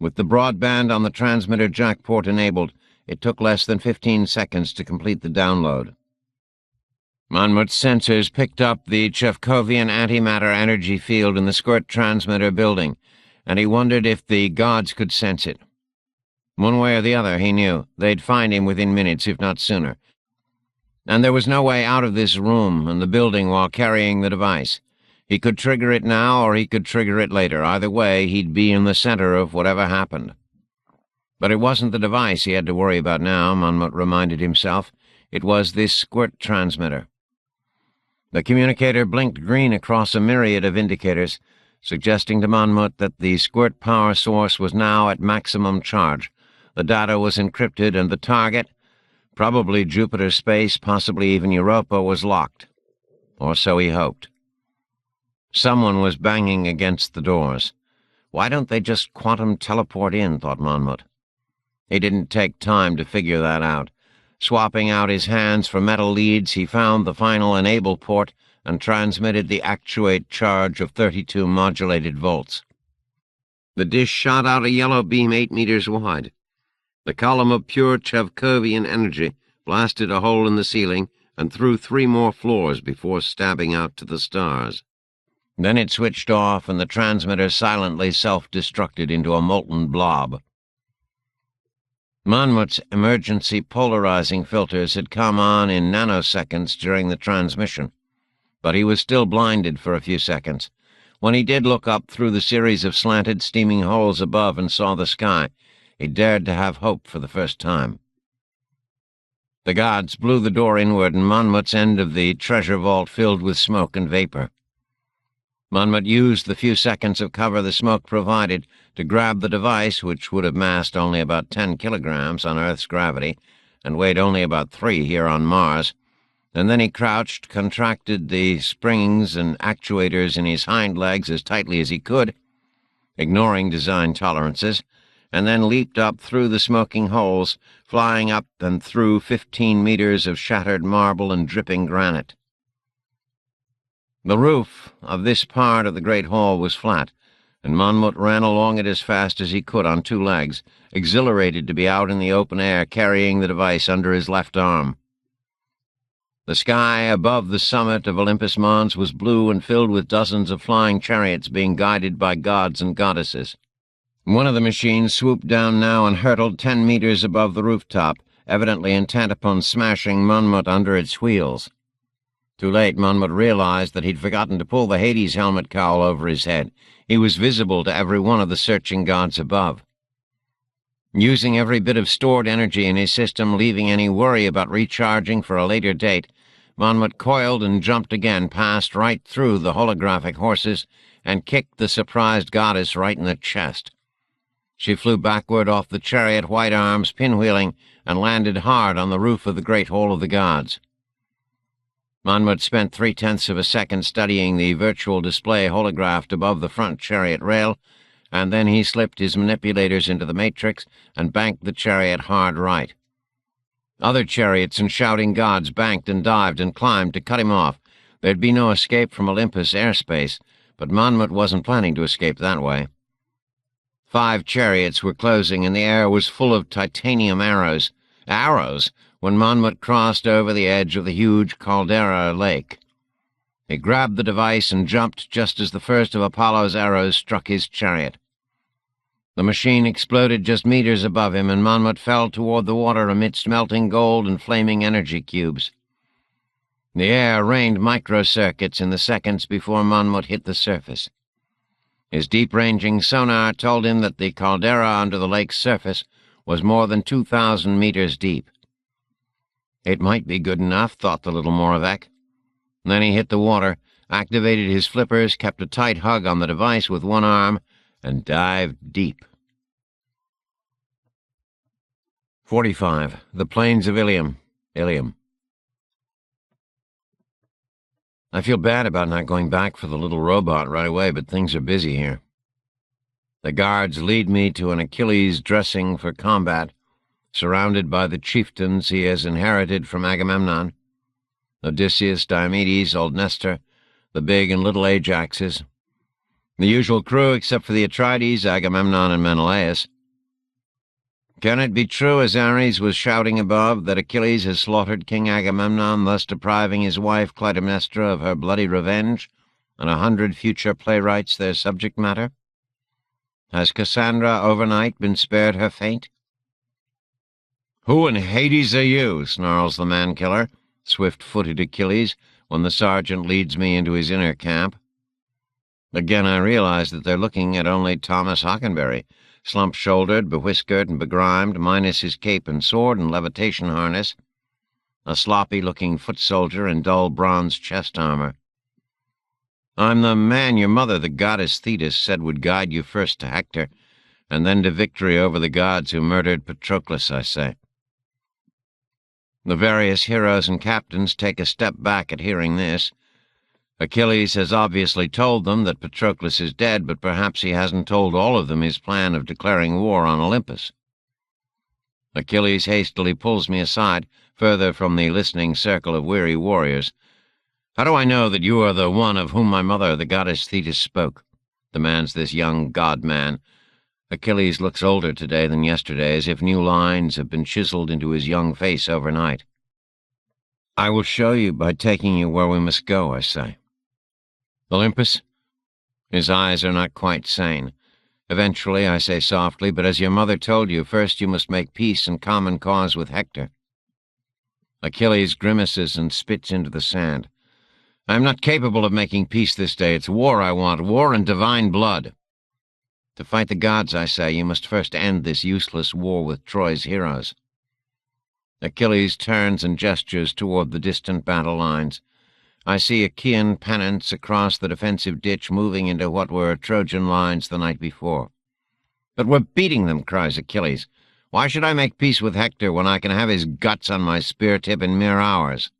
With the broadband on the transmitter jackport enabled, it took less than 15 seconds to complete the download. Monmouth's sensors picked up the Chevkovian antimatter energy field in the squirt transmitter building, and he wondered if the gods could sense it. One way or the other, he knew, they'd find him within minutes, if not sooner. And there was no way out of this room and the building while carrying the device. He could trigger it now, or he could trigger it later. Either way, he'd be in the center of whatever happened. But it wasn't the device he had to worry about now, Monmouth reminded himself. It was this squirt transmitter. The communicator blinked green across a myriad of indicators, suggesting to Monmouth that the squirt power source was now at maximum charge. The data was encrypted, and the target, probably Jupiter space, possibly even Europa, was locked. Or so he hoped. Someone was banging against the doors. Why don't they just quantum teleport in, thought Monmouth. He didn't take time to figure that out. Swapping out his hands for metal leads, he found the final enable port and transmitted the actuate charge of 32 modulated volts. The dish shot out a yellow beam 8 meters wide. The column of pure Chevkovian energy blasted a hole in the ceiling and through 3 more floors before stabbing out to the stars. Then it switched off, and the transmitter silently self-destructed into a molten blob. Monmouth's emergency polarizing filters had come on in nanoseconds during the transmission, but he was still blinded for a few seconds. When he did look up through the series of slanted, steaming holes above and saw the sky, he dared to have hope for the first time. The gods blew the door inward, and Monmouth's end of the treasure vault filled with smoke and vapor. Monmouth used the few seconds of cover the smoke provided to grab the device, which would have massed only about 10 kilograms on Earth's gravity and weighed only about 3 here on Mars, and then he crouched, contracted the springs and actuators in his hind legs as tightly as he could, ignoring design tolerances, and then leaped up through the smoking holes, flying up and through 15 meters of shattered marble and dripping granite. The roof of this part of the great hall was flat, and Monmouth ran along it as fast as he could on 2 legs, exhilarated to be out in the open air, carrying the device under his left arm. The sky above the summit of Olympus Mons was blue and filled with dozens of flying chariots being guided by gods and goddesses. One of the machines swooped down now and hurtled 10 meters above the rooftop, evidently intent upon smashing Monmouth under its wheels. Too late, Monmouth realized that he'd forgotten to pull the Hades helmet cowl over his head. He was visible to every one of the searching gods above. Using every bit of stored energy in his system, leaving any worry about recharging for a later date, Monmouth coiled and jumped again, passed right through the holographic horses, and kicked the surprised goddess right in the chest. She flew backward off the chariot, white arms pinwheeling, and landed hard on the roof of the great hall of the gods. Monmouth spent 3/10 of a second studying the virtual display holographed above the front chariot rail, and then he slipped his manipulators into the matrix and banked the chariot hard right. Other chariots and shouting gods banked and dived and climbed to cut him off. There'd be no escape from Olympus airspace, but Monmouth wasn't planning to escape that way. 5 chariots were closing, and the air was full of titanium arrows. Arrows! When Monmouth crossed over the edge of the huge caldera lake. He grabbed the device and jumped just as the first of Apollo's arrows struck his chariot. The machine exploded just meters above him, and Monmouth fell toward the water amidst melting gold and flaming energy cubes. The air rained microcircuits in the seconds before Monmouth hit the surface. His deep-ranging sonar told him that the caldera under the lake's surface was more than 2,000 meters deep. It might be good enough, thought the little Moravec. Then he hit the water, activated his flippers, kept a tight hug on the device with one arm, and dived deep. 45. The Plains of Ilium. Ilium. I feel bad about not going back for the little robot right away, but things are busy here. The guards lead me to an Achilles dressing for combat, surrounded by the chieftains he has inherited from Agamemnon: Odysseus, Diomedes, old Nestor, the big and little Ajaxes, the usual crew except for the Atrides, Agamemnon, and Menelaus. Can it be true, as Ares was shouting above, that Achilles has slaughtered King Agamemnon, thus depriving his wife Clytemnestra of her bloody revenge, and 100 future playwrights their subject matter? Has Cassandra overnight been spared her fate? "Who in Hades are you?" snarls the man-killer, swift-footed Achilles, when the sergeant leads me into his inner camp. Again I realize that they're looking at only Thomas Hockenberry, slump-shouldered, bewhiskered, and begrimed, minus his cape and sword and levitation harness, a sloppy-looking foot soldier in dull bronze chest armor. "I'm the man your mother, the goddess Thetis, said would guide you first to Hector, and then to victory over the gods who murdered Patroclus," I say. The various heroes and captains take a step back at hearing this. Achilles has obviously told them that Patroclus is dead, but perhaps he hasn't told all of them his plan of declaring war on Olympus. Achilles hastily pulls me aside, further from the listening circle of weary warriors. "How do I know that you are the one of whom my mother, the goddess Thetis, spoke?" demands this young god-man. Achilles looks older today than yesterday, as if new lines have been chiseled into his young face overnight. "I will show you by taking you where we must go," I say. "Olympus?" His eyes are not quite sane. "Eventually," I say softly, "but as your mother told you, first you must make peace and common cause with Hector." Achilles grimaces and spits into the sand. "I am not capable of making peace this day. It's war I want, war and divine blood." "To fight the gods," I say, "you must first end this useless war with Troy's heroes." Achilles turns and gestures toward the distant battle lines. I see Achaean pennants across the defensive ditch moving into what were Trojan lines the night before. "But we're beating them," cries Achilles. "Why should I make peace with Hector when I can have his guts on my spear tip in mere hours?"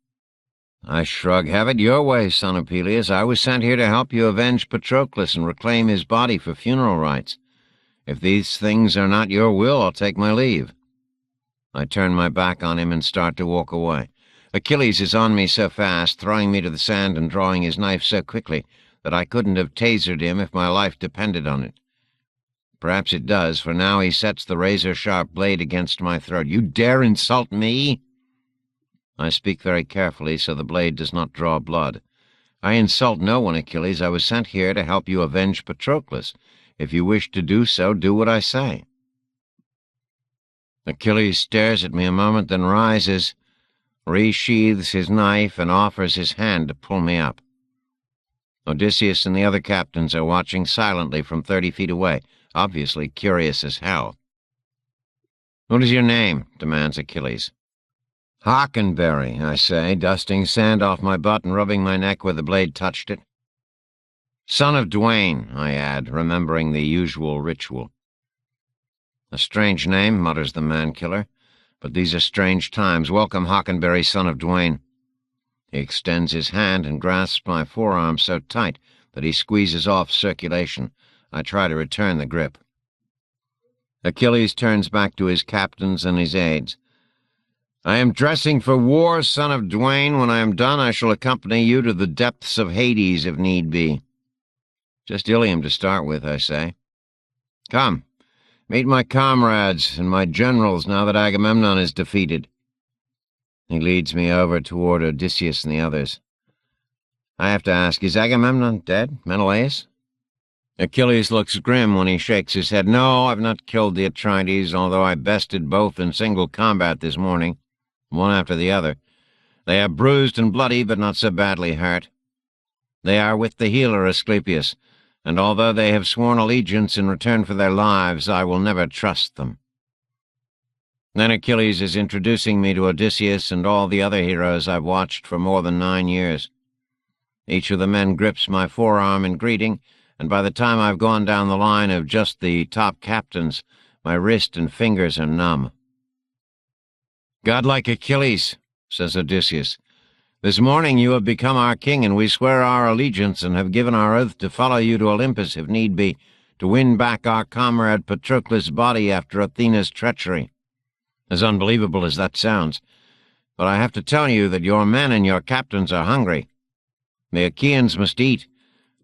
I shrug. "Have it your way, son of Peleus. I was sent here to help you avenge Patroclus and reclaim his body for funeral rites. If these things are not your will, I'll take my leave." I turn my back on him and start to walk away. Achilles is on me so fast, throwing me to the sand and drawing his knife so quickly, that I couldn't have tasered him if my life depended on it. Perhaps it does, for now he sets the razor-sharp blade against my throat. "You dare insult me?" I speak very carefully so the blade does not draw blood. "I insult no one, Achilles. I was sent here to help you avenge Patroclus. If you wish to do so, do what I say." Achilles stares at me a moment, then rises, resheathes his knife, and offers his hand to pull me up. Odysseus and the other captains are watching silently from 30 feet away, obviously curious as hell. "What is your name?" demands Achilles. "Hockenberry," I say, dusting sand off my butt and rubbing my neck where the blade touched it. "Son of Duane," I add, remembering the usual ritual. "A strange name," mutters the man-killer, "but these are strange times. Welcome, Hockenberry, son of Duane." He extends his hand and grasps my forearm so tight that he squeezes off circulation. I try to return the grip. Achilles turns back to his captains and his aides. "I am dressing for war, son of Duane. When I am done, I shall accompany you to the depths of Hades, if need be." "Just Ilium to start with," I say. "Come, meet my comrades and my generals now that Agamemnon is defeated." He leads me over toward Odysseus and the others. I have to ask, is Agamemnon dead, Menelaus? Achilles looks grim when he shakes his head. "No, I've not killed the Atrides, although I bested both in single combat this morning, one after the other. They are bruised and bloody, but not so badly hurt. They are with the healer Asclepius, and although they have sworn allegiance in return for their lives, I will never trust them." Then Achilles is introducing me to Odysseus and all the other heroes I've watched for more than 9 years. Each of the men grips my forearm in greeting, and by the time I've gone down the line of just the top captains, my wrist and fingers are numb. "Godlike Achilles," says Odysseus, "this morning you have become our king, and we swear our allegiance and have given our oath to follow you to Olympus if need be, to win back our comrade Patroclus' body after Athena's treachery." As unbelievable as that sounds, but I have to tell you that your men and your captains are hungry. The Achaeans must eat.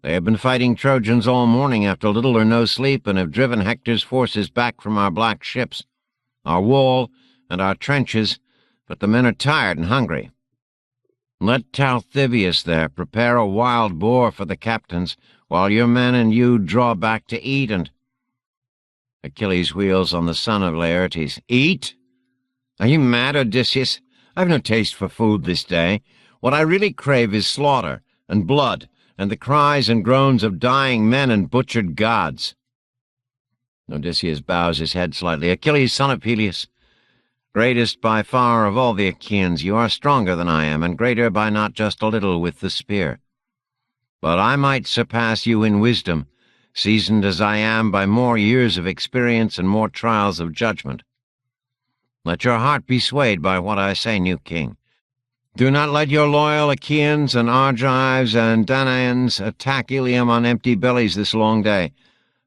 They have been fighting Trojans all morning after little or no sleep and have driven Hector's forces back from our black ships, our wall, and our trenches, but the men are tired and hungry. Let Talthybius there prepare a wild boar for the captains, while your men and you draw back to eat and— Achilles wheels on the son of Laertes. "Eat? Are you mad, Odysseus? I've no taste for food this day. What I really crave is slaughter and blood and the cries and groans of dying men and butchered gods." Odysseus bows his head slightly. "Achilles, son of Peleus, greatest by far of all the Achaeans, you are stronger than I am, and greater by not just a little with the spear. But I might surpass you in wisdom, seasoned as I am by more years of experience and more trials of judgment. Let your heart be swayed by what I say, new king. Do not let your loyal Achaeans and Argives and Danaans attack Ilium on empty bellies this long day,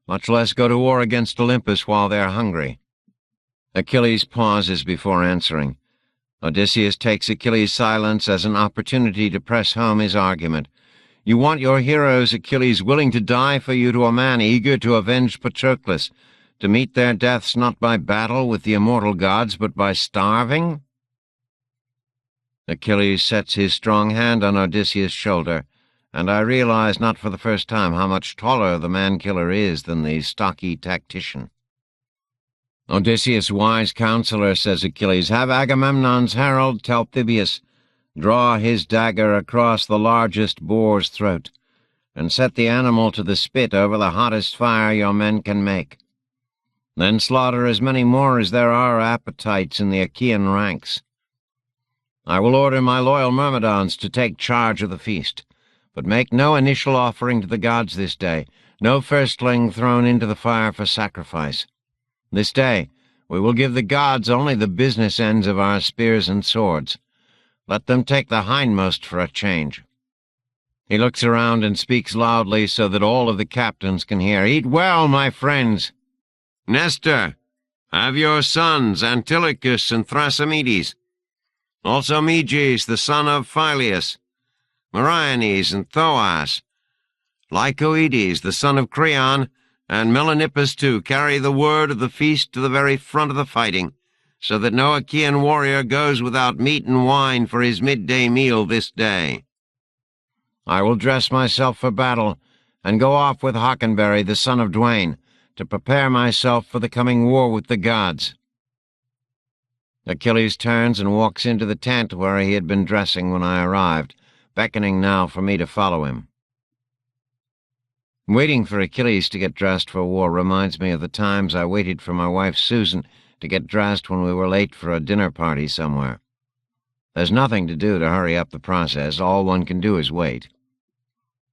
much less go to war against Olympus while they're hungry." Achilles pauses before answering. Odysseus takes Achilles' silence as an opportunity to press home his argument. "You want your heroes, Achilles, willing to die for you to a man eager to avenge Patroclus, to meet their deaths not by battle with the immortal gods, but by starving?" Achilles sets his strong hand on Odysseus' shoulder, and I realize not for the first time how much taller the man-killer is than the stocky tactician. "Odysseus, wise counselor," says Achilles, "have Agamemnon's herald Talthybius draw his dagger across the largest boar's throat, and set the animal to the spit over the hottest fire your men can make. Then slaughter as many more as there are appetites in the Achaean ranks. I will order my loyal Myrmidons to take charge of the feast, but make no initial offering to the gods this day, no firstling thrown into the fire for sacrifice. This day we will give the gods only the business ends of our spears and swords. Let them take the hindmost for a change." He looks around and speaks loudly so that all of the captains can hear. "Eat well, my friends. Nestor, have your sons, Antilochus and Thrasymedes. Also Meges, the son of Phyleus, Meriones and Thoas, Lycoides, the son of Creon, and Melanippus too, carry the word of the feast to the very front of the fighting, so that no Achaean warrior goes without meat and wine for his midday meal this day. I will dress myself for battle, and go off with Hockenberry, the son of Dwain, to prepare myself for the coming war with the gods." Achilles turns and walks into the tent where he had been dressing when I arrived, beckoning now for me to follow him. Waiting for Achilles to get dressed for war reminds me of the times I waited for my wife Susan to get dressed when we were late for a dinner party somewhere. There's nothing to do to hurry up the process. All one can do is wait.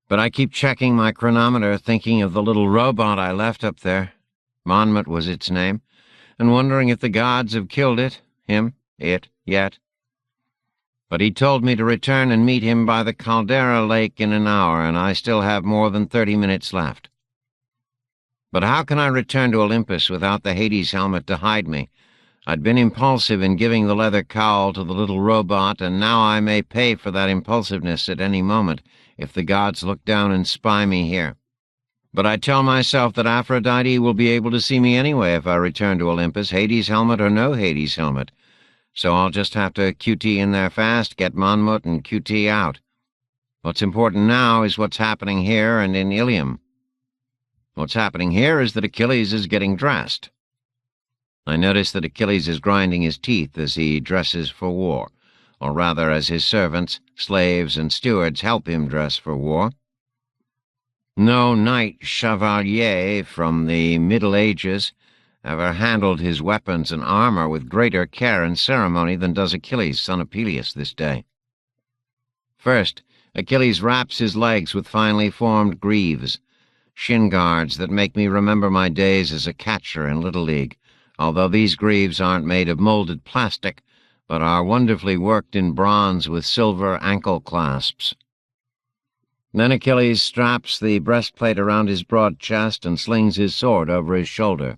But I keep checking my chronometer, thinking of the little robot I left up there. Monmouth was its name, and wondering if the gods have killed it, yet. But he told me to return and meet him by the Caldera Lake in an hour, and I still have more than 30 minutes left. But how can I return to Olympus without the Hades helmet to hide me? I'd been impulsive in giving the leather cowl to the little robot, and now I may pay for that impulsiveness at any moment if the gods look down and spy me here. But I tell myself that Aphrodite will be able to see me anyway if I return to Olympus, Hades helmet or no Hades helmet. So I'll just have to QT in there fast, get Monmouth, and QT out. What's important now is what's happening here and in Ilium. What's happening here is that Achilles is getting dressed. I notice that Achilles is grinding his teeth as he dresses for war, or rather as his servants, slaves, and stewards help him dress for war. No knight chevalier from the Middle Ages ever handled his weapons and armor with greater care and ceremony than does Achilles, son of Peleus, this day. First, Achilles wraps his legs with finely formed greaves, shin guards that make me remember my days as a catcher in Little League, although these greaves aren't made of molded plastic, but are wonderfully worked in bronze with silver ankle clasps. Then Achilles straps the breastplate around his broad chest and slings his sword over his shoulder.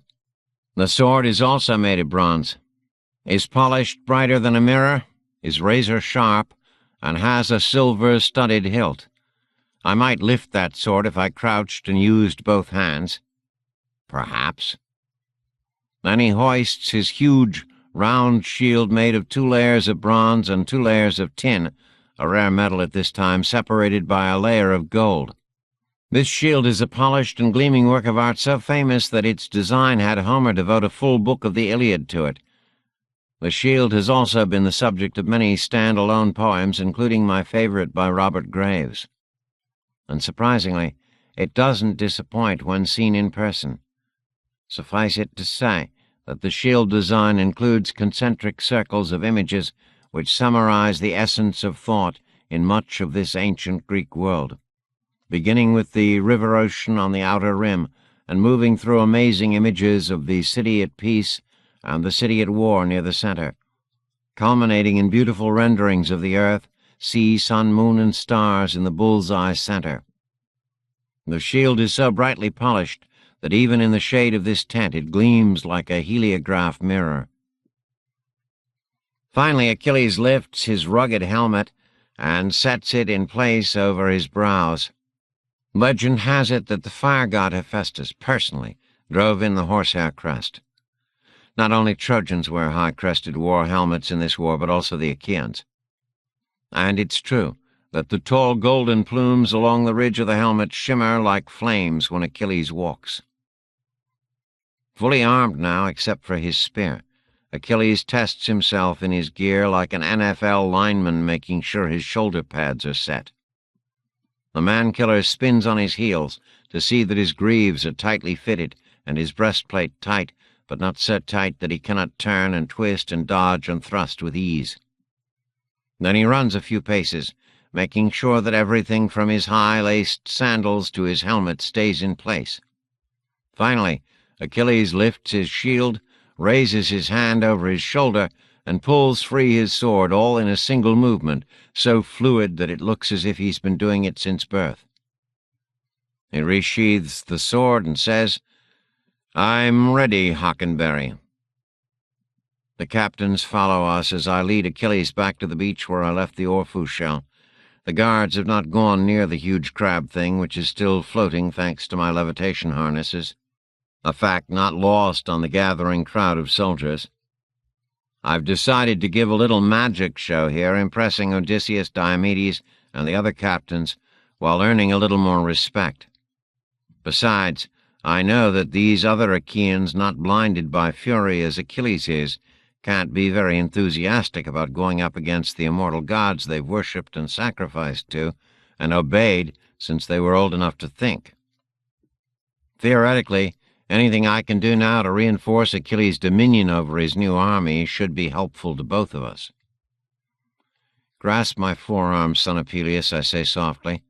The sword is also made of bronze, is polished brighter than a mirror, is razor sharp, and has a silver-studded hilt. I might lift that sword if I crouched and used both hands. Perhaps. Then he hoists his huge, round shield made of 2 layers of bronze and 2 layers of tin, a rare metal at this time, separated by a layer of gold. This shield is a polished and gleaming work of art so famous that its design had Homer devote a full book of the Iliad to it. The shield has also been the subject of many stand-alone poems, including my favorite by Robert Graves. And surprisingly, it doesn't disappoint when seen in person. Suffice it to say that the shield design includes concentric circles of images which summarize the essence of thought in much of this ancient Greek world, beginning with the river-ocean on the outer rim and moving through amazing images of the city at peace and the city at war near the center, culminating in beautiful renderings of the earth, sea, sun, moon, and stars in the bull's-eye center. The shield is so brightly polished that even in the shade of this tent it gleams like a heliograph mirror. Finally, Achilles lifts his rugged helmet and sets it in place over his brows. Legend has it that the fire god Hephaestus personally drove in the horsehair crest. Not only Trojans wear high-crested war helmets in this war, but also the Achaeans. And it's true that the tall golden plumes along the ridge of the helmet shimmer like flames when Achilles walks. Fully armed now, except for his spear, Achilles tests himself in his gear like an NFL lineman making sure his shoulder pads are set. The man-killer spins on his heels to see that his greaves are tightly fitted and his breastplate tight, but not so tight that he cannot turn and twist and dodge and thrust with ease. Then he runs a few paces, making sure that everything from his high-laced sandals to his helmet stays in place. Finally, Achilles lifts his shield, raises his hand over his shoulder, and pulls free his sword all in a single movement, so fluid that it looks as if he's been doing it since birth. He resheathes the sword and says, "I'm ready, Hockenberry." The captains follow us as I lead Achilles back to the beach where I left the Orpheus shell. The guards have not gone near the huge crab thing, which is still floating thanks to my levitation harnesses, a fact not lost on the gathering crowd of soldiers. I've decided to give a little magic show here, impressing Odysseus, Diomedes, and the other captains, while earning a little more respect. Besides, I know that these other Achaeans, not blinded by fury as Achilles is, can't be very enthusiastic about going up against the immortal gods they've worshipped and sacrificed to, and obeyed since they were old enough to think. Theoretically, anything I can do now to reinforce Achilles' dominion over his new army should be helpful to both of us. "Grasp my forearm, son of Peleus," I say softly.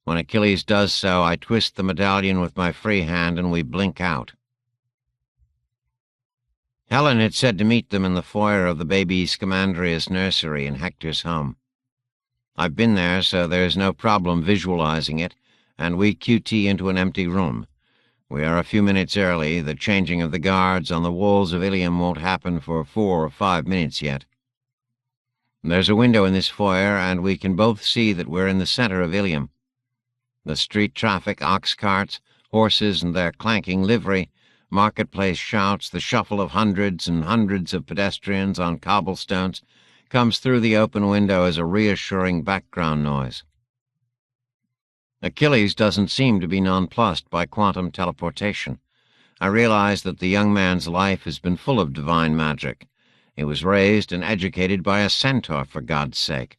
When Achilles does so, I twist the medallion with my free hand and we blink out. Helen had said to meet them in the foyer of the baby Scamandria's nursery in Hector's home. I've been there, so there's no problem visualizing it, and we QT into an empty room. We are a few minutes early. The changing of the guards on the walls of Ilium won't happen for 4 or 5 minutes yet. There's a window in this foyer, and we can both see that we're in the center of Ilium. The street traffic, ox carts, horses and their clanking livery, marketplace shouts, the shuffle of hundreds and hundreds of pedestrians on cobblestones comes through the open window as a reassuring background noise. Achilles doesn't seem to be nonplussed by quantum teleportation. I realize that the young man's life has been full of divine magic. He was raised and educated by a centaur, for God's sake.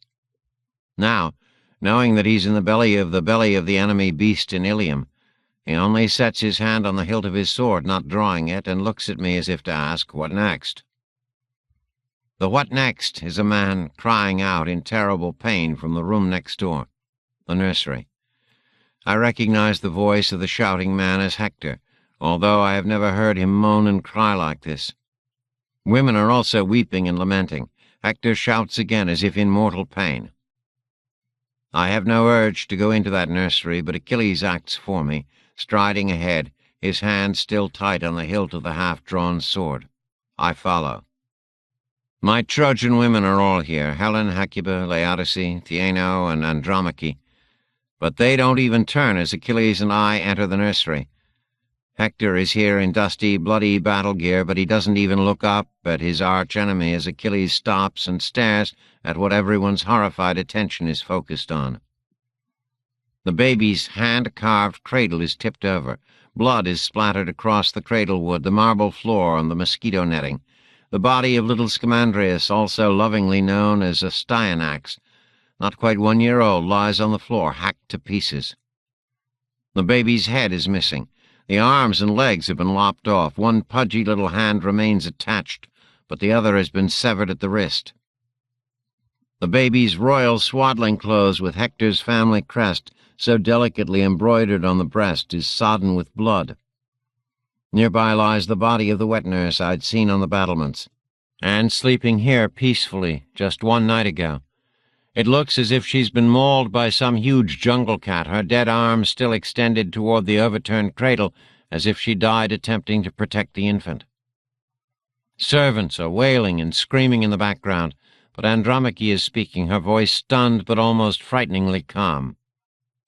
Now, knowing that he's in the belly of the enemy beast in Ilium, he only sets his hand on the hilt of his sword, not drawing it, and looks at me as if to ask, "What next?" The "what next" is a man crying out in terrible pain from the room next door. the nursery. I recognize the voice of the shouting man as Hector, although I have never heard him moan and cry like this. Women are also weeping and lamenting. Hector shouts again as if in mortal pain. I have no urge to go into that nursery, but Achilles acts for me, striding ahead, his hand still tight on the hilt of the half-drawn sword. I follow. My Trojan women are all here, Helen, Hecuba, Laodice, Theano, and Andromache, but they don't even turn as Achilles and I enter the nursery. Hector is here in dusty, bloody battle gear, but he doesn't even look up at his arch-enemy as Achilles stops and stares at what everyone's horrified attention is focused on. The baby's hand-carved cradle is tipped over. Blood is splattered across the cradle wood, the marble floor, and the mosquito netting. The body of little Scamandrius, also lovingly known as a Styanax, not quite 1 year old, lies on the floor, hacked to pieces. The baby's head is missing. The arms and legs have been lopped off. One pudgy little hand remains attached, but the other has been severed at the wrist. The baby's royal swaddling clothes with Hector's family crest, so delicately embroidered on the breast, is sodden with blood. Nearby lies the body of the wet nurse I'd seen on the battlements, and sleeping here peacefully just 1 night ago. It looks as if she's been mauled by some huge jungle cat, her dead arms still extended toward the overturned cradle, as if she died attempting to protect the infant. Servants are wailing and screaming in the background, but Andromache is speaking, her voice stunned but almost frighteningly calm.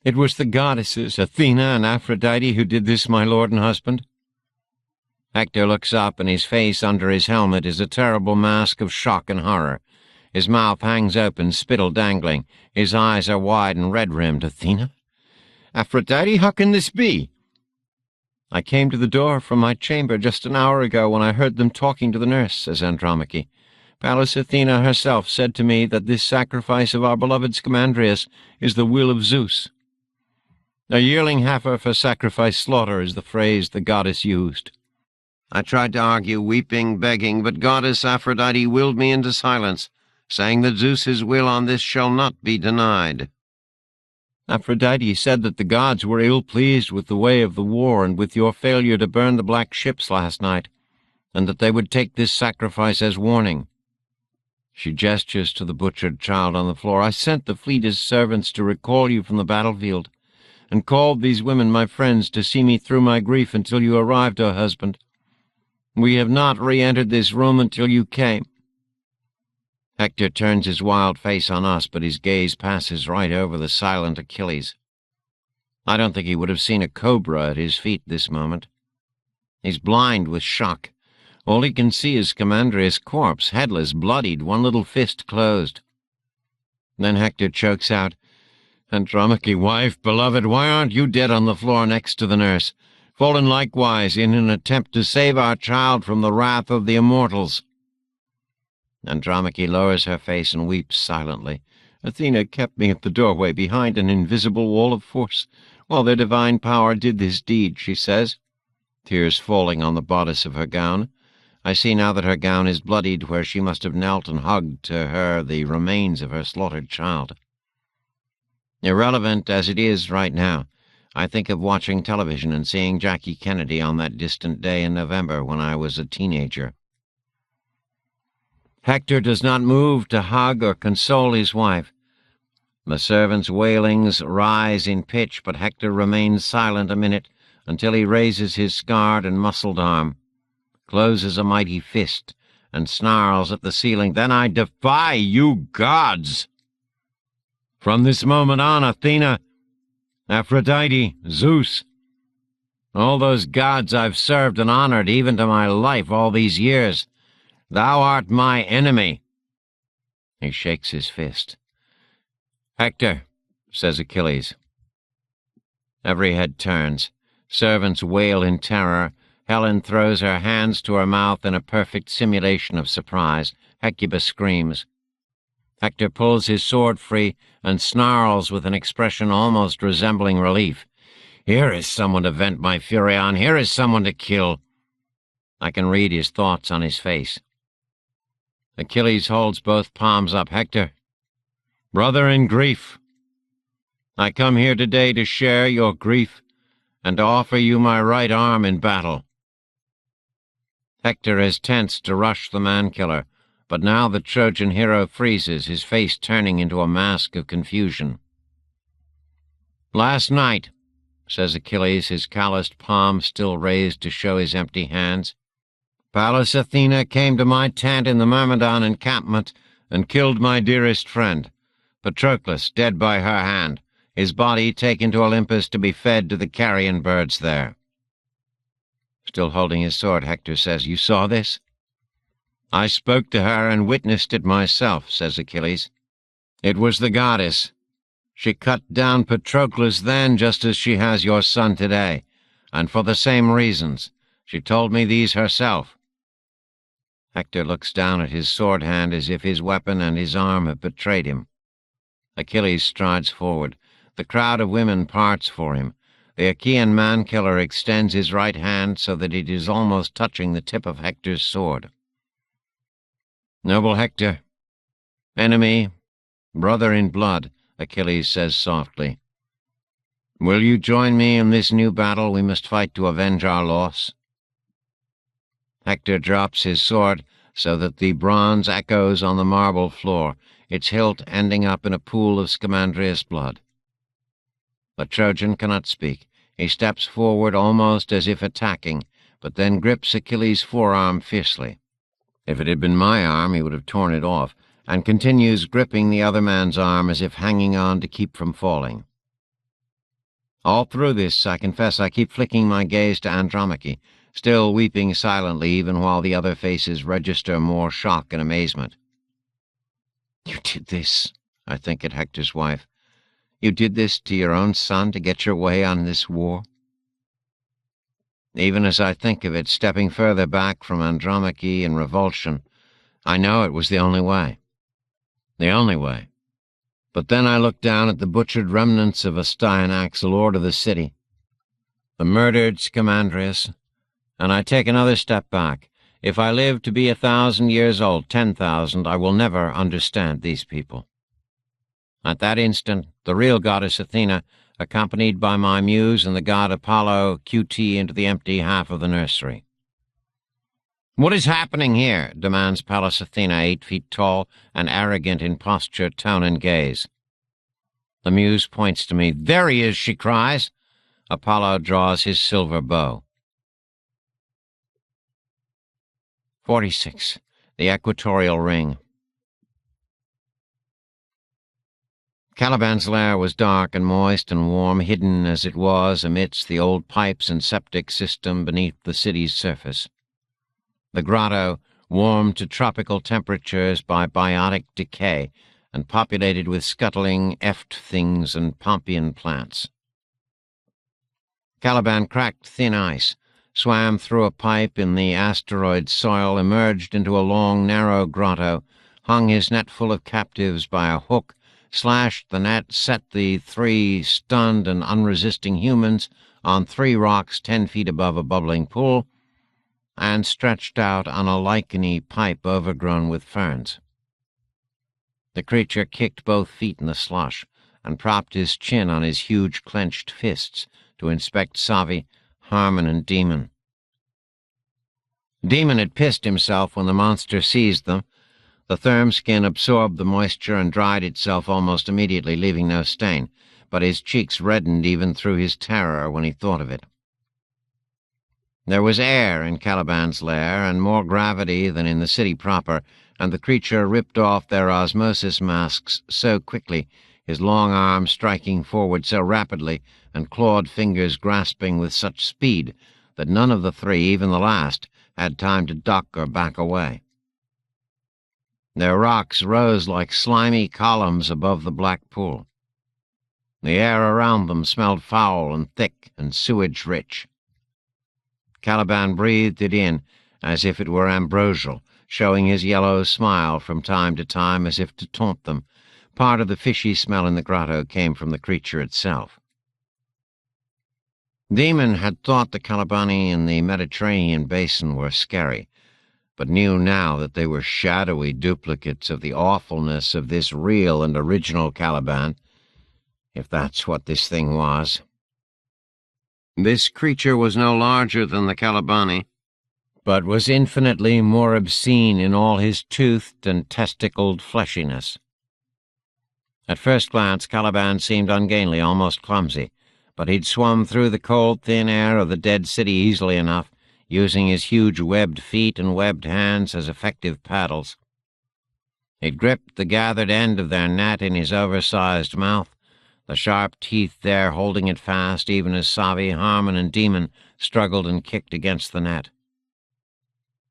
"It was the goddesses, Athena and Aphrodite, who did this, my lord and husband." Hector looks up, and his face under his helmet is a terrible mask of shock and horror. His mouth hangs open, spittle dangling. His eyes are wide and red-rimmed. "Athena? Aphrodite? How can this be?" "I came to the door from my chamber just an hour ago when I heard them talking to the nurse," says Andromache. "Pallas Athena herself said to me that this sacrifice of our beloved Scamandrius is the will of Zeus. A yearling heifer for sacrifice slaughter is the phrase the goddess used." I tried to argue, weeping, begging, but goddess Aphrodite willed me into silence, saying that Zeus's will on this shall not be denied. "Aphrodite said that the gods were ill-pleased with the way of the war and with your failure to burn the black ships last night, and that they would take this sacrifice as warning." She gestures to the butchered child on the floor. "I sent the fleetest servants to recall you from the battlefield, and called these women my friends to see me through my grief until you arrived, O husband. We have not re-entered this room until you came." Hector turns his wild face on us, but his gaze passes right over the silent Achilles. I don't think he would have seen a cobra at his feet this moment. He's blind with shock. All he can see is Scamandrius' corpse, headless, bloodied, one little fist closed. Then Hector chokes out, "Andromache, wife, beloved, why aren't you dead on the floor next to the nurse, fallen likewise in an attempt to save our child from the wrath of the immortals?" Andromache lowers her face and weeps silently. "Athena kept me at the doorway behind an invisible wall of force, while their divine power did this deed," she says, tears falling on the bodice of her gown. I see now that her gown is bloodied where she must have knelt and hugged to her the remains of her slaughtered child. Irrelevant as it is right now, I think of watching television and seeing Jackie Kennedy on that distant day in November when I was a teenager. Hector does not move to hug or console his wife. The servants' wailings rise in pitch, but Hector remains silent a minute until he raises his scarred and muscled arm, closes a mighty fist, and snarls at the ceiling, "Then I defy you gods! From this moment on, Athena, Aphrodite, Zeus, all those gods I've served and honored even to my life all these years, thou art my enemy." He shakes his fist. "Hector," says Achilles. Every head turns. Servants wail in terror. Helen throws her hands to her mouth in a perfect simulation of surprise. Hecuba screams. Hector pulls his sword free and snarls with an expression almost resembling relief. "Here is someone to vent my fury on. Here is someone to kill." I can read his thoughts on his face. Achilles holds both palms up. "Hector, brother in grief, I come here today to share your grief and to offer you my right arm in battle." Hector is tense to rush the man-killer, but now the Trojan hero freezes, his face turning into a mask of confusion. "Last night," says Achilles, his calloused palm still raised to show his empty hands, "Pallas Athena came to my tent in the Myrmidon encampment and killed my dearest friend, Patroclus, dead by her hand, his body taken to Olympus to be fed to the carrion birds there." Still holding his sword, Hector says, "You saw this?" "I spoke to her and witnessed it myself," says Achilles. "It was the goddess. She cut down Patroclus then just as she has your son today, and for the same reasons. She told me these herself." Hector looks down at his sword hand as if his weapon and his arm have betrayed him. Achilles strides forward. The crowd of women parts for him. The Achaean man-killer extends his right hand so that it is almost touching the tip of Hector's sword. "Noble Hector, enemy, brother in blood," Achilles says softly, "will you join me in this new battle we must fight to avenge our loss?" Hector drops his sword so that the bronze echoes on the marble floor, its hilt ending up in a pool of Scamandrius blood. The Trojan cannot speak. He steps forward almost as if attacking, but then grips Achilles' forearm fiercely. If it had been my arm, he would have torn it off, and continues gripping the other man's arm as if hanging on to keep from falling. All through this, I confess, I keep flicking my gaze to Andromache, still weeping silently even while the other faces register more shock and amazement. "You did this," I think at Hector's wife. "You did this to your own son to get your way on this war?" Even as I think of it, stepping further back from Andromache in revulsion, I know it was the only way. The only way. But then I look down at the butchered remnants of Astyanax, lord of the city, the murdered Scamandrius, and I take another step back. If I live to be 1,000 years old, 10,000, I will never understand these people. At that instant, the real goddess Athena, accompanied by my muse and the god Apollo, QT into the empty half of the nursery. "What is happening here?" demands Pallas Athena, 8 feet tall and arrogant in posture, tone, and gaze. The muse points to me. "There he is," she cries. Apollo draws his silver bow. 46. The Equatorial Ring. Caliban's lair was dark and moist and warm, hidden as it was amidst the old pipes and septic system beneath the city's surface. The grotto, warmed to tropical temperatures by biotic decay, and populated with scuttling eft things and Pompeian plants. Caliban cracked thin ice, swam through a pipe in the asteroid soil, emerged into a long, narrow grotto, hung his net full of captives by a hook, slashed the net, set the 3 stunned and unresisting humans on 3 rocks 10 feet above a bubbling pool, and stretched out on a licheny pipe overgrown with ferns. The creature kicked both feet in the slush and propped his chin on his huge clenched fists to inspect Savi, Harmon, and Demon. Demon had pissed himself when the monster seized them. The therm skin absorbed the moisture and dried itself almost immediately, leaving no stain, but his cheeks reddened even through his terror when he thought of it. There was air in Caliban's lair, and more gravity than in the city proper, and the creature ripped off their osmosis masks so quickly, his long arms striking forward so rapidly, and clawed fingers grasping with such speed, that none of the 3, even the last, had time to duck or back away. Their rocks rose like slimy columns above the black pool. The air around them smelled foul and thick and sewage-rich. Caliban breathed it in as if it were ambrosial, showing his yellow smile from time to time as if to taunt them. Part of the fishy smell in the grotto came from the creature itself. Demon had thought the Calibani in the Mediterranean Basin were scary, but knew now that they were shadowy duplicates of the awfulness of this real and original Caliban. if that's what this thing was. This creature was no larger than the Calibani, but was infinitely more obscene in all his toothed and testicled fleshiness. At first glance, Caliban seemed ungainly, almost clumsy, but he'd swum through the cold, thin air of the dead city easily enough, using his huge webbed feet and webbed hands as effective paddles. He'd gripped the gathered end of their net in his oversized mouth, the sharp teeth there holding it fast even as Savi, Harmon, and Demon struggled and kicked against the net.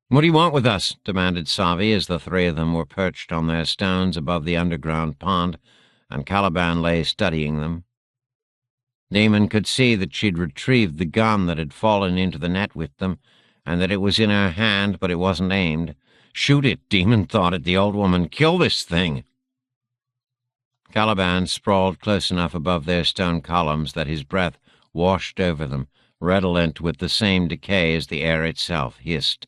"What do you want with us?" demanded Savi as the three of them were perched on their stones above the underground pond, and Caliban lay studying them. Demon could see that she'd retrieved the gun that had fallen into the net with them, and that it was in her hand, but it wasn't aimed. Shoot it, Demon thought at the old woman. Kill this thing. Caliban sprawled close enough above their stone columns that his breath washed over them, redolent with the same decay as the air itself, hissed.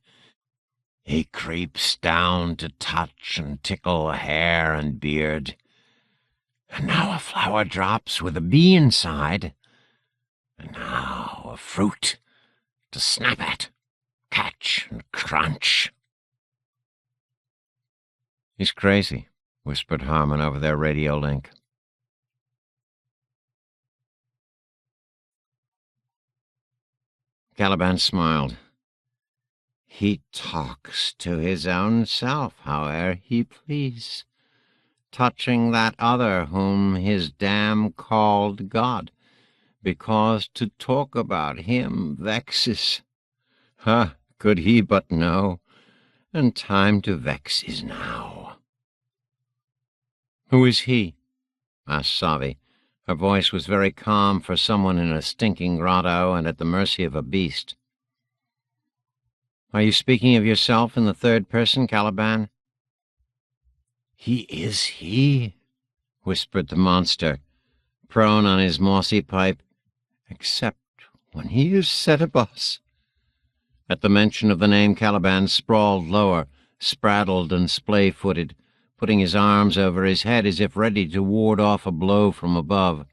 "He creeps down to touch and tickle hair and beard. And now a flower drops with a bee inside. And now a fruit to snap at, catch, and crunch." "He's crazy," whispered Harmon over their radio link. Caliban smiled. "He talks to his own self, howe'er he please, touching that other whom his dam called God, because to talk about him vexes. Could he but know, and time to vex is now." "Who is he?" asked Savi. Her voice was very calm for someone in a stinking grotto and at the mercy of a beast. "Are you speaking of yourself in the third person, Caliban?" "He is he," whispered the monster, prone on his mossy pipe, "except when he is Setebos." At the mention of the name, Caliban sprawled lower, spraddled and splay-footed, putting his arms over his head as if ready to ward off a blow from above.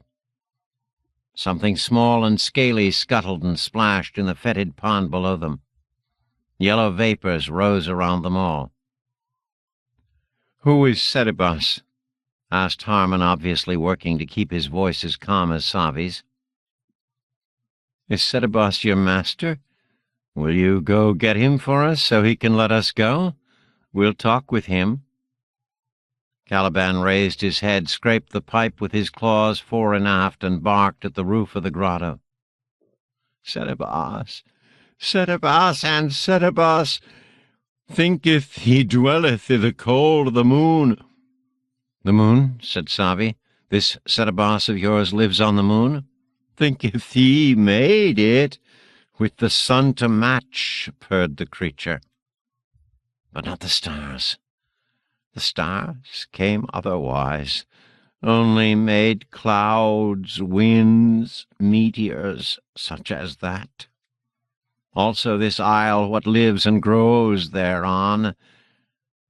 Something small and scaly scuttled and splashed in the fetid pond below them. Yellow vapors rose around them all. "Who is Setebos?" asked Harmon, obviously working to keep his voice as calm as Savi's. "Is Setebos your master? Will you go get him for us so he can let us go? We'll talk with him." Caliban raised his head, scraped the pipe with his claws fore and aft, and barked at the roof of the grotto. "Setebos, Setebos, and Setebos thinketh he dwelleth i' the cold of the moon." "The moon?" said Savi. "This Setebos of yours lives on the moon?" "Thinketh he made it, with the sun to match," purred the creature. "But not the stars. The stars came otherwise, only made clouds, winds, meteors, such as that. Also this isle, what lives and grows thereon,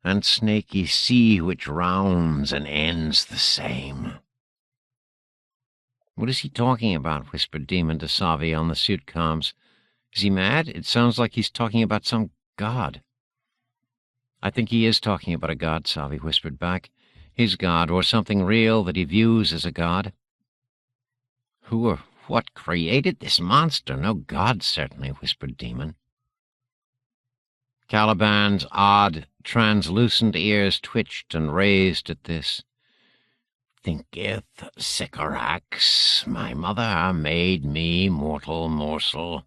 and snaky sea which rounds and ends the same." "What is he talking about?" whispered Demon to Savi on the suit comms. "Is he mad? It sounds like he's talking about some god." "I think he is talking about a god," Savi whispered back. "His god, or something real that he views as a god." "Who or what created this monster? No god, certainly," whispered Demon. Caliban's odd, translucent ears twitched and raised at this. "Thinketh Sycorax, my mother, made me mortal morsel.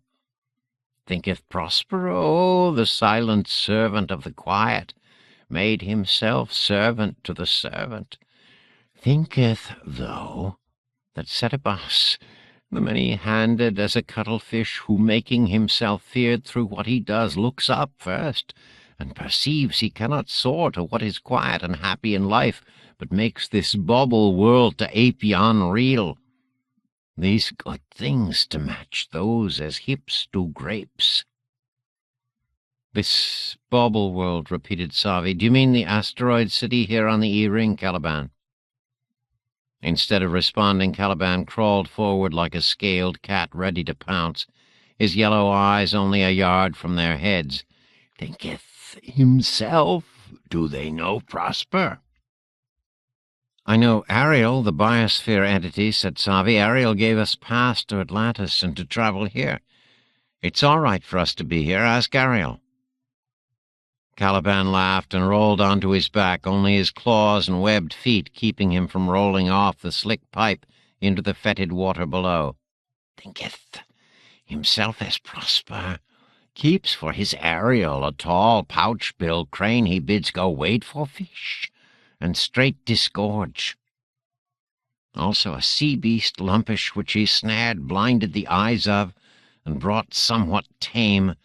Thinketh Prospero, the silent servant of the quiet, made himself servant to the servant. Thinketh, though, that Setebos, the many-handed as a cuttlefish, who, making himself feared through what he does, looks up first, and perceives he cannot soar to what is quiet and happy in life, but makes this bauble world to ape yon real. These good things to match those as hips do grapes." "This bauble world," repeated Savi. "Do you mean the asteroid city here on the E-ring, Caliban?" Instead of responding, Caliban crawled forward like a scaled cat ready to pounce, his yellow eyes only a yard from their heads. "Thinketh himself, do they no prosper?" "I know Ariel, the biosphere entity," said Savi. "Ariel gave us pass to Atlantis and to travel here. It's all right for us to be here. Ask Ariel." Caliban laughed and rolled onto his back, only his claws and webbed feet keeping him from rolling off the slick pipe into the fetid water below. "Thinketh himself as prosper, keeps for his Ariel a tall pouch-billed crane he bids go wait for fish, and straight disgorge. Also a sea-beast lumpish which he snared, blinded the eyes of, and brought somewhat tame,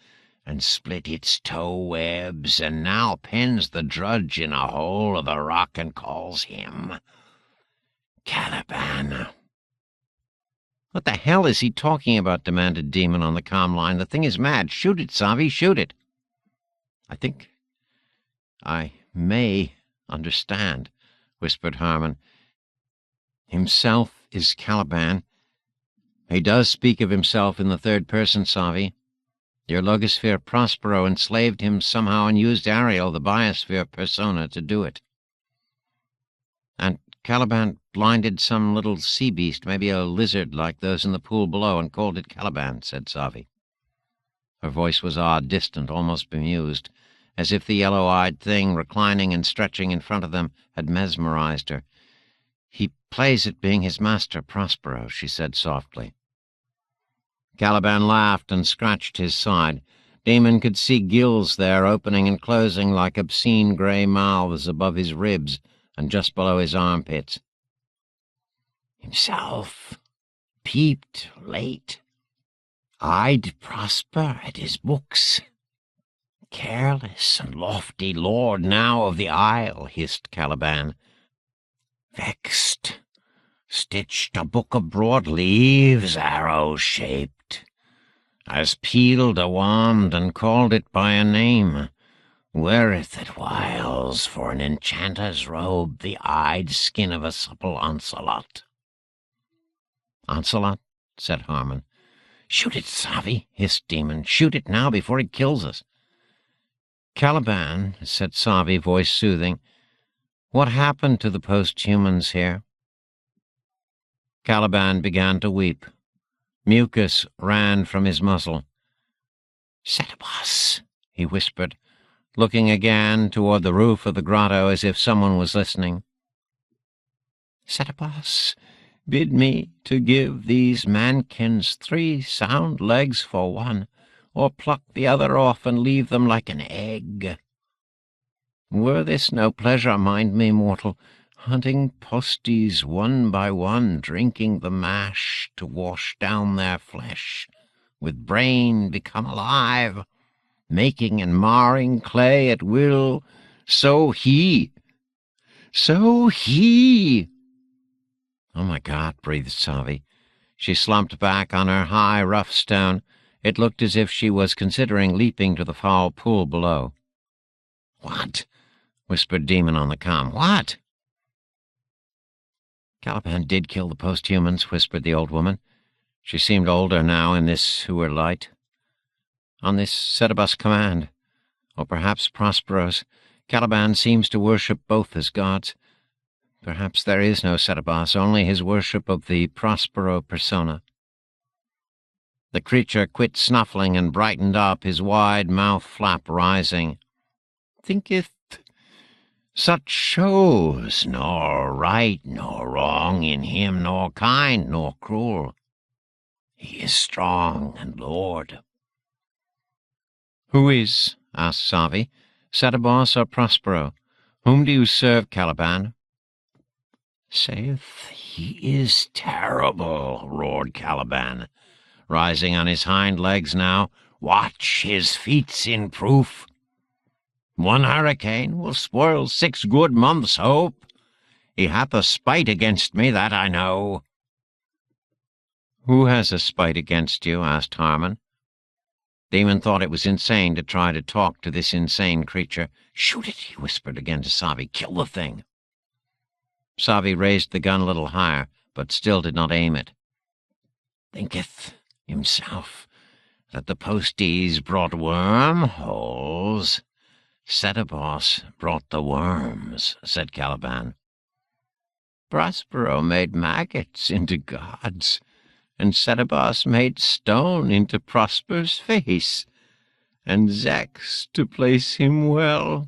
and split its toe webs, and now pens the drudge in a hole of a rock and calls him Caliban." "What the hell is he talking about?" demanded Demon on the comm line. "The thing is mad. Shoot it, Savi, shoot it." "I think I may understand," whispered Harmon. "Himself is Caliban. He does speak of himself in the third person, Savi. Your logosphere Prospero enslaved him somehow and used Ariel, the biosphere persona, to do it. And Caliban blinded some little sea beast, maybe a lizard like those in the pool below, and called it Caliban," said Savi. Her voice was odd, distant, almost bemused, as if the yellow-eyed thing reclining and stretching in front of them had mesmerized her. "He plays at being his master, Prospero," she said softly. Caliban laughed and scratched his side. Damon could see gills there opening and closing like obscene grey mouths above his ribs and just below his armpits. "Himself peeped late. I'd prosper at his books. Careless and lofty lord now of the isle," hissed Caliban. "Vexed, stitched a book of broad leaves, arrow-shaped, as peeled a wand and called it by a name, weareth at whiles for an enchanter's robe the eyed skin of a supple onslaught." "Onslaught?" said Harmon. "Shoot it, Savi," hissed Demon. "Shoot it now before it kills us." "Caliban," said Savi, voice soothing, "what happened to the post-humans here?" Caliban began to weep. Mucus ran from his muzzle. "Setebos," he whispered, looking again toward the roof of the grotto as if someone was listening. "Setebos, bid me to give these mankins 3 sound legs for one, or pluck the other off and leave them like an egg. Were this no pleasure, mind me, mortal, hunting posties one by one, drinking the mash to wash down their flesh, with brain become alive, making and marring clay at will, so he. "Oh, my God," breathed Savi. She slumped back on her high, rough stone. It looked as if she was considering leaping to the foul pool below. "What?" whispered Demon on the comm. "What?" "Caliban did kill the post-humans," whispered the old woman. She seemed older now in this sewer light. "On this Setebos command, or perhaps Prospero's. Caliban seems to worship both as gods. Perhaps there is no Setebos, only his worship of the Prospero persona." The creature quit snuffling and brightened up, his wide mouth flap rising. "Thinketh such shows nor right nor wrong in him, nor kind nor cruel. He is strong and lord." "Who is?" asked Savi. "Setebos or Prospero? Whom do you serve, Caliban?" "Saith he is terrible," roared Caliban, rising on his hind legs now. "Watch his feats in proof. 1 hurricane will spoil 6 good months' hope. He hath a spite against me, that I know." "Who has a spite against you?" asked Harmon. Damon thought it was insane to try to talk to this insane creature. "Shoot it," he whispered again to Savi. "Kill the thing." Savi raised the gun a little higher, but still did not aim it. "Thinketh himself that the posties brought wormholes. Setebos brought the worms," said Caliban. "Prospero made maggots into gods, and Setebos made stone into Prosper's face, and Zex to place him well.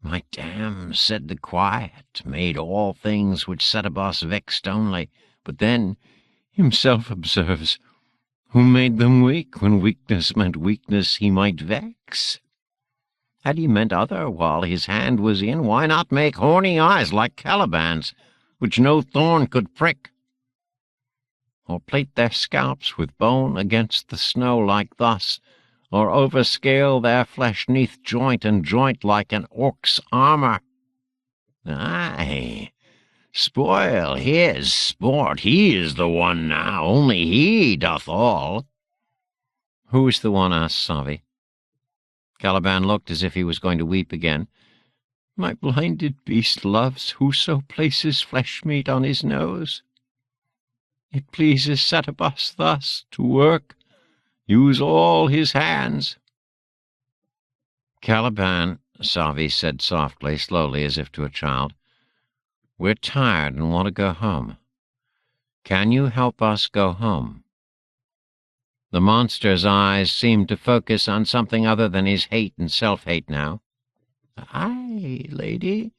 My dam said the quiet made all things which Setebos vexed only, but then himself observes, who made them weak when weakness meant weakness he might vex. Had he meant other while his hand was in, why not make horny eyes like Caliban's, which no thorn could prick? Or plate their scalps with bone against the snow like thus, or overscale their flesh neath joint and joint like an orc's armor? Aye, spoil his sport. He is the one now, only he doth all." "Who is the one?" asked Savi. Caliban looked as if he was going to weep again. "My blinded beast loves whoso places flesh-meat on his nose. It pleases Setebos thus to work, use all his hands." "Caliban," Savi said softly, slowly, as if to a child, "we're tired and want to go home. Can you help us go home?" The monster's eyes seemed to focus on something other than his hate and self-hate now. "Aye, lady.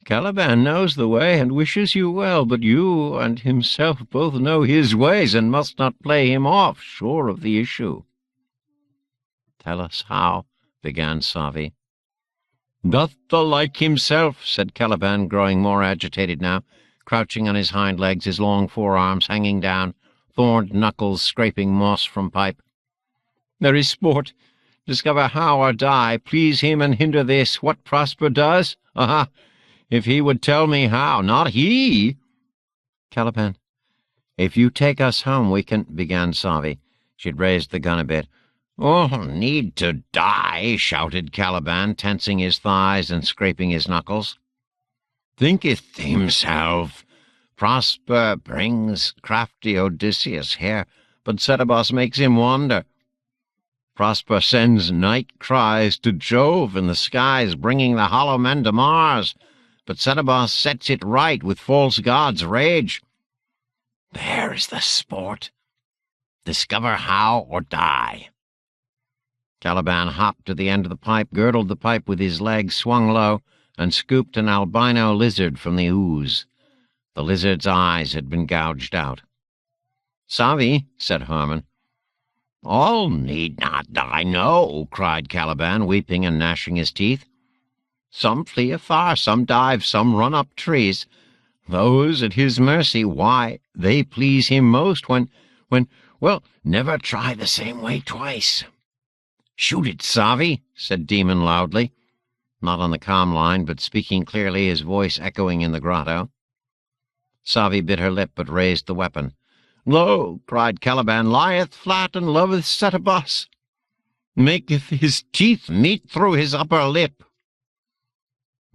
Caliban knows the way and wishes you well, but you and himself both know his ways and must not play him off, sure of the issue." "Tell us how," began Savi. "Doth the like himself," said Caliban, growing more agitated now, crouching on his hind legs, his long forearms hanging down, thorned knuckles scraping moss from pipe. "There is sport. Discover how or die. Please him and hinder this. What Prosper does? Aha! If he would tell me how. Not he!" "Caliban, if you take us home, we can—" began Savi. She'd raised the gun a bit. "Oh, need to die!" shouted Caliban, tensing his thighs and scraping his knuckles. "Thinketh himself. Prosper brings crafty Odysseus here, but Setebos makes him wander. Prosper sends night cries to Jove in the skies, bringing the hollow men to Mars, but Setebos sets it right with false gods' rage. There is the sport. Discover how or die." Caliban hopped to the end of the pipe, girdled the pipe with his legs, swung low, and scooped an albino lizard from the ooze. The lizard's eyes had been gouged out. "Savi," said Harmon. "All need not die, no," cried Caliban, weeping and gnashing his teeth. "Some flee afar, some dive, some run up trees. Those at his mercy, why, they please him most when, well, never try the same way twice." "Shoot it, Savi," said Demon loudly, not on the comm line, but speaking clearly, his voice echoing in the grotto. Savi bit her lip, but raised the weapon. "Lo," cried Caliban, "lieth flat and loveth Setebos. Maketh his teeth meet through his upper lip."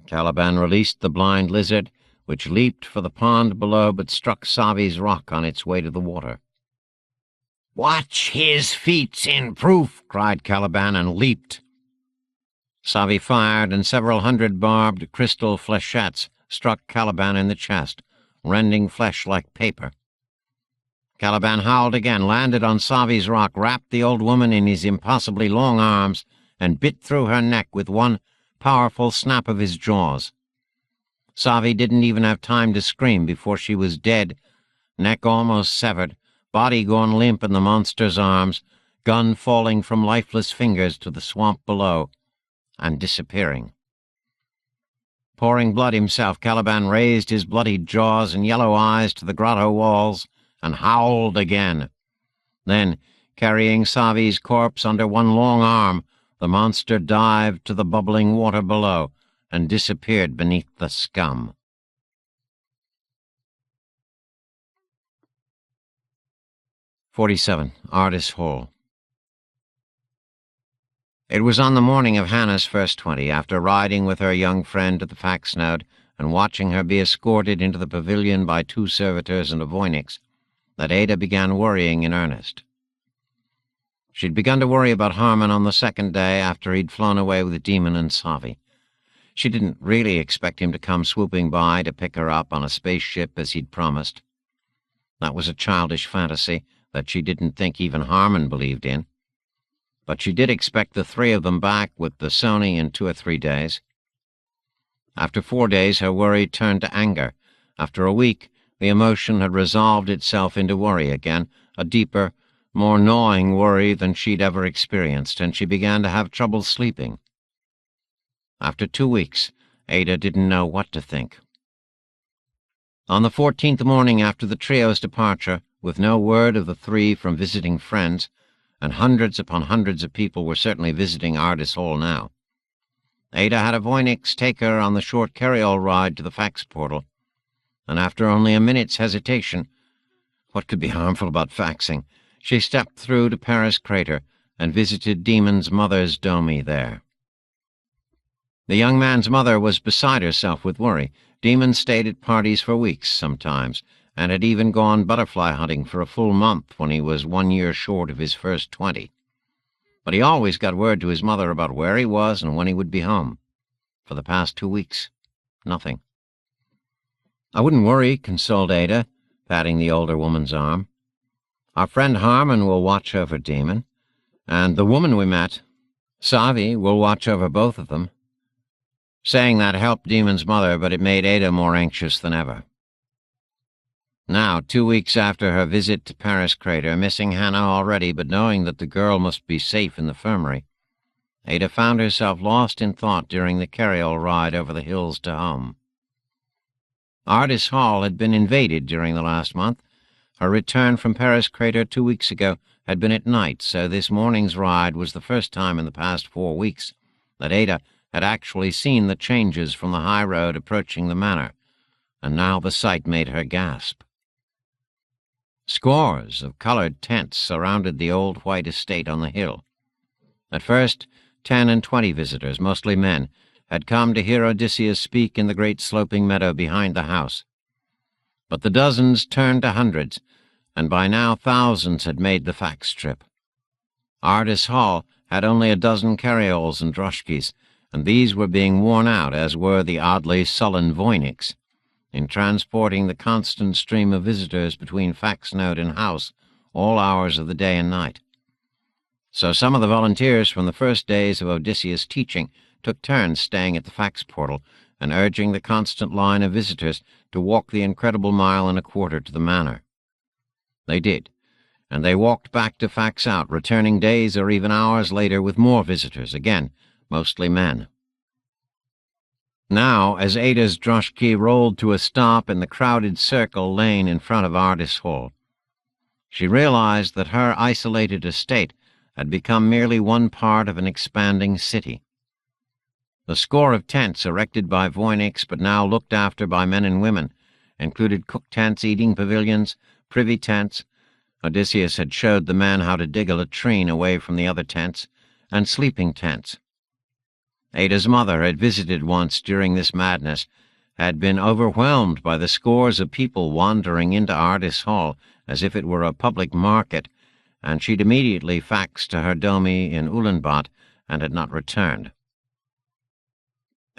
Caliban released the blind lizard, which leaped for the pond below, but struck Savi's rock on its way to the water. "Watch his feats in proof," cried Caliban, and leaped. Savi fired, and several hundred barbed crystal flechettes struck Caliban in the chest, rending flesh like paper. Caliban howled again, landed on Savi's rock, wrapped the old woman in his impossibly long arms, and bit through her neck with one powerful snap of his jaws. Savi didn't even have time to scream before she was dead, neck almost severed, body gone limp in the monster's arms, gun falling from lifeless fingers to the swamp below, and disappearing. Pouring blood himself, Caliban raised his bloodied jaws and yellow eyes to the grotto walls and howled again. Then, carrying Savi's corpse under one long arm, the monster dived to the bubbling water below and disappeared beneath the scum. "47. Ardis Hall. It was on the morning of Hannah's first 20, after riding with her young friend to the fax node and watching her be escorted into the pavilion by 2 servitors and a voynix, that Ada began worrying in earnest. She'd begun to worry about Harmon on the 2nd day after he'd flown away with Demon and Savi. She didn't really expect him to come swooping by to pick her up on a spaceship as he'd promised. That was a childish fantasy that she didn't think even Harmon believed in. But she did expect the 3 of them back with the Sony in 2 or 3 days. After 4 days, her worry turned to anger. After a week, the emotion had resolved itself into worry again, a deeper, more gnawing worry than she'd ever experienced, and she began to have trouble sleeping. After 2 weeks, Ada didn't know what to think. On the 14th morning after the trio's departure, with no word of the 3 from visiting friends, and hundreds upon hundreds of people were certainly visiting Ardis Hall now, Ada had a voynix take her on the short carryall ride to the fax portal, and after only a minute's hesitation, what could be harmful about faxing, she stepped through to Paris Crater and visited Demon's mother's domi there. The young man's mother was beside herself with worry. Demon stayed at parties for weeks sometimes, and had even gone butterfly hunting for a full month when he was 1 year short of his first 20. But he always got word to his mother about where he was and when he would be home. For the past 2 weeks, nothing. "I wouldn't worry," consoled Ada, patting the older woman's arm. "Our friend Harmon will watch over Demon, and the woman we met, Savi, will watch over both of them." Saying that helped Demon's mother, but it made Ada more anxious than ever. Now, 2 weeks after her visit to Paris Crater, missing Hannah already, but knowing that the girl must be safe in the infirmary, Ada found herself lost in thought during the carryall ride over the hills to home. Ardis Hall had been invaded during the last month. Her return from Paris Crater 2 weeks ago had been at night, so this morning's ride was the first time in the past 4 weeks that Ada had actually seen the changes from the high road approaching the manor, and now the sight made her gasp. Scores of colored tents surrounded the old white estate on the hill. At first, 10 and 20 visitors, mostly men, had come to hear Odysseus speak in the great sloping meadow behind the house. But the dozens turned to hundreds, and by now thousands had made the fax trip. Ardis Hall had only a dozen carryalls and droshkis, and these were being worn out, as were the oddly sullen voynix, in transporting the constant stream of visitors between fax note and house all hours of the day and night. So some of the volunteers from the first days of Odysseus' teaching took turns staying at the fax portal and urging the constant line of visitors to walk the incredible 1.25 miles to the manor. They did, and they walked back to fax out, returning days or even hours later with more visitors, again, mostly men. Now, as Ada's droshky rolled to a stop in the crowded circle lane in front of Ardis Hall, she realized that her isolated estate had become merely one part of an expanding city. The score of tents erected by voynix but now looked after by men and women included cook tents, eating pavilions, privy tents — Odysseus had showed the men how to dig a latrine away from the other tents — and sleeping tents. Ada's mother had visited once during this madness, had been overwhelmed by the scores of people wandering into Ardis Hall as if it were a public market, and she'd immediately faxed to her domi in Ulaanbaatar and had not returned.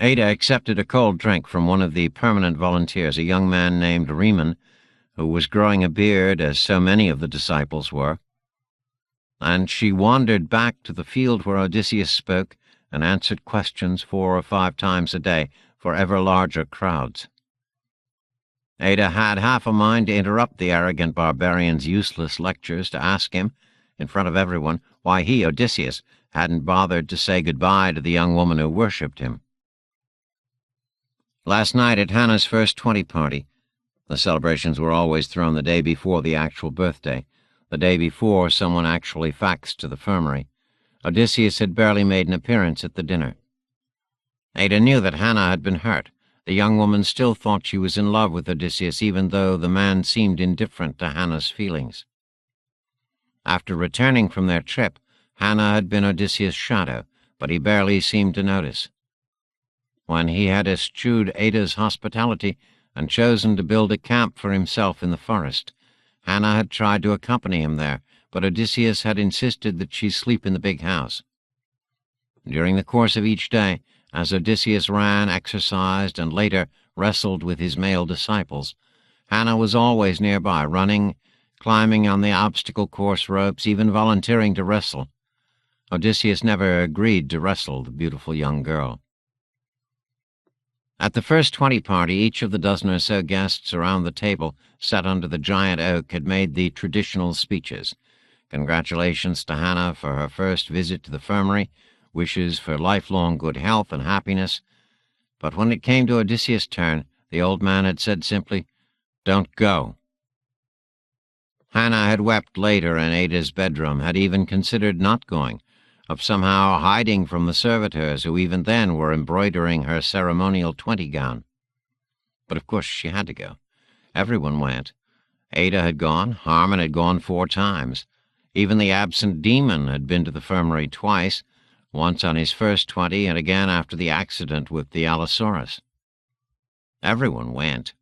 Ada accepted a cold drink from one of the permanent volunteers, a young man named Riemann, who was growing a beard, as so many of the disciples were, and she wandered back to the field where Odysseus spoke and answered questions 4 or 5 times a day for ever larger crowds. Ada had half a mind to interrupt the arrogant barbarian's useless lectures, to ask him, in front of everyone, why he, Odysseus, hadn't bothered to say goodbye to the young woman who worshipped him. Last night at Hannah's first 20 party, the celebrations were always thrown the day before the actual birthday, the day before someone actually faxed to the infirmary, Odysseus had barely made an appearance at the dinner. Ada knew that Hannah had been hurt. The young woman still thought she was in love with Odysseus, even though the man seemed indifferent to Hannah's feelings. After returning from their trip, Hannah had been Odysseus' shadow, but he barely seemed to notice. when he had eschewed Ada's hospitality and chosen to build a camp for himself in the forest. Hannah had tried to accompany him there, but Odysseus had insisted that she sleep in the big house. During the course of each day, as Odysseus ran, exercised, and later wrestled with his male disciples, Hannah was always nearby, running, climbing on the obstacle course ropes, even volunteering to wrestle. Odysseus never agreed to wrestle the beautiful young girl. At the first 20 party, each of the dozen or so guests around the table set under the giant oak had made the traditional speeches. Congratulations to Hannah for her first visit to the infirmary, wishes for lifelong good health and happiness. But when it came to Odysseus' turn, the old man had said simply, "Don't go." Hannah had wept later in Ada's bedroom, had even considered not going, of somehow hiding from the servitors who even then were embroidering her ceremonial 20 gown. But of course she had to go. Everyone went. Ada had gone, Harmon had gone 4 times. Even the absent demon had been to the infirmary twice, once on his first 20 and again after the accident with the Allosaurus. Everyone went.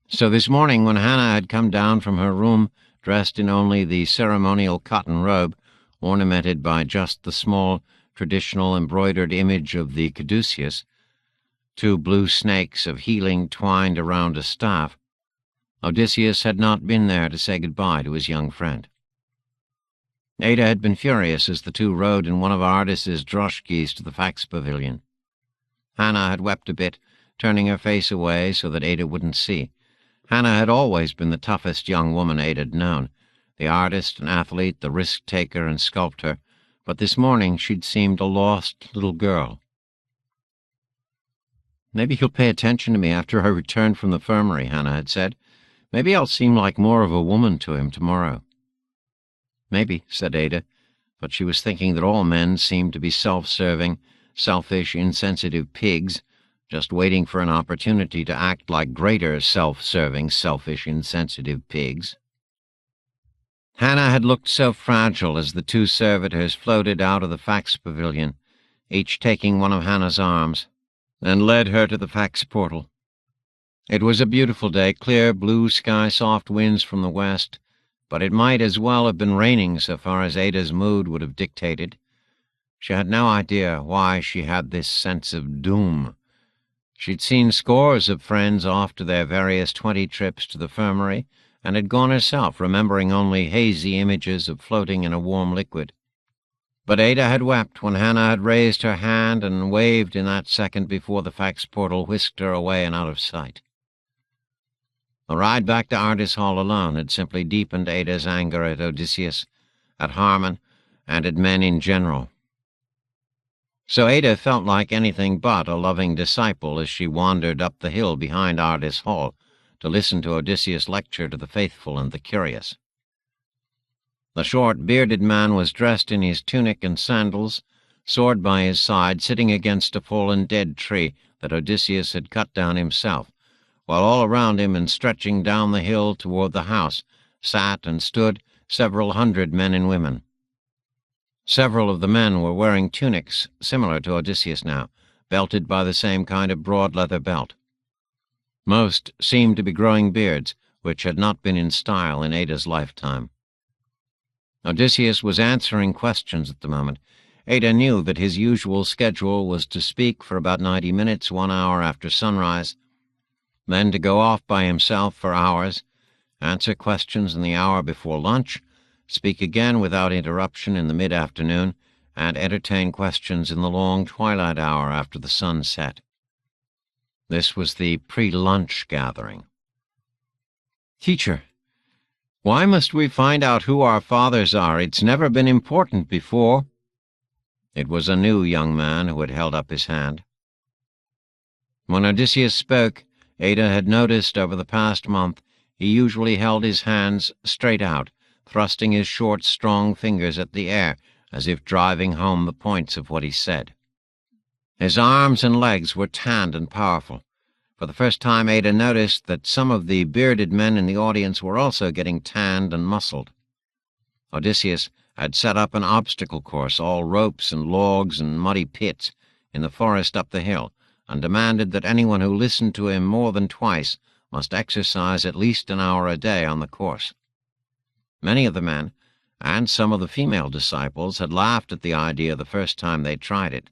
So this morning, when Hannah had come down from her room, dressed in only the ceremonial cotton robe, ornamented by just the small, traditional embroidered image of the caduceus, 2 blue snakes of healing twined around a staff, Odysseus had not been there to say goodbye to his young friend. Ada had been furious as the 2 rode in one of Ardis's droshkis to the fax pavilion. Hannah had wept a bit, turning her face away so that Ada wouldn't see. Hannah had always been the toughest young woman Ada had known, the artist and athlete, the risk-taker and sculptor, but this morning she'd seemed a lost little girl. "Maybe he'll pay attention to me after I return from the infirmary," Hannah had said. "Maybe I'll seem like more of a woman to him tomorrow." "Maybe," said Ada, but she was thinking that all men seemed to be self-serving, selfish, insensitive pigs, just waiting for an opportunity to act like greater self-serving, selfish, insensitive pigs. Hannah had looked so fragile as the 2 servitors floated out of the fax pavilion, each taking one of Hannah's arms, and led her to the fax portal. It was a beautiful day, clear blue sky, soft winds from the west, but it might as well have been raining so far as Ada's mood would have dictated. She had no idea why she had this sense of doom. She'd seen scores of friends off to their various 20 trips to the infirmary, and had gone herself, remembering only hazy images of floating in a warm liquid. But Ada had wept when Hannah had raised her hand and waved in that second before the fax portal whisked her away and out of sight. The ride back to Ardis Hall alone had simply deepened Ada's anger at Odysseus, at Harmon, and at men in general. So Ada felt like anything but a loving disciple as she wandered up the hill behind Ardis Hall to listen to Odysseus lecture to the faithful and the curious. The short, bearded man was dressed in his tunic and sandals, sword by his side, sitting against a fallen dead tree that Odysseus had cut down himself, while all around him and stretching down the hill toward the house sat and stood several hundred men and women. Several of the men were wearing tunics similar to Odysseus now, belted by the same kind of broad leather belt. Most seemed to be growing beards, which had not been in style in Ada's lifetime. Odysseus was answering questions at the moment. Ada knew that his usual schedule was to speak for about 90 minutes, 1 hour after sunrise, then to go off by himself for hours, answer questions in the hour before lunch, speak again without interruption in the mid-afternoon, and entertain questions in the long twilight hour after the sun set. This was the pre-lunch gathering. "Teacher, why must we find out who our fathers are? It's never been important before." It was a new young man who had held up his hand. When Odysseus spoke, Ada had noticed over the past month he usually held his hands straight out, thrusting his short, strong fingers at the air as if driving home the points of what he said. His arms and legs were tanned and powerful. For the first time, Ada noticed that some of the bearded men in the audience were also getting tanned and muscled. Odysseus had set up an obstacle course, all ropes and logs and muddy pits, in the forest up the hill, and demanded that anyone who listened to him more than twice must exercise at least an hour a day on the course. Many of the men, and some of the female disciples, had laughed at the idea the first time they tried it,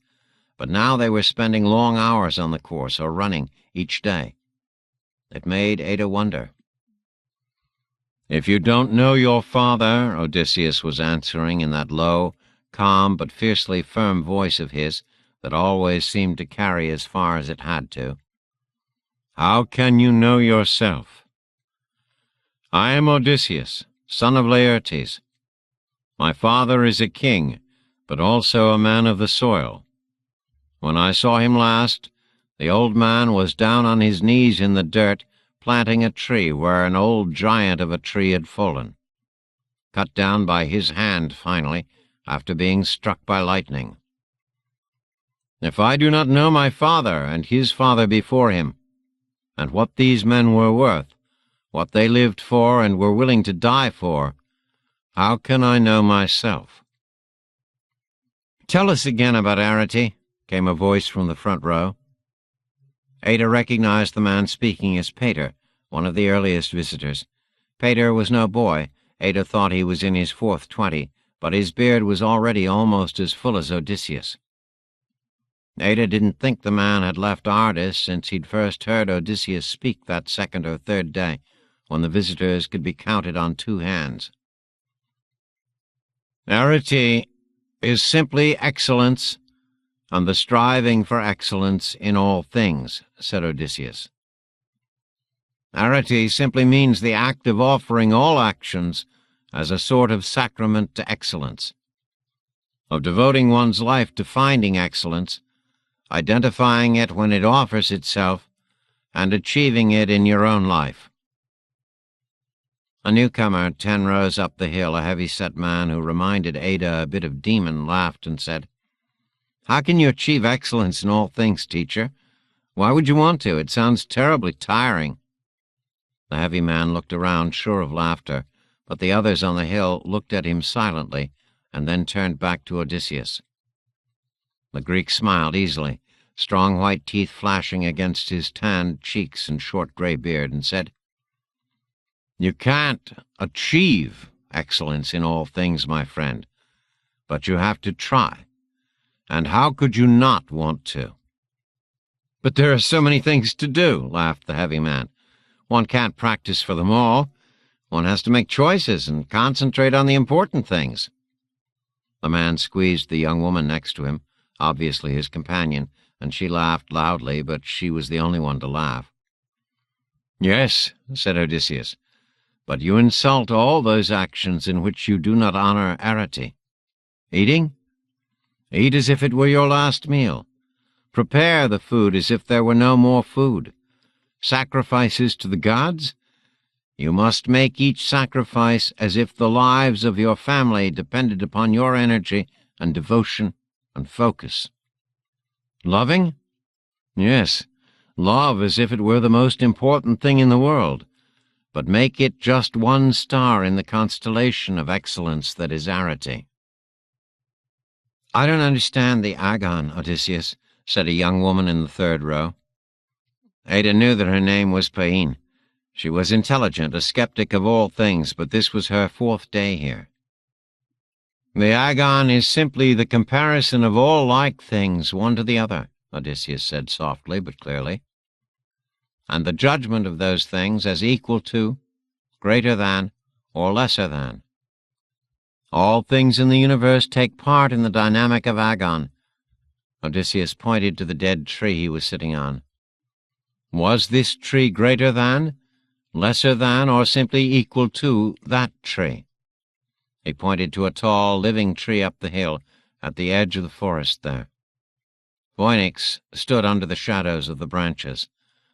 but now they were spending long hours on the course or running each day. It made Ada wonder. "If you don't know your father," Odysseus was answering in that low, calm but fiercely firm voice of his that always seemed to carry as far as it had to, "how can you know yourself? I am Odysseus, son of Laertes. My father is a king, but also a man of the soil. When I saw him last, the old man was down on his knees in the dirt, planting a tree where an old giant of a tree had fallen, cut down by his hand finally, after being struck by lightning. If I do not know my father and his father before him, and what these men were worth, what they lived for and were willing to die for, how can I know myself?" "Tell us again about Arete," came a voice from the front row. Ada recognized the man speaking as Pater, one of the earliest visitors. Pater was no boy. Ada thought he was in his 4th 20, but his beard was already almost as full as Odysseus. Ada didn't think the man had left Ardis since he'd first heard Odysseus speak that 2nd or 3rd day, when the visitors could be counted on 2 hands. "Arete is simply excellence, and the striving for excellence in all things," said Odysseus. "Arete simply means the act of offering all actions as a sort of sacrament to excellence, of devoting one's life to finding excellence, identifying it when it offers itself, and achieving it in your own life." A newcomer 10 rows up the hill, a heavy-set man who reminded Ada a bit of Demon, laughed and said, "How can you achieve excellence in all things, teacher? Why would you want to? It sounds terribly tiring." The heavy man looked around, sure of laughter, but the others on the hill looked at him silently and then turned back to Odysseus. The Greek smiled easily, strong white teeth flashing against his tanned cheeks and short gray beard, and said, "You can't achieve excellence in all things, my friend, but you have to try. And how could you not want to?" "But there are so many things to do," laughed the heavy man. "One can't practice for them all. One has to make choices and concentrate on the important things." The man squeezed the young woman next to him, obviously his companion, and she laughed loudly, but she was the only one to laugh. "Yes," said Odysseus, "but you insult all those actions in which you do not honor Arete. Eating? Eat as if it were your last meal. Prepare the food as if there were no more food. Sacrifices to the gods? You must make each sacrifice as if the lives of your family depended upon your energy and devotion and focus. Loving? Yes, love as if it were the most important thing in the world, but make it just one star in the constellation of excellence that is Arete." "I don't understand the agon, Odysseus," said a young woman in the 3rd row. Ada knew that her name was Paine. She was intelligent, a skeptic of all things, but this was her 4th day here. "The agon is simply the comparison of all like things, one to the other," Odysseus said softly but clearly, "and the judgment of those things as equal to, greater than, or lesser than. All things in the universe take part in the dynamic of agon." Odysseus pointed to the dead tree he was sitting on. "Was this tree greater than, lesser than, or simply equal to that tree?" He pointed to a tall, living tree up the hill, at the edge of the forest there. Voynix stood under the shadows of the branches.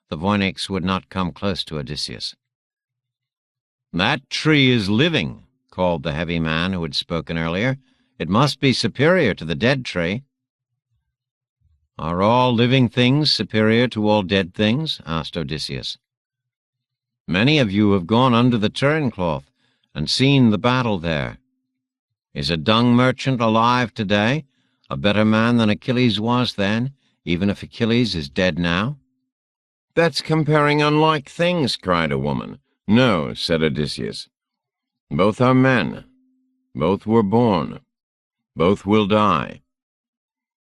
The Voynix would not come close to Odysseus. "That tree is living," called the heavy man who had spoken earlier. "It must be superior to the dead tree." "Are all living things superior to all dead things?" asked Odysseus. "Many of you have gone under the turncloth and seen the battle there. Is a dung merchant alive today, A better man than Achilles was then, even if Achilles is dead now? "That's comparing unlike things," cried a woman. "No," said Odysseus. "Both are men. Both were born. Both will die.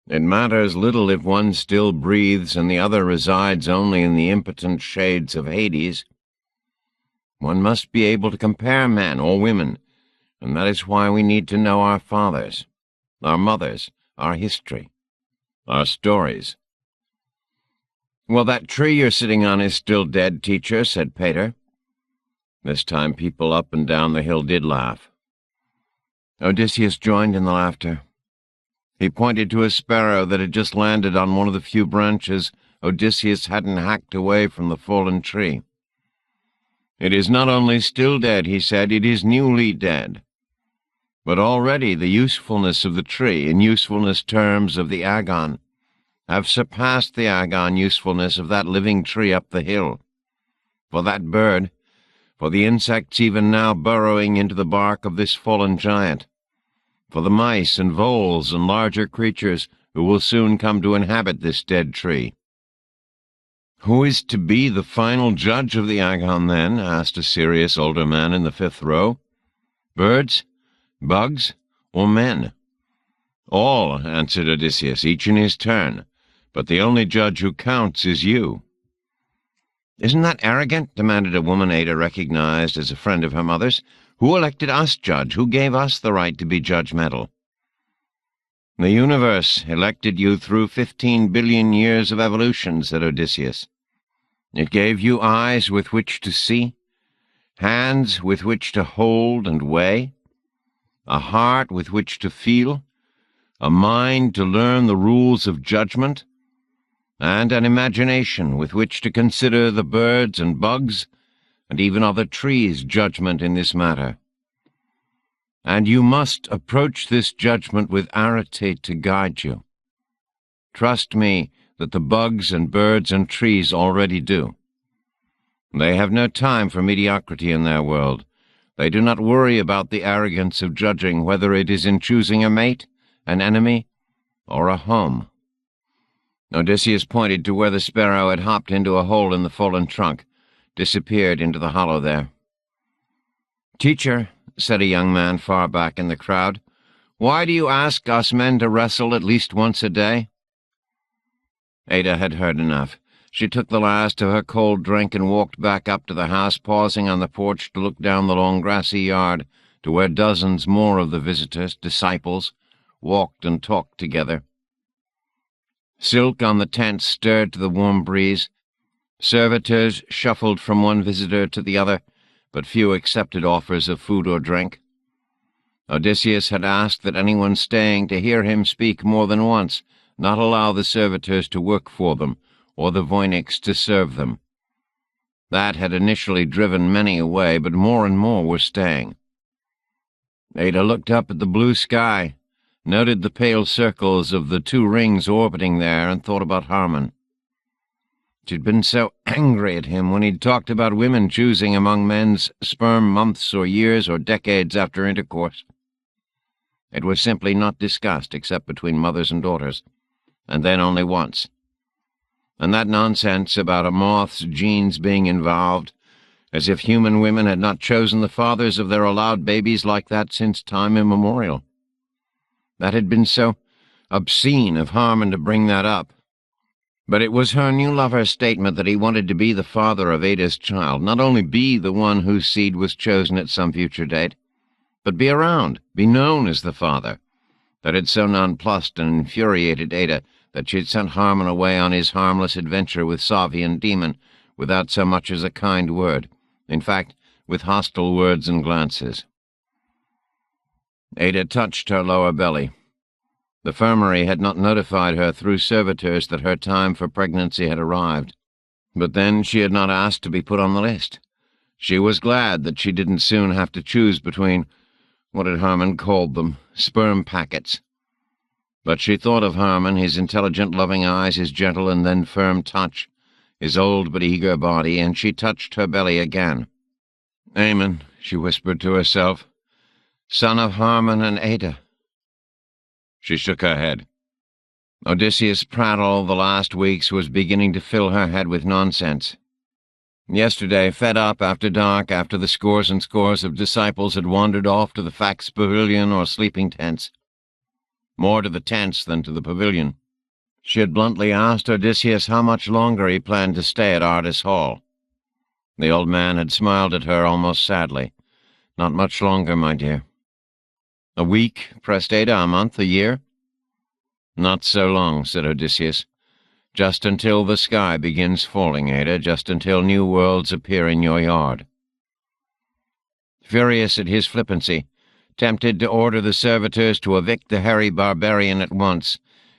It matters little if one still breathes and the other resides only in the impotent shades of Hades. One must be able to compare men or women, and that is why we need to know our fathers, our mothers, our history, our stories." "Well, that tree you're sitting on is still dead, teacher," said Pater. This time people up and down the hill did laugh. Odysseus joined in the laughter. He pointed to a sparrow that had just landed on one of the few branches Odysseus hadn't hacked away from the fallen tree. "It is not only still dead," he said, "it is newly dead. But already the usefulness of the tree, in usefulness terms of the agon, have surpassed the agon usefulness of that living tree up the hill. For that bird, for the insects even now burrowing into the bark of this fallen giant, for the mice and voles and larger creatures who will soon come to inhabit this dead tree." "Who is to be the final judge of the agon, then?" asked a serious older man in the fifth row. "Birds, bugs, or men?" "All," answered Odysseus, "each in his turn. But the only judge who counts is you." "Isn't that arrogant?" demanded a woman Ada recognized as a friend of her mother's. "Who elected us judge? Who gave us the right to be judgmental?" "The universe elected you through 15 billion years of evolution," said Odysseus. "It gave you eyes with which to see, hands with which to hold and weigh, a heart with which to feel, a mind to learn the rules of judgment, and an imagination with which to consider the birds and bugs and even other trees' judgment in this matter. And you must approach this judgment with arete to guide you. Trust me that the bugs and birds and trees already do. They have no time for mediocrity in their world. They do not worry about the arrogance of judging whether it is in choosing a mate, an enemy, or a home." Odysseus pointed to where the sparrow had hopped into a hole in the fallen trunk, disappeared into the hollow there. "Teacher," said a young man far back in the crowd, "why do you ask us men to wrestle at least once a day?" Ada had heard enough. She took the last of her cold drink and walked back up to the house, pausing on the porch to look down the long grassy yard to where dozens more of the visitors, disciples, walked and talked together. Silk on the tent stirred to the warm breeze. Servitors shuffled from one visitor to the other, but few accepted offers of food or drink. Odysseus had asked that anyone staying to hear him speak more than once not allow the servitors to work for them, or the voiniks to serve them. That had initially driven many away, but more and more were staying. Ada looked up at the blue sky, noted the pale circles of the 2 rings orbiting there, and thought about Harmon. She'd been so angry at him when he'd talked about women choosing among men's sperm months or years or decades after intercourse. It was simply not discussed except between mothers and daughters, and then only once. And that nonsense about a moth's genes being involved, as if human women had not chosen the fathers of their allowed babies like that since time immemorial. That had been so obscene of Harmon to bring that up. But it was her new lover's statement that he wanted to be the father of Ada's child, not only be the one whose seed was chosen at some future date, but be around, be known as the father, that had so nonplussed and infuriated Ada that she had sent Harmon away on his harmless adventure with Savian Demon without so much as a kind word, in fact, with hostile words and glances. Ada touched her lower belly. The infirmary had not notified her through servitors that her time for pregnancy had arrived. But then she had not asked to be put on the list. She was glad that she didn't soon have to choose between, what had Harmon called them, sperm packets. But she thought of Harmon, his intelligent, loving eyes, his gentle and then firm touch, his old but eager body, and she touched her belly again. "Amen," she whispered to herself, "son of Harmon and Ada." She shook her head. Odysseus' prattle the last weeks was beginning to fill her head with nonsense. Yesterday, fed up after dark, after the scores and scores of disciples had wandered off to the Fax pavilion or sleeping tents. More to the tents than to the pavilion. She had bluntly asked Odysseus how much longer he planned to stay at Ardis Hall. The old man had smiled at her almost sadly. Not much longer, my dear. A week, pressed Ada, a month, a year? Not so long, said Odysseus. Just until the sky begins falling, Ada, just until new worlds appear in your yard. Furious at his flippancy, tempted to order the servitors to evict the hairy barbarian at once,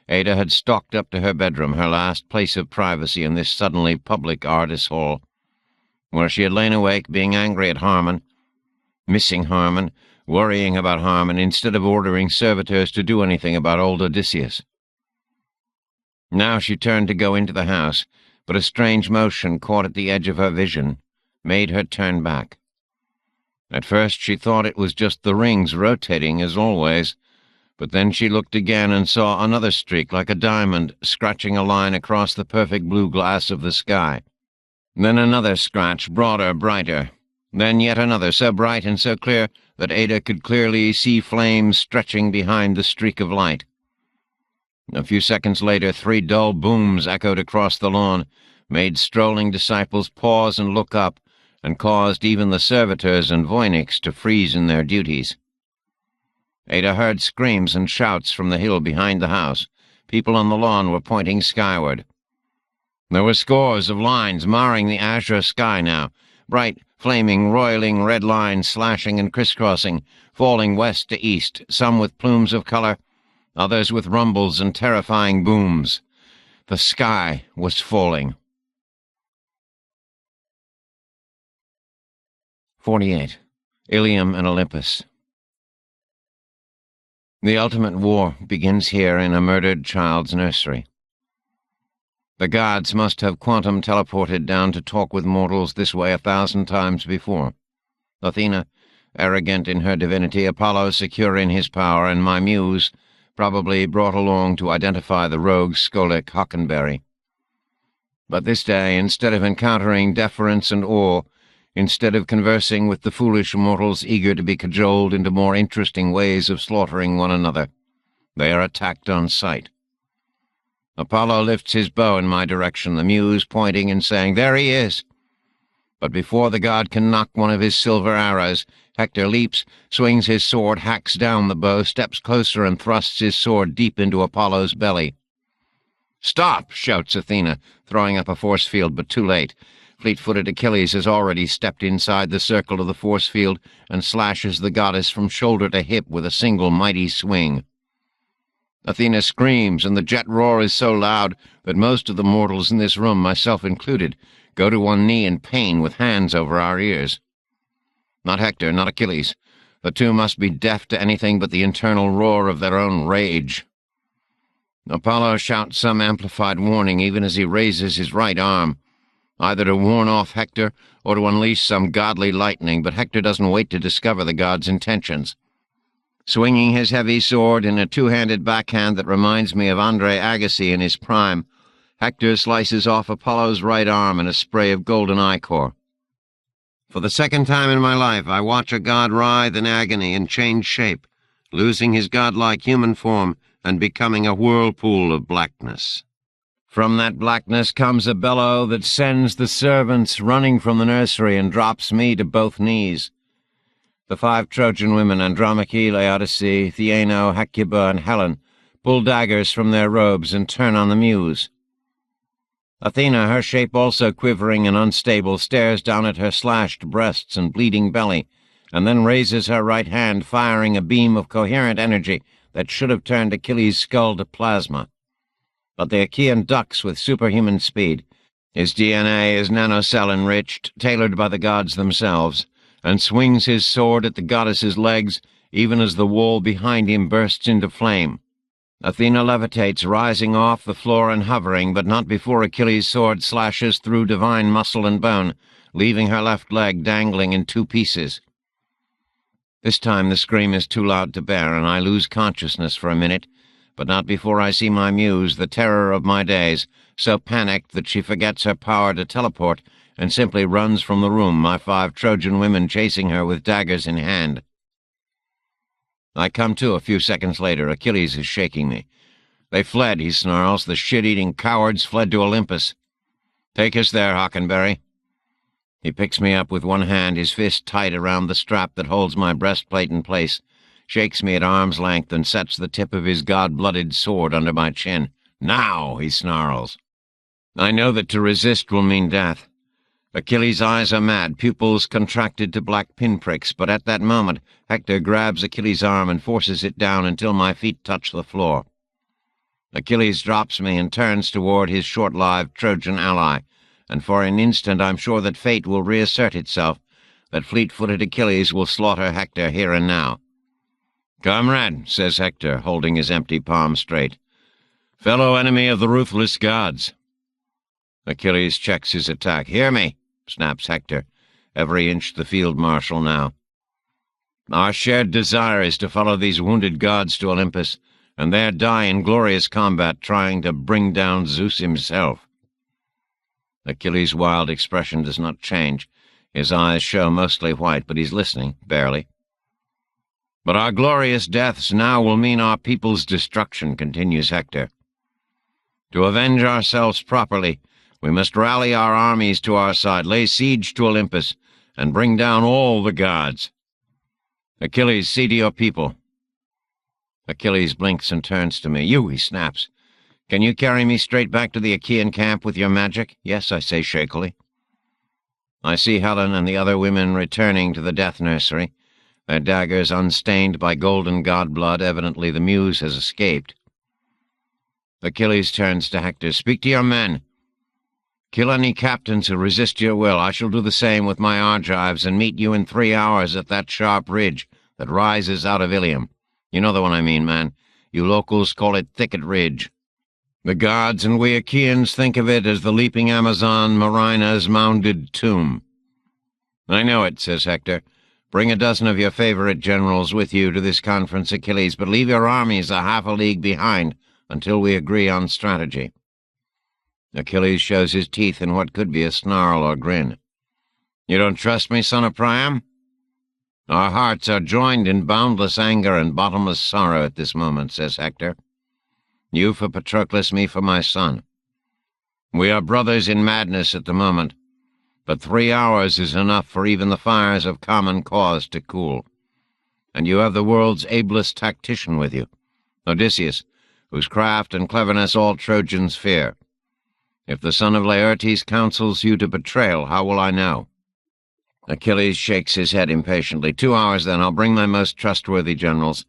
Ada had stalked up to her bedroom, her last place of privacy in this suddenly public Ardis Hall, where she had lain awake being angry at Harmon, missing Harmon, worrying about Harmon, instead of ordering servitors to do anything about old Odysseus. Now she turned to go into the house, but a strange motion caught at the edge of her vision, made her turn back. At first she thought it was just the rings rotating as always, but then she looked again and saw another streak like a diamond scratching a line across the perfect blue glass of the sky. Then another scratch, broader, brighter. Then yet another, so bright and so clear that Ada could clearly see flames stretching behind the streak of light. A few seconds later, 3 dull booms echoed across the lawn, made strolling disciples pause and look up, and caused even the servitors and voyniks to freeze in their duties. Ada heard screams and shouts from the hill behind the house. People on the lawn were pointing skyward. There were scores of lines marring the azure sky now, bright, flaming, roiling red lines slashing and crisscrossing, falling west to east, some with plumes of color, others with rumbles and terrifying booms. The sky was falling. 48. Ilium and Olympos. The ultimate war begins here in a murdered child's nursery. The gods must have quantum teleported down to talk with mortals this way 1,000 times before. Athena, arrogant in her divinity, Apollo secure in his power, and my muse, probably brought along to identify the rogue Skolek Hockenberry. But this day, instead of encountering deference and awe, instead of conversing with the foolish mortals eager to be cajoled into more interesting ways of slaughtering one another, they are attacked on sight. Apollo lifts his bow in my direction, the muse pointing and saying, "There he is!" But before the god can knock one of his silver arrows, Hector leaps, swings his sword, hacks down the bow, steps closer and thrusts his sword deep into Apollo's belly. "Stop!" shouts Athena, throwing up a force field, but too late. Fleet-footed Achilles has already stepped inside the circle of the force field and slashes the goddess from shoulder to hip with a single mighty swing. Athena screams, and the jet roar is so loud that most of the mortals in this room, myself included, go to one knee in pain with hands over our ears. Not Hector, not Achilles. The two must be deaf to anything but the internal roar of their own rage. Apollo shouts some amplified warning even as he raises his right arm, either to warn off Hector or to unleash some godly lightning, but Hector doesn't wait to discover the god's intentions. Swinging his heavy sword in a two-handed backhand that reminds me of Andre Agassi in his prime, Hector slices off Apollo's right arm in a spray of golden ichor. For the second time in my life, I watch a god writhe in agony and change shape, losing his godlike human form and becoming a whirlpool of blackness. From that blackness comes a bellow that sends the servants running from the nursery and drops me to both knees. The 5 Trojan women, Andromache, Laodice, Theano, Hecuba, and Helen, pull daggers from their robes and turn on the muse. Athena, her shape also quivering and unstable, stares down at her slashed breasts and bleeding belly, and then raises her right hand, firing a beam of coherent energy that should have turned Achilles' skull to plasma. But the Achaean ducks with superhuman speed. His DNA is nanocell-enriched, tailored by the gods themselves, and swings his sword at the goddess's legs, even as the wall behind him bursts into flame. Athena levitates, rising off the floor and hovering, but not before Achilles' sword slashes through divine muscle and bone, leaving her left leg dangling in 2 pieces. This time the scream is too loud to bear, and I lose consciousness for a minute, but not before I see my muse, the terror of my days, so panicked that she forgets her power to teleport and simply runs from the room, my 5 Trojan women chasing her with daggers in hand. I come to a few seconds later. Achilles is shaking me. "They fled," he snarls. "The shit-eating cowards fled to Olympus. Take us there, Hockenberry." He picks me up with one hand, his fist tight around the strap that holds my breastplate in place, shakes me at arm's length, and sets the tip of his god-blooded sword under my chin. "Now!" he snarls. I know that to resist will mean death. Achilles' eyes are mad, pupils contracted to black pinpricks, but at that moment Hector grabs Achilles' arm and forces it down until my feet touch the floor. Achilles drops me and turns toward his short-lived Trojan ally, and for an instant I'm sure that fate will reassert itself, that fleet-footed Achilles will slaughter Hector here and now. "Comrade," says Hector, holding his empty palm straight. "Fellow enemy of the ruthless gods." Achilles checks his attack. "Hear me," snaps Hector, every inch the field marshal now. "Our shared desire is to follow these wounded gods to Olympus, and there die in glorious combat trying to bring down Zeus himself." Achilles' wild expression does not change. His eyes show mostly white, but he's listening, barely. "But our glorious deaths now will mean our people's destruction," continues Hector. "To avenge ourselves properly, we must rally our armies to our side, lay siege to Olympus, and bring down all the gods. Achilles, see to your people." Achilles blinks and turns to me. "You," he snaps. "Can you carry me straight back to the Achaean camp with your magic?" "Yes," I say shakily. I see Helen and the other women returning to the death nursery, their daggers unstained by golden god blood. Evidently the muse has escaped. Achilles turns to Hector. "Speak to your men. Kill any captains who resist your will. I shall do the same with my Argives and meet you in 3 hours at that sharp ridge that rises out of Ilium. You know the one I mean, man. You locals call it Thicket Ridge. The gods and we Achaeans think of it as the leaping Amazon Marina's mounded tomb." "I know it," says Hector. "Bring a dozen of your favorite generals with you to this conference, Achilles, but leave your armies a half a league behind until we agree on strategy." Achilles shows his teeth in what could be a snarl or grin. "You don't trust me, son of Priam?" "Our hearts are joined in boundless anger and bottomless sorrow at this moment," says Hector. "You for Patroclus, me for my son. We are brothers in madness at the moment, but 3 hours is enough for even the fires of common cause to cool. And you have the world's ablest tactician with you, Odysseus, whose craft and cleverness all Trojans fear. If the son of Laertes counsels you to betrayal, how will I know?" Achilles shakes his head impatiently. 2 hours, then. I'll bring my most trustworthy generals,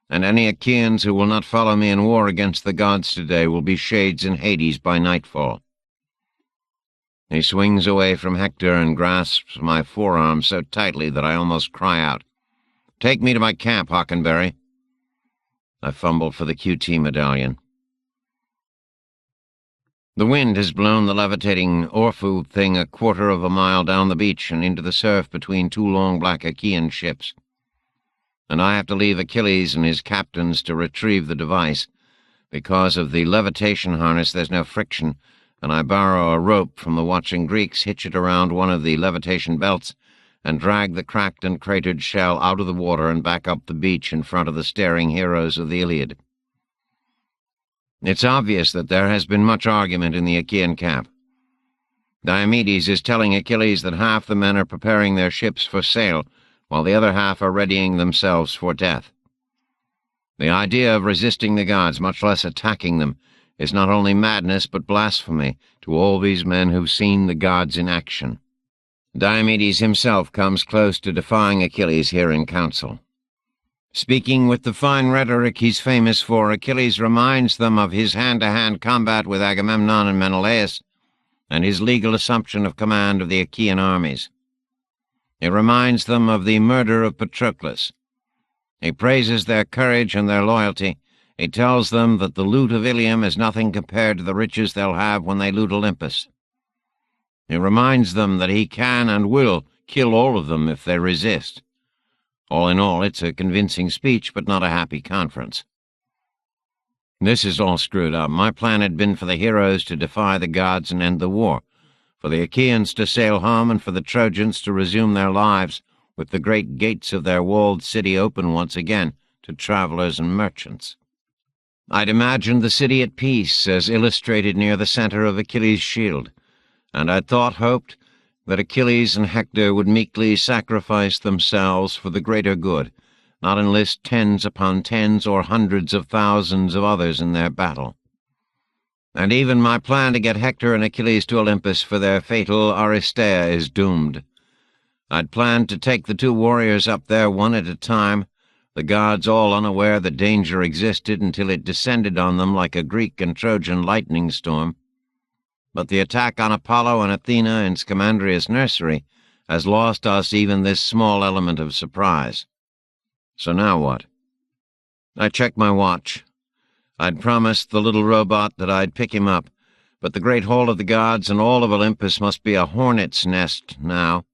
and any Achaeans who will not follow me in war against the gods today will be shades in Hades by nightfall. He swings away from Hector and grasps my forearm so tightly that I almost cry out. "Take me to my camp, Hockenberry." I fumble for the QT medallion. The wind has blown the levitating Orphu thing 1/4 of a mile down the beach and into the surf between 2 long black Achaean ships, and I have to leave Achilles and his captains to retrieve the device. Because of the levitation harness, there's no friction, and I borrow a rope from the watching Greeks, hitch it around one of the levitation belts, and drag the cracked and cratered shell out of the water and back up the beach in front of the staring heroes of the Iliad. It's obvious that there has been much argument in the Achaean camp. Diomedes is telling Achilles that half the men are preparing their ships for sail, while the other half are readying themselves for death. The idea of resisting the gods, much less attacking them, is not only madness but blasphemy to all these men who've seen the gods in action. Diomedes himself comes close to defying Achilles here in council. Speaking with the fine rhetoric he's famous for, Achilles reminds them of his hand-to-hand combat with Agamemnon and Menelaus, and his legal assumption of command of the Achaean armies. He reminds them of the murder of Patroclus. He praises their courage and their loyalty. He tells them that the loot of Ilium is nothing compared to the riches they'll have when they loot Olympus. He reminds them that he can and will kill all of them if they resist. All in all, it's a convincing speech, but not a happy conference. This is all screwed up. My plan had been for the heroes to defy the gods and end the war, for the Achaeans to sail home, and for the Trojans to resume their lives with the great gates of their walled city open once again to travelers and merchants. I'd imagined the city at peace, as illustrated near the center of Achilles' shield, and I'd hoped, that Achilles and Hector would meekly sacrifice themselves for the greater good, not enlist tens upon tens or hundreds of thousands of others in their battle. And even my plan to get Hector and Achilles to Olympus for their fatal Aristea is doomed. I'd planned to take the two warriors up there one at a time, the gods all unaware that danger existed until it descended on them like a Greek and Trojan lightning storm. But the attack on Apollo and Athena in Scamandria's nursery has lost us even this small element of surprise. So now what? I checked my watch. I'd promised the little robot that I'd pick him up, but the great hall of the gods and all of Olympus must be a hornet's nest now.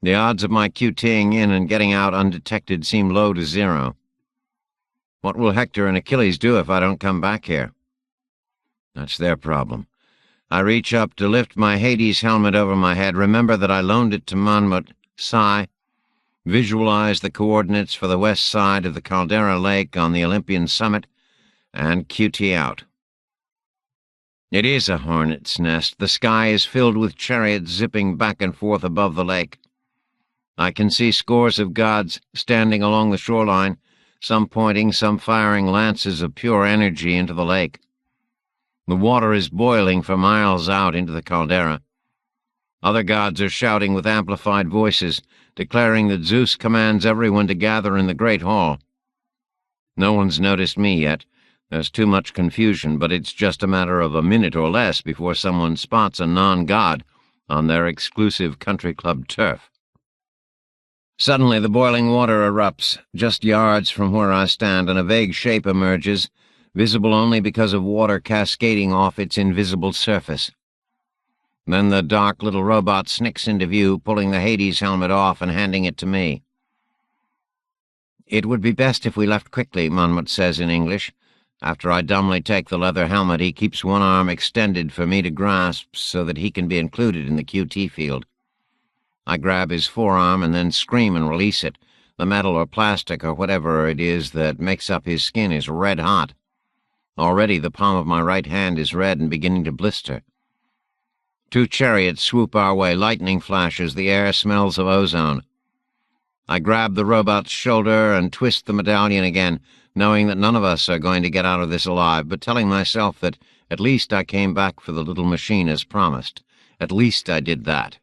The odds of my QTing in and getting out undetected seem low to zero. What will Hector and Achilles do if I don't come back here? That's their problem. I reach up to lift my Hades helmet over my head, remember that I loaned it to Monmouth, sigh, visualize the coordinates for the west side of the Caldera Lake on the Olympian summit, and QT out. It is a hornet's nest. The sky is filled with chariots zipping back and forth above the lake. I can see scores of gods standing along the shoreline, some pointing, some firing lances of pure energy into the lake. The water is boiling for miles out into the caldera. Other gods are shouting with amplified voices, declaring that Zeus commands everyone to gather in the great hall. No one's noticed me yet. There's too much confusion, but it's just a matter of a minute or less before someone spots a non-god on their exclusive country club turf. Suddenly the boiling water erupts, just yards from where I stand, and a vague shape emerges, visible only because of water cascading off its invisible surface. Then the dark little robot snicks into view, pulling the Hades helmet off and handing it to me. "It would be best if we left quickly," Monmouth says in English. After I dumbly take the leather helmet, he keeps one arm extended for me to grasp so that he can be included in the QT field. I grab his forearm and then scream and release it. The metal or plastic or whatever it is that makes up his skin is red hot. Already the palm of my right hand is red and beginning to blister. Two chariots swoop our way, lightning flashes, the air smells of ozone. I grab the robot's shoulder and twist the medallion again, knowing that none of us are going to get out of this alive, but telling myself that at least I came back for the little machine as promised. At least I did that.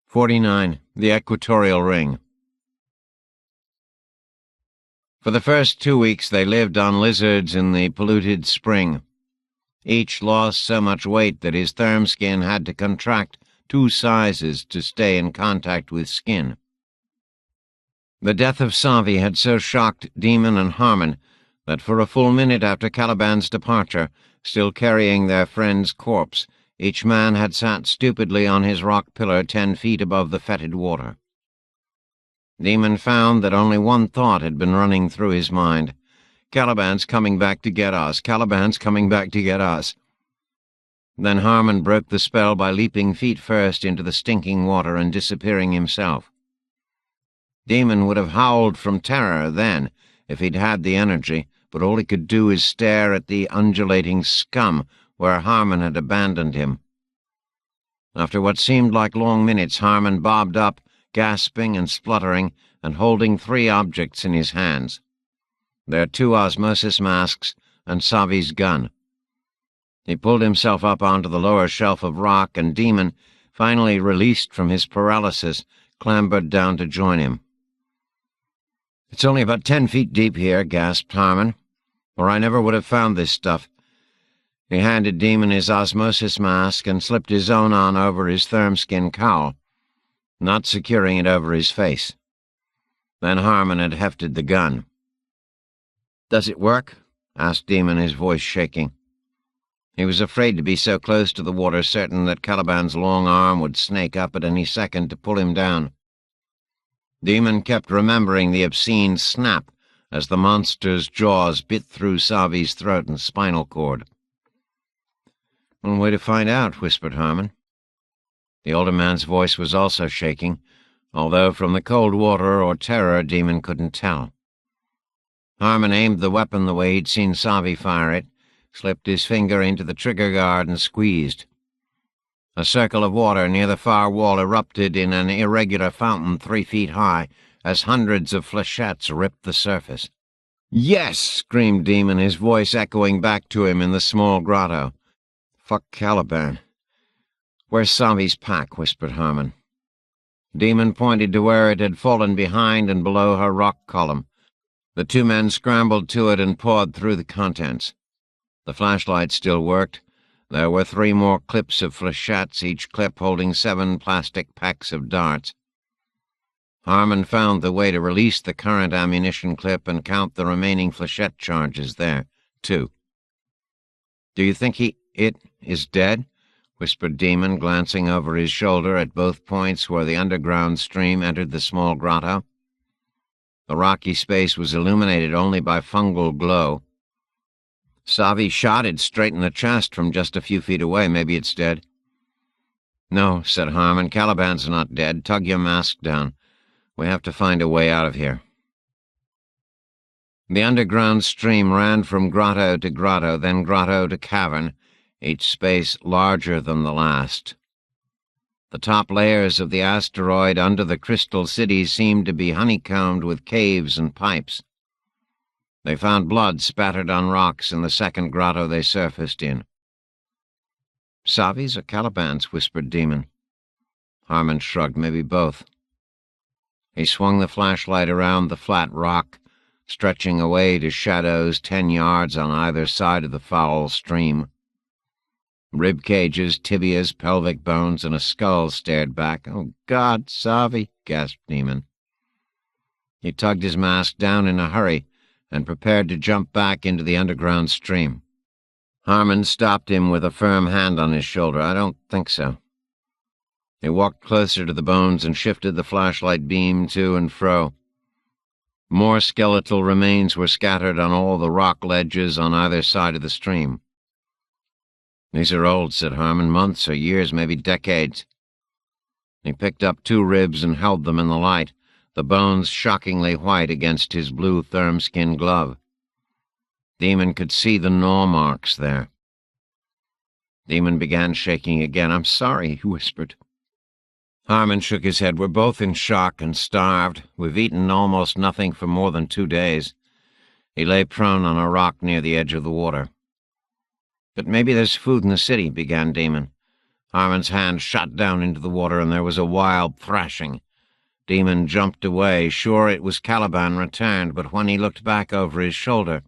49. The Equatorial Ring. For the first 2 weeks they lived on lizards in the polluted spring. Each lost so much weight that his therm skin had to contract 2 sizes to stay in contact with skin. The death of Savi had so shocked Demon and Harmon that for a full minute after Caliban's departure, still carrying their friend's corpse, each man had sat stupidly on his rock pillar 10 feet above the fetid water. Demon found that only one thought had been running through his mind. "Caliban's coming back to get us. Caliban's coming back to get us." Then Harmon broke the spell by leaping feet first into the stinking water and disappearing himself. Demon would have howled from terror then, if he'd had the energy, but all he could do is stare at the undulating scum where Harmon had abandoned him. After what seemed like long minutes, Harmon bobbed up, gasping and spluttering, and holding 3 objects in his hands. Their 2 osmosis masks and Savi's gun. He pulled himself up onto the lower shelf of rock, and Demon, finally released from his paralysis, clambered down to join him. "It's only about 10 feet deep here," gasped Harmon, "or I never would have found this stuff." He handed Demon his osmosis mask and slipped his own on over his therm-skin cowl, not securing it over his face. Then Harmon had hefted the gun. "Does it work?" asked Demon, his voice shaking. He was afraid to be so close to the water, certain that Caliban's long arm would snake up at any second to pull him down. Demon kept remembering the obscene snap as the monster's jaws bit through Savi's throat and spinal cord. "One way to find out," whispered Harmon. The older man's voice was also shaking, although from the cold water or terror Demon couldn't tell. Harmon aimed the weapon the way he'd seen Savi fire it, slipped his finger into the trigger guard and squeezed. A circle of water near the far wall erupted in an irregular fountain 3 feet high as hundreds of flechettes ripped the surface. "Yes!" screamed Demon, his voice echoing back to him in the small grotto. "Fuck Caliban." "Where's Savi's pack?" whispered Harmon. Demon pointed to where it had fallen behind and below her rock column. The two men scrambled to it and pawed through the contents. The flashlight still worked. There were 3 more clips of flechettes, each clip holding 7 plastic packs of darts. Harmon found the way to release the current ammunition clip and count the remaining flechette charges there, too. "Do you think it is dead?" whispered Demon, glancing over his shoulder at both points where the underground stream entered the small grotto. The rocky space was illuminated only by fungal glow. "Savi shot it straight in the chest from just a few feet away. Maybe it's dead." "No," said Harmon. "Caliban's not dead. Tug your mask down. We have to find a way out of here." The underground stream ran from grotto to grotto, then grotto to cavern, each space larger than the last. The top layers of the asteroid under the crystal city seemed to be honeycombed with caves and pipes. They found blood spattered on rocks in the second grotto they surfaced in. "Savi's or Caliban's?" whispered Demon. Harmon shrugged. "Maybe both." He swung the flashlight around the flat rock, stretching away to shadows 10 yards on either side of the foul stream. Rib cages, tibias, pelvic bones, and a skull stared back. "Oh, God, Savi!" gasped Demon. He tugged his mask down in a hurry and prepared to jump back into the underground stream. Harmon stopped him with a firm hand on his shoulder. "I don't think so." He walked closer to the bones and shifted the flashlight beam to and fro. More skeletal remains were scattered on all the rock ledges on either side of the stream. "These are old," said Harmon. "Months or years, maybe decades." He picked up 2 ribs and held them in the light, the bones shockingly white against his blue thermskin glove. Demon could see the gnaw marks there. Demon began shaking again. "I'm sorry," he whispered. Harmon shook his head. "We're both in shock and starved. We've eaten almost nothing for more than 2 days. He lay prone on a rock near the edge of the water. "But maybe there's food in the city," began Demon. Harmon's hand shot down into the water, and there was a wild thrashing. Demon jumped away, sure it was Caliban returned, but when he looked back over his shoulder,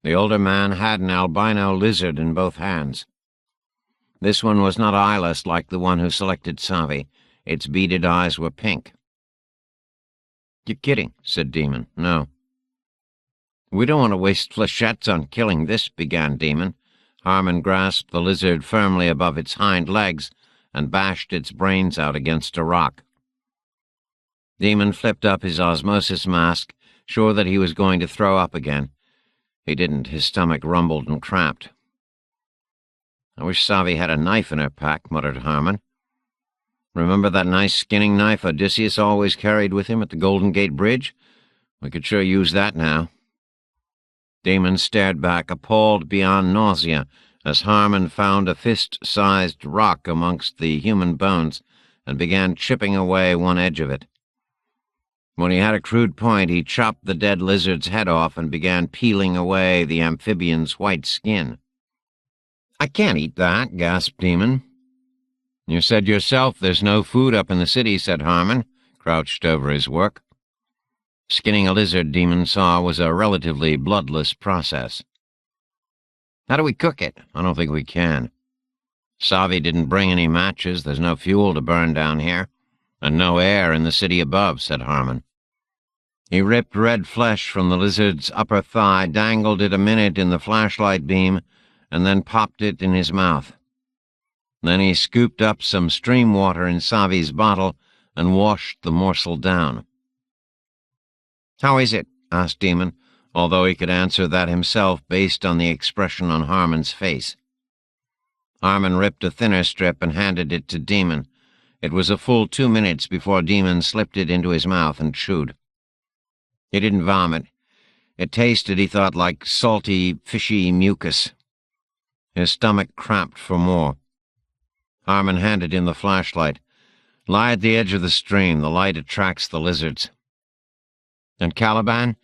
the older man had an albino lizard in both hands. This one was not eyeless like the one who selected Savi. Its beaded eyes were pink. "You're kidding," said Demon. "No." "We don't want to waste flechettes on killing this," began Demon. Harmon grasped the lizard firmly above its hind legs and bashed its brains out against a rock. Demon flipped up his osmosis mask, sure that he was going to throw up again. He didn't. His stomach rumbled and cramped. "I wish Savi had a knife in her pack," muttered Harmon. "Remember that nice skinning knife Odysseus always carried with him at the Golden Gate Bridge? We could sure use that now." Demon stared back, appalled beyond nausea, as Harmon found a fist-sized rock amongst the human bones and began chipping away one edge of it. When he had a crude point, he chopped the dead lizard's head off and began peeling away the amphibian's white skin. "I can't eat that," gasped Demon. "You said yourself there's no food up in the city," said Harmon, crouched over his work. Skinning a lizard, Demon saw, was a relatively bloodless process. "How do we cook it?" "I don't think we can." "Savi didn't bring any matches. There's no fuel to burn down here, and no air in the city above," said Harmon. He ripped red flesh from the lizard's upper thigh, dangled it a minute in the flashlight beam, and then popped it in his mouth. Then he scooped up some stream water in Savi's bottle and washed the morsel down. "How is it?" asked Demon, although he could answer that himself based on the expression on Harmon's face. Harmon ripped a thinner strip and handed it to Demon. It was a full 2 minutes before Demon slipped it into his mouth and chewed. He didn't vomit. It tasted, he thought, like salty, fishy mucus. His stomach cramped for more. Harmon handed him the flashlight. "Lie at the edge of the stream. The light attracts the lizards." "And Caliban?"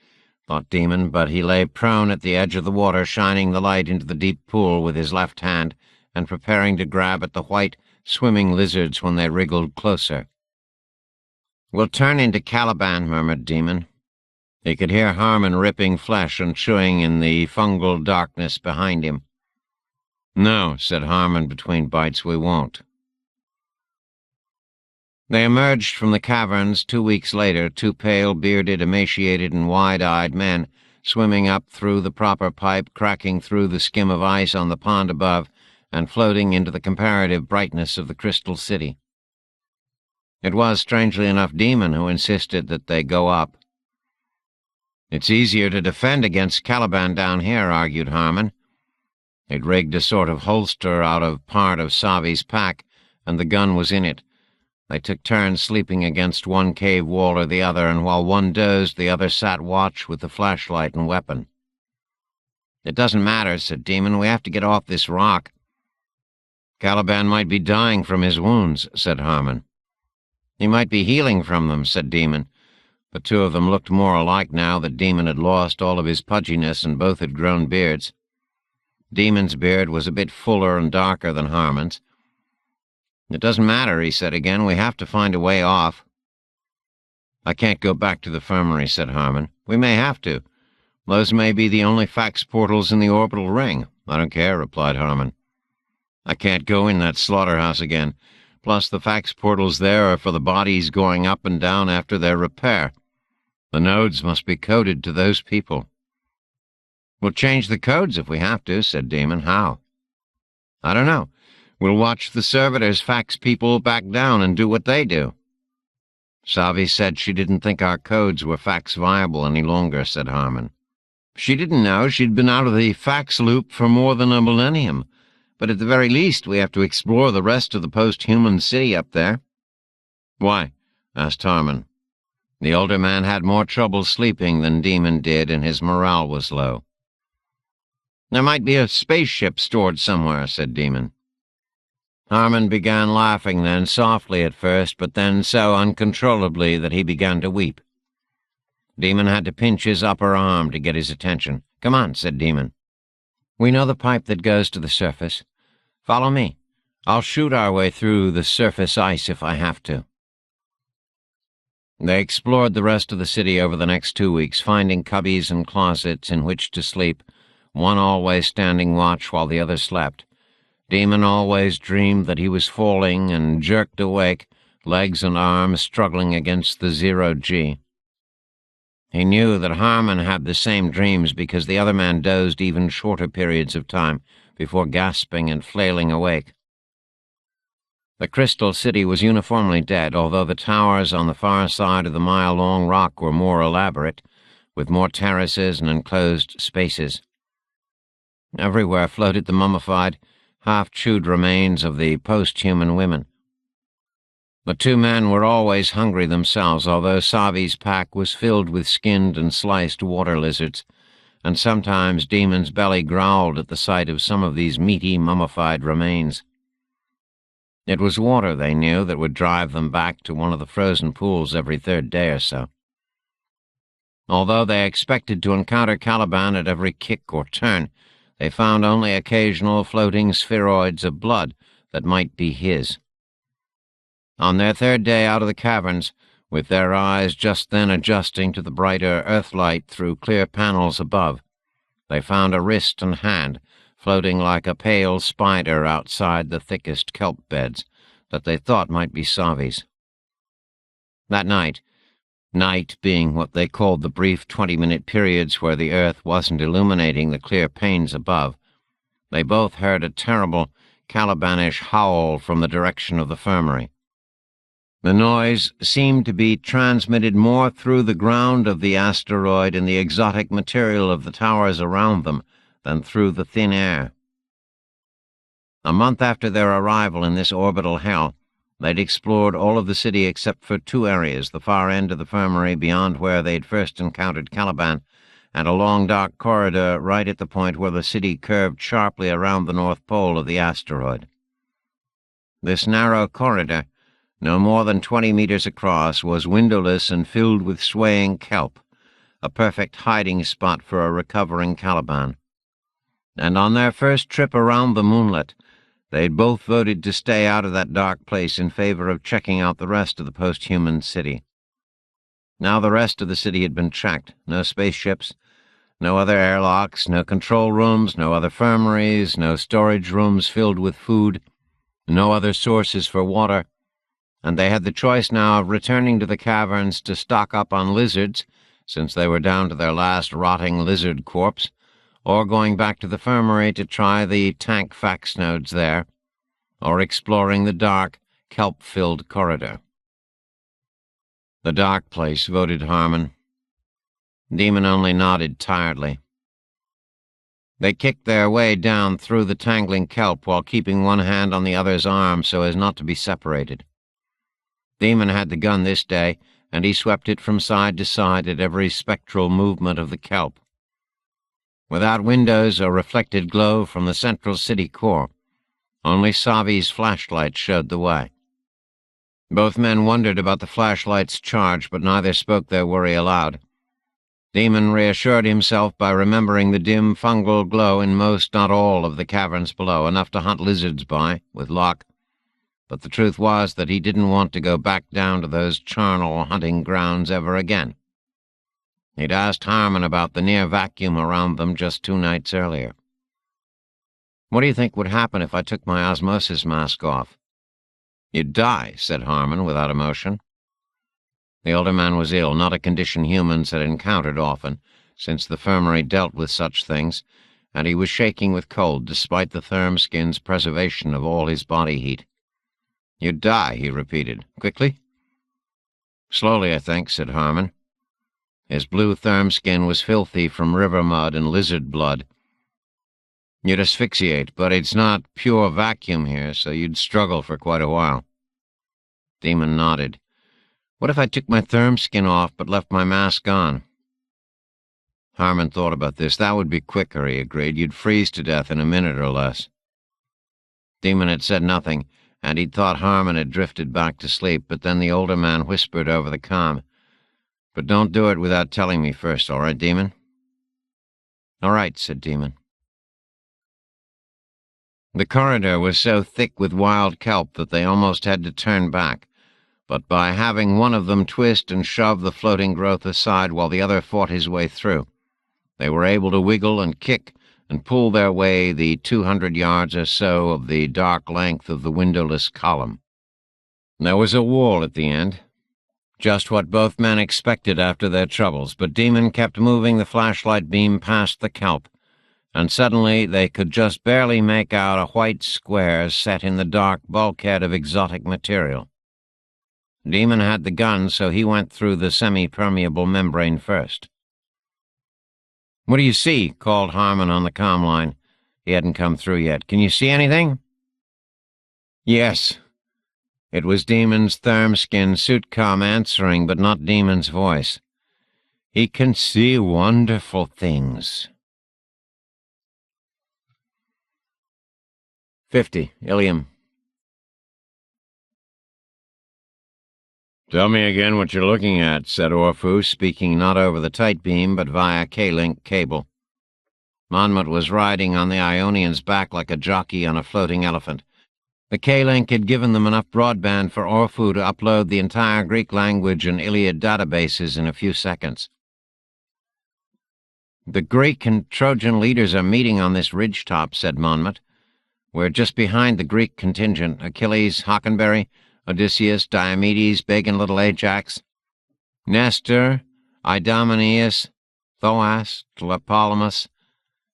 thought Demon, but he lay prone at the edge of the water, shining the light into the deep pool with his left hand and preparing to grab at the white, swimming lizards when they wriggled closer. "We'll turn into Caliban," murmured Demon. He could hear Harmon ripping flesh and chewing in the fungal darkness behind him. "No," said Harmon between bites, "we won't." They emerged from the caverns 2 weeks later, two pale, bearded, emaciated, and wide-eyed men, swimming up through the proper pipe, cracking through the skim of ice on the pond above, and floating into the comparative brightness of the crystal city. It was, strangely enough, Demon who insisted that they go up. "It's easier to defend against Caliban down here," argued Harmon. They'd rigged a sort of holster out of part of Savi's pack, and the gun was in it. They took turns sleeping against one cave wall or the other, and while one dozed, the other sat watch with the flashlight and weapon. "It doesn't matter," said Demon. "We have to get off this rock." "Caliban might be dying from his wounds," said Harmon. "He might be healing from them," said Demon. The two of them looked more alike now that Demon had lost all of his pudginess and both had grown beards. Demon's beard was a bit fuller and darker than Harmon's. "It doesn't matter," he said again. "We have to find a way off." "I can't go back to the infirmary," said Harmon. "We may have to. Those may be the only fax portals in the orbital ring." "I don't care," replied Harmon. "I can't go in that slaughterhouse again. Plus, the fax portals there are for the bodies going up and down after their repair. The nodes must be coded to those people." "We'll change the codes if we have to," said Demon. "How?" "I don't know. We'll watch the servitors fax people back down and do what they do." "Savi said she didn't think our codes were fax viable any longer," said Harmon. "She didn't know. She'd been out of the fax loop for more than a millennium. But at the very least, we have to explore the rest of the post-human city up there." "Why?" asked Harmon. The older man had more trouble sleeping than Demon did, and his morale was low. "There might be a spaceship stored somewhere," said Demon. Harmon began laughing then, softly at first, but then so uncontrollably that he began to weep. Demon had to pinch his upper arm to get his attention. "Come on," said Demon. "We know the pipe that goes to the surface. Follow me. I'll shoot our way through the surface ice if I have to." They explored the rest of the city over the next 2 weeks, finding cubbies and closets in which to sleep, one always standing watch while the other slept. Demon always dreamed that he was falling and jerked awake, legs and arms struggling against the 0G. He knew that Harmon had the same dreams because the other man dozed even shorter periods of time before gasping and flailing awake. The crystal city was uniformly dead, although the towers on the far side of the mile-long rock were more elaborate, with more terraces and enclosed spaces. Everywhere floated the mummified, half-chewed remains of the post-human women. The two men were always hungry themselves, although Savi's pack was filled with skinned and sliced water lizards, and sometimes Demon's belly growled at the sight of some of these meaty, mummified remains. It was water, they knew, that would drive them back to one of the frozen pools every third day or so. Although they expected to encounter Caliban at every kick or turn, they found only occasional floating spheroids of blood that might be his. On their third day out of the caverns, with their eyes just then adjusting to the brighter earthlight through clear panels above, they found a wrist and hand floating like a pale spider outside the thickest kelp beds that they thought might be Savi's. That night being what they called the brief 20-minute periods where the earth wasn't illuminating the clear panes above, they both heard a terrible, Calibanish howl from the direction of the infirmary. The noise seemed to be transmitted more through the ground of the asteroid and the exotic material of the towers around them than through the thin air. A month after their arrival in this orbital hell, they'd explored all of the city except for two areas, the far end of the infirmary beyond where they'd first encountered Caliban, and a long dark corridor right at the point where the city curved sharply around the north pole of the asteroid. This narrow corridor, no more than 20 meters across, was windowless and filled with swaying kelp, a perfect hiding spot for a recovering Caliban. And on their first trip around the moonlet, they'd both voted to stay out of that dark place in favor of checking out the rest of the post-human city. Now the rest of the city had been checked. No spaceships, no other airlocks, no control rooms, no other infirmaries, no storage rooms filled with food, no other sources for water, and they had the choice now of returning to the caverns to stock up on lizards, since they were down to their last rotting lizard corpse, or going back to the infirmary to try the tank fax nodes there, or exploring the dark, kelp-filled corridor. The dark place, voted Harmon. Demon only nodded tiredly. They kicked their way down through the tangling kelp while keeping one hand on the other's arm so as not to be separated. Demon had the gun this day, and he swept it from side to side at every spectral movement of the kelp. Without windows or reflected glow from the central city core, only Savi's flashlight showed the way. Both men wondered about the flashlight's charge, but neither spoke their worry aloud. Demon reassured himself by remembering the dim fungal glow in most, not all, of the caverns below, enough to hunt lizards by, with luck. But the truth was that he didn't want to go back down to those charnel hunting grounds ever again. He'd asked Harmon about the near vacuum around them just 2 nights earlier. "What do you think would happen if I took my osmosis mask off?" "You'd die," said Harmon without emotion. The older man was ill, not a condition humans had encountered often, since the infirmary dealt with such things, and he was shaking with cold despite the therm skin's preservation of all his body heat. "You'd die," he repeated. "Quickly?" "Slowly, I think," said Harmon. His blue therm skin was filthy from river mud and lizard blood. "You'd asphyxiate, but it's not pure vacuum here, so you'd struggle for quite a while." Demon nodded. "What if I took my therm skin off but left my mask on?" Harmon thought about this. "That would be quicker," he agreed. "You'd freeze to death in a minute or less." Demon had said nothing, and he'd thought Harmon had drifted back to sleep, but then the older man whispered over the comm, "But don't do it without telling me first, all right, Demon?" "All right," said Demon. The corridor was so thick with wild kelp that they almost had to turn back, but by having one of them twist and shove the floating growth aside while the other fought his way through, they were able to wiggle and kick and pull their way the 200 yards or so of the dark length of the windowless column. There was a wall at the end, just what both men expected after their troubles, but Demon kept moving the flashlight beam past the kelp, and suddenly they could just barely make out a white square set in the dark bulkhead of exotic material. Demon had the gun, so he went through the semi-permeable membrane first. "What do you see?" called Harmon on the comm line. He hadn't come through yet. "Can you see anything?" "Yes." It was Demon's therm skin suit comm answering, but not Demon's voice. "He can see wonderful things." 50. Ilium. "Tell me again what you're looking at," said Orpheus, speaking not over the tight beam, but via K-link cable. Monmouth was riding on the Ionian's back like a jockey on a floating elephant. The K-link had given them enough broadband for Orpheus to upload the entire Greek language and Iliad databases in a few seconds. "The Greek and Trojan leaders are meeting on this ridgetop," said Monmouth. "We're just behind the Greek contingent, Achilles, Hockenberry, Odysseus, Diomedes, big and little Ajax, Nestor, Idomeneus, Thoas, Tlepolemus,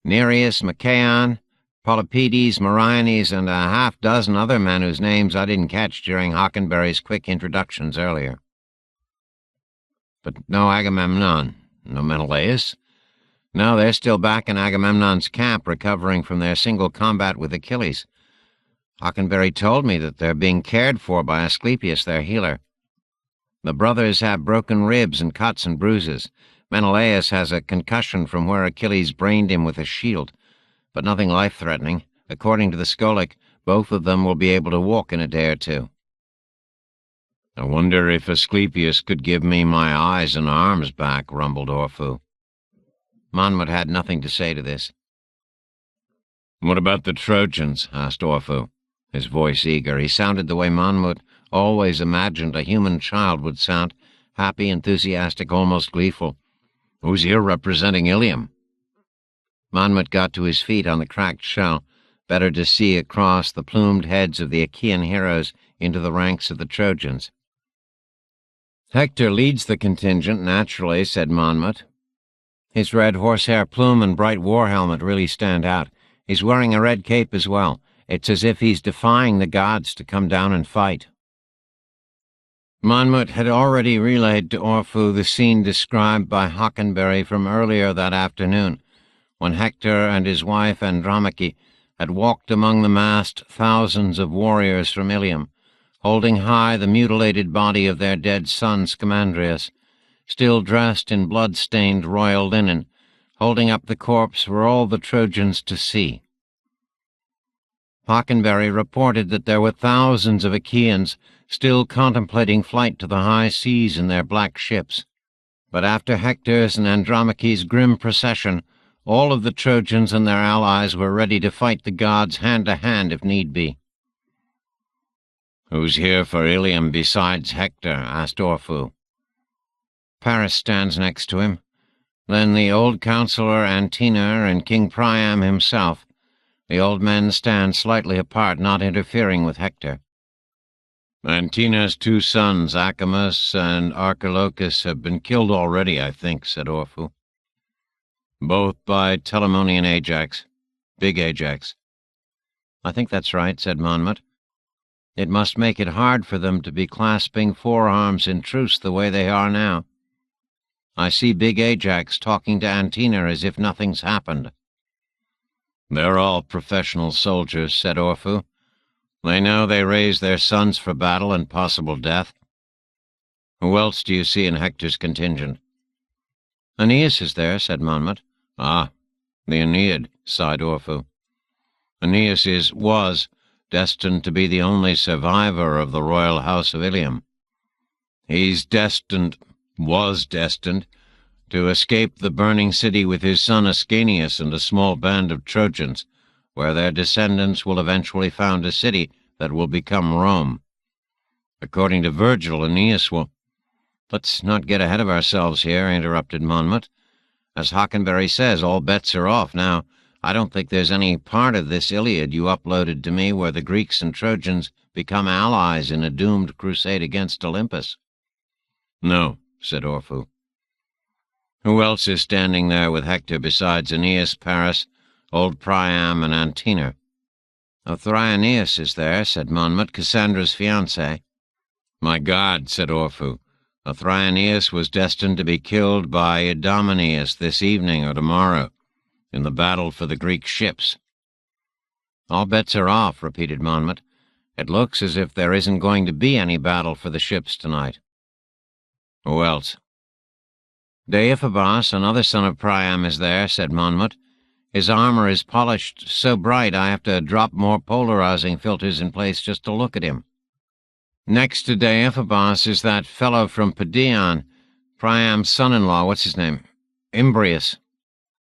Nereus, Machaon, Polypedes, Meriones, and a half-dozen other men whose names I didn't catch during Hockenberry's quick introductions earlier. But no Agamemnon, no Menelaus. No, they're still back in Agamemnon's camp, recovering from their single combat with Achilles. Hockenberry told me that they're being cared for by Asclepius, their healer. The brothers have broken ribs and cuts and bruises. Menelaus has a concussion from where Achilles brained him with a shield, but nothing life-threatening. According to the Scholic, both of them will be able to walk in a day or two. I wonder if Asclepius could give me my eyes and arms back, rumbled Orphu. Monmouth had nothing to say to this. What about the Trojans? Asked Orphu, his voice eager. He sounded the way Monmouth always imagined a human child would sound, happy, enthusiastic, almost gleeful. Who's here representing Ilium? Monmouth got to his feet on the cracked shell, better to see across the plumed heads of the Achaean heroes into the ranks of the Trojans. Hector leads the contingent, naturally, said Monmouth. His red horsehair plume and bright war helmet really stand out. He's wearing a red cape as well. It's as if he's defying the gods to come down and fight. Monmouth had already relayed to Orphu the scene described by Hockenberry from earlier that afternoon, when Hector and his wife Andromache had walked among the massed thousands of warriors from Ilium, holding high the mutilated body of their dead son Scamandrius, still dressed in blood-stained royal linen, holding up the corpse for all the Trojans to see. Hockenberry reported that there were thousands of Achaeans still contemplating flight to the high seas in their black ships. But after Hector's and Andromache's grim procession, all of the Trojans and their allies were ready to fight the gods hand-to-hand if need be. "Who's here for Ilium besides Hector?" asked Orphu. Paris stands next to him, then the old counselor Antenor and King Priam himself. The old men stand slightly apart, not interfering with Hector. "Antenor's 2 sons, Acamas and Archilochus, have been killed already, I think," said Orphu. "Both by Telamonian Ajax, Big Ajax." "I think that's right," said Monmouth. "It must make it hard for them to be clasping forearms in truce the way they are now. I see Big Ajax talking to Antenor as if nothing's happened." "They're all professional soldiers," said Orphu. "They know they raise their sons for battle and possible death." "Who else do you see in Hector's contingent?" "Aeneas is there," said Monmouth. "Ah, the Aeneid," sighed Orphu. "Aeneas was destined to be the only survivor of the royal house of Ilium. Was destined, to escape the burning city with his son Ascanius and a small band of Trojans, where their descendants will eventually found a city that will become Rome. According to Virgil, Aeneas will—" "Let's not get ahead of ourselves here," interrupted Monmouth. "As Hockenberry says, all bets are off now. I don't think there's any part of this Iliad you uploaded to me where the Greeks and Trojans become allies in a doomed crusade against Olympus." "No," said Orphu. "Who else is standing there with Hector besides Aeneas, Paris, old Priam, and Antenor?" "Othryoneus is there," said Monmouth, "Cassandra's fiancé." "My God," said Orphu. "Othryoneus was destined to be killed by Idomeneus this evening or tomorrow, in the battle for the Greek ships." "All bets are off," repeated Monmouth. "It looks as if there isn't going to be any battle for the ships tonight." "Who else?" "Deiphobos, another son of Priam, is there," said Monmouth. "His armor is polished so bright I have to drop more polarizing filters in place just to look at him. Next to Deiphobos is that fellow from Pedion, Priam's son-in-law, what's his name? Imbrius."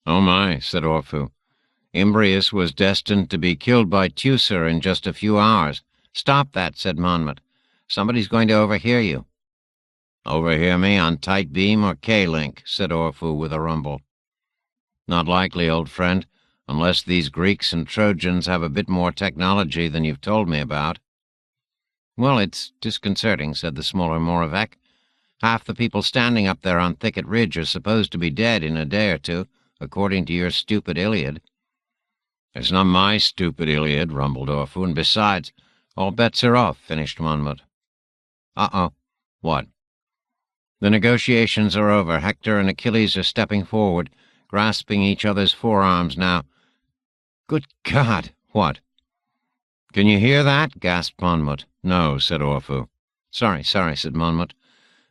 "Oh my," said Orphu. "Imbrius was destined to be killed by Teucer in just a few hours." "Stop that," said Monmouth. "Somebody's going to overhear you." "Overhear me on tight beam or K-link," said Orphu with a rumble. "Not likely, old friend, unless these Greeks and Trojans have a bit more technology than you've told me about." "Well, it's disconcerting," said the smaller Moravec. "Half the people standing up there on Thicket Ridge are supposed to be dead in a day or two, according to your stupid Iliad." It's not my stupid Iliad, rumbled Orphu, and besides, all bets are off, finished Monmouth. Uh-oh. What? The negotiations are over. Hector and Achilles are stepping forward, grasping each other's forearms now. Good God! What? Can you hear that? Gasped Monmouth. No, said Orphu. Sorry, said Monmouth.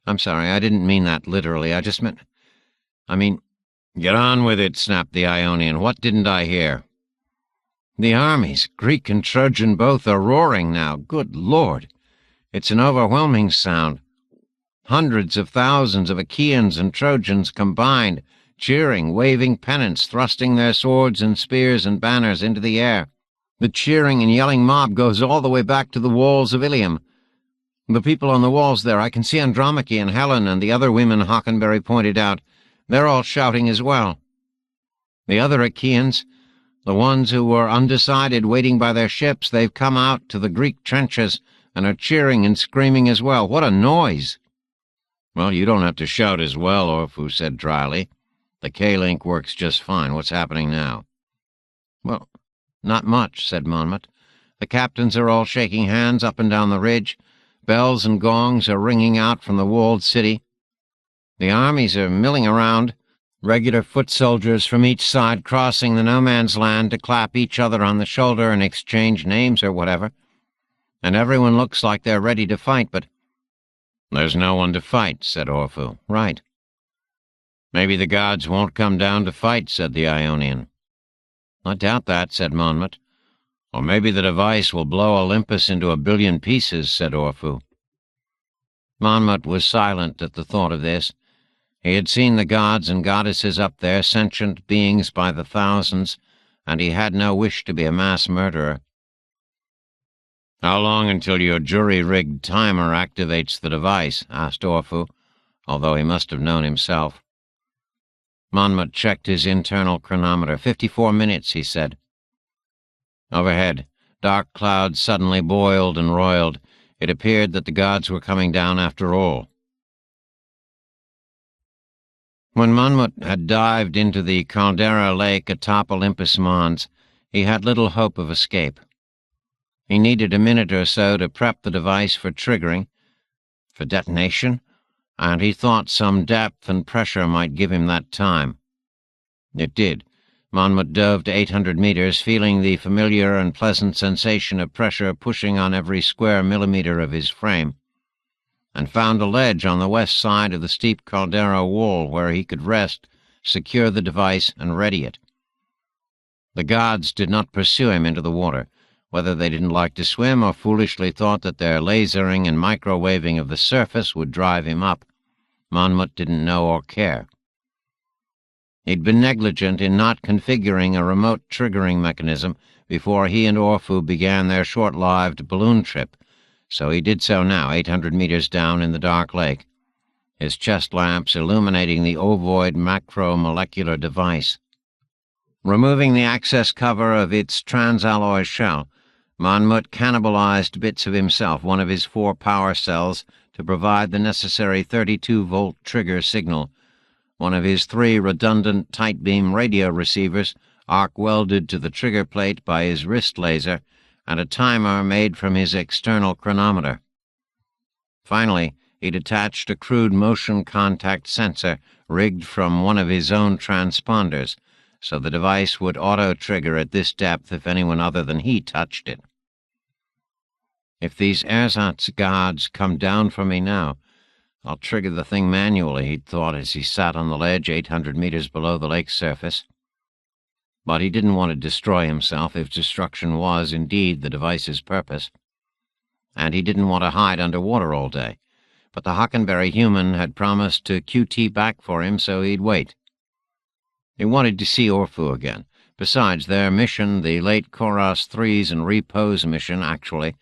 I'm sorry, I didn't mean that literally. I mean... Get on with it, snapped the Ionian. What didn't I hear? The armies, Greek and Trojan both, are roaring now. Good Lord! It's an overwhelming sound. Hundreds of thousands of Achaeans and Trojans combined, cheering, waving pennants, thrusting their swords and spears and banners into the air. The cheering and yelling mob goes all the way back to the walls of Ilium. The people on the walls there, I can see Andromache and Helen and the other women Hockenberry pointed out. They're all shouting as well. The other Achaeans, the ones who were undecided waiting by their ships, they've come out to the Greek trenches and are cheering and screaming as well. What a noise! Well, you don't have to shout as well, Orphu said dryly. The K-link works just fine. What's happening now? Well, not much, said Monmouth. The captains are all shaking hands up and down the ridge. Bells and gongs are ringing out from the walled city. The armies are milling around, regular foot soldiers from each side crossing the no-man's land to clap each other on the shoulder and exchange names or whatever. And everyone looks like they're ready to fight, but... There's no one to fight, said Orphu. Right. Maybe the gods won't come down to fight, said the Ionian. I doubt that, said Monmouth. Or maybe the device will blow Olympus into 1 billion pieces, said Orphu. Monmouth was silent at the thought of this. He had seen the gods and goddesses up there, sentient beings by the thousands, and he had no wish to be a mass murderer. How long until your jury-rigged timer activates the device? Asked Orphu, although he must have known himself. Monmouth checked his internal chronometer. 54 minutes, he said. Overhead, dark clouds suddenly boiled and roiled. It appeared that the gods were coming down after all. When Monmouth had dived into the caldera lake atop Olympus Mons, he had little hope of escape. He needed a minute or so to prep the device for triggering, for detonation, and he thought some depth and pressure might give him that time. It did. Monmouth dove to 800 meters, feeling the familiar and pleasant sensation of pressure pushing on every square millimeter of his frame, and found a ledge on the west side of the steep caldera wall where he could rest, secure the device, and ready it. The gods did not pursue him into the water, whether they didn't like to swim or foolishly thought that their lasering and microwaving of the surface would drive him up. Monmouth didn't know or care. He'd been negligent in not configuring a remote triggering mechanism before he and Orphu began their short-lived balloon trip, so he did so now, 800 meters down in the dark lake, his chest lamps illuminating the ovoid macromolecular device. Removing the access cover of its transalloy shell, Monmouth cannibalized bits of himself, one of his 4 power cells, to provide the necessary 32-volt trigger signal, one of his 3 redundant tight-beam radio receivers arc-welded to the trigger plate by his wrist laser, and a timer made from his external chronometer. Finally, he'd attached a crude motion contact sensor rigged from one of his own transponders, so the device would auto-trigger at this depth if anyone other than he touched it. If these ersatz gods come down for me now, I'll trigger the thing manually, he'd thought as he sat on the ledge 800 meters below the lake's surface. But he didn't want to destroy himself if destruction was indeed the device's purpose. And he didn't want to hide underwater all day. But the Hockenberry human had promised to QT back for him, so he'd wait. He wanted to see Orphu again. Besides, their mission, the late Koros 3's and Repose mission, actually,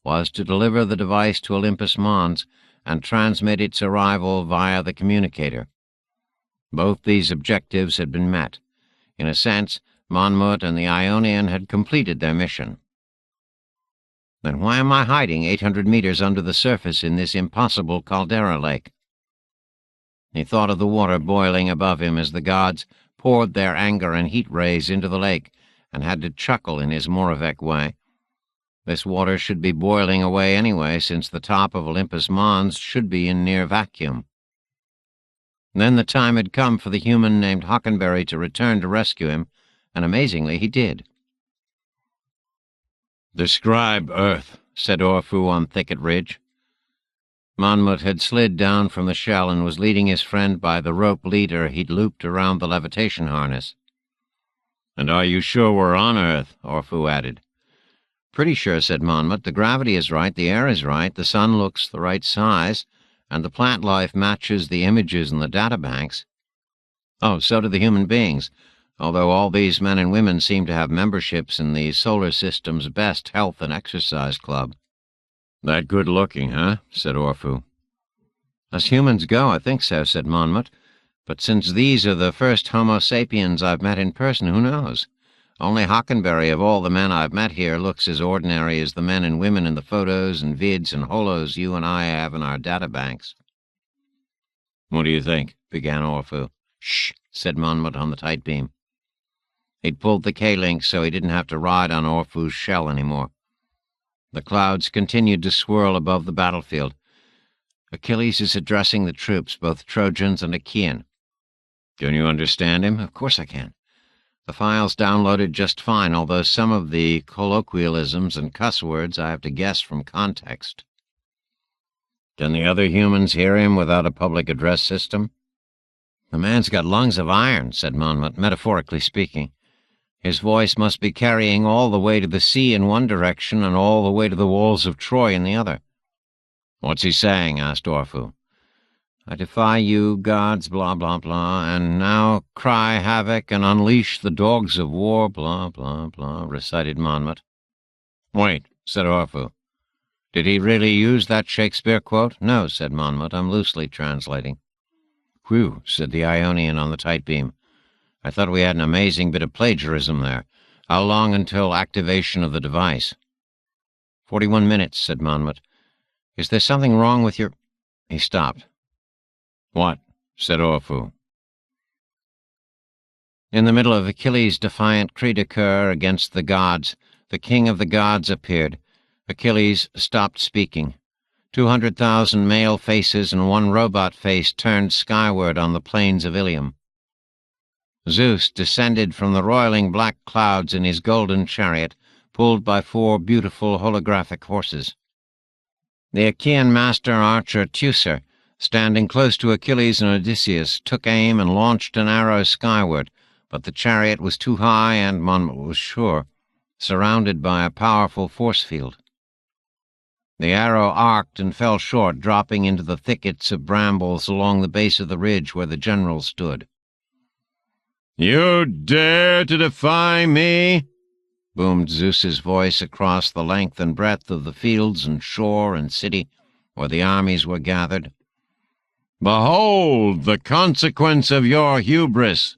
was to deliver the device to Olympus Mons and transmit its arrival via the communicator. Both these objectives had been met. In a sense, Monmouth and the Ionian had completed their mission. Then why am I hiding 800 meters under the surface in this impossible caldera lake? He thought of the water boiling above him as the gods poured their anger and heat rays into the lake, and had to chuckle in his Moravec way. This water should be boiling away anyway, since the top of Olympus Mons should be in near vacuum. Then the time had come for the human named Hockenberry to return to rescue him, and amazingly he did. "Describe Earth," said Orfu on Thicket Ridge. Monmouth had slid down from the shell and was leading his friend by the rope leader he'd looped around the levitation harness. "And are you sure we're on Earth?" Orfu added. "Pretty sure," said Monmouth. "The gravity is right, the air is right, the sun looks the right size, and the plant life matches the images in the databanks. Oh, so do the human beings, although all these men and women seem to have memberships in the solar system's best health and exercise club." "That good-looking, huh?" said Orfu. "As humans go, I think so," said Monmouth. "But since these are the first Homo sapiens I've met in person, who knows? Only Hockenberry of all the men I've met here looks as ordinary as the men and women in the photos and vids and holos you and I have in our databanks." "What do you think?" began Orfu. "Shh," said Monmouth on the tight beam. He'd pulled the K-link so he didn't have to ride on Orfu's shell anymore. The clouds continued to swirl above the battlefield. "Achilles is addressing the troops, both Trojans and Achaean." "Can you understand him?" "Of course I can. The file's downloaded just fine, although some of the colloquialisms and cuss words I have to guess from context." "Can the other humans hear him without a public address system?" "The man's got lungs of iron," said Monmouth, metaphorically speaking. "His voice must be carrying all the way to the sea in one direction and all the way to the walls of Troy in the other." "What's he saying?" asked Orfu. "I defy you, gods, blah, blah, blah, and now cry havoc and unleash the dogs of war, blah, blah, blah," recited Monmouth. "Wait," said Orfu. "Did he really use that Shakespeare quote?" "No," said Monmouth. "I'm loosely translating." "Whew," said the Ionian on the tight beam. "I thought we had an amazing bit of plagiarism there. How long until activation of the device?" 41 minutes, said Monmouth. "Is there something wrong with your—" He stopped. "What?" said Orfu. In the middle of Achilles' defiant cri de coeur against the gods, the king of the gods appeared. Achilles stopped speaking. 200,000 male faces and one robot face turned skyward on the plains of Ilium. Zeus descended from the roiling black clouds in his golden chariot, pulled by 4 beautiful holographic horses. The Achaean master archer Teucer, standing close to Achilles and Odysseus, took aim and launched an arrow skyward, but the chariot was too high and, Monmouth was sure, surrounded by a powerful force field. The arrow arced and fell short, dropping into the thickets of brambles along the base of the ridge where the general stood. "You dare to defy me?" boomed Zeus's voice across the length and breadth of the fields and shore and city where the armies were gathered. "Behold the consequence of your hubris!"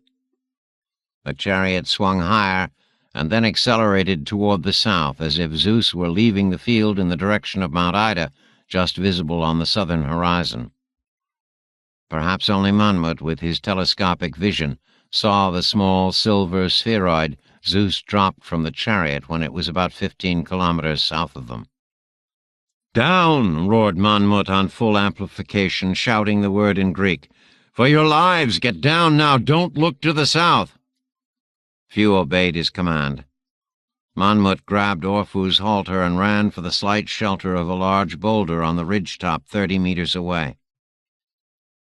The chariot swung higher and then accelerated toward the south, as if Zeus were leaving the field in the direction of Mount Ida, just visible on the southern horizon. Perhaps only Monmouth, with his telescopic vision, saw the small silver spheroid Zeus dropped from the chariot when it was about 15 kilometers south of them. "Down!" roared Monmouth on full amplification, shouting the word in Greek. "For your lives, get down now! Don't look to the south!" Few obeyed his command. Monmouth grabbed Orfu's halter and ran for the slight shelter of a large boulder on the ridgetop 30 meters away.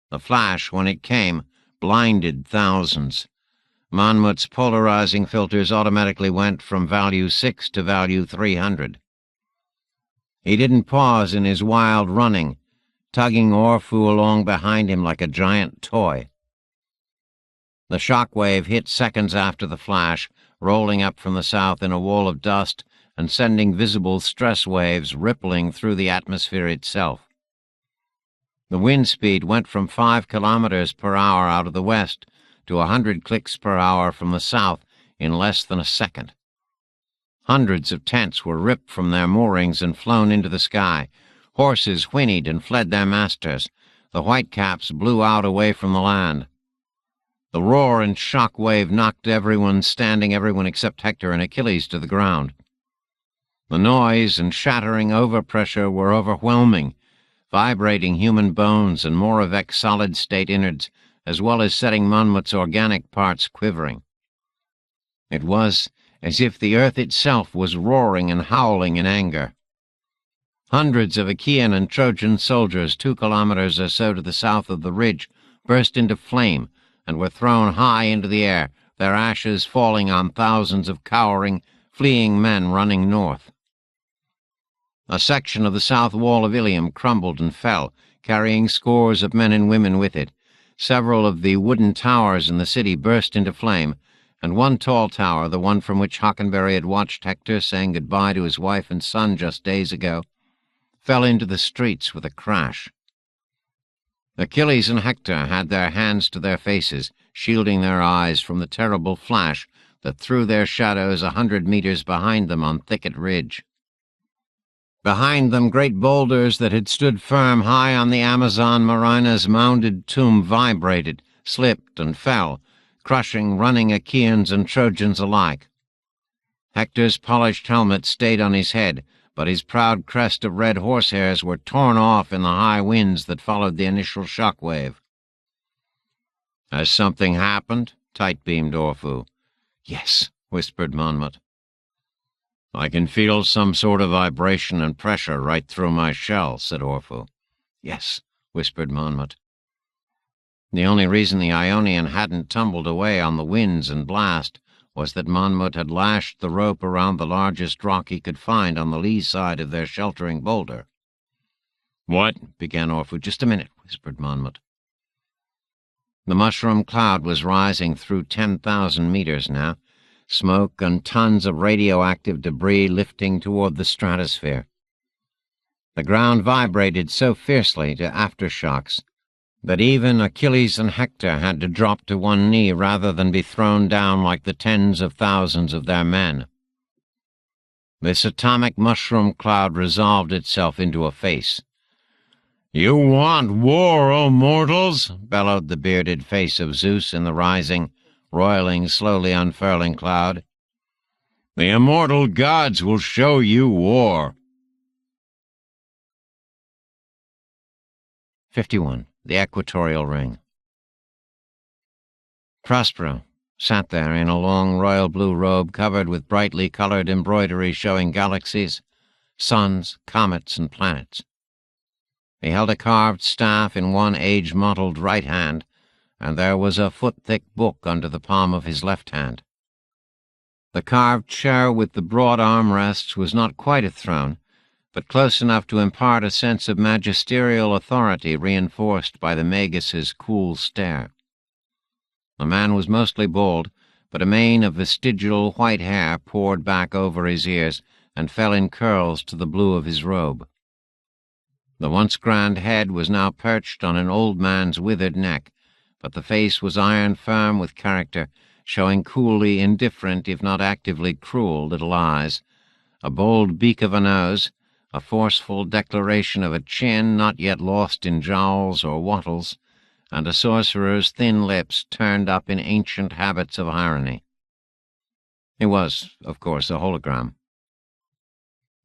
The flash, when it came, blinded thousands. Monmouth's polarizing filters automatically went from value 6 to value 300. He didn't pause in his wild running, tugging Orfu along behind him like a giant toy. The shock wave hit seconds after the flash, rolling up from the south in a wall of dust and sending visible stress waves rippling through the atmosphere itself. The wind speed went from 5 kilometers per hour out of the west to 100 clicks per hour from the south in less than a second. Hundreds of tents were ripped from their moorings and flown into the sky. Horses whinnied and fled their masters. The whitecaps blew out away from the land. The roar and shock wave knocked everyone except Hector and Achilles to the ground. The noise and shattering overpressure were overwhelming, vibrating human bones and Moravec's solid-state innards, as well as setting Monmouth's organic parts quivering. It was as if the earth itself was roaring and howling in anger. Hundreds of Achaean and Trojan soldiers 2 kilometers or so to the south of the ridge burst into flame and were thrown high into the air, their ashes falling on thousands of cowering, fleeing men running north. A section of the south wall of Ilium crumbled and fell, carrying scores of men and women with it. Several of the wooden towers in the city burst into flame, and one tall tower, the one from which Hockenberry had watched Hector saying goodbye to his wife and son just days ago, fell into the streets with a crash. Achilles and Hector had their hands to their faces, shielding their eyes from the terrible flash that threw their shadows 100 meters behind them on Thicket Ridge. Behind them, great boulders that had stood firm high on the Amazon Marina's mounded tomb vibrated, slipped, and fell, crushing running Achaeans and Trojans alike. Hector's polished helmet stayed on his head, but his proud crest of red horsehairs were torn off in the high winds that followed the initial shock wave. "Has something happened?" tight-beamed Orpheus. "Yes," whispered Monmouth. "I can feel some sort of vibration and pressure right through my shell," said Orpheus. "Yes," whispered Monmouth. The only reason the Ionian hadn't tumbled away on the winds and blast was that Monmouth had lashed the rope around the largest rock he could find on the lee side of their sheltering boulder. "What?" began Orpheus. "Just a minute," whispered Monmouth. The mushroom cloud was rising through 10,000 meters now, smoke and tons of radioactive debris lifting toward the stratosphere. The ground vibrated so fiercely to aftershocks that even Achilles and Hector had to drop to one knee rather than be thrown down like the tens of thousands of their men. This atomic mushroom cloud resolved itself into a face. "You want war, O mortals!" bellowed the bearded face of Zeus in the rising, roiling, slowly unfurling cloud. "The immortal gods will show you war." 51. The Equatorial Ring. Prospero sat there in a long royal blue robe covered with brightly colored embroidery showing galaxies, suns, comets, and planets. He held a carved staff in one age-mottled right hand, and there was a foot-thick book under the palm of his left hand. The carved chair with the broad armrests was not quite a throne, but close enough to impart a sense of magisterial authority reinforced by the Magus's cool stare. The man was mostly bald, but a mane of vestigial white hair poured back over his ears and fell in curls to the blue of his robe. The once grand head was now perched on an old man's withered neck, but the face was iron-firm with character, showing coolly indifferent, if not actively cruel, little eyes, a bold beak of a nose, a forceful declaration of a chin not yet lost in jowls or wattles, and a sorcerer's thin lips turned up in ancient habits of irony. It was, of course, a hologram.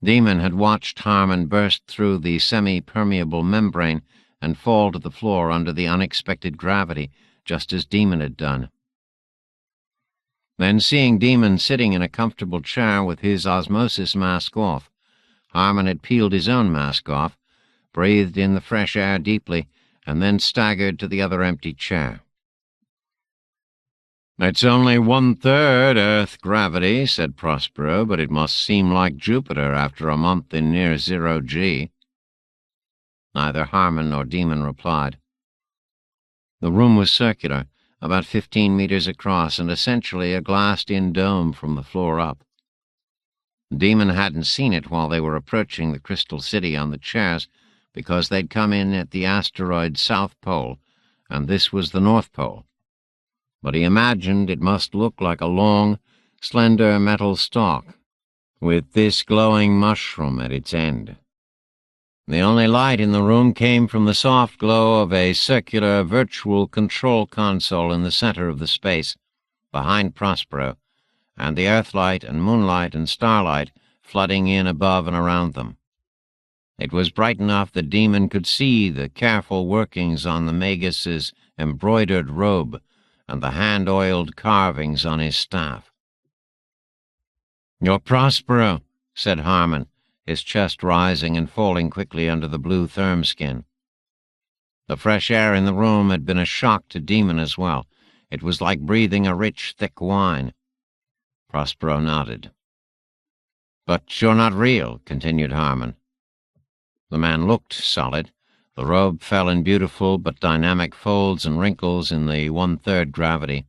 Demon had watched Harmon burst through the semi-permeable membrane and fall to the floor under the unexpected gravity, just as Demon had done. Then, seeing Demon sitting in a comfortable chair with his osmosis mask off, Harmon had peeled his own mask off, breathed in the fresh air deeply, and then staggered to the other empty chair. "It's only 1/3 Earth gravity," said Prospero, "but it must seem like Jupiter after a month in near zero G." Neither Harmon nor Demon replied. The room was circular, about 15 meters across, and essentially a glassed-in dome from the floor up. Demon hadn't seen it while they were approaching the Crystal City on the chairs, because they'd come in at the asteroid's south pole, and this was the North Pole. But he imagined it must look like a long, slender metal stalk, with this glowing mushroom at its end. The only light in the room came from the soft glow of a circular virtual control console in the center of the space, behind Prospero, and the earthlight and moonlight and starlight flooding in above and around them. It was bright enough that Demon could see the careful workings on the Magus's embroidered robe and the hand-oiled carvings on his staff. "You're Prospero," said Harmon, his chest rising and falling quickly under the blue therm skin. The fresh air in the room had been a shock to Demon as well. It was like breathing a rich, thick wine. Prospero nodded. "But you're not real," continued Harmon. The man looked solid. The robe fell in beautiful but dynamic folds and wrinkles in the one-third gravity.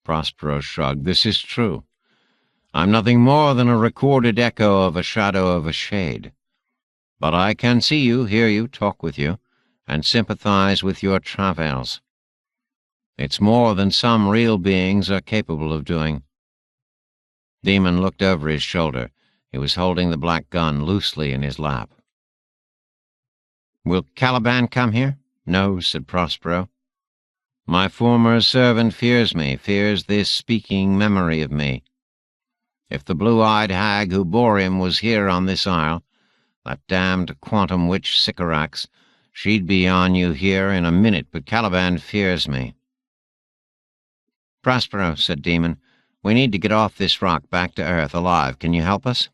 Prospero shrugged. "This is true. I'm nothing more than a recorded echo of a shadow of a shade. But I can see you, hear you, talk with you, and sympathize with your travails. It's more than some real beings are capable of doing." Demon looked over his shoulder. He was holding the black gun loosely in his lap. "Will Caliban come here?" "No," said Prospero. "My former servant fears me, fears this speaking memory of me. If the blue-eyed hag who bore him was here on this isle, that damned quantum witch Sycorax, she'd be on you here in a minute, but Caliban fears me." "Prospero," said Demon, "we need to get off this rock back to Earth alive. Can you help us?"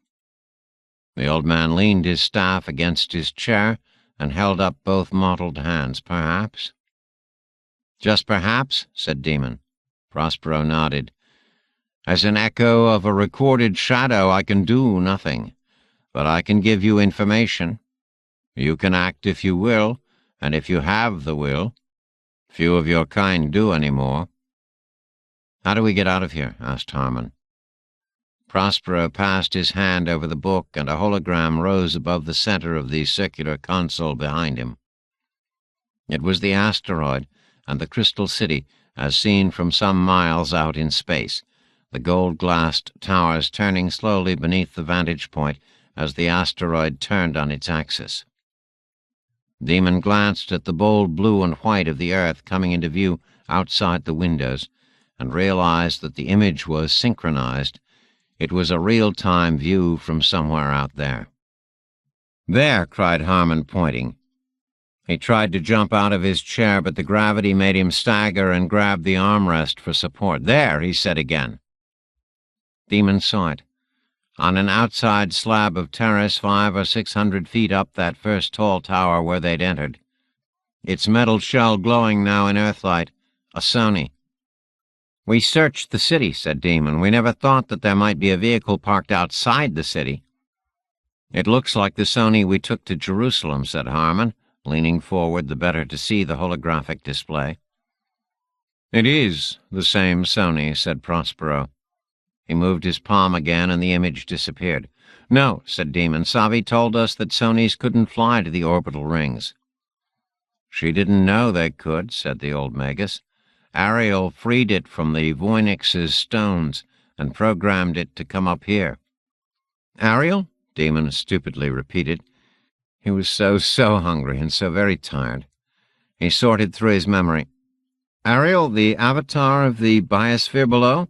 The old man leaned his staff against his chair and held up both mottled hands. "Perhaps." "Just perhaps?" said Demon. Prospero nodded. "As an echo of a recorded shadow, I can do nothing, but I can give you information. You can act if you will, and if you have the will. Few of your kind do any more." "How do we get out of here?" asked Harmon. Prospero passed his hand over the book, and a hologram rose above the center of the circular console behind him. It was the asteroid and the crystal city as seen from some miles out in space, the gold-glassed towers turning slowly beneath the vantage point as the asteroid turned on its axis. Demon glanced at the bold blue and white of the Earth coming into view outside the windows, and realized that the image was synchronized. It was a real-time view from somewhere out there. "There!" cried Harmon, pointing. He tried to jump out of his chair, but the gravity made him stagger and grab the armrest for support. "There!" he said again. Demon saw it. On an outside slab of terrace 500 or 600 feet up that first tall tower where they'd entered. Its metal shell glowing now in earthlight. A Sony. "We searched the city," said Demon. "We never thought that there might be a vehicle parked outside the city." "It looks like the Sony we took to Jerusalem," said Harmon, leaning forward the better to see the holographic display. "It is the same Sony," said Prospero. He moved his palm again, and the image disappeared. "No," said Demon. "Savi told us that Sonys couldn't fly to the orbital rings." "She didn't know they could," said the old Magus. "Ariel freed it from the Voynix's stones and programmed it to come up here." "Ariel?" Demon stupidly repeated. He was so hungry and so very tired. He sorted through his memory. "Ariel, the avatar of the biosphere below?"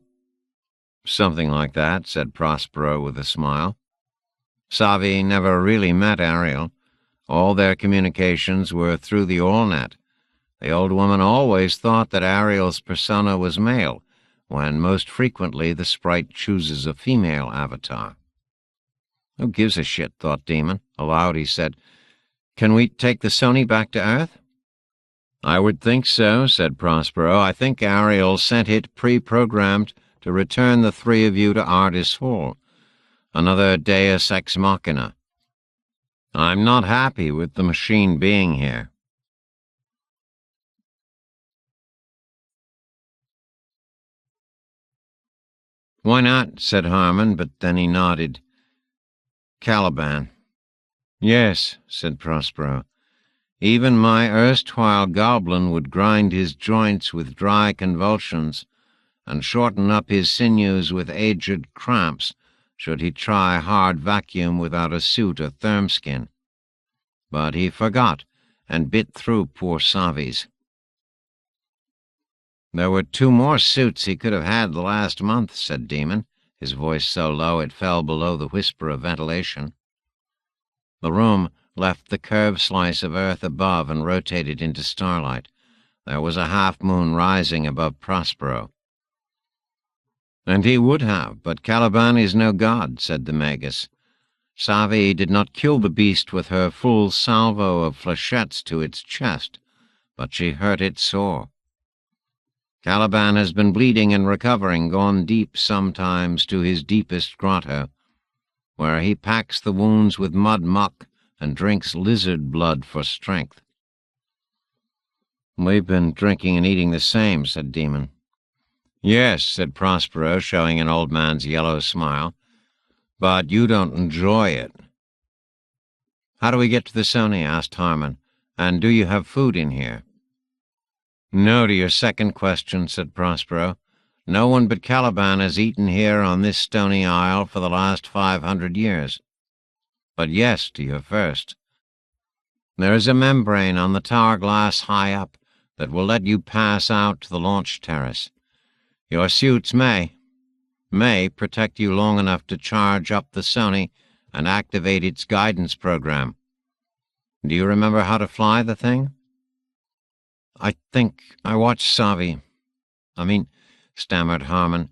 "Something like that," said Prospero with a smile. "Savi never really met Ariel. All their communications were through the AllNet. The old woman always thought that Ariel's persona was male, when most frequently the sprite chooses a female avatar." "Who gives a shit?" thought Demon. Aloud he said, "Can we take the Sony back to Earth?" "I would think so," said Prospero. "I think Ariel sent it pre-programmed to return the three of you to Ardis Hall. Another deus ex machina. I'm not happy with the machine being here." "Why not?" said Harmon, but then he nodded. "Caliban." "Yes," said Prospero. "Even my erstwhile goblin would grind his joints with dry convulsions and shorten up his sinews with aged cramps should he try hard vacuum without a suit or thermskin. but he forgot and bit through poor Savi's. "There were 2 more suits he could have had the last month," said Demon, his voice so low it fell below the whisper of ventilation. The room left the curved slice of earth above and rotated into starlight. There was a half-moon rising above Prospero. "And he would have, but Caliban is no god," said the Magus. "Savi did not kill the beast with her full salvo of flechettes to its chest, but she hurt it sore. Caliban has been bleeding and recovering, gone deep sometimes to his deepest grotto, where he packs the wounds with mud muck and drinks lizard blood for strength." "We've been drinking and eating the same," said Demon. "Yes," said Prospero, showing an old man's yellow smile, "but you don't enjoy it." "How do we get to the Sony?" asked Harmon. "And do you have food in here?" "No to your second question," said Prospero. "No one but Caliban has eaten here on this stony isle for the last 500 years. But yes to your first. There is a membrane on the tower glass high up that will let you pass out to the launch terrace. Your suits may protect you long enough to charge up the Sony and activate its guidance program. Do you remember how to fly the thing?" "I think I watched Savi. Stammered Harmon.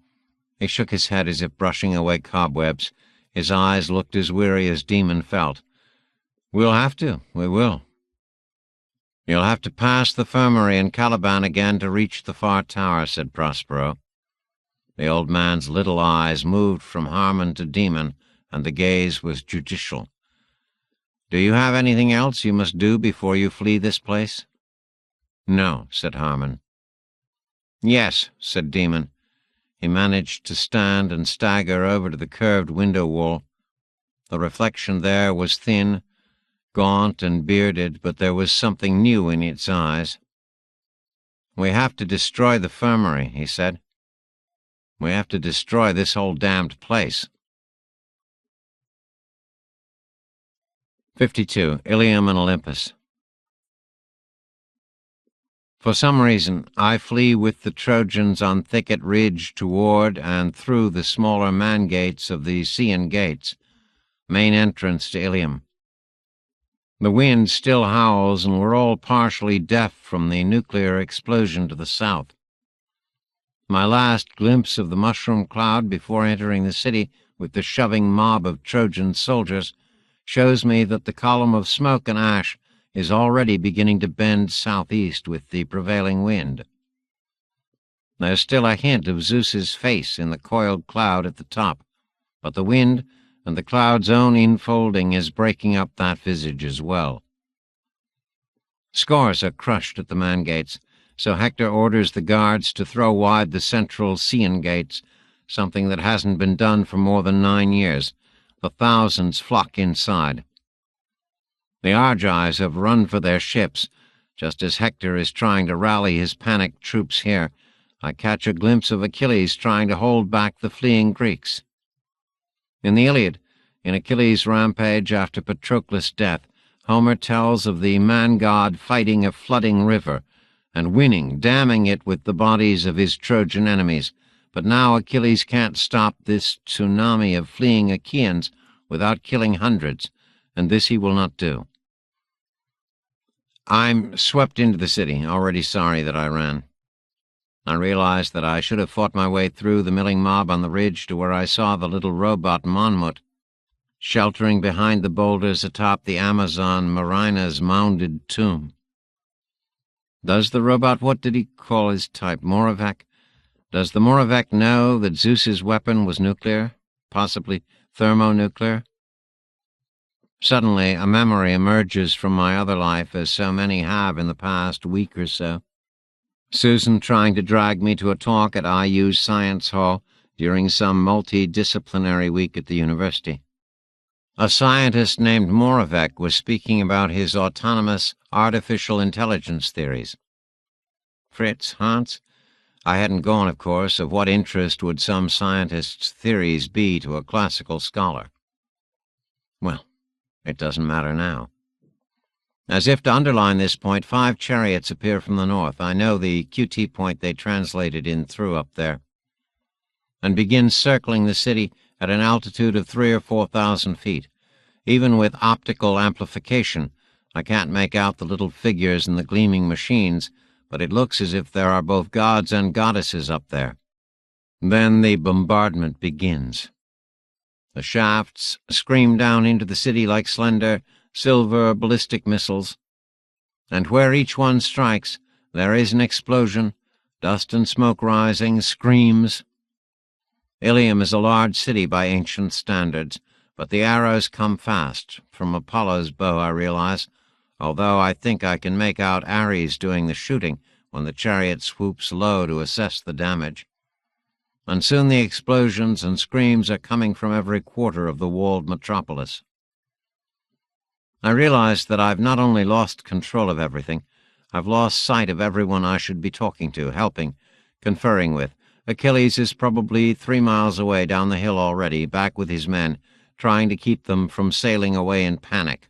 He shook his head as if brushing away cobwebs. His eyes looked as weary as Demon felt. "We'll have to. We will." "You'll have to pass the Firmary and Caliban again to reach the far tower," said Prospero. The old man's little eyes moved from Harmon to Demon, and the gaze was judicial. "Do you have anything else you must do before you flee this place?" "No," said Harmon. "Yes," said Demon. He managed to stand and stagger over to the curved window wall. The reflection there was thin, gaunt and bearded, but there was something new in its eyes. "We have to destroy the Firmary," he said. "We have to destroy this whole damned place." 52. Ilium and Olympos. For some reason, I flee with the Trojans on Thicket Ridge toward and through the smaller man-gates of the Scaean Gates, main entrance to Ilium. The wind still howls, and we're all partially deaf from the nuclear explosion to the south. My last glimpse of the mushroom cloud before entering the city with the shoving mob of Trojan soldiers shows me that the column of smoke and ash is already beginning to bend southeast with the prevailing wind. There's still a hint of Zeus's face in the coiled cloud at the top, but the wind and the cloud's own infolding is breaking up that visage as well. Scores are crushed at the man-gates, so Hector orders the guards to throw wide the central Scaean gates, something that hasn't been done for more than 9 years. The thousands flock inside. The Argives have run for their ships. Just as Hector is trying to rally his panicked troops here, I catch a glimpse of Achilles trying to hold back the fleeing Greeks. In the Iliad, in Achilles' rampage after Patroclus' death, Homer tells of the man-god fighting a flooding river and winning, damming it with the bodies of his Trojan enemies. But now Achilles can't stop this tsunami of fleeing Achaeans without killing hundreds, and this he will not do. I'm swept into the city, already sorry that I ran. I realized that I should have fought my way through the milling mob on the ridge to where I saw the little robot Monmouth, sheltering behind the boulders atop the Amazon Marina's mounded tomb. Does the robot, what did he call his type, Moravec? Does the Moravec know that Zeus's weapon was nuclear, possibly thermonuclear? Suddenly, a memory emerges from my other life, as so many have in the past week or so. Susan trying to drag me to a talk at IU's Science Hall during some multidisciplinary week at the university. A scientist named Moravec was speaking about his autonomous artificial intelligence theories. Fritz, Hans? I hadn't gone, of course. Of what interest would some scientist's theories be to a classical scholar? Well, it doesn't matter now. As if to underline this point, 5 chariots appear from the north. I know the QT point they translated in through up there, and begin circling the city at an altitude of 3,000 or 4,000 feet. Even with optical amplification, I can't make out the little figures in the gleaming machines, but it looks as if there are both gods and goddesses up there. Then the bombardment begins. The shafts scream down into the city like slender, silver ballistic missiles, and where each one strikes, there is an explosion, dust and smoke rising, screams. Ilium is a large city by ancient standards, but the arrows come fast, from Apollo's bow, I realize, although I think I can make out Ares doing the shooting when the chariot swoops low to assess the damage. And soon the explosions and screams are coming from every quarter of the walled metropolis. I realize that I've not only lost control of everything, I've lost sight of everyone I should be talking to, helping, conferring with. Achilles is probably 3 miles away down the hill already, back with his men, trying to keep them from sailing away in panic.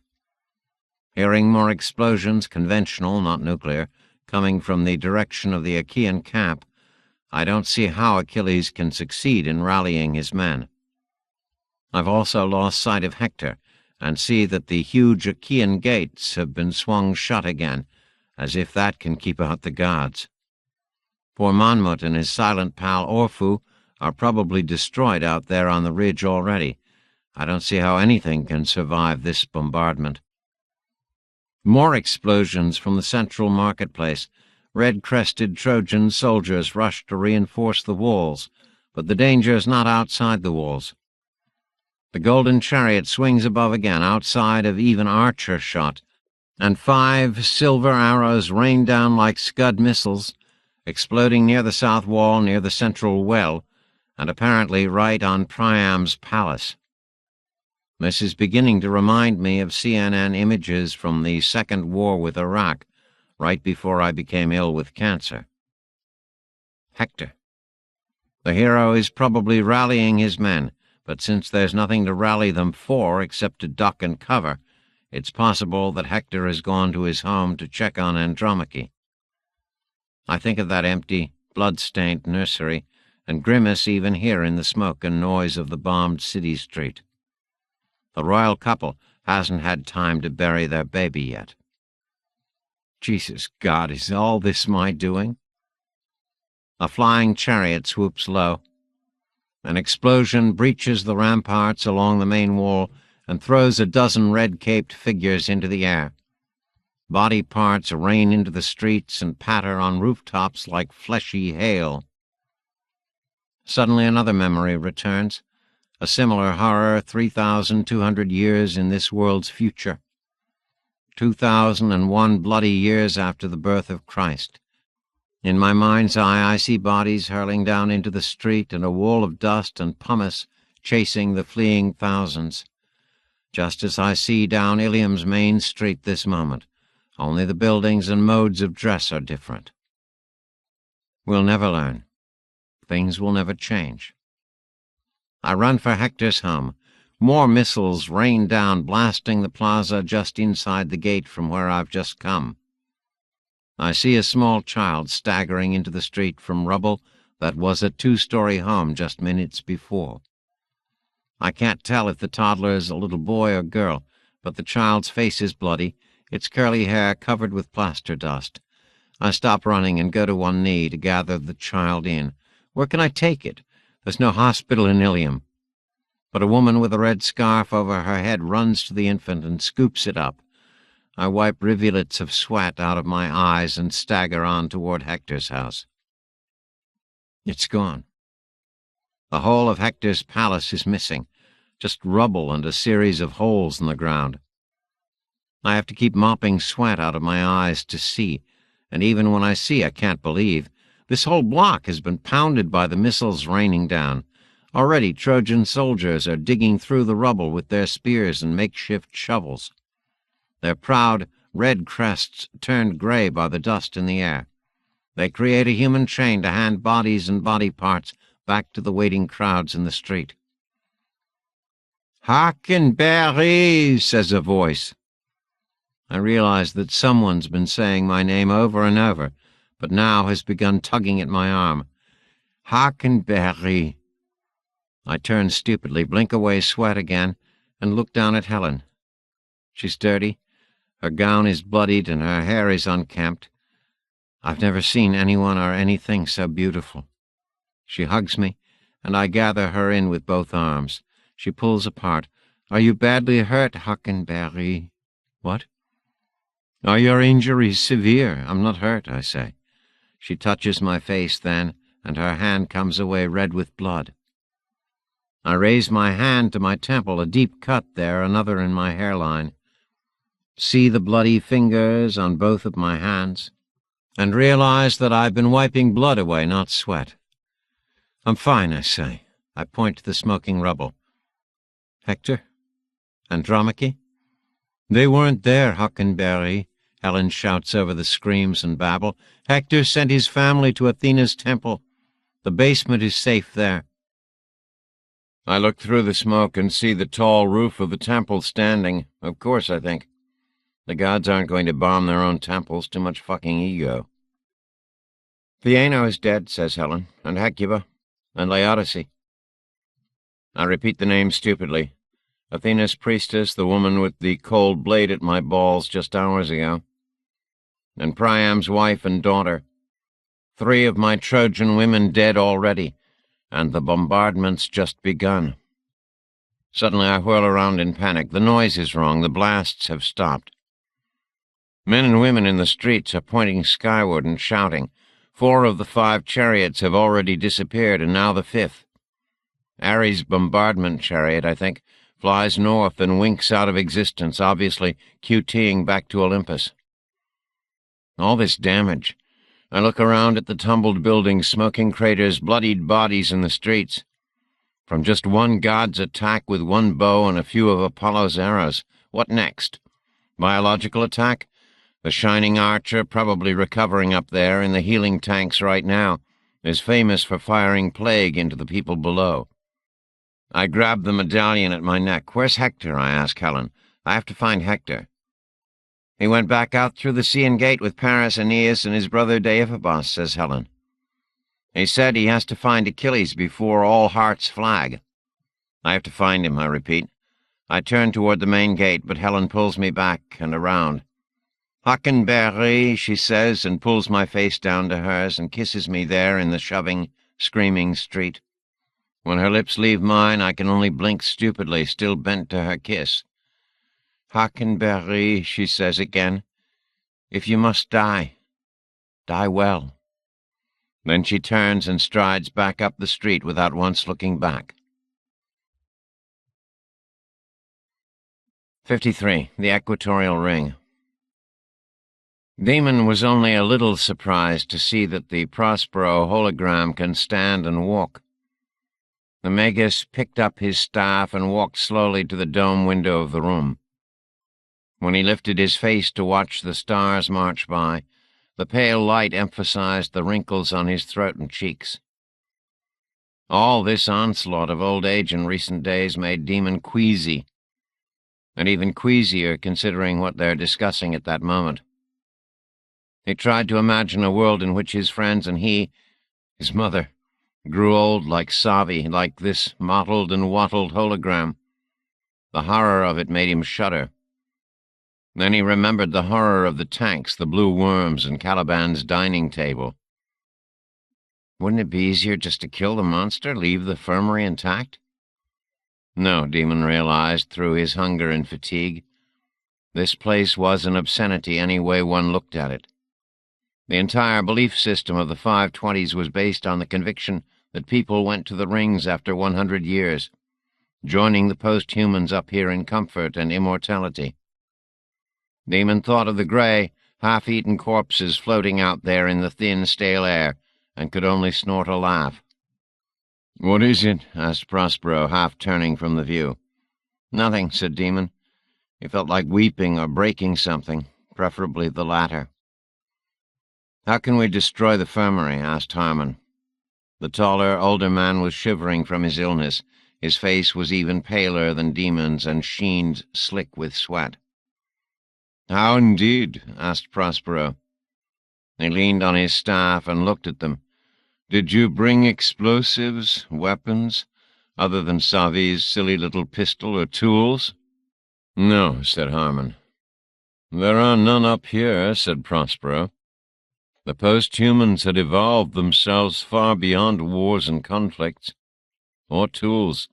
Hearing more explosions, conventional, not nuclear, coming from the direction of the Achaean camp, I don't see how Achilles can succeed in rallying his men. I've also lost sight of Hector, and see that the huge Achaean gates have been swung shut again, as if that can keep out the gods. Poor Monmouth and his silent pal Orphu are probably destroyed out there on the ridge already. I don't see how anything can survive this bombardment. More explosions from the central marketplace. Red-crested Trojan soldiers rush to reinforce the walls, but the danger is not outside the walls. The golden chariot swings above again, outside of even archer shot, and 5 silver arrows rain down like Scud missiles, exploding near the south wall, near the central well, and apparently right on Priam's palace. This is beginning to remind me of CNN images from the Second War with Iraq, right before I became ill with cancer. Hector. The hero is probably rallying his men, but since there's nothing to rally them for except to duck and cover, it's possible that Hector has gone to his home to check on Andromache. I think of that empty, blood-stained nursery, and grimace even here in the smoke and noise of the bombed city street. The royal couple hasn't had time to bury their baby yet. Jesus God, is all this my doing? A flying chariot swoops low. An explosion breaches the ramparts along the main wall and throws a dozen red-caped figures into the air. Body parts rain into the streets and patter on rooftops like fleshy hail. Suddenly another memory returns, a similar horror 3,200 years in this world's future. 2,001 bloody years after the birth of Christ. In my mind's eye, I see bodies hurling down into the street and a wall of dust and pumice chasing the fleeing thousands. Just as I see down Ilium's main street this moment, only the buildings and modes of dress are different. We'll never learn. Things will never change. I run for Hector's home. More missiles rain down, blasting the plaza just inside the gate from where I've just come. I see a small child staggering into the street from rubble that was a 2-story home just minutes before. I can't tell if the toddler is a little boy or girl, but the child's face is bloody, its curly hair covered with plaster dust. I stop running and go to one knee to gather the child in. Where can I take it? There's no hospital in Ilium. But a woman with a red scarf over her head runs to the infant and scoops it up. I wipe rivulets of sweat out of my eyes and stagger on toward Hector's house. It's gone. The whole of Hector's palace is missing, just rubble and a series of holes in the ground. I have to keep mopping sweat out of my eyes to see, and even when I see, I can't believe. This whole block has been pounded by the missiles raining down. Already Trojan soldiers are digging through the rubble with their spears and makeshift shovels. Their proud red crests turned gray by the dust in the air. They create a human chain to hand bodies and body parts back to the waiting crowds in the street. "Hearken, Barry," says a voice. I realized that someone's been saying my name over and over, but now has begun tugging at my arm. Hockenberry. I turn stupidly, blink away sweat again, and look down at Helen. She's dirty. Her gown is bloodied and her hair is unkempt. I've never seen anyone or anything so beautiful. She hugs me, and I gather her in with both arms. She pulls apart. Are you badly hurt, Hockenberry? What? Are your injuries severe? I'm not hurt, I say. She touches my face then, and her hand comes away red with blood. I raise my hand to my temple, a deep cut there, another in my hairline. See the bloody fingers on both of my hands, and realize that I've been wiping blood away, not sweat. I'm fine, I say. I point to the smoking rubble. Hector? Andromache? They weren't there, Hockenberry, Helen shouts over the screams and babble. Hector sent his family to Athena's temple. The basement is safe there. I look through the smoke and see the tall roof of the temple standing. Of course, I think. The gods aren't going to bomb their own temples. Too much fucking ego. Theano is dead, says Helen, and Hecuba, and Laodice. I repeat the name stupidly. Athena's priestess, the woman with the cold blade at my balls just hours ago. And Priam's wife and daughter. 3 of my Trojan women dead already, and the bombardment's just begun. Suddenly I whirl around in panic. The noise is wrong. The blasts have stopped. Men and women in the streets are pointing skyward and shouting. 4 of the 5 chariots have already disappeared, and now the 5th. Ares' bombardment chariot, I think, flies north and winks out of existence, obviously QTing back to Olympus. All this damage. I look around at the tumbled buildings, smoking craters, bloodied bodies in the streets. From just one god's attack with one bow and a few of Apollo's arrows. What next? Biological attack? The shining archer, probably recovering up there in the healing tanks right now, is famous for firing plague into the people below. I grab the medallion at my neck. Where's Hector? I ask Helen. I have to find Hector. He went back out through the Scaean gate with Paris, Aeneas, and his brother Deiphobos, says Helen. He said he has to find Achilles before all hearts flag. I have to find him, I repeat. I turn toward the main gate, but Helen pulls me back and around. Hockenberry, she says, and pulls my face down to hers and kisses me there in the shoving, screaming street. When her lips leave mine, I can only blink stupidly, still bent to her kiss. Hockenberry, she says again, if you must die, die well. Then she turns and strides back up the street without once looking back. 53. The Equatorial Ring. Damon was only a little surprised to see that the Prospero hologram can stand and walk. The Magus picked up his staff and walked slowly to the dome window of the room. When he lifted his face to watch the stars march by, the pale light emphasized the wrinkles on his throat and cheeks. All this onslaught of old age in recent days made Demon queasy, and even queasier considering what they're discussing at that moment. He tried to imagine a world in which his friends and he, his mother, grew old like Savi, like this mottled and wattled hologram. The horror of it made him shudder. Then he remembered the horror of the tanks, the blue worms, and Caliban's dining table. Wouldn't it be easier just to kill the monster, leave the infirmary intact? No, Demon realized through his hunger and fatigue. This place was an obscenity any way one looked at it. The entire belief system of the 520s was based on the conviction that people went to the rings after 100 years, joining the post-humans up here in comfort and immortality. Demon thought of the gray, half-eaten corpses floating out there in the thin, stale air, and could only snort a laugh. "What is it?" asked Prospero, half-turning from the view. "Nothing," said Demon. He felt like weeping or breaking something, preferably the latter. "How can we destroy the infirmary?" asked Harmon. The taller, older man was shivering from his illness. His face was even paler than Demon's and sheened slick with sweat. How indeed? Asked Prospero. He leaned on his staff and looked at them. Did you bring explosives, weapons, other than Savi's silly little pistol, or tools? No, said Harmon. There are none up here, said Prospero. The post-humans had evolved themselves far beyond wars and conflicts, or tools.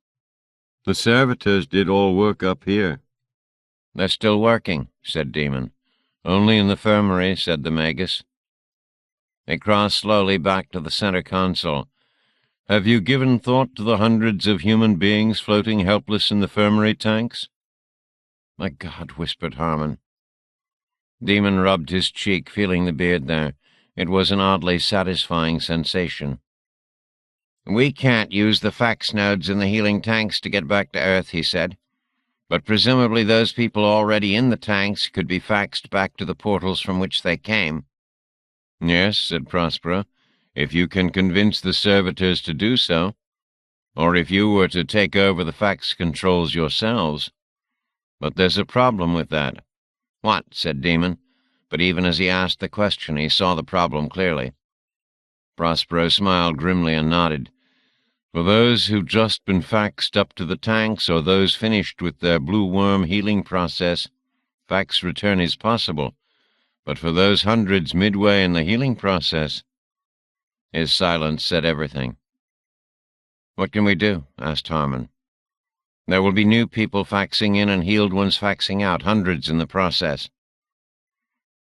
The servitors did all work up here. They're still working, said Demon. Only in the infirmary, said the Magus. They crossed slowly back to the center console. Have you given thought to the hundreds of human beings floating helpless in the infirmary tanks? My God, whispered Harmon. Demon rubbed his cheek, feeling the beard there. It was an oddly satisfying sensation. We can't use the fax nodes in the healing tanks to get back to Earth, he said. But presumably those people already in the tanks could be faxed back to the portals from which they came. Yes, said Prospero, if you can convince the servitors to do so, or if you were to take over the fax controls yourselves. But there's a problem with that. What? Said Demon, but even as he asked the question he saw the problem clearly. Prospero smiled grimly and nodded. For those who've just been faxed up to the tanks or those finished with their blue worm healing process, fax return is possible. But for those hundreds midway in the healing process... His silence said everything. What can we do? Asked Harmon. There will be new people faxing in and healed ones faxing out, hundreds in the process.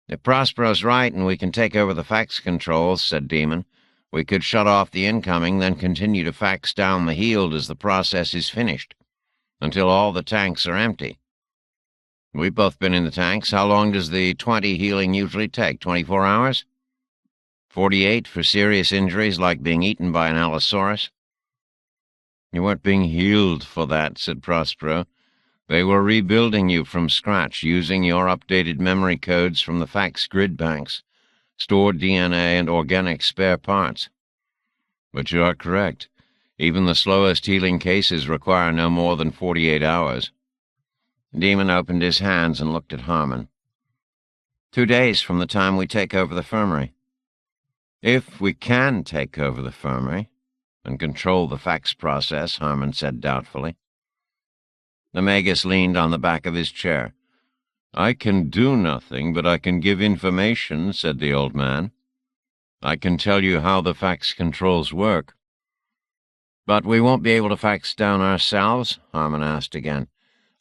If Prospero's right and we can take over the fax controls, said Demon, we could shut off the incoming, then continue to fax down the healed as the process is finished, until all the tanks are empty. We've both been in the tanks. How long does the 20 healing usually take? 24 hours? 48 for serious injuries like being eaten by an Allosaurus? You weren't being healed for that, said Prospero. They were rebuilding you from scratch, using your updated memory codes from the fax grid banks, stored DNA and organic spare parts. But you are correct. Even the slowest healing cases require no more than 48 hours. Demon opened his hands and looked at Harmon. 2 days from the time we take over the infirmary. If we can take over the infirmary and control the fax process, Harmon said doubtfully. The Magus leaned on the back of his chair. I can do nothing, but I can give information, said the old man. I can tell you how the fax controls work. But we won't be able to fax down ourselves? Harmon asked again.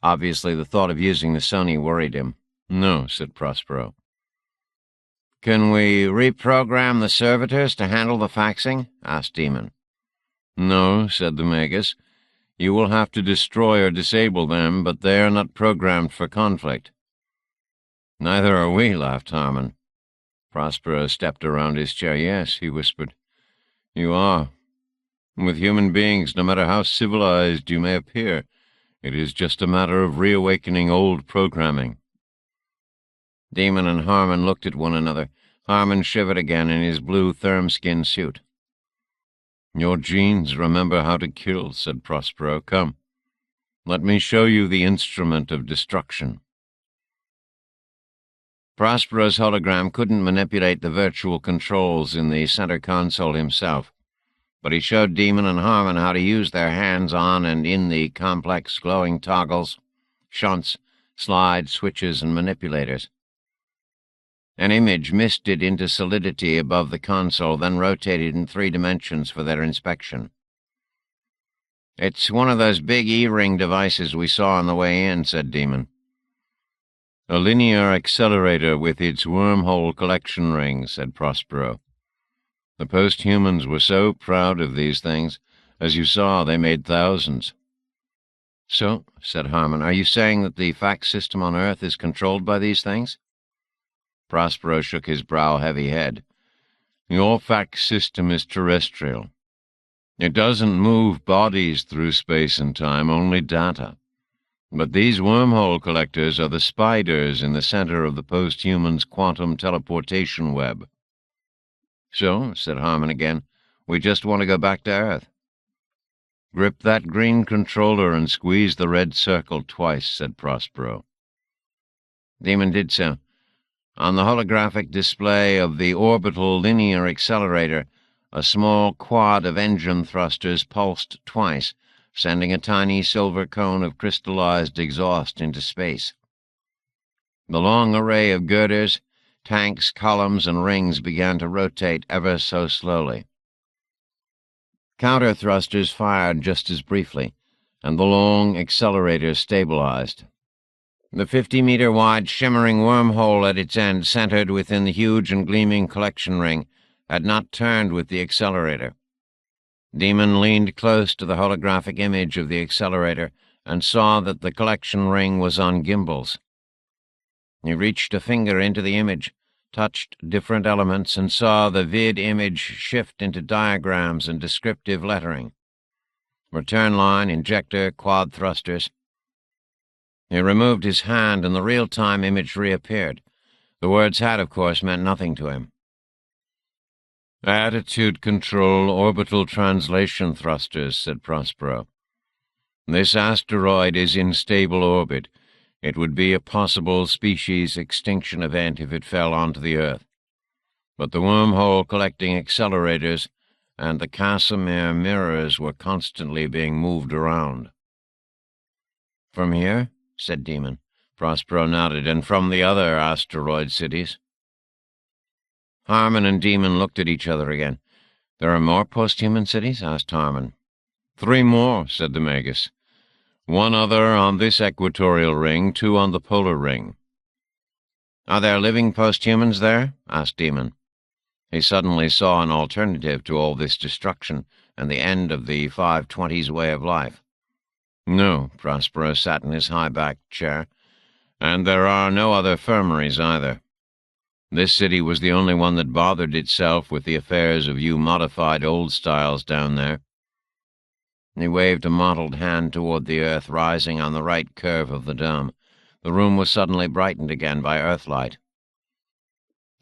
Obviously the thought of using the Sony worried him. No, said Prospero. Can we reprogram the servitors to handle the faxing? Asked Demon. No, said the Magus. You will have to destroy or disable them, but they are not programmed for conflict. Neither are we, laughed Harmon. Prospero stepped around his chair. Yes, he whispered. You are. With human beings, no matter how civilized you may appear, it is just a matter of reawakening old programming. Demon and Harmon looked at one another. Harmon shivered again in his blue therm-skin suit. Your genes remember how to kill, said Prospero. Come, let me show you the instrument of destruction. Prospero's hologram couldn't manipulate the virtual controls in the center console himself, but he showed Demon and Harmon how to use their hands on and in the complex glowing toggles, shunts, slides, switches, and manipulators. An image misted into solidity above the console, then rotated in 3 dimensions for their inspection. It's one of those big E-ring devices we saw on the way in, said Demon. A linear accelerator with its wormhole collection ring, said Prospero. The post-humans were so proud of these things. As you saw, they made thousands. So, said Harmon, are you saying that the fax system on Earth is controlled by these things? Prospero shook his brow-heavy head. Your fax system is terrestrial. It doesn't move bodies through space and time, only data. But these wormhole collectors are the spiders in the center of the post-human's quantum teleportation web. So, said Harmon again, we just want to go back to Earth. Grip that green controller and squeeze the red circle twice, said Prospero. Demon did so. On the holographic display of the orbital linear accelerator, a small quad of engine thrusters pulsed twice, sending a tiny silver cone of crystallized exhaust into space. The long array of girders, tanks, columns, and rings began to rotate ever so slowly. Counter thrusters fired just as briefly, and the long accelerator stabilized. The 50-meter-wide shimmering wormhole at its end, centered within the huge and gleaming collection ring, had not turned with the accelerator. Demon leaned close to the holographic image of the accelerator and saw that the collection ring was on gimbals. He reached a finger into the image, touched different elements, and saw the vid image shift into diagrams and descriptive lettering. Return line, injector, quad thrusters. He removed his hand, and the real-time image reappeared. The words had, of course, meant nothing to him. "Attitude control orbital translation thrusters," said Prospero. "This asteroid is in stable orbit. It would be a possible species extinction event if it fell onto the Earth. But the wormhole collecting accelerators and the Casimir mirrors were constantly being moved around." "From here?" said Demon. Prospero nodded. "And from the other asteroid cities?" Harmon and Demon looked at each other again. "There are more post-human cities?" asked Harmon. 3 more, said the Magus. 1 other on this equatorial ring, 2 on the polar ring. "Are there living post-humans there?" asked Demon. He suddenly saw an alternative to all this destruction and the end of the 520s way of life. "No," Prospero sat in his high-backed chair, "and there are no other infirmaries either. This city was the only one that bothered itself with the affairs of you modified old styles down there." He waved a mottled hand toward the earth rising on the right curve of the dome. The room was suddenly brightened again by earthlight.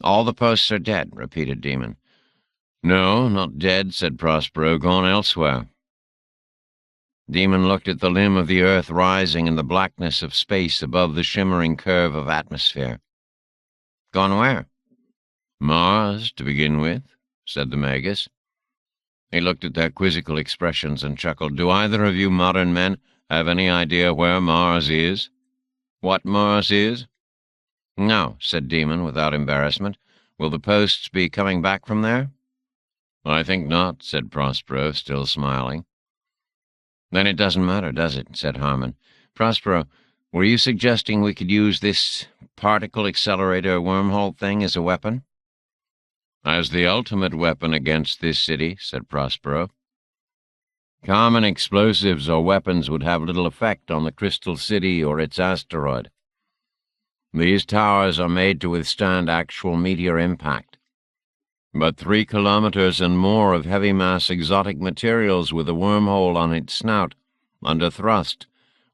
"All the posts are dead," repeated Demon. "No, not dead," said Prospero, "gone elsewhere." Demon looked at the limb of the earth rising in the blackness of space above the shimmering curve of atmosphere. "Gone where?" "Mars, to begin with," said the Magus. He looked at their quizzical expressions and chuckled. "Do either of you modern men have any idea where Mars is? What Mars is?" "No," said Demon without embarrassment. "Will the posts be coming back from there?" "I think not," said Prospero, still smiling. "Then it doesn't matter, does it?" said Harmon. "Prospero, were you suggesting we could use this particle accelerator wormhole thing as a weapon?" "As the ultimate weapon against this city," said Prospero. "Common explosives or weapons would have little effect on the Crystal City or its asteroid. These towers are made to withstand actual meteor impact. But 3 kilometers and more of heavy-mass exotic materials with a wormhole on its snout, under thrust,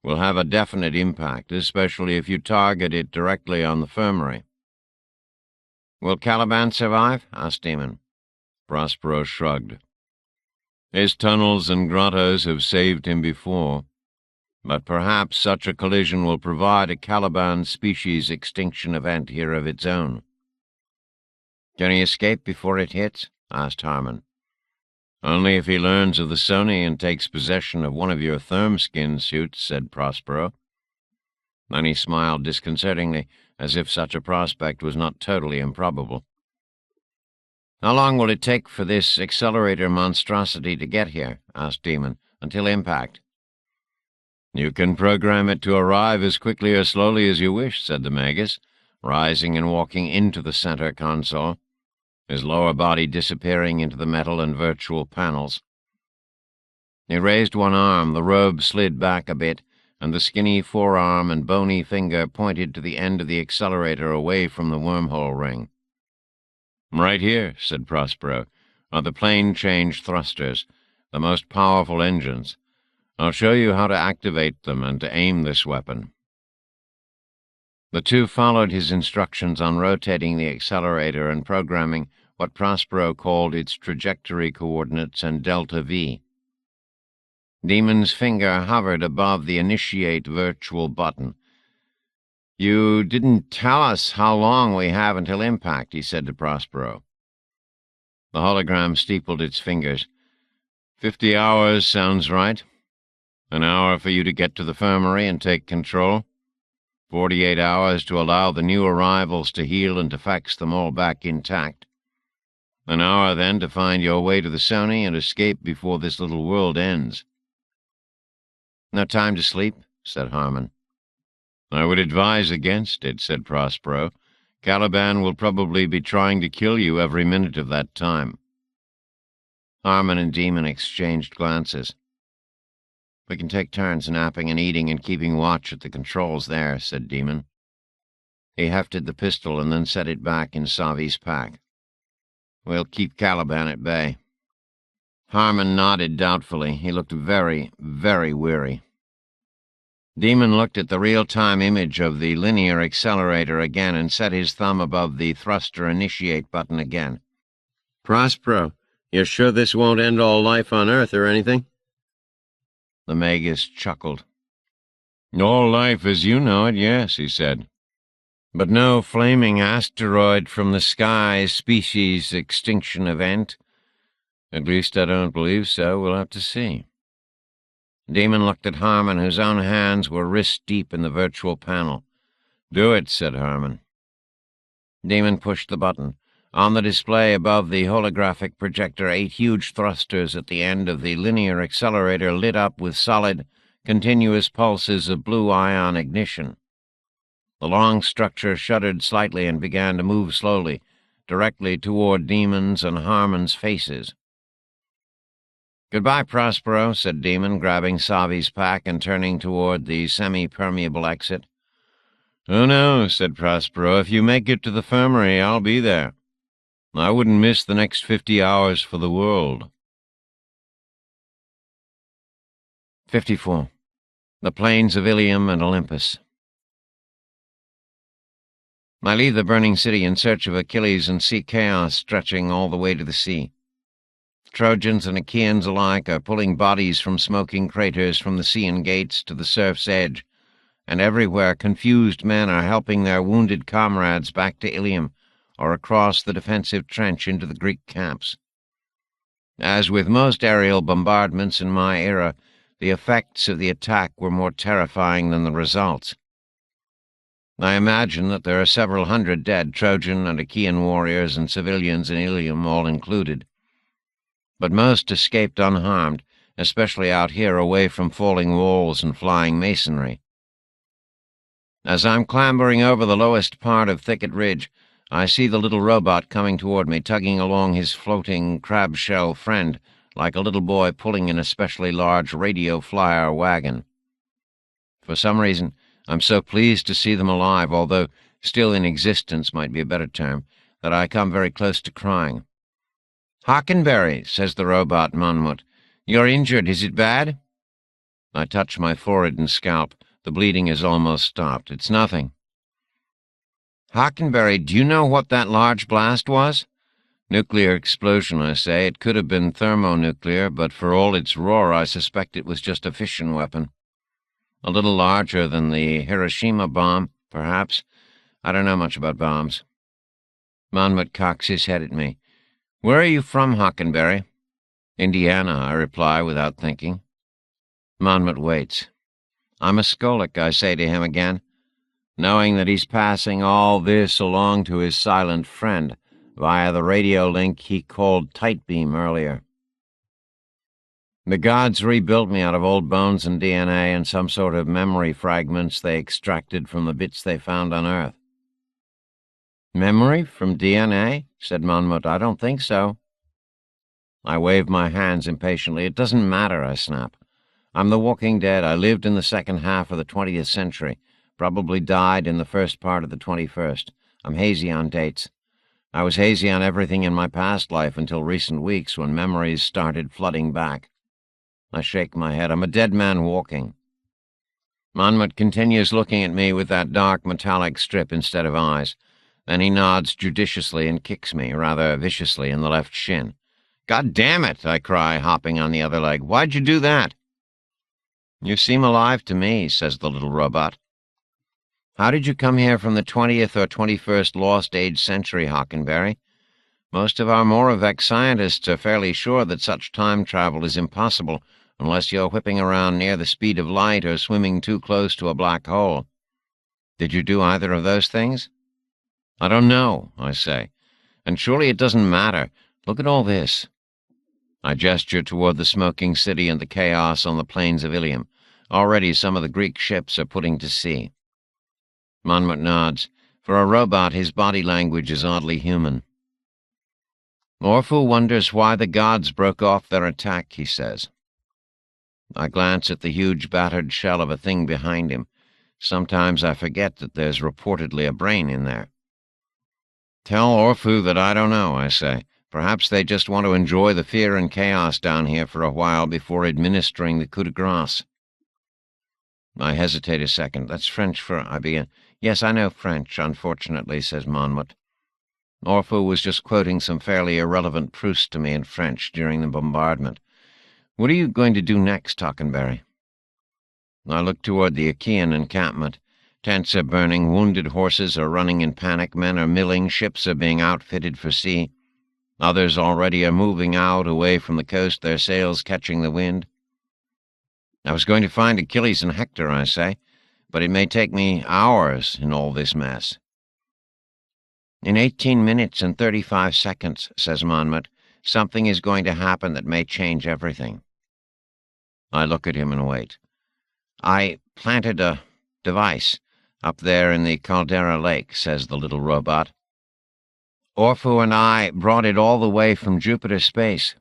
will have a definite impact, especially if you target it directly on the infirmary." "Will Caliban survive?" asked Demon. Prospero shrugged. "His tunnels and grottos have saved him before, but perhaps such a collision will provide a Caliban species extinction event here of its own." "Can he escape before it hits?" asked Harmon. "Only if he learns of the Sony and takes possession of one of your therm-skin suits," said Prospero. Then he smiled disconcertingly, as if such a prospect was not totally improbable. "How long will it take for this accelerator monstrosity to get here?" asked Demon. "Until impact?" "You can program it to arrive as quickly or slowly as you wish," said the Magus, rising and walking into the center console, his lower body disappearing into the metal and virtual panels. He raised one arm, the robe slid back a bit, and the skinny forearm and bony finger pointed to the end of the accelerator away from the wormhole ring. "Right here," said Prospero, "are the plane change thrusters, the most powerful engines. I'll show you how to activate them and to aim this weapon." The two followed his instructions on rotating the accelerator and programming what Prospero called its trajectory coordinates and delta V. Demon's finger hovered above the Initiate virtual button. You didn't tell us how long we have until impact, he said to Prospero. The hologram steepled its fingers. 50 hours sounds right. An hour for you to get to the infirmary and take control. 48 hours to allow the new arrivals to heal and to fax them all back intact. An hour, then, to find your way to the Sony and escape before this little world ends. No time to sleep, said Harmon. I would advise against it, said Prospero. Caliban will probably be trying to kill you every minute of that time. Harmon and Demon exchanged glances. We can take turns napping and eating and keeping watch at the controls there, said Demon. He hefted the pistol and then set it back in Savi's pack. We'll keep Caliban at bay. Harmon nodded doubtfully. He looked very, very weary. Demon looked at the real-time image of the linear accelerator again and set his thumb above the thruster initiate button again. Prospero, you're sure this won't end all life on Earth or anything? The Magus chuckled. All life as you know it, yes, he said. But no flaming asteroid from the sky species extinction event. At least I don't believe so. We'll have to see. Demon looked at Harmon, whose own hands were wrist-deep in the virtual panel. Do it, said Harmon. Demon pushed the button. On the display above the holographic projector, 8 huge thrusters at the end of the linear accelerator lit up with solid, continuous pulses of blue ion ignition. The long structure shuddered slightly and began to move slowly, directly toward Demon's and Harmon's faces. Goodbye, Prospero, said Demon, grabbing Savi's pack and turning toward the semi-permeable exit. Oh, no, said Prospero. If you make it to the infirmary, I'll be there. I wouldn't miss the next 50 hours for the world. 54. The Plains of Ilium and Olympos. I leave the burning city in search of Achilles and see chaos stretching all the way to the sea. Trojans and Achaeans alike are pulling bodies from smoking craters from the Scaean gates to the surf's edge, and everywhere confused men are helping their wounded comrades back to Ilium, or across the defensive trench into the Greek camps. As with most aerial bombardments in my era, the effects of the attack were more terrifying than the results. I imagine that there are several hundred dead Trojan and Achaean warriors and civilians in Ilium, all included. But most escaped unharmed, especially out here away from falling walls and flying masonry. As I'm clambering over the lowest part of Thicket Ridge, I see the little robot coming toward me, tugging along his floating crab-shell friend, like a little boy pulling an especially large radio flyer wagon. For some reason, I'm so pleased to see them alive, although still in existence might be a better term, that I come very close to crying. "Hockenberry," says the robot Monmouth. "You're injured. Is it bad?" I touch my forehead and scalp. The bleeding has almost stopped. It's nothing. "Hockenberry, do you know what that large blast was?" "Nuclear explosion," I say. "It could have been thermonuclear, but for all its roar, I suspect it was just a fission weapon. A little larger than the Hiroshima bomb, perhaps. I don't know much about bombs." Monmouth cocks his head at me. "Where are you from, Hockenberry?" "Indiana," I reply without thinking. Monmouth waits. "I'm a Skolic," I say to him again, knowing that he's passing all this along to his silent friend via the radio link he called Tight Beam earlier. The gods rebuilt me out of old bones and DNA and some sort of memory fragments they extracted from the bits they found on Earth. "Memory from DNA?" said Monmouth. "I don't think so." I wave my hands impatiently. "It doesn't matter," I snap. "I'm the walking dead. I lived in the second half of the 20th century. Probably died in the first part of the 21st. I'm hazy on dates. I was hazy on everything in my past life until recent weeks when memories started flooding back. I shake my head. I'm a dead man walking. Monmouth continues looking at me with that dark metallic strip instead of eyes. Then he nods judiciously and kicks me, rather viciously, in the left shin. "God damn it!" I cry, hopping on the other leg. "Why'd you do that?" "You seem alive to me," says the little robot. How did you come here from the 20th or 21st Lost Age century, Hockenberry? Most of our Moravec scientists are fairly sure that such time travel is impossible unless you're whipping around near the speed of light or swimming too close to a black hole. Did you do either of those things? I don't know, I say. And surely it doesn't matter. Look at all this. I gesture toward the smoking city and the chaos on the Plains of Ilium. Already some of the Greek ships are putting to sea. Monmouth nods. For a robot, his body language is oddly human. Orphu wonders why the gods broke off their attack, he says. I glance at the huge battered shell of a thing behind him. Sometimes I forget that there's reportedly a brain in there. Tell Orphu that I don't know, I say. Perhaps they just want to enjoy the fear and chaos down here for a while before administering the coup de grace. I hesitate a second. That's French for... I begin. Yes, I know French, unfortunately, says Monmouth. Orphu was just quoting some fairly irrelevant Proust to me in French during the bombardment. What are you going to do next, Hockenberry? I look toward the Achaean encampment. Tents are burning, wounded horses are running in panic, men are milling, ships are being outfitted for sea. Others already are moving out, away from the coast, their sails catching the wind. I was going to find Achilles and Hector, I say, but it may take me hours in all this mess. In 18 minutes and 35 seconds, says Monmouth, something is going to happen that may change everything. I look at him and wait. I planted a device up there in the Caldera Lake, says the little robot. Orphu and I brought it all the way from Jupiter space.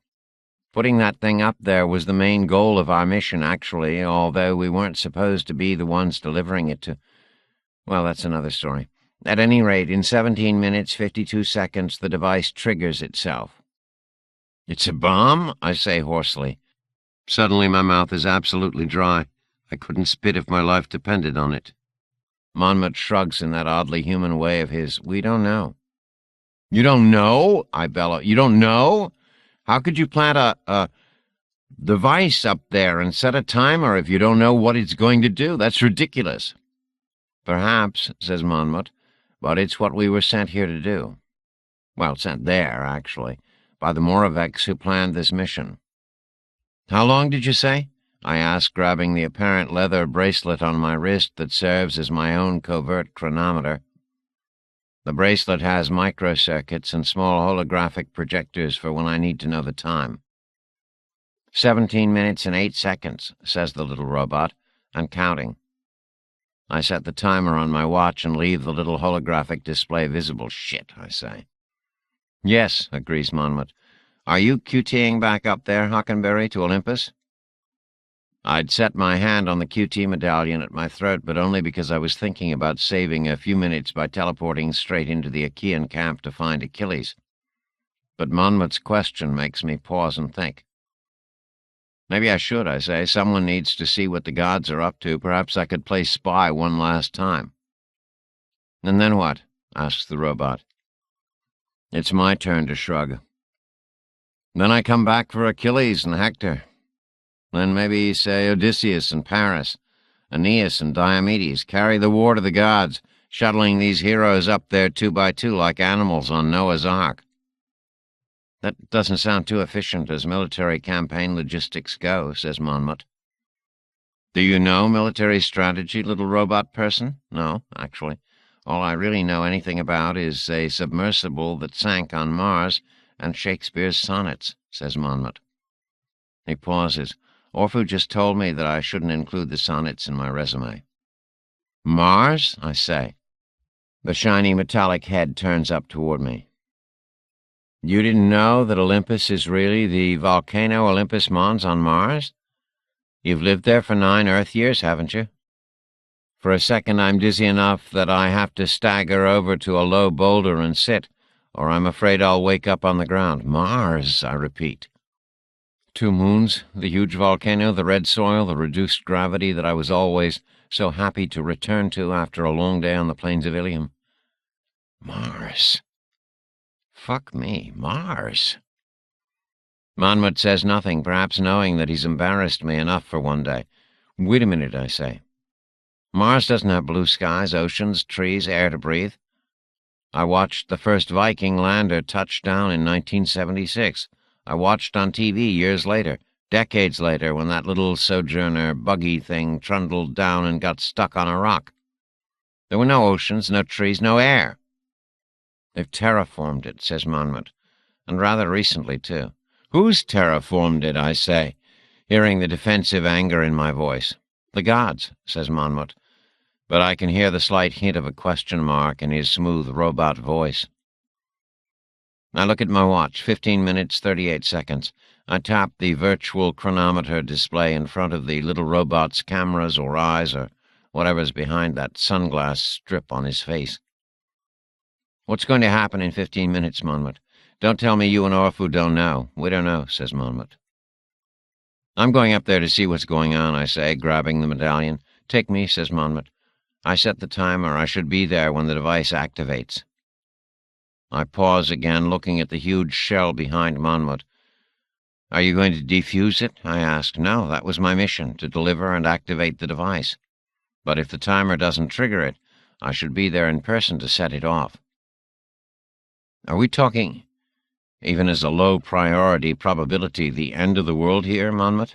Putting that thing up there was the main goal of our mission, actually, although we weren't supposed to be the ones delivering it to... Well, that's another story. At any rate, in 17 minutes, 52 seconds, the device triggers itself. It's a bomb? I say hoarsely. Suddenly my mouth is absolutely dry. I couldn't spit if my life depended on it. Monmouth shrugs in that oddly human way of his. We don't know. You don't know? I bellow. You don't know? How could you plant a device up there and set a timer if you don't know what it's going to do? That's ridiculous. Perhaps, says Monmouth, but it's what we were sent here to do. Well, sent there, actually, by the Moravecs who planned this mission. How long did you say? I ask, grabbing the apparent leather bracelet on my wrist that serves as my own covert chronometer. The bracelet has microcircuits and small holographic projectors for when I need to know the time. 17 minutes and 8 seconds, says the little robot, and counting. I set the timer on my watch and leave the little holographic display visible. Shit, I say. Yes, agrees Monmouth. Are you QTing back up there, Hockenberry, to Olympus? I'd set my hand on the QT medallion at my throat, but only because I was thinking about saving a few minutes by teleporting straight into the Achaean camp to find Achilles. But Monmouth's question makes me pause and think. Maybe I should, I say. Someone needs to see what the gods are up to. Perhaps I could play spy one last time. And then what? Asks the robot. It's my turn to shrug. Then I come back for Achilles and Hector. Then maybe, say, Odysseus and Paris, Aeneas and Diomedes, carry the war to the gods, shuttling these heroes up there 2 by 2 like animals on Noah's Ark. That doesn't sound too efficient as military campaign logistics go, says Monmouth. Do you know military strategy, little robot person? No, actually. All I really know anything about is a submersible that sank on Mars and Shakespeare's sonnets, says Monmouth. He pauses. Orphu just told me that I shouldn't include the sonnets in my resume. Mars? I say. The shiny metallic head turns up toward me. You didn't know that Olympus is really the volcano Olympus Mons on Mars? You've lived there for 9 Earth years, haven't you? For a second I'm dizzy enough that I have to stagger over to a low boulder and sit, or I'm afraid I'll wake up on the ground. Mars, I repeat. 2 moons, the huge volcano, the red soil, the reduced gravity that I was always so happy to return to after a long day on the Plains of Ilium. Mars. Fuck me, Mars. Monmouth says nothing, perhaps knowing that he's embarrassed me enough for one day. Wait a minute, I say. Mars doesn't have blue skies, oceans, trees, air to breathe. I watched the first Viking lander touch down in 1976. I watched on TV years later, decades later, when that little Sojourner buggy thing trundled down and got stuck on a rock. There were no oceans, no trees, no air. They've terraformed it, says Monmouth, and rather recently, too. Who's terraformed it, I say, hearing the defensive anger in my voice. The gods, says Monmouth, but I can hear the slight hint of a question mark in his smooth robot voice. I look at my watch, 15 minutes, 38 seconds. I tap the virtual chronometer display in front of the little robot's cameras or eyes or whatever's behind that sunglass strip on his face. What's going to happen in 15 minutes, Monmouth? Don't tell me you and Orphu don't know. We don't know, says Monmouth. I'm going up there to see what's going on, I say, grabbing the medallion. Take me, says Monmouth. I set the timer. I should be there when the device activates. I pause again, looking at the huge shell behind Monmouth. Are you going to defuse it? I ask. No, that was my mission, to deliver and activate the device. But if the timer doesn't trigger it, I should be there in person to set it off. Are we talking, even as a low-priority probability, the end of the world here, Monmouth?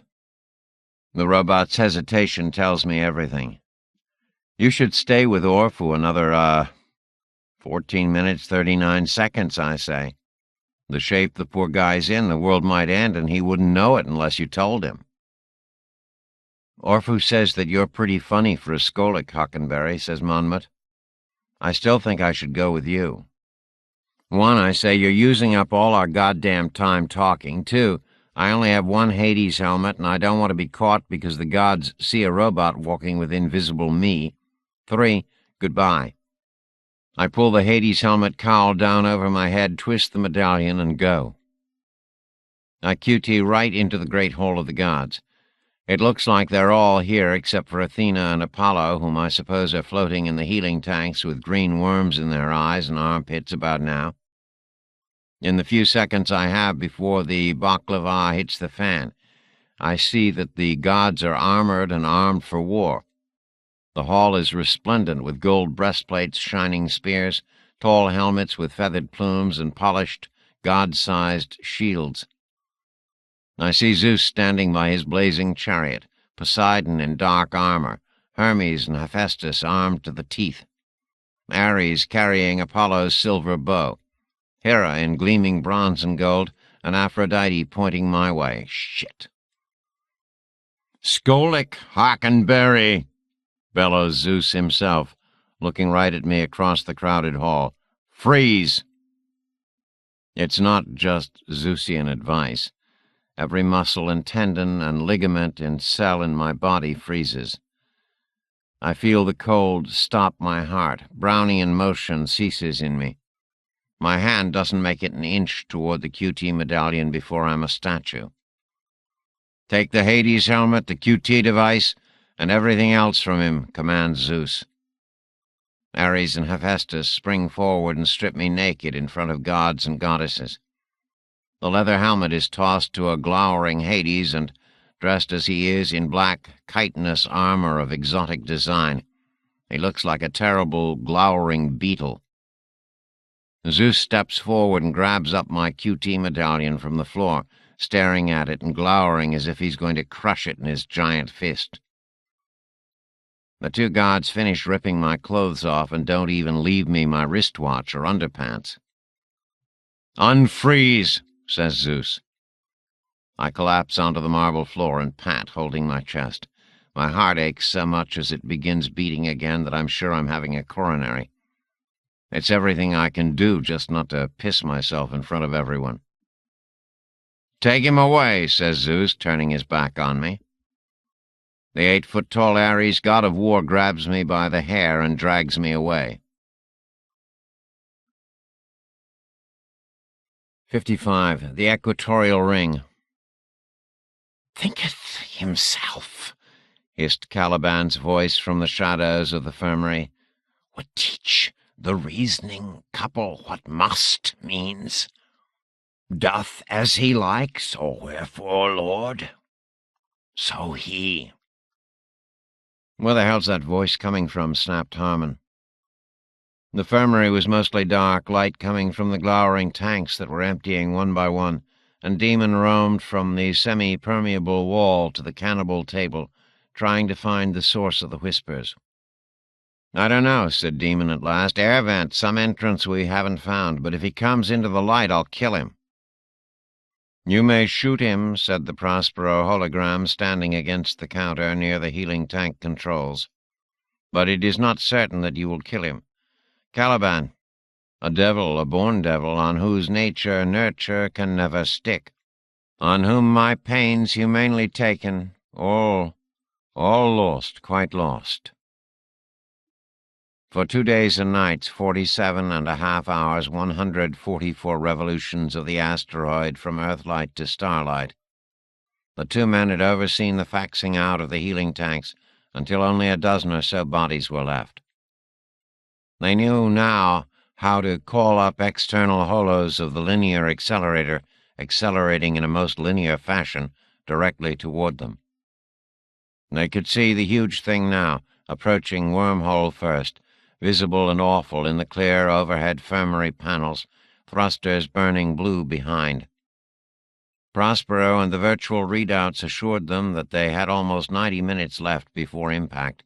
The robot's hesitation tells me everything. You should stay with Orphu another, 14 minutes, 39 seconds, I say. The shape the poor guy's in, the world might end, and he wouldn't know it unless you told him. Orphu says that you're pretty funny for a Skolik, Hockenberry, says Monmouth. I still think I should go with you. One, I say, you're using up all our goddamn time talking. Two, I only have one Hades helmet, and I don't want to be caught because the gods see a robot walking with invisible me. 3, goodbye. I pull the Hades helmet cowl down over my head, twist the medallion, and go. I QT right into the great hall of the gods. It looks like they're all here except for Athena and Apollo, whom I suppose are floating in the healing tanks with green worms in their eyes and armpits about now. In the few seconds I have before the baklava hits the fan, I see that the gods are armored and armed for war. The hall is resplendent with gold breastplates, shining spears, tall helmets with feathered plumes, and polished, god-sized shields. I see Zeus standing by his blazing chariot, Poseidon in dark armor, Hermes and Hephaestus armed to the teeth, Ares carrying Apollo's silver bow, Hera in gleaming bronze and gold, and Aphrodite pointing my way. Shit. Skolik, Hockenberry, bellows Zeus himself, looking right at me across the crowded hall. Freeze! It's not just Zeusian advice. Every muscle and tendon and ligament and cell in my body freezes. I feel the cold stop my heart. Brownian motion ceases in me. My hand doesn't make it an inch toward the QT medallion before I'm a statue. Take the Hades helmet, the QT device, and everything else from him, commands Zeus. Ares and Hephaestus spring forward and strip me naked in front of gods and goddesses. The leather helmet is tossed to a glowering Hades, and, dressed as he is in black, chitinous armor of exotic design, he looks like a terrible, glowering beetle. Zeus steps forward and grabs up my QT medallion from the floor, staring at it and glowering as if he's going to crush it in his giant fist. The two gods finish ripping my clothes off and don't even leave me my wristwatch or underpants. Unfreeze, says Zeus. I collapse onto the marble floor and pant, holding my chest. My heart aches so much as it begins beating again that I'm sure I'm having a coronary. It's everything I can do just not to piss myself in front of everyone. Take him away, says Zeus, turning his back on me. The 8-foot-tall Ares, god of war, grabs me by the hair and drags me away. 55. The Equatorial Ring. Thinketh himself, hissed Caliban's voice from the shadows of the infirmary, would teach the reasoning couple what must means. Doth as he likes, or wherefore, Lord? So he. Where the hell's that voice coming from? Snapped Harmon. The infirmary was mostly dark, light coming from the glowering tanks that were emptying one by one, and Demon roamed from the semi-permeable wall to the cannibal table, trying to find the source of the whispers. "I don't know," said Demon at last. "Air vent, some entrance we haven't found, but if he comes into the light, I'll kill him." "You may shoot him," said the Prospero hologram standing against the counter near the healing tank controls. "But it is not certain that you will kill him. Caliban, a devil, a born devil, on whose nature nurture can never stick, on whom my pains humanely taken, all lost, quite lost." For 2 days and nights, 47.5 hours, 144 revolutions of the asteroid from Earthlight to starlight, the two men had overseen the faxing out of the healing tanks until only a dozen or so bodies were left. They knew now how to call up external holos of the linear accelerator, accelerating in a most linear fashion directly toward them. They could see the huge thing now, approaching wormhole first, visible and awful in the clear overhead infirmary panels, thrusters burning blue behind. Prospero and the virtual readouts assured them that they had almost 90 minutes left before impact,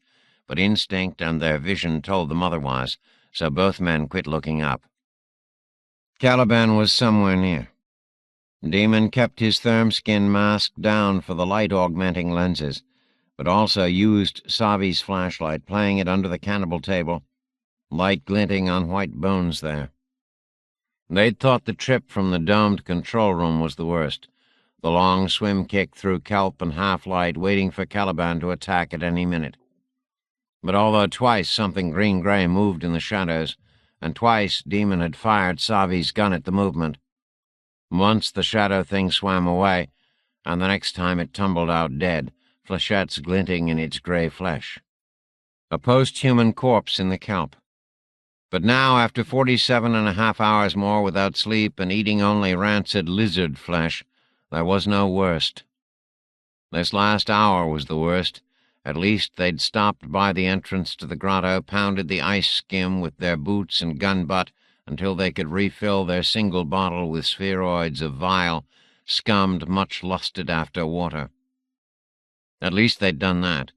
but instinct and their vision told them otherwise, so both men quit looking up. Caliban was somewhere near. Demon kept his therm-skin mask down for the light-augmenting lenses, but also used Savi's flashlight, playing it under the cannibal table, light glinting on white bones there. They'd thought the trip from the domed control room was the worst, the long swim kick through kelp and half-light, waiting for Caliban to attack at any minute. But although twice something green-gray moved in the shadows, and twice Demon had fired Savi's gun at the movement, once the shadow thing swam away, and the next time it tumbled out dead, flechettes glinting in its gray flesh. A post-human corpse in the kelp. But now, after 47.5 hours more without sleep and eating only rancid lizard flesh, there was no worst. This last hour was the worst. At least they'd stopped by the entrance to the grotto, pounded the ice skim with their boots and gun butt until they could refill their single bottle with spheroids of vile, scummed, much lusted-after water. At least they'd done that.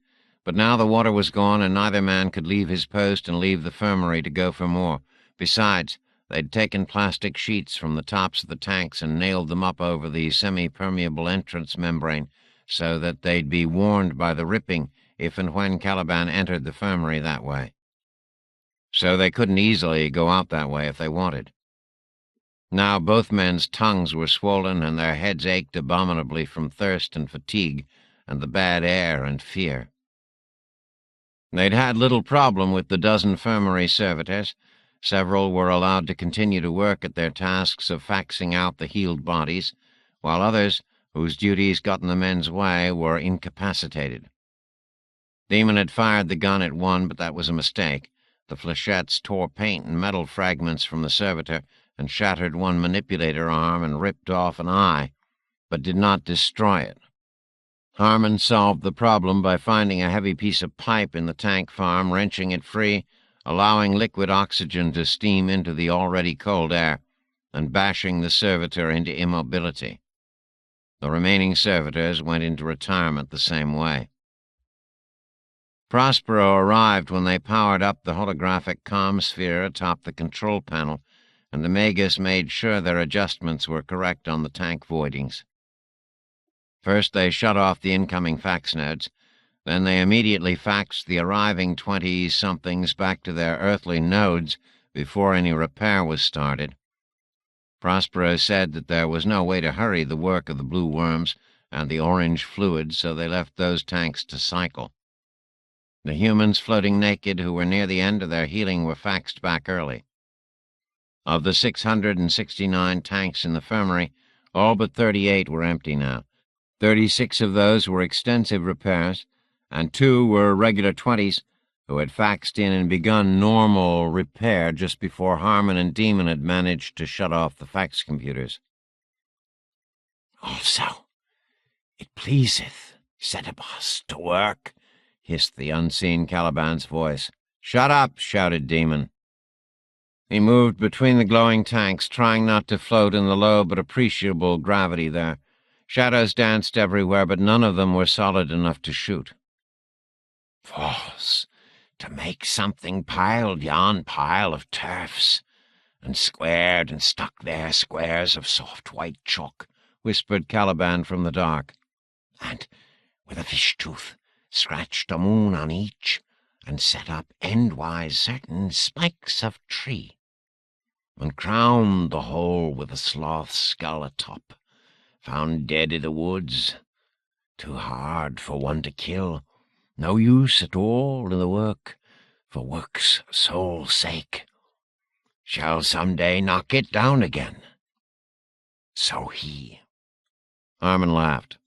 But now the water was gone, and neither man could leave his post and leave the infirmary to go for more. Besides, they'd taken plastic sheets from the tops of the tanks and nailed them up over the semi-permeable entrance membrane so that they'd be warned by the ripping if and when Caliban entered the infirmary that way. So they couldn't easily go out that way if they wanted. Now both men's tongues were swollen and their heads ached abominably from thirst and fatigue and the bad air and fear. They'd had little problem with the dozen infirmary servitors. Several were allowed to continue to work at their tasks of faxing out the healed bodies, while others, whose duties got in the men's way, were incapacitated. Demon had fired the gun at one, but that was a mistake. The flechettes tore paint and metal fragments from the servitor and shattered one manipulator arm and ripped off an eye, but did not destroy it. Harmon solved the problem by finding a heavy piece of pipe in the tank farm, wrenching it free, allowing liquid oxygen to steam into the already cold air, and bashing the servitor into immobility. The remaining servitors went into retirement the same way. Prospero arrived when they powered up the holographic comm sphere atop the control panel, and the Magus made sure their adjustments were correct on the tank voidings. First they shut off the incoming fax nodes, then they immediately faxed the arriving 20-somethings back to their earthly nodes before any repair was started. Prospero said that there was no way to hurry the work of the blue worms and the orange fluid, so they left those tanks to cycle. The humans floating naked who were near the end of their healing were faxed back early. Of the 669 tanks in the infirmary, all but 38 were empty now. 36 of those were extensive repairs, and 2 were regular 20s who had faxed in and begun normal repair just before Harmon and Demon had managed to shut off the fax computers. "Also, it pleaseth Setebos to work," hissed the unseen Caliban's voice. "Shut up!" shouted Demon. He moved between the glowing tanks, trying not to float in the low but appreciable gravity there. Shadows danced everywhere, but none of them were solid enough to shoot. "False, to make something piled yon pile of turfs, and squared and stuck there squares of soft white chalk," whispered Caliban from the dark. "And with a fish tooth scratched a moon on each, and set up endwise certain spikes of tree, and crowned the whole with a sloth's skull atop, found dead i' the woods, too hard for one to kill, no use at all in the work, for work's sole sake, shall some day knock it down again. So he." Harmon laughed.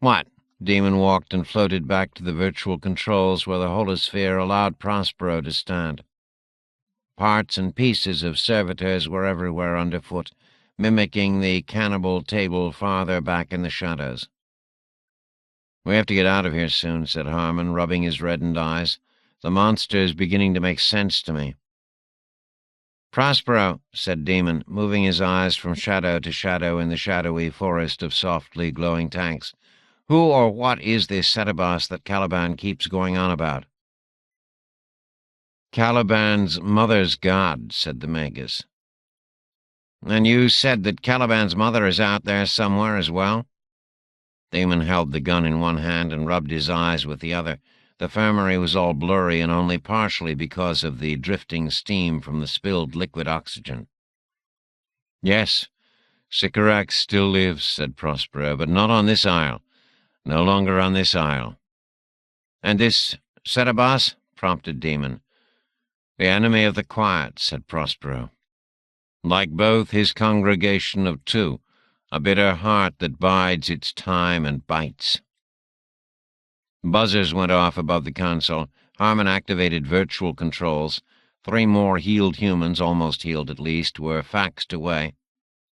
"What?" Demon walked and floated back to the virtual controls where the holosphere allowed Prospero to stand. Parts and pieces of servitors were everywhere underfoot, mimicking the cannibal table farther back in the shadows. "We have to get out of here soon," said Harmon, rubbing his reddened eyes. "The monster is beginning to make sense to me." "Prospero," said Demon, moving his eyes from shadow to shadow in the shadowy forest of softly glowing tanks. "Who or what is this Setebos that Caliban keeps going on about?" "Caliban's mother's god," said the Magus. "And you said that Caliban's mother is out there somewhere as well?" Demon held the gun in one hand and rubbed his eyes with the other. The infirmary was all blurry and only partially because of the drifting steam from the spilled liquid oxygen. "Yes, Sycorax still lives," said Prospero, "but not on this isle. No longer on this isle." "And this Setebos?" prompted Demon. "The enemy of the quiet," said Prospero. "Like both, his congregation of two, a bitter heart that bides its time and bites." Buzzers went off above the console. Harmon activated virtual controls. 3 more healed humans, almost healed at least, were faxed away.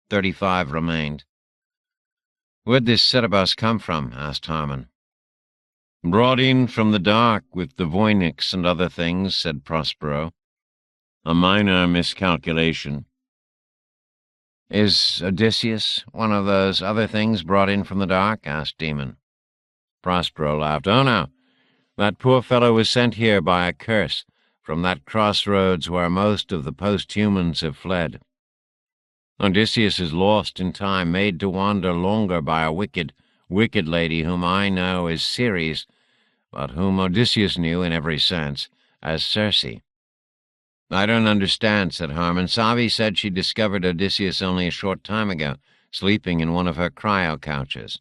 35 remained. "Where'd this Setebos come from?" asked Harmon. "Brought in from the dark with the Voynix and other things," said Prospero. "A minor miscalculation." "Is Odysseus one of those other things brought in from the dark?" asked Demon. Prospero laughed. "Oh, no. That poor fellow was sent here by a curse from that crossroads where most of the post-humans have fled. Odysseus is lost in time, made to wander longer by a wicked, wicked lady whom I know as Ceres, but whom Odysseus knew in every sense as Circe." "I don't understand," said Harmon. "Savi said she discovered Odysseus only a short time ago, sleeping in one of her cryo-couches."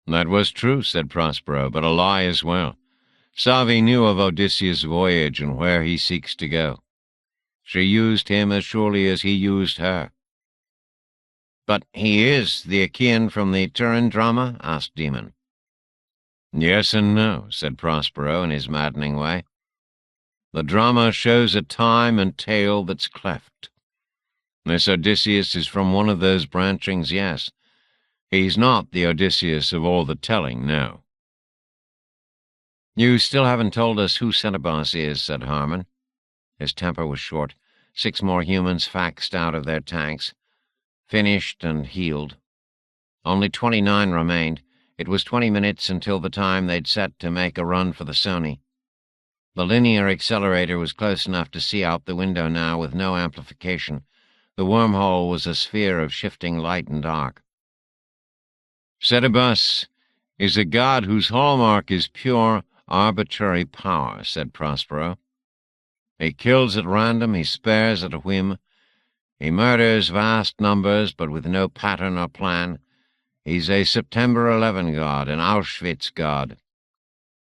"That was true," said Prospero, "but a lie as well. Savi knew of Odysseus' voyage and where he seeks to go. She used him as surely as he used her." "But he is the Achaean from the Turin drama?" asked Demon. "Yes and no," said Prospero in his maddening way. "The drama shows a time and tale that's cleft. This Odysseus is from one of those branchings, yes. He's not the Odysseus of all the telling, no." "You still haven't told us who Setebos is," said Harmon. His temper was short. 6 more humans faxed out of their tanks, finished and healed. Only 29 remained. It was 20 minutes until the time they'd set to make a run for the Sony. The linear accelerator was close enough to see out the window now with no amplification. The wormhole was a sphere of shifting light and dark. "Setebos is a god whose hallmark is pure, arbitrary power," said Prospero. "He kills at random, he spares at a whim. He murders vast numbers, but with no pattern or plan. He's a September 11 god, an Auschwitz god."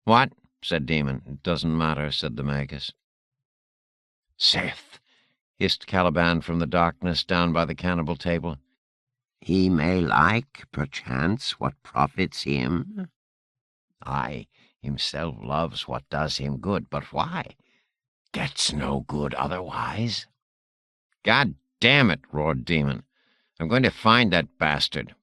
"What?" said Demon. "It doesn't matter," said the Magus. "Saith," hissed Caliban from the darkness down by the cannibal table. "He may like, perchance, what profits him. Aye, himself loves what does him good, but why? Gets no good otherwise." "God damn it," roared Demon. "I'm going to find that bastard."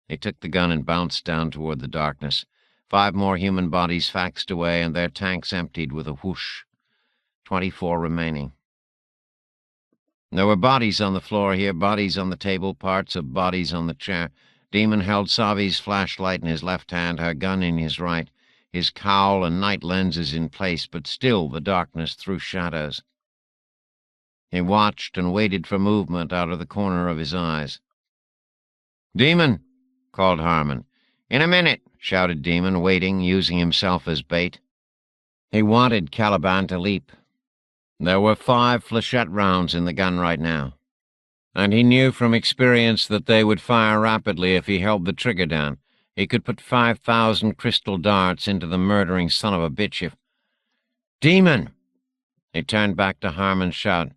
He took the gun and bounced down toward the darkness. 5 more human bodies faxed away, and their tanks emptied with a whoosh. 24 remaining. There were bodies on the floor here, bodies on the table, parts of bodies on the chair. Demon held Savi's flashlight in his left hand, her gun in his right, his cowl and night lenses in place, but still the darkness threw shadows. He watched and waited for movement out of the corner of his eyes. "Demon!" called Harmon. "In a minute," shouted Demon, waiting, using himself as bait. He wanted Caliban to leap. There were 5 flechette rounds in the gun right now, and he knew from experience that they would fire rapidly if he held the trigger down. He could put 5,000 crystal darts into the murdering son of a bitch if... "Demon!" He turned back to Harmon's shout.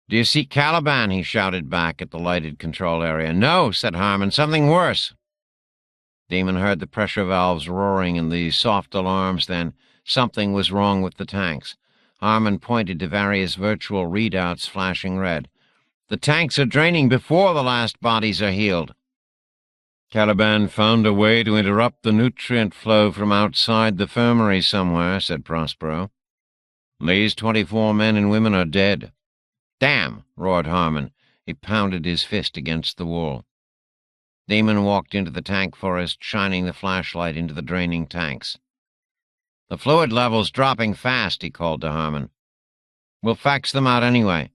"Do you see Caliban?" he shouted back at the lighted control area. "No," said Harmon. "Something worse." Demon heard the pressure valves roaring and the soft alarms then. Something was wrong with the tanks. Harmon pointed to various virtual readouts flashing red. "The tanks are draining before the last bodies are healed." "Caliban found a way to interrupt the nutrient flow from outside the infirmary somewhere," said Prospero. "These 24 men and women are dead." "Damn!" roared Harmon. He pounded his fist against the wall. Demon walked into the tank forest, shining the flashlight into the draining tanks. "The fluid level's dropping fast," he called to Harmon. "We'll fax them out anyway."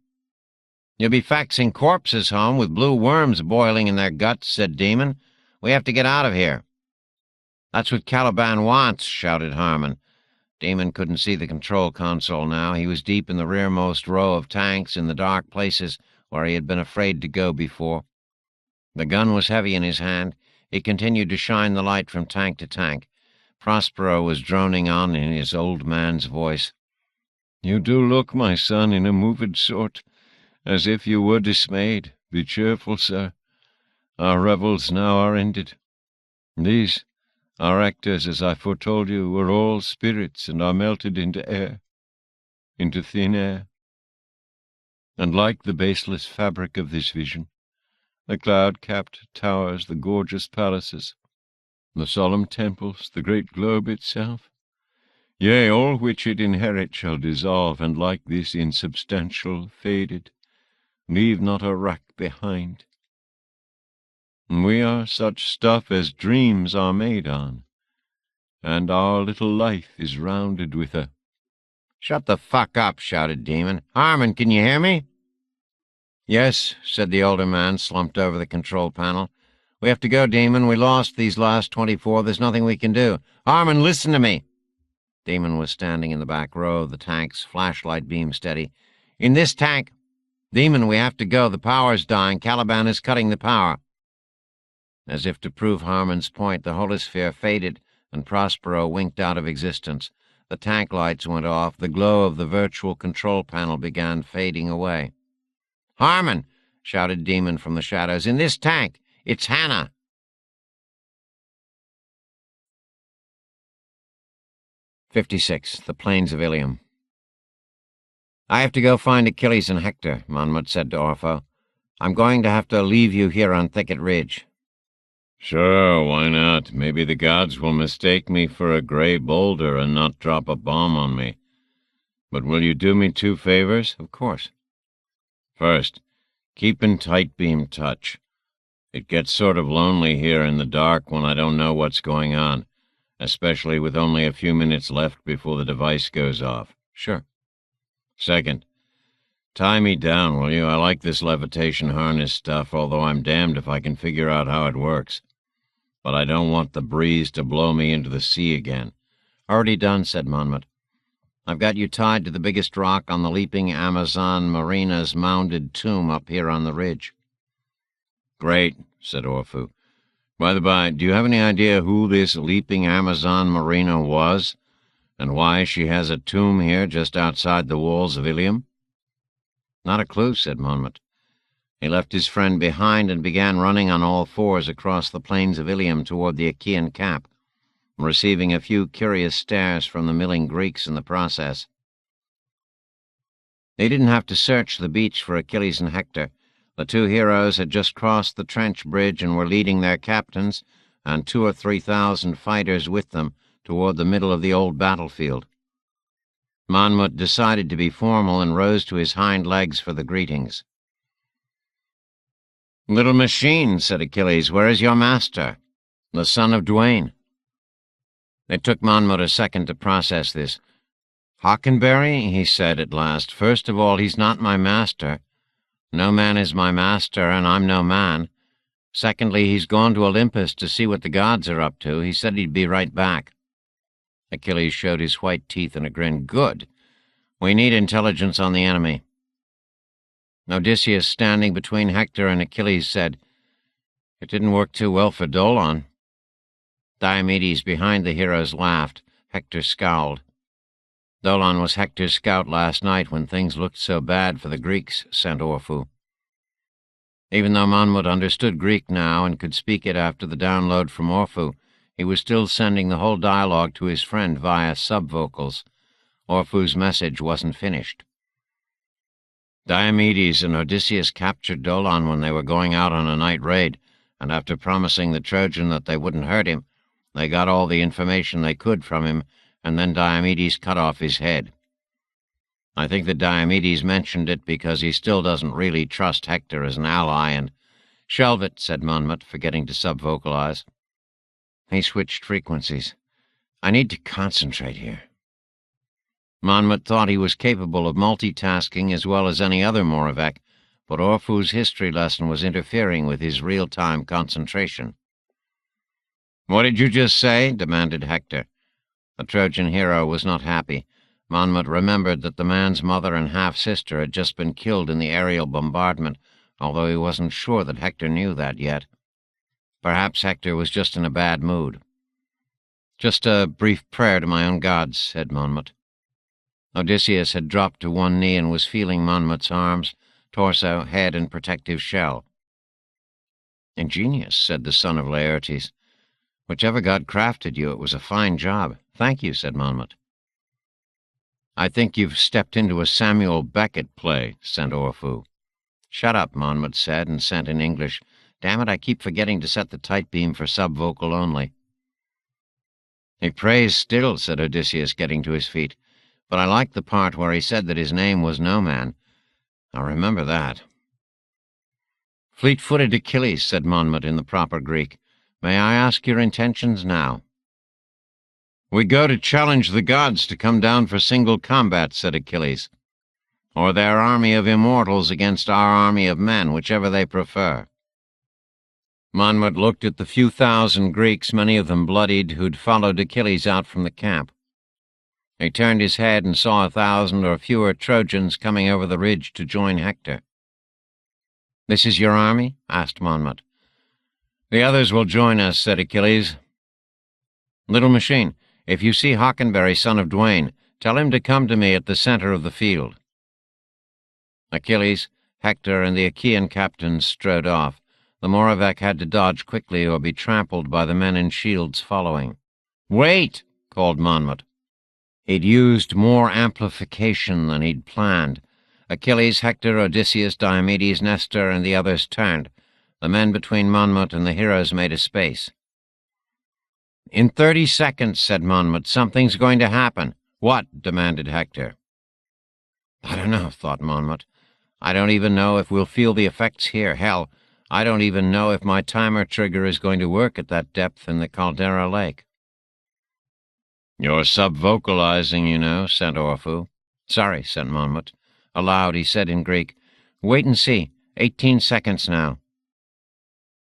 "You'll be faxing corpses home with blue worms boiling in their guts," said Demon. "We have to get out of here." "That's what Caliban wants," shouted Harmon. Demon couldn't see the control console now. He was deep in the rearmost row of tanks in the dark places where he had been afraid to go before. The gun was heavy in his hand. He continued to shine the light from tank to tank. Prospero was droning on in his old man's voice. "You do look, my son, in a moved sort, as if you were dismayed. Be cheerful, sir. Our revels now are ended. These, our actors, as I foretold you, were all spirits and are melted into air, into thin air. And like the baseless fabric of this vision, the cloud-capped towers, the gorgeous palaces, the solemn temples, the great globe itself, yea, all which it inherit shall dissolve, and like this insubstantial, faded, leave not a rack behind. We are such stuff as dreams are made on, and our little life is rounded with a—" "Shut the fuck up," shouted Demon. "Harmon, can you hear me?" "Yes," said the older man, slumped over the control panel. "We have to go, Demon. We lost these last 24. There's nothing we can do. Harmon, listen to me." Demon was standing in the back row of the tanks, flashlight beam steady. "In this tank... Demon, we have to go. The power's dying. Caliban is cutting the power." As if to prove Harmon's point, the holosphere faded, and Prospero winked out of existence. The tank lights went off. The glow of the virtual control panel began fading away. "Harmon!" shouted Demon from the shadows. "In this tank! It's Hannah!" '56. The Plains of Ilium. "I have to go find Achilles and Hector," Monmouth said to Orpho. "I'm going to have to leave you here on Thicket Ridge." "Sure, why not? Maybe the gods will mistake me for a gray boulder and not drop a bomb on me. But will you do me 2 favors?" "Of course." "First, keep in tight beam touch. It gets sort of lonely here in the dark when I don't know what's going on, especially with only a few minutes left before the device goes off." "Sure." "Second, tie me down, will you? I like this levitation harness stuff, although I'm damned if I can figure out how it works. But I don't want the breeze to blow me into the sea again." "Already done," said Monmouth. "I've got you tied to the biggest rock on the leaping Amazon Marina's mounded tomb up here on the ridge." "Great," said Orphew. "By the by, do you have any idea who this leaping Amazon Marina was, and why she has a tomb here just outside the walls of Ilium?" "Not a clue," said Monmouth. He left his friend behind and began running on all fours across the plains of Ilium toward the Achaean camp, receiving a few curious stares from the milling Greeks in the process. They didn't have to search the beach for Achilles and Hector. The 2 heroes had just crossed the trench bridge and were leading their captains, and 2,000 or 3,000 fighters with them toward the middle of the old battlefield. Monmouth decided to be formal and rose to his hind legs for the greetings. "Little machine," said Achilles, "where is your master, the son of Duane?" It took Monmouth a second to process this. "Hockenberry," he said at last, "first of all, he's not my master. No man is my master, and I'm no man. Secondly, he's gone to Olympus to see what the gods are up to. He said he'd be right back." Achilles showed his white teeth in a grin. "Good. We need intelligence on the enemy." Odysseus, standing between Hector and Achilles, said, "It didn't work too well for Dolon." Diomedes, behind the heroes, laughed. Hector scowled. "Dolon was Hector's scout last night when things looked so bad for the Greeks," sent Orpheus. Even though Monmouth understood Greek now and could speak it after the download from Orpheus, he was still sending the whole dialogue to his friend via subvocals. Orpheus's message wasn't finished. "Diomedes and Odysseus captured Dolon when they were going out on a night raid, and after promising the Trojan that they wouldn't hurt him, they got all the information they could from him, and then Diomedes cut off his head. I think that Diomedes mentioned it because he still doesn't really trust Hector as an ally, and—" "Shelve it," said Monmouth, forgetting to subvocalize. He switched frequencies. "I need to concentrate here." Monmouth thought he was capable of multitasking as well as any other Moravec, but Orpheus's history lesson was interfering with his real-time concentration. "What did you just say?" demanded Hector. The Trojan hero was not happy. Monmouth remembered that the man's mother and half-sister had just been killed in the aerial bombardment, although he wasn't sure that Hector knew that yet. Perhaps Hector was just in a bad mood. "Just a brief prayer to my own gods," said Monmouth. Odysseus had dropped to one knee and was feeling Monmouth's arms, torso, head, and protective shell. "Ingenious," said the son of Laertes. "Whichever god crafted you, it was a fine job. Thank you," said Monmouth. "I think you've stepped into a Samuel Beckett play," sent Orpheus. "Shut up," Monmouth said, and sent in English. "Damn it, I keep forgetting to set the tight beam for subvocal only." "He prays still," said Odysseus, getting to his feet. "But I liked the part where he said that his name was No Man. I'll remember that." "Fleet-footed Achilles," said Monmouth in the proper Greek. "May I ask your intentions now?" "We go to challenge the gods to come down for single combat," said Achilles. "Or their army of immortals against our army of men, whichever they prefer." Monmouth looked at the few thousand Greeks, many of them bloodied, who'd followed Achilles out from the camp. He turned his head and saw 1,000 or fewer Trojans coming over the ridge to join Hector. "This is your army?" asked Monmouth. "The others will join us," said Achilles. "Little machine, if you see Hockenberry, son of Duane, tell him to come to me at the center of the field." Achilles, Hector, and the Achaean captains strode off. The Moravec had to dodge quickly or be trampled by the men in shields following. "Wait!" called Monmouth. He'd used more amplification than he'd planned. Achilles, Hector, Odysseus, Diomedes, Nestor, and the others turned. The men between Monmouth and the heroes made a space. "In 30 seconds," said Monmouth, "something's going to happen." "What?" demanded Hector. "I don't know," thought Monmouth. "I don't even know if we'll feel the effects here. Hell, I don't even know if my timer trigger is going to work at that depth in the Caldera Lake." "You're subvocalizing, you know," sent Orpheus. "Sorry," sent Monmouth. Aloud, he said in Greek, "Wait and see. 18 seconds now."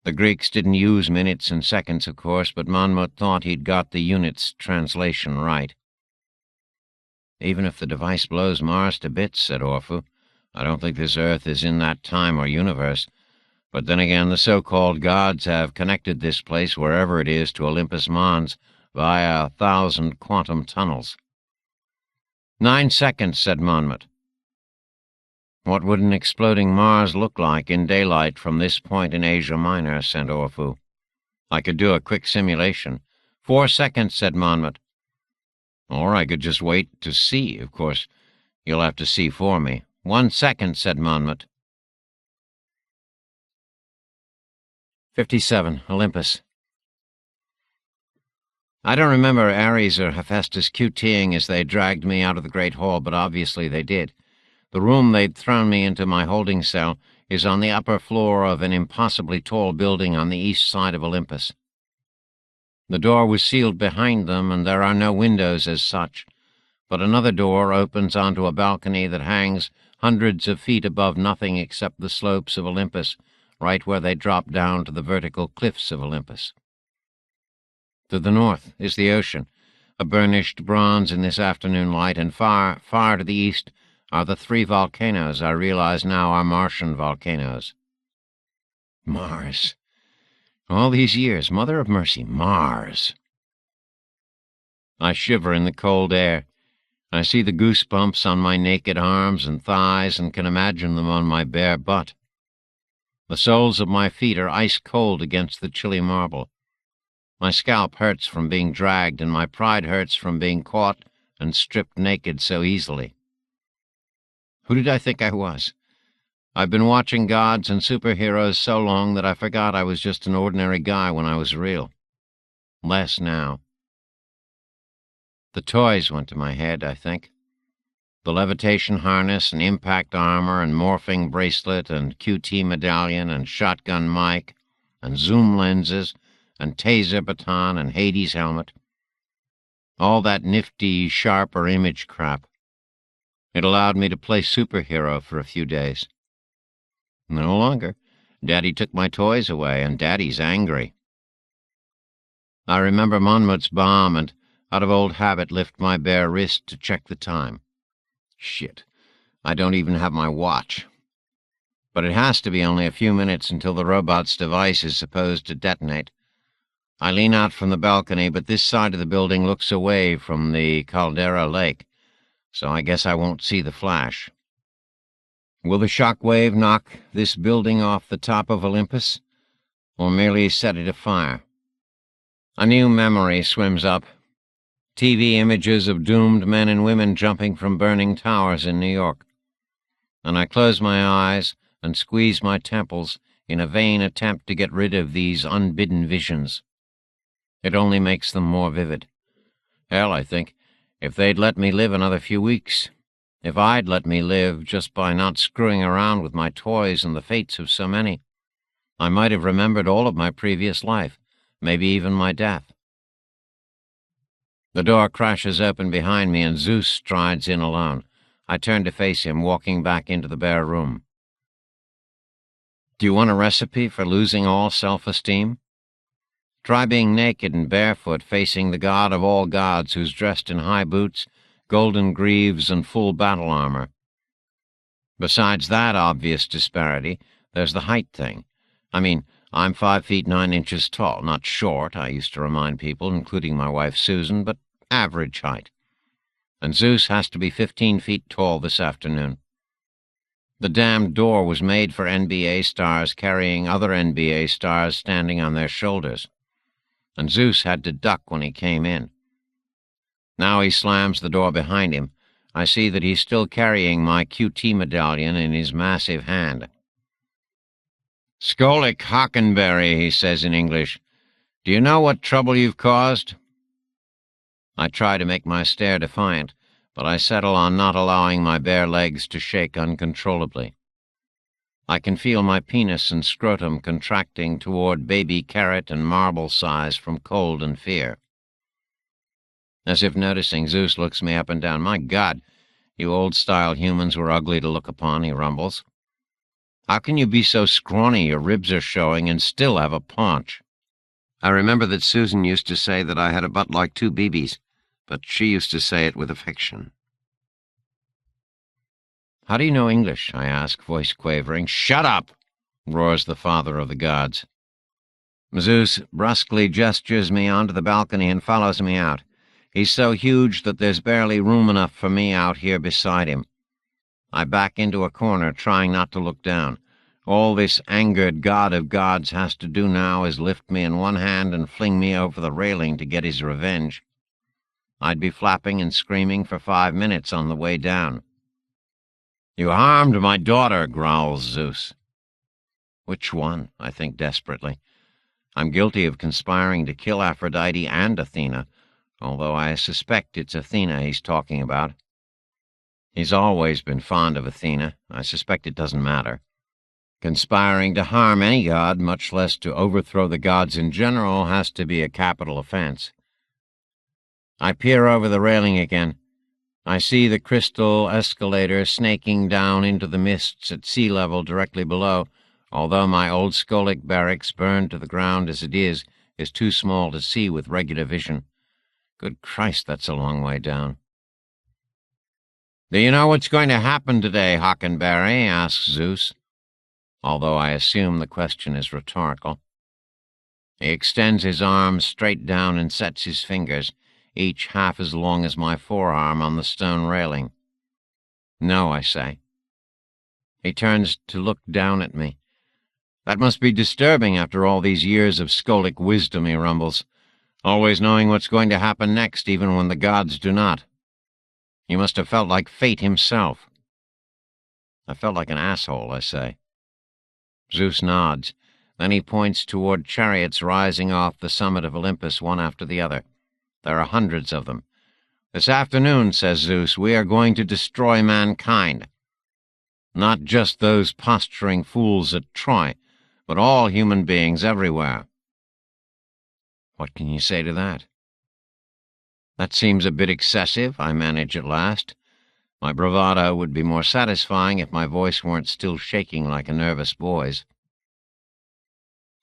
The Greeks didn't use minutes and seconds, of course, but Monmouth thought he'd got the unit's translation right. "Even if the device blows Mars to bits," said Orpheus, "I don't think this Earth is in that time or universe. But then again, the so-called gods have connected this place, wherever it is, to Olympus Mons via 1,000 quantum tunnels." 9 seconds, said Monmouth. "What would an exploding Mars look like in daylight from this point in Asia Minor?" sent Orpheus. "I could do a quick simulation." 4 seconds, said Monmouth. "Or I could just wait to see. Of course, you'll have to see for me." 1 second, said Monmouth. 57. Olympus. I don't remember Ares or Hephaestus QTing as they dragged me out of the great hall, but obviously they did. The room they'd thrown me into, my holding cell, is on the upper floor of an impossibly tall building on the east side of Olympus. The door was sealed behind them, and there are no windows as such, but another door opens onto a balcony that hangs hundreds of feet above nothing except the slopes of Olympus, right where they drop down to the vertical cliffs of Olympus. To the north is the ocean, a burnished bronze in this afternoon light, and far, far to the east are the 3 volcanoes I realize now are Martian volcanoes. Mars. All these years, Mother of Mercy, Mars. I shiver in the cold air. I see the goosebumps on my naked arms and thighs and can imagine them on my bare butt. The soles of my feet are ice cold against the chilly marble. My scalp hurts from being dragged, and my pride hurts from being caught and stripped naked so easily. Who did I think I was? I've been watching gods and superheroes so long that I forgot I was just an ordinary guy when I was real. Less now. The toys went to my head, I think. The levitation harness and impact armor and morphing bracelet and QT medallion and shotgun mic and zoom lenses and taser baton and Hades helmet. All that nifty, sharper image crap. It allowed me to play superhero for a few days. No longer. Daddy took my toys away, and Daddy's angry. I remember Monmouth's bomb, and out of old habit lift my bare wrist to check the time. Shit, I don't even have my watch. But it has to be only a few minutes until the robot's device is supposed to detonate. I lean out from the balcony, but this side of the building looks away from the Caldera Lake, so I guess I won't see the flash. Will the shock wave knock this building off the top of Olympus, or merely set it afire? A new memory swims up. TV images of doomed men and women jumping from burning towers in New York. And I close my eyes and squeeze my temples in a vain attempt to get rid of these unbidden visions. It only makes them more vivid. Hell, I think, if they'd let me live another few weeks, if I'd let me live just by not screwing around with my toys and the fates of so many, I might have remembered all of my previous life, maybe even my death. The door crashes open behind me and Zeus strides in alone. I turn to face him, walking back into the bare room. Do you want a recipe for losing all self-esteem? Try being naked and barefoot facing the god of all gods who's dressed in high boots, golden greaves, and full battle armor. Besides that obvious disparity, there's the height thing. I mean, I'm 5 feet 9 inches tall, not short, I used to remind people, including my wife Susan, but average height. And Zeus has to be 15 feet tall this afternoon. The damned door was made for NBA stars carrying other NBA stars standing on their shoulders. And Zeus had to duck when he came in. Now he slams the door behind him. I see that he's still carrying my QT medallion in his massive hand. "Skolik Hockenberry," he says in English. "Do you know what trouble you've caused?" I try to make my stare defiant, but I settle on not allowing my bare legs to shake uncontrollably. I can feel my penis and scrotum contracting toward baby carrot and marble size from cold and fear. As if noticing, Zeus looks me up and down. "My God, you old-style humans were ugly to look upon," he rumbles. "How can you be so scrawny your ribs are showing and still have a paunch?" I remember that Susan used to say that I had a butt like 2 BBs, but she used to say it with affection. "How do you know English?" I ask, voice quavering. "Shut up!" roars the father of the gods. Zeus brusquely gestures me onto the balcony and follows me out. He's so huge that there's barely room enough for me out here beside him. I back into a corner, trying not to look down. All this angered god of gods has to do now is lift me in one hand and fling me over the railing to get his revenge. I'd be flapping and screaming for 5 minutes on the way down. "You harmed my daughter," growls Zeus. Which one? I think desperately. I'm guilty of conspiring to kill Aphrodite and Athena, although I suspect it's Athena he's talking about. He's always been fond of Athena. I suspect it doesn't matter. Conspiring to harm any god, much less to overthrow the gods in general, has to be a capital offense. I peer over the railing again. I see the crystal escalator snaking down into the mists at sea level directly below, although my old Skolic barracks, burned to the ground as it is too small to see with regular vision. Good Christ, that's a long way down. "Do you know what's going to happen today, Hockenberry?" asks Zeus, although I assume the question is rhetorical. He extends his arms straight down and sets his fingers, each half as long as my forearm, on the stone railing. "No," I say. He turns to look down at me. "That must be disturbing after all these years of Skolic wisdom," he rumbles, "always knowing what's going to happen next, even when the gods do not. You must have felt like fate himself." "I felt like an asshole," I say. Zeus nods. Then he points toward chariots rising off the summit of Olympus, one after the other. There are hundreds of them. "This afternoon," says Zeus, "we are going to destroy mankind. Not just those posturing fools at Troy, but all human beings everywhere." What can you say to that? "That seems a bit excessive," I manage at last. My bravado would be more satisfying if my voice weren't still shaking like a nervous boy's.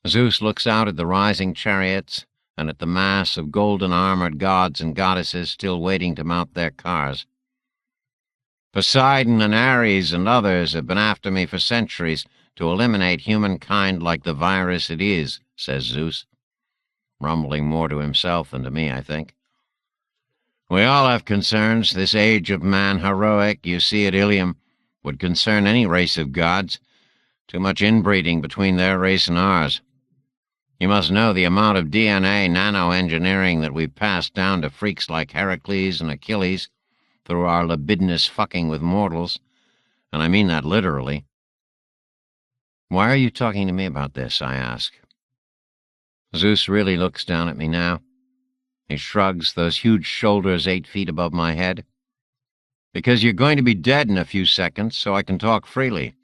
Zeus looks out at the rising chariots and at the mass of golden-armored gods and goddesses still waiting to mount their cars. "Poseidon and Ares and others have been after me for centuries to eliminate humankind like the virus it is," says Zeus, rumbling more to himself than to me, I think. "We all have concerns. This age of man heroic you see at Ilium would concern any race of gods. Too much inbreeding between their race and ours. You must know the amount of DNA nanoengineering that we've passed down to freaks like Heracles and Achilles through our libidinous fucking with mortals, and I mean that literally." "Why are you talking to me about this?" I ask. Zeus really looks down at me now. He shrugs, those huge shoulders 8 feet above my head. "Because you're going to be dead in a few seconds, so I can talk freely.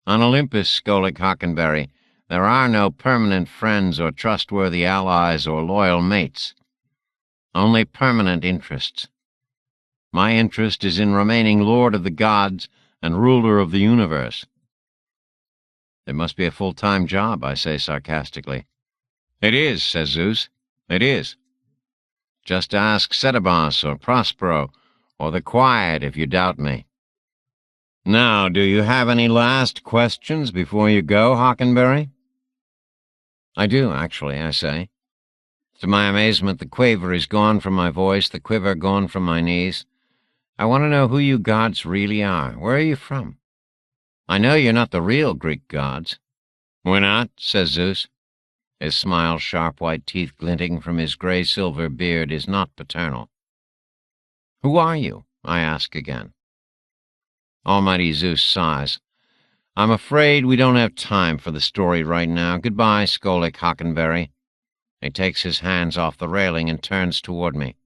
On Olympus, Skolic Hockenberry, there are no permanent friends or trustworthy allies or loyal mates. Only permanent interests. My interest is in remaining lord of the gods and ruler of the universe." "It must be a full-time job," I say sarcastically. "It is," says Zeus. "It is. Just ask Setebos or Prospero or the Quiet if you doubt me. Now, do you have any last questions before you go, Hockenberry?" "I do, actually," I say. To my amazement, the quaver is gone from my voice, the quiver gone from my knees. "I want to know who you gods really are. Where are you from? I know you're not the real Greek gods." "We're not," says Zeus. His smile, sharp white teeth glinting from his gray-silver beard, is not paternal. "Who are you?" I ask again. Almighty Zeus sighs. "I'm afraid we don't have time for the story right now. Goodbye, Skolic Hockenberry." He takes his hands off the railing and turns toward me.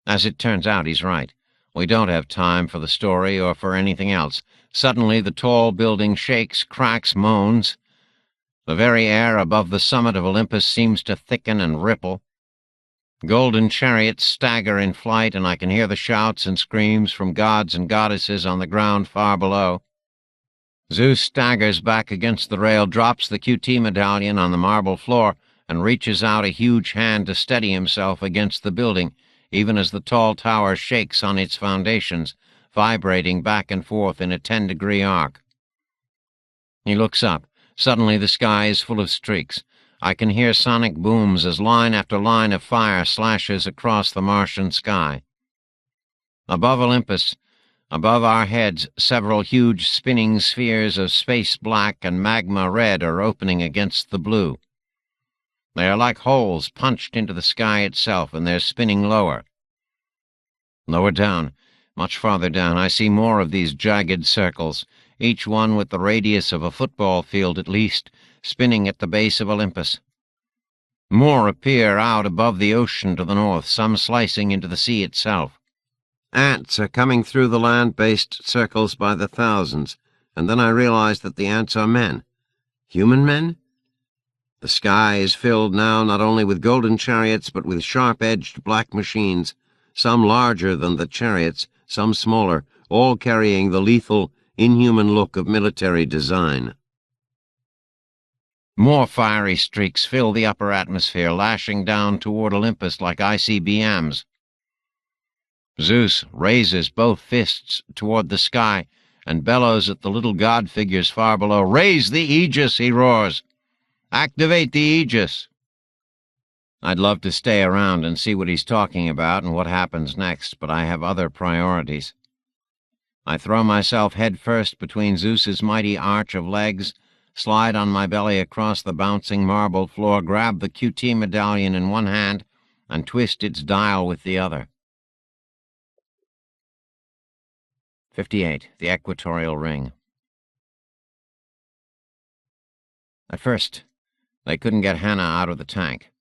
As it turns out, he's right. We don't have time for the story or for anything else. Suddenly, the tall building shakes, cracks, moans. The very air above the summit of Olympus seems to thicken and ripple. Golden chariots stagger in flight, and I can hear the shouts and screams from gods and goddesses on the ground far below. Zeus staggers back against the rail, drops the QT medallion on the marble floor, and reaches out a huge hand to steady himself against the building, even as the tall tower shakes on its foundations, vibrating back and forth in a 10-degree arc. He looks up. Suddenly the sky is full of streaks. I can hear sonic booms as line after line of fire slashes across the Martian sky. Above Olympus, above our heads, several huge spinning spheres of space black and magma red are opening against the blue. They are like holes punched into the sky itself, and they're spinning lower. Lower down, much farther down, I see more of these jagged circles, each one with the radius of a football field at least, spinning at the base of Olympus. More appear out above the ocean to the north, some slicing into the sea itself. Ants are coming through the land-based circles by the thousands, and then I realize that the ants are men. Human men? The sky is filled now not only with golden chariots, but with sharp-edged black machines, some larger than the chariots, some smaller, all carrying the lethal, inhuman look of military design. More fiery streaks fill the upper atmosphere, lashing down toward Olympus like ICBMs. Zeus raises both fists toward the sky and bellows at the little god figures far below. "Raise the Aegis," he roars. "Activate the Aegis." I'd love to stay around and see what he's talking about and what happens next, but I have other priorities. I throw myself head first between Zeus's mighty arch of legs, slide on my belly across the bouncing marble floor, grab the QT medallion in one hand, and twist its dial with the other. 58. The Equatorial Ring. At first, they couldn't get Hannah out of the tank.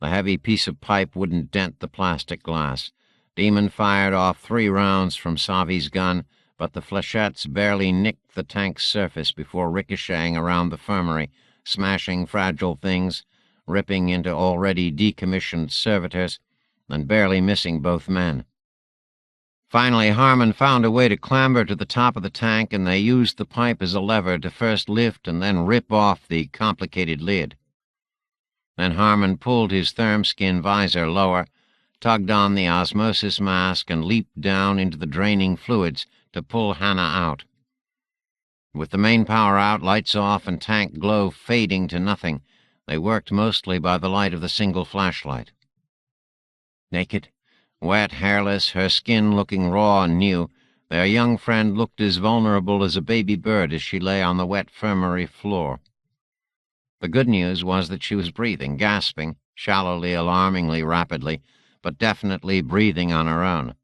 The heavy piece of pipe wouldn't dent the plastic glass. Demon fired off 3 rounds from Savi's gun, but the flechettes barely nicked the tank's surface before ricocheting around the infirmary, smashing fragile things, ripping into already decommissioned servitors, and barely missing both men. Finally, Harmon found a way to clamber to the top of the tank, and they used the pipe as a lever to first lift and then rip off the complicated lid. Then Harmon pulled his thermskin visor lower, tugged on the osmosis mask, and leaped down into the draining fluids to pull Hannah out. With the main power out, lights off, and tank glow fading to nothing, they worked mostly by the light of the single flashlight. Naked, wet, hairless, her skin looking raw and new, their young friend looked as vulnerable as a baby bird as she lay on the wet infirmary floor. The good news was that she was breathing, gasping, shallowly, alarmingly rapidly, but definitely breathing on her own.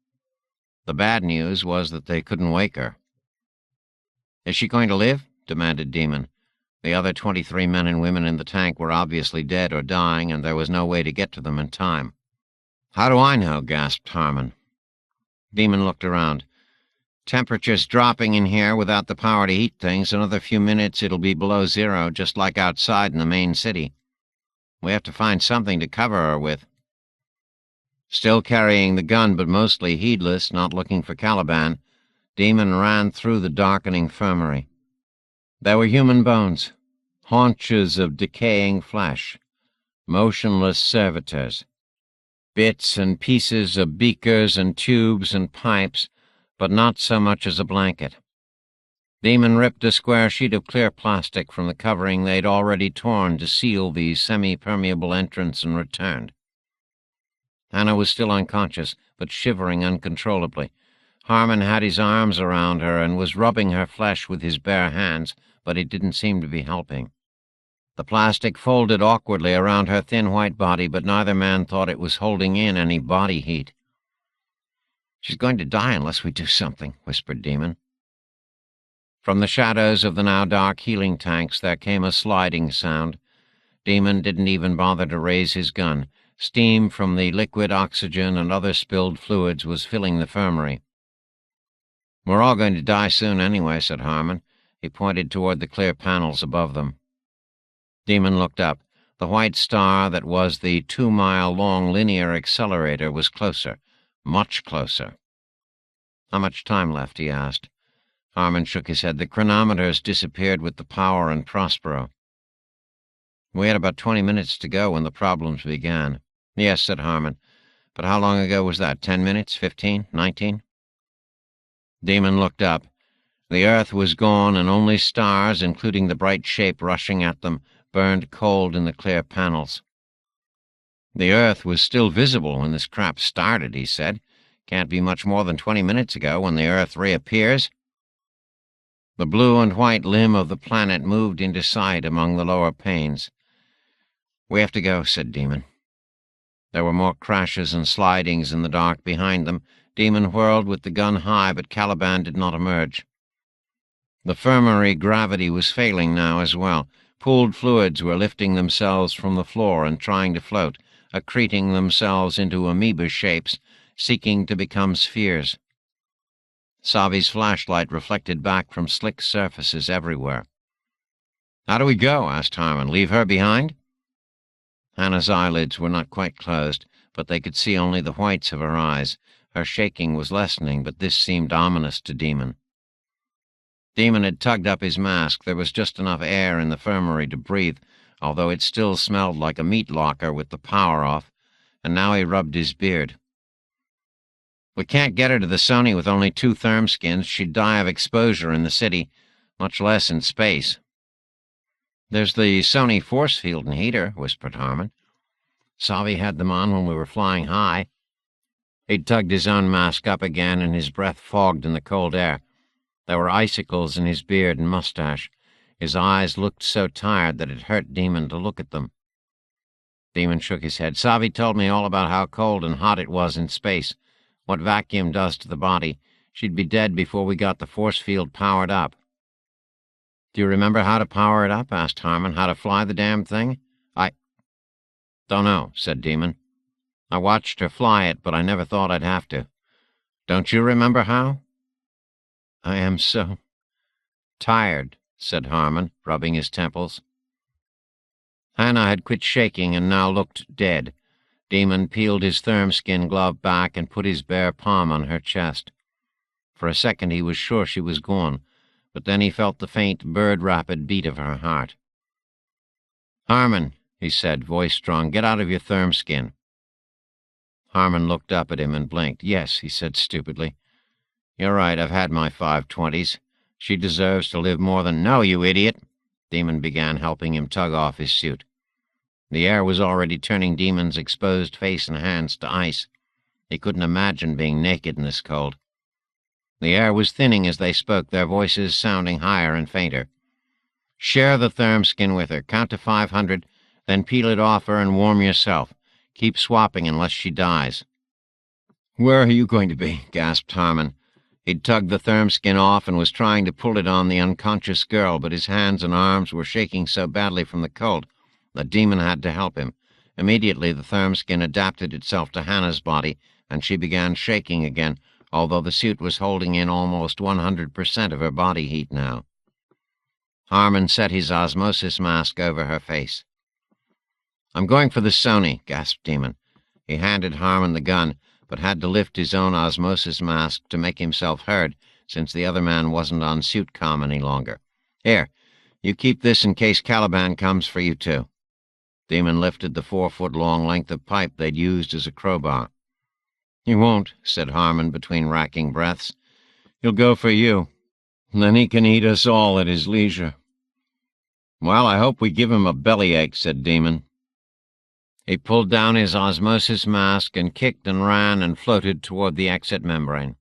The bad news was that they couldn't wake her. "Is she going to live?" demanded Demon. The other 23 men and women in the tank were obviously dead or dying, and there was no way to get to them in time. "How do I know?" gasped Harmon. Demon looked around. "Temperature's dropping in here without the power to heat things. Another few minutes it'll be below 0, just like outside in the main city. We have to find something to cover her with." Still carrying the gun, but mostly heedless, not looking for Caliban, Demon ran through the darkening infirmary. There were human bones, haunches of decaying flesh, motionless servitors, bits and pieces of beakers and tubes and pipes, but not so much as a blanket. Demon ripped a square sheet of clear plastic from the covering they'd already torn to seal the semi-permeable entrance and returned. Hannah was still unconscious, but shivering uncontrollably. Harmon had his arms around her and was rubbing her flesh with his bare hands, but it didn't seem to be helping. The plastic folded awkwardly around her thin white body, but neither man thought it was holding in any body heat. "She's going to die unless we do something," whispered Demon. From the shadows of the now dark healing tanks there came a sliding sound. Demon didn't even bother to raise his gun. Steam from the liquid oxygen and other spilled fluids was filling the infirmary. "We're all going to die soon anyway," said Harmon. He pointed toward the clear panels above them. Demon looked up. The white star that was the 2-mile-long linear accelerator was closer, much closer. "How much time left?" he asked. Harmon shook his head. "The chronometers disappeared with the power and Prospero." "We had about 20 minutes to go when the problems began." "Yes," said Harmon. "But how long ago was that? 10 minutes? 15? 19? Demon looked up. The earth was gone, and only stars, including the bright shape rushing at them, burned cold in the clear panels. "The earth was still visible when this crap started," he said. "Can't be much more than 20 minutes ago when the earth reappears." The blue and white limb of the planet moved into sight among the lower panes. "We have to go," said Demon. There were more crashes and slidings in the dark behind them. Demon whirled with the gun high, but Caliban did not emerge. The infirmary gravity was failing now as well. Pooled fluids were lifting themselves from the floor and trying to float, accreting themselves into amoeba shapes, seeking to become spheres. Savi's flashlight reflected back from slick surfaces everywhere. "How do we go?" asked Harmon. "Leave her behind?" Hannah's eyelids were not quite closed, but they could see only the whites of her eyes. Her shaking was lessening, but this seemed ominous to Demon. Demon had tugged up his mask. There was just enough air in the infirmary to breathe, although it still smelled like a meat locker with the power off, and now he rubbed his beard. "We can't get her to the Sony with only 2 therm skins. She'd die of exposure in the city, much less in space." "There's the Sony force field and heater," whispered Harmon. "Savi had them on when we were flying high." He'd tugged his own mask up again, and his breath fogged in the cold air. There were icicles in his beard and mustache. His eyes looked so tired that it hurt Demon to look at them. Demon shook his head. "Savi told me all about how cold and hot it was in space, what vacuum does to the body. She'd be dead before we got the force field powered up." "Do you remember how to power it up?" asked Harmon. "How to fly the damn thing?" "I don't know," said Demon. "I watched her fly it, but I never thought I'd have to. Don't you remember how?" "I am so tired," said Harmon, rubbing his temples. Hannah had quit shaking and now looked dead. Demon peeled his therm-skin glove back and put his bare palm on her chest. For a second he was sure she was gone, but then he felt the faint, bird-rapid beat of her heart. "Harmon," he said, voice strong, "get out of your therm-skin." Harmon looked up at him and blinked. "Yes," he said stupidly. "You're right, I've had my 520s. She deserves to live more than—" "No, you idiot!" Demon began, helping him tug off his suit. The air was already turning Demon's exposed face and hands to ice. He couldn't imagine being naked in this cold. The air was thinning as they spoke, their voices sounding higher and fainter. "Share the therm-skin with her. Count to 500, then peel it off her and warm yourself. Keep swapping unless she dies." "Where are you going to be?" gasped Harmon. He'd tugged the therm-skin off and was trying to pull it on the unconscious girl, but his hands and arms were shaking so badly from the cold that Demon had to help him. Immediately the therm-skin adapted itself to Hannah's body, and she began shaking again, although the suit was holding in almost 100% of her body heat now. Harmon set his osmosis mask over her face. "I'm going for the Sony," gasped Demon. He handed Harmon the gun, but had to lift his own osmosis mask to make himself heard, since the other man wasn't on suit comm any longer. "Here, you keep this in case Caliban comes for you too." Demon lifted the 4-foot-long length of pipe they'd used as a crowbar. "He won't," said Harmon between racking breaths. "He'll go for you. Then he can eat us all at his leisure." "Well, I hope we give him a bellyache," said Demon. He pulled down his osmosis mask and kicked and ran and floated toward the exit membrane.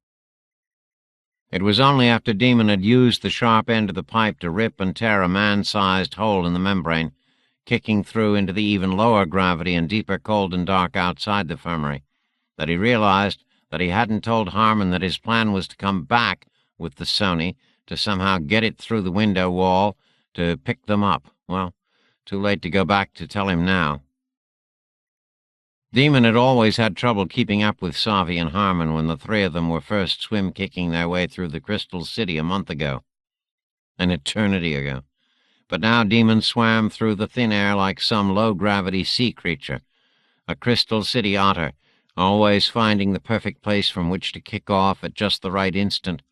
It was only after Demon had used the sharp end of the pipe to rip and tear a man-sized hole in the membrane, kicking through into the even lower gravity and deeper cold and dark outside the infirmary, that he realized that he hadn't told Harmon that his plan was to come back with the Sony, to somehow get it through the window wall, to pick them up. Well, too late to go back to tell him now. Demon had always had trouble keeping up with Savi and Harmon when the 3 of them were first swim-kicking their way through the Crystal City a month ago. An eternity ago. But now Demon swam through the thin air like some low-gravity sea creature, a Crystal City otter, always finding the perfect place from which to kick off at just the right instant.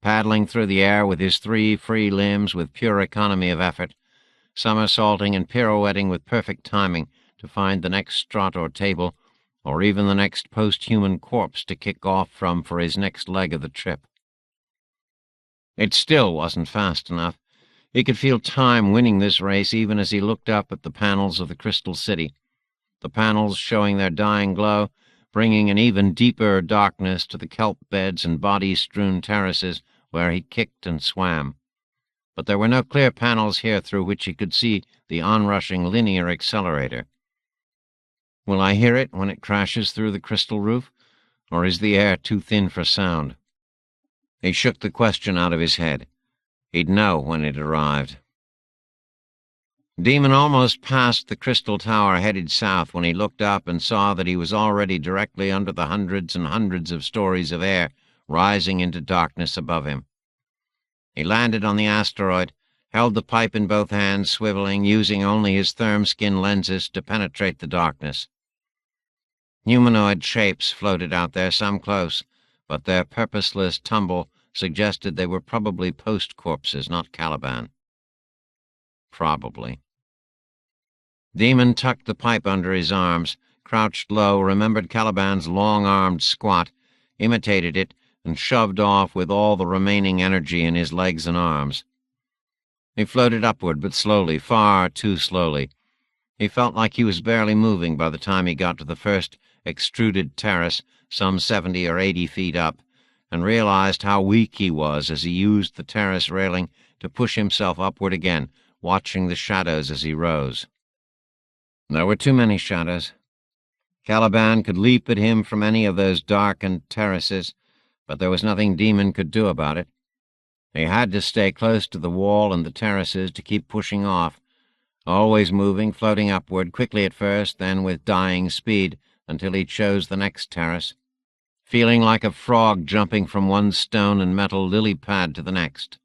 Paddling through the air with his 3 free limbs with pure economy of effort, somersaulting and pirouetting with perfect timing, to find the next strut or table, or even the next post-human corpse to kick off from for his next leg of the trip. It still wasn't fast enough. He could feel time winning this race even as he looked up at the panels of the Crystal City, the panels showing their dying glow, bringing an even deeper darkness to the kelp beds and body-strewn terraces where he kicked and swam. But there were no clear panels here through which he could see the onrushing linear accelerator. Will I hear it when it crashes through the crystal roof, or is the air too thin for sound? He shook the question out of his head. He'd know when it arrived. Demon almost passed the crystal tower headed south when he looked up and saw that he was already directly under the hundreds and hundreds of stories of air rising into darkness above him. He landed on the asteroid, held the pipe in both hands, swiveling, using only his therm-skin lenses to penetrate the darkness. Humanoid shapes floated out there, some close, but their purposeless tumble suggested they were probably post-corpses, not Caliban. Probably. Demon tucked the pipe under his arms, crouched low, remembered Caliban's long-armed squat, imitated it, and shoved off with all the remaining energy in his legs and arms. He floated upward, but slowly, far too slowly. He felt like he was barely moving by the time he got to the first extruded terrace, some 70 or 80 feet up, and realized how weak he was as he used the terrace railing to push himself upward again, watching the shadows as he rose. There were too many shadows. Caliban could leap at him from any of those darkened terraces, but there was nothing Demon could do about it. He had to stay close to the wall and the terraces to keep pushing off, always moving, floating upward, quickly at first, then with dying speed, until he chose the next terrace, feeling like a frog jumping from one stone and metal lily pad to the next.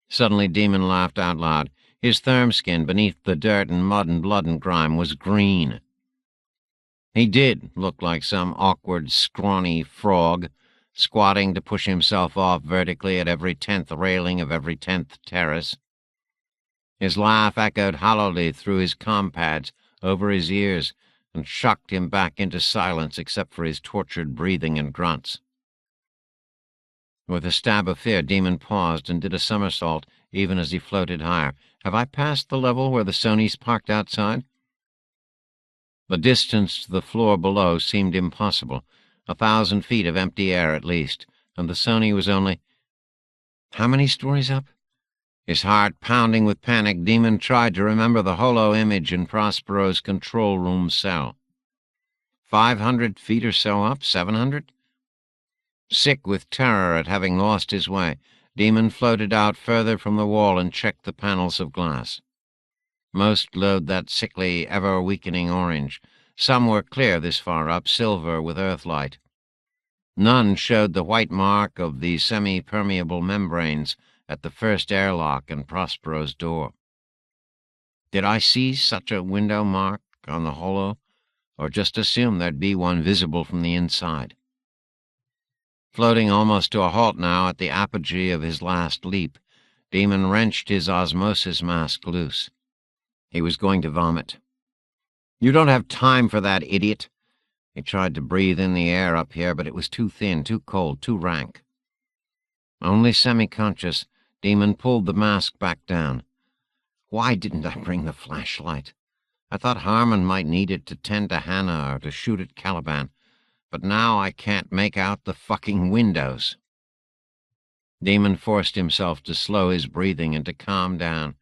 Suddenly Demon laughed out loud. His therm-skin beneath the dirt and mud and blood and grime was green. He did look like some awkward, scrawny frog, squatting to push himself off vertically at every 10th railing of every 10th terrace. His laugh echoed hollowly through his compads, over his ears, and shocked him back into silence except for his tortured breathing and grunts. With a stab of fear, Demon paused and did a somersault even as he floated higher. Have I passed the level where the Sonys parked outside? The distance to the floor below seemed impossible, 1,000 feet of empty air at least, and the Sony was only— How many stories up? His heart pounding with panic, Demon tried to remember the holo image in Prospero's control room cell. 500 feet or so up? 700? Sick with terror at having lost his way, Demon floated out further from the wall and checked the panels of glass. Most glowed that sickly, ever-weakening orange. Some were clear this far up, silver with earthlight. None showed the white mark of the semi-permeable membranes at the first airlock and Prospero's door. Did I see such a window mark on the holo, or just assume there'd be one visible from the inside? Floating almost to a halt now at the apogee of his last leap, Demon wrenched his osmosis mask loose. He was going to vomit. You don't have time for that, idiot. He tried to breathe in the air up here, but it was too thin, too cold, too rank. Only semi-conscious, Demon pulled the mask back down. Why didn't I bring the flashlight? I thought Harmon might need it to tend to Hannah or to shoot at Caliban, but now I can't make out the fucking windows. Demon forced himself to slow his breathing and to calm down.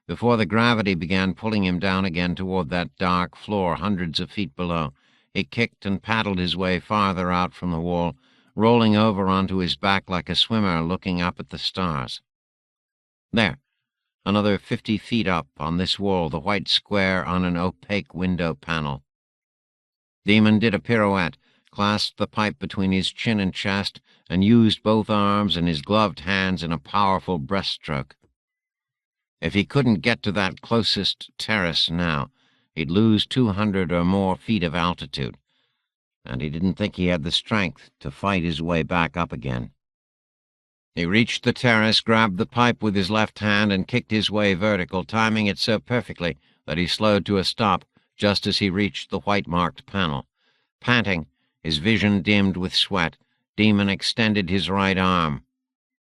Before the gravity began pulling him down again toward that dark floor hundreds of feet below, he kicked and paddled his way farther out from the wall, rolling over onto his back like a swimmer looking up at the stars. There, another 50 feet up on this wall, the white square on an opaque window panel. Demon did a pirouette, clasped the pipe between his chin and chest, and used both arms and his gloved hands in a powerful breaststroke. If he couldn't get to that closest terrace now, he'd lose 200 or more feet of altitude, and he didn't think he had the strength to fight his way back up again. He reached the terrace, grabbed the pipe with his left hand, and kicked his way vertical, timing it so perfectly that he slowed to a stop just as he reached the white-marked panel. Panting, his vision dimmed with sweat, Demon extended his right arm.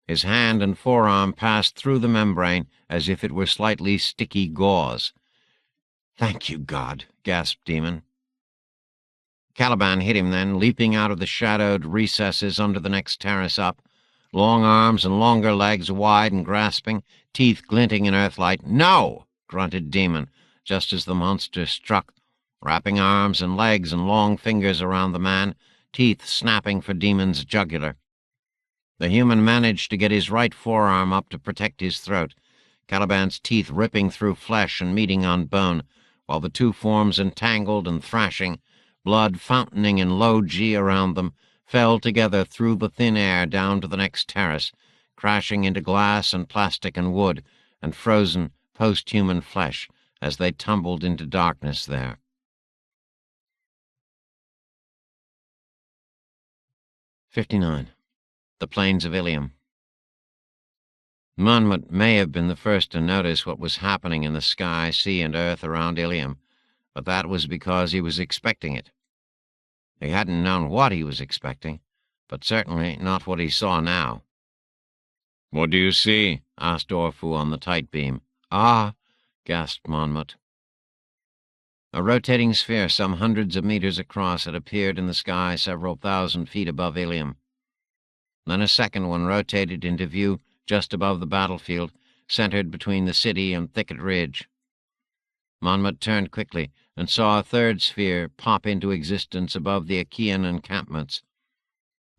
His hand and forearm passed through the membrane as if it were slightly sticky gauze. "Thank you, God," gasped Demon. Caliban hit him then, leaping out of the shadowed recesses under the next terrace up, long arms and longer legs wide and grasping, teeth glinting in earthlight. "No!" grunted Demon, just as the monster struck, wrapping arms and legs and long fingers around the man, teeth snapping for Demon's jugular. The human managed to get his right forearm up to protect his throat. Caliban's teeth ripping through flesh and meeting on bone, while the two forms entangled and thrashing, blood fountaining in low G around them, fell together through the thin air down to the next terrace, crashing into glass and plastic and wood, and frozen post-human flesh as they tumbled into darkness there. '59. The Plains of Ilium. Monmouth may have been the first to notice what was happening in the sky, sea, and earth around Ilium, but that was because he was expecting it. He hadn't known what he was expecting, but certainly not what he saw now. "What do you see?" asked Orfu on the tight beam. "Ah!" gasped Monmouth. A rotating sphere some hundreds of meters across had appeared in the sky several thousand feet above Ilium. Then a second one rotated into view just above the battlefield, centered between the city and Thicket Ridge. Monmouth turned quickly and saw a third sphere pop into existence above the Achaean encampments.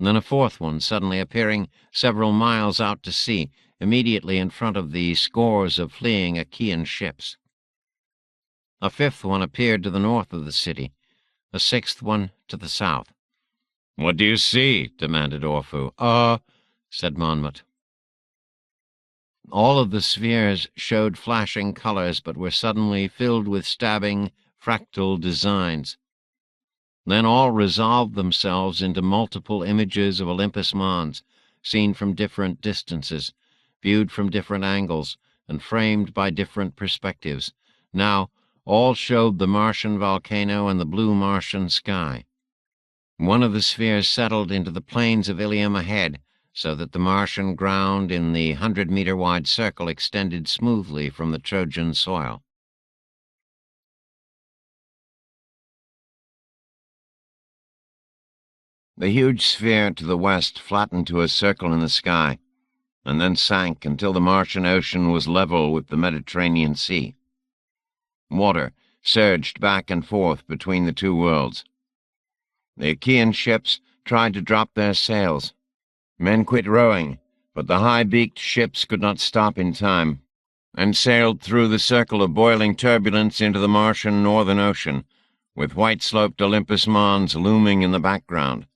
Then a fourth one suddenly appearing several miles out to sea, immediately in front of the scores of fleeing Achaean ships. A fifth one appeared to the north of the city, a sixth one to the south. "What do you see?" demanded Orfu. Said Monmouth. All of the spheres showed flashing colors, but were suddenly filled with stabbing, fractal designs. Then all resolved themselves into multiple images of Olympus Mons, seen from different distances, viewed from different angles, and framed by different perspectives. Now, all showed the Martian volcano and the blue Martian sky. One of the spheres settled into the plains of Ilium ahead, so that the Martian ground in the 100-meter-wide circle extended smoothly from the Trojan soil. The huge sphere to the west flattened to a circle in the sky, and then sank until the Martian ocean was level with the Mediterranean Sea. Water surged back and forth between the two worlds. The Achaean ships tried to drop their sails. Men quit rowing, but the high-beaked ships could not stop in time, and sailed through the circle of boiling turbulence into the Martian Northern Ocean, with white-sloped Olympus Mons looming in the background.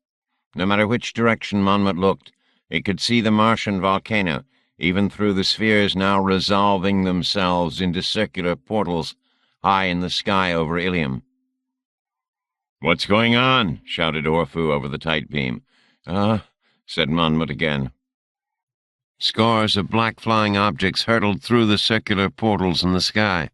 No matter which direction Monmouth looked, he could see the Martian volcano, even through the spheres now resolving themselves into circular portals high in the sky over Ilium. "What's going on?" shouted Orfu over the tight beam. Said Monmouth again. Scores of black flying objects hurtled through the circular portals in the sky.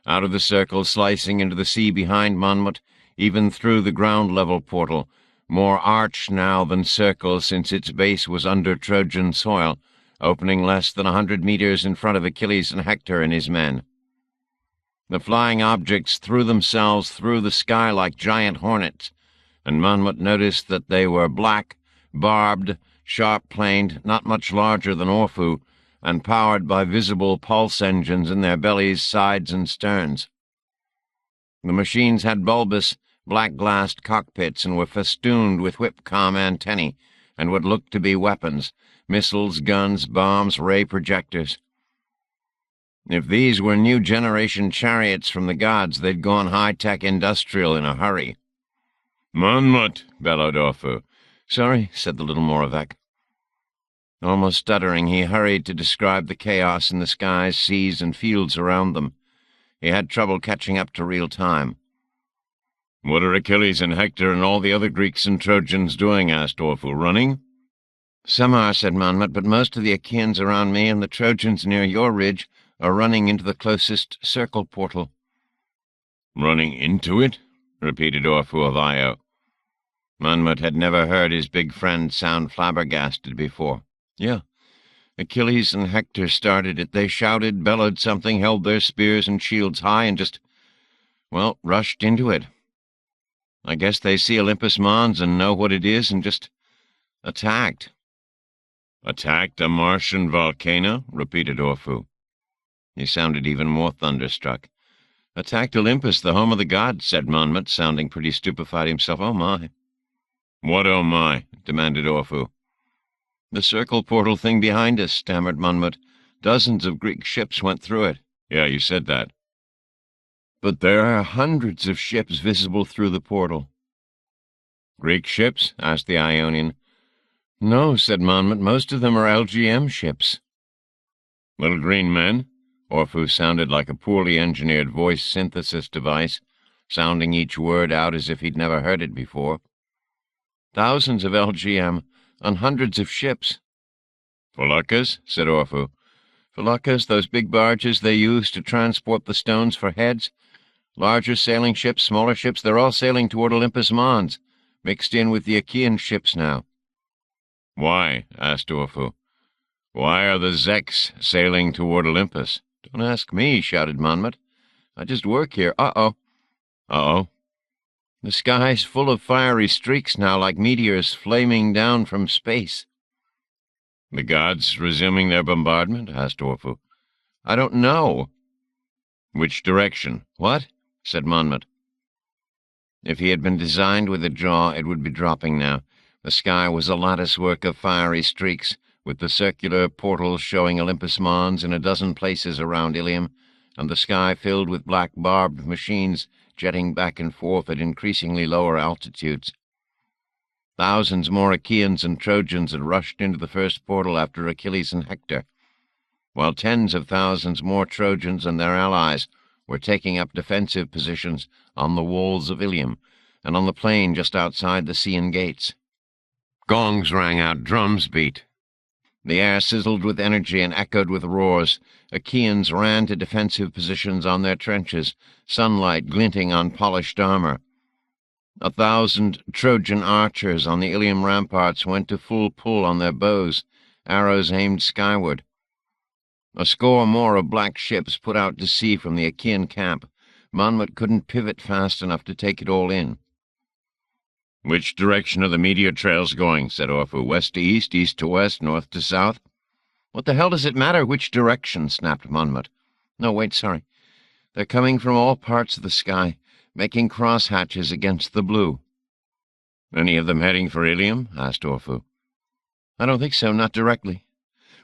Out of the circle, slicing into the sea behind Monmouth, even through the ground-level portal, more arch now than circle since its base was under Trojan soil, opening less than 100 meters in front of Achilles and Hector and his men. The flying objects threw themselves through the sky like giant hornets, and Monmouth noticed that they were black, barbed, sharp-planed, not much larger than Orfu, and powered by visible pulse engines in their bellies, sides, and sterns. The machines had bulbous, black-glassed cockpits and were festooned with whip-com antennae, and what looked to be weapons, missiles, guns, bombs, ray projectors. If these were new-generation chariots from the gods, they'd gone high-tech industrial in a hurry. "Monmouth!" bellowed Orfu. "Sorry," said the little Moravec. Almost stuttering, he hurried to describe the chaos in the skies, seas, and fields around them. He had trouble catching up to real time. "What are Achilles and Hector and all the other Greeks and Trojans doing?" asked Orfu. "Running?" "Some are," said Monmouth, "but most of the Achaeans around me and the Trojans near your ridge are running into the closest circle portal." "Running into it?" repeated Orfu of Io. Monmouth had never heard his big friend sound flabbergasted before. "Yeah. Achilles and Hector started it. They shouted, bellowed something, held their spears and shields high, and just, rushed into it. I guess they see Olympus Mons and know what it is and just attacked." "Attacked a Martian volcano?" repeated Orfu. He sounded even more thunderstruck. "Attacked Olympus, the home of the gods," said Monmouth, sounding pretty stupefied himself. "Oh, my." "What, oh, my?" demanded Orfu. "The circle portal thing behind us," stammered Monmouth. Dozens of Greek ships went through it. Yeah, you said that. But there are hundreds of ships visible through the portal. Greek ships? Asked the Ionian. No, said Monmouth. Most of them are LGM ships. Little green men? Orpheus sounded like a poorly engineered voice synthesis device, sounding each word out as if he'd never heard it before. Thousands of LGM, on hundreds of ships. Feluccas? Said Orpheus. Feluccas, those big barges they use to transport the stones for heads. Larger sailing ships, smaller ships, they're all sailing toward Olympus Mons, mixed in with the Achaean ships now. Why? Asked Orpheus. Why are the Zeks sailing toward Olympus? Don't ask me, shouted Monmouth. I just work here. Uh-oh. Uh-oh? The sky's full of fiery streaks now, like meteors flaming down from space. The gods resuming their bombardment? Asked Orpheus. I don't know. Which direction? What? Said Monmouth. If he had been designed with a jaw, it would be dropping now. The sky was a latticework of fiery streaks, with the circular portals showing Olympus Mons in a dozen places around Ilium, and the sky filled with black barbed machines jetting back and forth at increasingly lower altitudes. Thousands more Achaeans and Trojans had rushed into the first portal after Achilles and Hector, while tens of thousands more Trojans and their allies were taking up defensive positions on the walls of Ilium and on the plain just outside the Scaean gates. Gongs rang out, drums beat. The air sizzled with energy and echoed with roars. Achaeans ran to defensive positions on their trenches, sunlight glinting on polished armor. 1,000 Trojan archers on the Ilium ramparts went to full pull on their bows, arrows aimed skyward. A score more of black ships put out to sea from the Achaean camp. Monmouth couldn't pivot fast enough to take it all in. Which direction are the meteor trails going? Said Orpheus. West to east, east to west, north to south? What the hell does it matter which direction? Snapped Monmouth. No, wait, sorry. They're coming from all parts of the sky, making crosshatches against the blue. Any of them heading for Ilium? Asked Orpheus. I don't think so, not directly.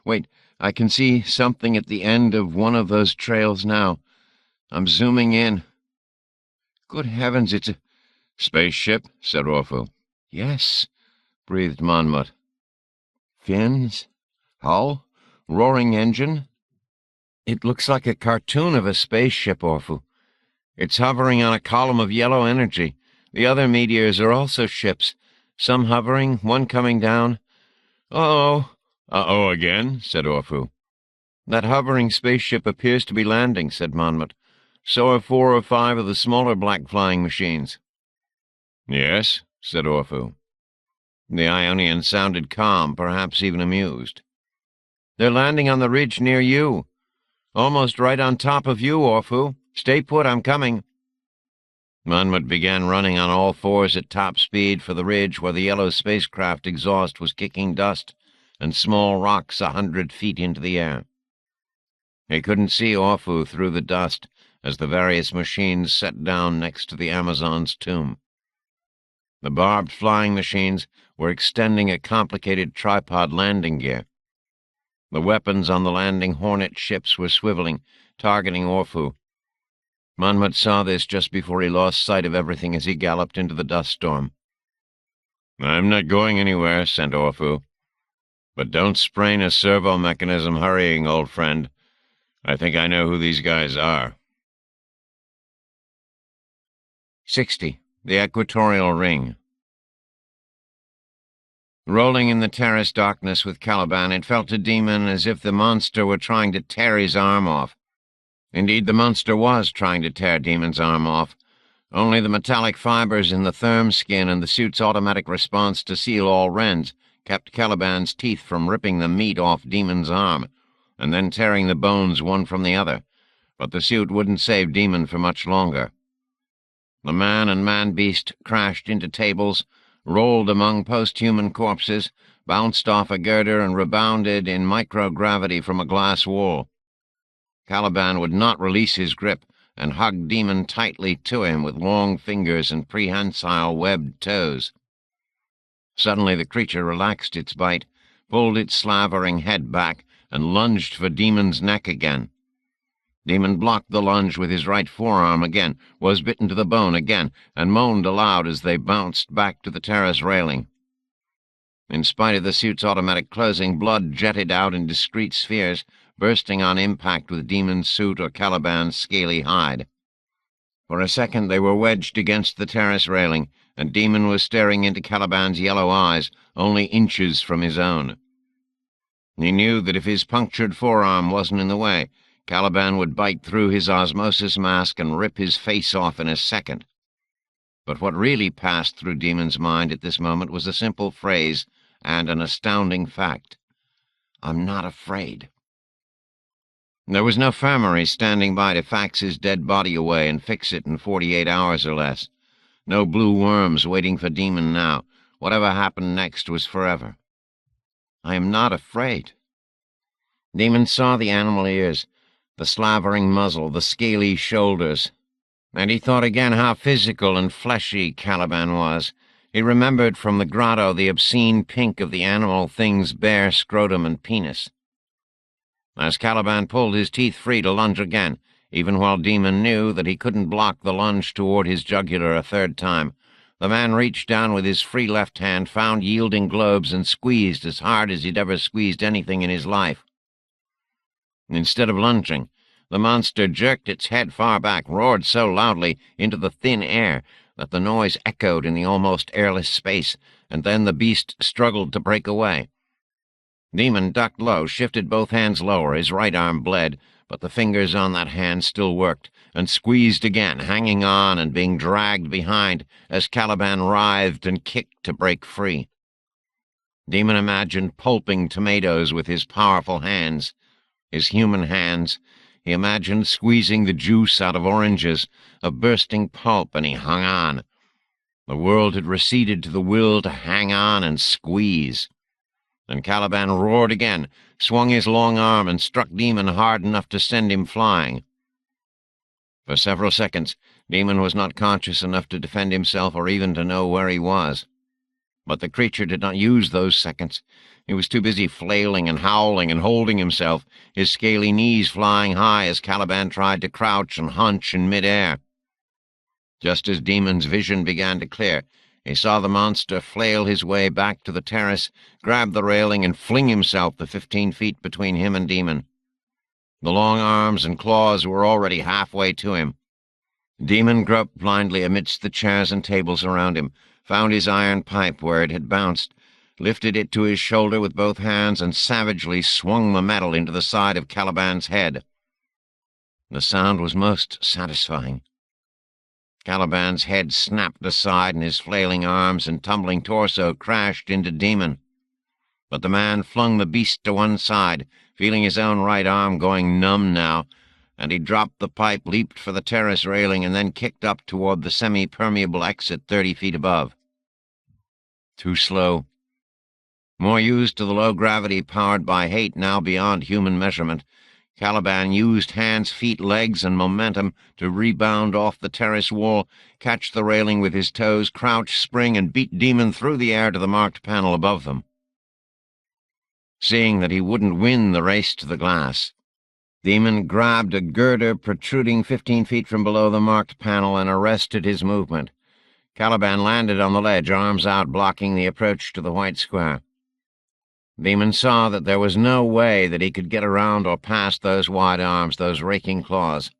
Wait, I can see something at the end of one of those trails now. I'm zooming in. Good heavens, it's a... Spaceship? Said Orpheus. Yes, breathed Monmouth. Fins? Hull? Roaring engine? It looks like a cartoon of a spaceship, Orpheus. It's hovering on a column of yellow energy. The other meteors are also ships, some hovering, one coming down. Uh-oh. Uh-oh again? Said Orpheus. That hovering spaceship appears to be landing, said Monmouth. So are 4 or 5 of the smaller black flying machines. Yes, said Orpheus. The Ionian sounded calm, perhaps even amused. They're landing on the ridge near you. Almost right on top of you, Orpheus. Stay put, I'm coming. Monmouth began running on all fours at top speed for the ridge where the yellow spacecraft exhaust was kicking dust and small rocks 100 feet into the air. He couldn't see Orpheus through the dust as the various machines set down next to the Amazon's tomb. The barbed flying machines were extending a complicated tripod landing gear. The weapons on the landing Hornet ships were swiveling, targeting Orpheus. Monmouth saw this just before he lost sight of everything as he galloped into the dust storm. I'm not going anywhere, sent Orpheus. But don't sprain a servo mechanism hurrying, old friend. I think I know who these guys are. 60. The Equatorial Ring. Rolling in the terrace darkness with Caliban, it felt to Demon as if the monster were trying to tear his arm off. Indeed, the monster was trying to tear Demon's arm off. Only the metallic fibers in the therm skin and the suit's automatic response to seal all rends kept Caliban's teeth from ripping the meat off Demon's arm, and then tearing the bones one from the other. But the suit wouldn't save Demon for much longer. The man and man-beast crashed into tables, rolled among post-human corpses, bounced off a girder, and rebounded in microgravity from a glass wall. Caliban would not release his grip and hugged Demon tightly to him with long fingers and prehensile webbed toes. Suddenly the creature relaxed its bite, pulled its slavering head back, and lunged for Demon's neck again. Demon blocked the lunge with his right forearm again, was bitten to the bone again, and moaned aloud as they bounced back to the terrace railing. In spite of the suit's automatic closing, blood jetted out in discrete spheres, bursting on impact with Demon's suit or Caliban's scaly hide. For a second they were wedged against the terrace railing, and Demon was staring into Caliban's yellow eyes, only inches from his own. He knew that if his punctured forearm wasn't in the way, Caliban would bite through his osmosis mask and rip his face off in a second. But what really passed through Demon's mind at this moment was a simple phrase and an astounding fact. "I'm not afraid." There was no infirmary standing by to fax his dead body away and fix it in 48 hours or less. No blue worms waiting for Demon now. Whatever happened next was forever. "I am not afraid." Demon saw the animal ears, the slavering muzzle, the scaly shoulders, and he thought again how physical and fleshy Caliban was. He remembered from the grotto the obscene pink of the animal thing's bare scrotum and penis. As Caliban pulled his teeth free to lunge again, even while Demon knew that he couldn't block the lunge toward his jugular a third time, the man reached down with his free left hand, found yielding globes, and squeezed as hard as he'd ever squeezed anything in his life. Instead of lunging, the monster jerked its head far back, roared so loudly into the thin air that the noise echoed in the almost airless space, and then the beast struggled to break away. Demon ducked low, shifted both hands lower. His right arm bled, but the fingers on that hand still worked, and squeezed again, hanging on and being dragged behind as Caliban writhed and kicked to break free. Demon imagined pulping tomatoes with his powerful hands. His human hands. He imagined squeezing the juice out of oranges, of bursting pulp, and he hung on. The world had receded to the will to hang on and squeeze. Then Caliban roared again, swung his long arm, and struck Demon hard enough to send him flying. For several seconds, Demon was not conscious enough to defend himself or even to know where he was. But the creature did not use those seconds. He was too busy flailing and howling and holding himself, his scaly knees flying high as Caliban tried to crouch and hunch in mid-air. Just as Demon's vision began to clear, he saw the monster flail his way back to the terrace, grab the railing, and fling himself the 15 feet between him and Demon. The long arms and claws were already halfway to him. Demon groped blindly amidst the chairs and tables around him, found his iron pipe where it had bounced, lifted it to his shoulder with both hands, and savagely swung the metal into the side of Caliban's head. The sound was most satisfying. Caliban's head snapped aside, and his flailing arms and tumbling torso crashed into Demon. But the man flung the beast to one side, feeling his own right arm going numb now, and he dropped the pipe, leaped for the terrace railing, and then kicked up toward the semi-permeable exit 30 feet above. Too slow. More used to the low gravity powered by hate now beyond human measurement, Caliban used hands, feet, legs, and momentum to rebound off the terrace wall, catch the railing with his toes, crouch, spring, and beat Demon through the air to the marked panel above them. Seeing that he wouldn't win the race to the glass, Demon grabbed a girder protruding 15 feet from below the marked panel and arrested his movement. Caliban landed on the ledge, arms out, blocking the approach to the white square. Demon saw that there was no way that he could get around or past those wide arms, those raking claws.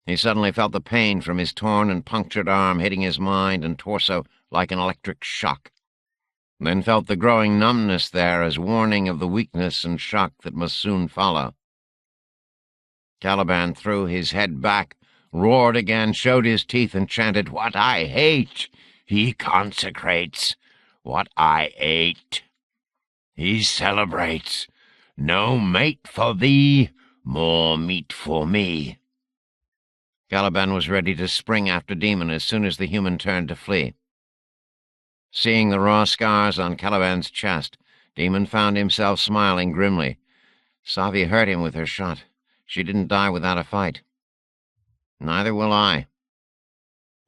He suddenly felt the pain from his torn and punctured arm hitting his mind and torso like an electric shock, then felt the growing numbness there as warning of the weakness and shock that must soon follow. Caliban threw his head back, roared again, showed his teeth, and chanted, "What I hate, he consecrates. What I ate, he celebrates. No mate for thee, more meat for me." Caliban was ready to spring after Demon as soon as the human turned to flee. Seeing the raw scars on Caliban's chest, Demon found himself smiling grimly. Savi hurt him with her shot. She didn't die without a fight. Neither will I.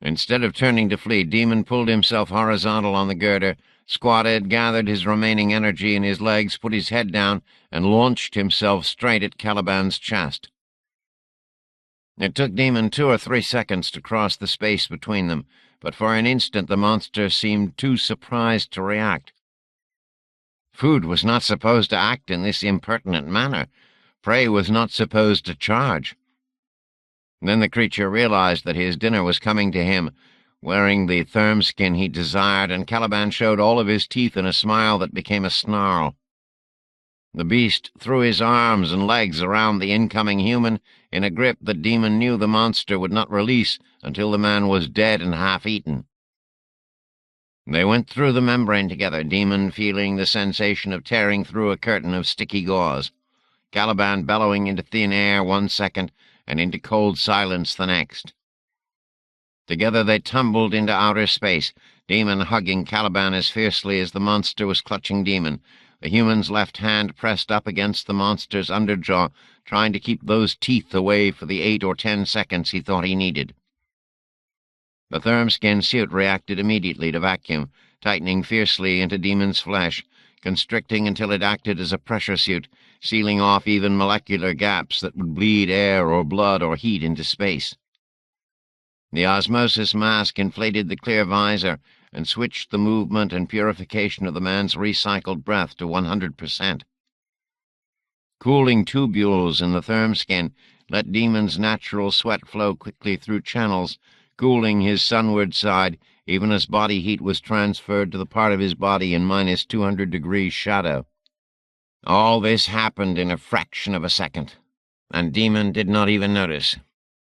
Instead of turning to flee, Demon pulled himself horizontal on the girder, squatted, gathered his remaining energy in his legs, put his head down, and launched himself straight at Caliban's chest. It took Demon 2 or 3 seconds to cross the space between them, but for an instant the monster seemed too surprised to react. Food was not supposed to act in this impertinent manner. Prey was not supposed to charge. Then the creature realized that his dinner was coming to him, wearing the therm skin he desired, and Caliban showed all of his teeth in a smile that became a snarl. The beast threw his arms and legs around the incoming human in a grip that Demon knew the monster would not release until the man was dead and half-eaten. They went through the membrane together, Demon feeling the sensation of tearing through a curtain of sticky gauze, Caliban bellowing into thin air 1 second and into cold silence the next. Together they tumbled into outer space, Demon hugging Caliban as fiercely as the monster was clutching Demon, the human's left hand pressed up against the monster's underjaw, trying to keep those teeth away for the 8 or 10 seconds he thought he needed. The therm-skin suit reacted immediately to vacuum, tightening fiercely into Demon's flesh, constricting until it acted as a pressure suit, sealing off even molecular gaps that would bleed air or blood or heat into space. The osmosis mask inflated the clear visor and switched the movement and purification of the man's recycled breath to 100%. Cooling tubules in the therm skin let Demon's natural sweat flow quickly through channels, cooling his sunward side even as body heat was transferred to the part of his body in minus 200 degrees shadow. All this happened in a fraction of a second, and Demon did not even notice.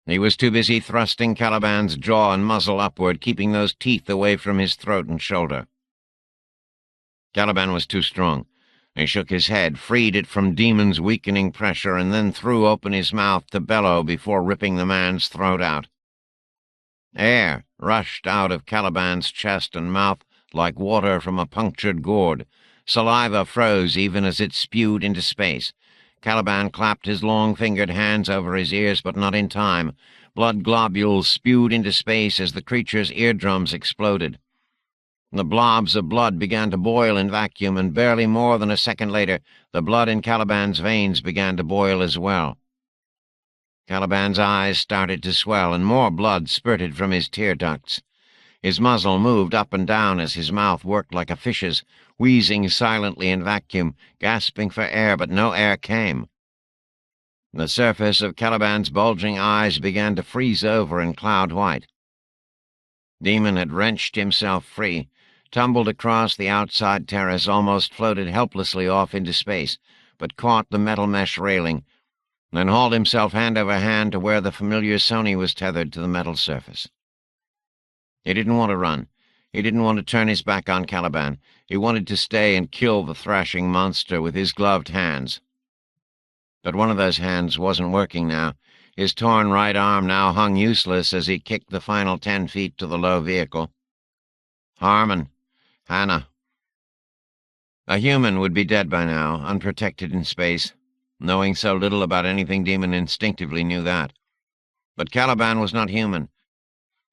He was too busy thrusting Caliban's jaw and muzzle upward, keeping those teeth away from his throat and shoulder. Caliban was too strong. He shook his head, freed it from Demon's weakening pressure, and then threw open his mouth to bellow before ripping the man's throat out. Air rushed out of Caliban's chest and mouth like water from a punctured gourd. Saliva froze even as it spewed into space. Caliban clapped his long-fingered hands over his ears, but not in time. Blood globules spewed into space as the creature's eardrums exploded. The blobs of blood began to boil in vacuum, and barely more than a second later, the blood in Caliban's veins began to boil as well. Caliban's eyes started to swell, and more blood spurted from his tear ducts. His muzzle moved up and down as his mouth worked like a fish's, wheezing silently in vacuum, gasping for air, but no air came. The surface of Caliban's bulging eyes began to freeze over and cloud white. Demon had wrenched himself free, tumbled across the outside terrace, almost floated helplessly off into space, but caught the metal mesh railing, then hauled himself hand over hand to where the familiar Sony was tethered to the metal surface. He didn't want to run. He didn't want to turn his back on Caliban. He wanted to stay and kill the thrashing monster with his gloved hands. But one of those hands wasn't working now. His torn right arm now hung useless as he kicked the final 10 feet to the low vehicle. Harmon. Hannah. A human would be dead by now, unprotected in space. Knowing so little about anything, Demon instinctively knew that. But Caliban was not human.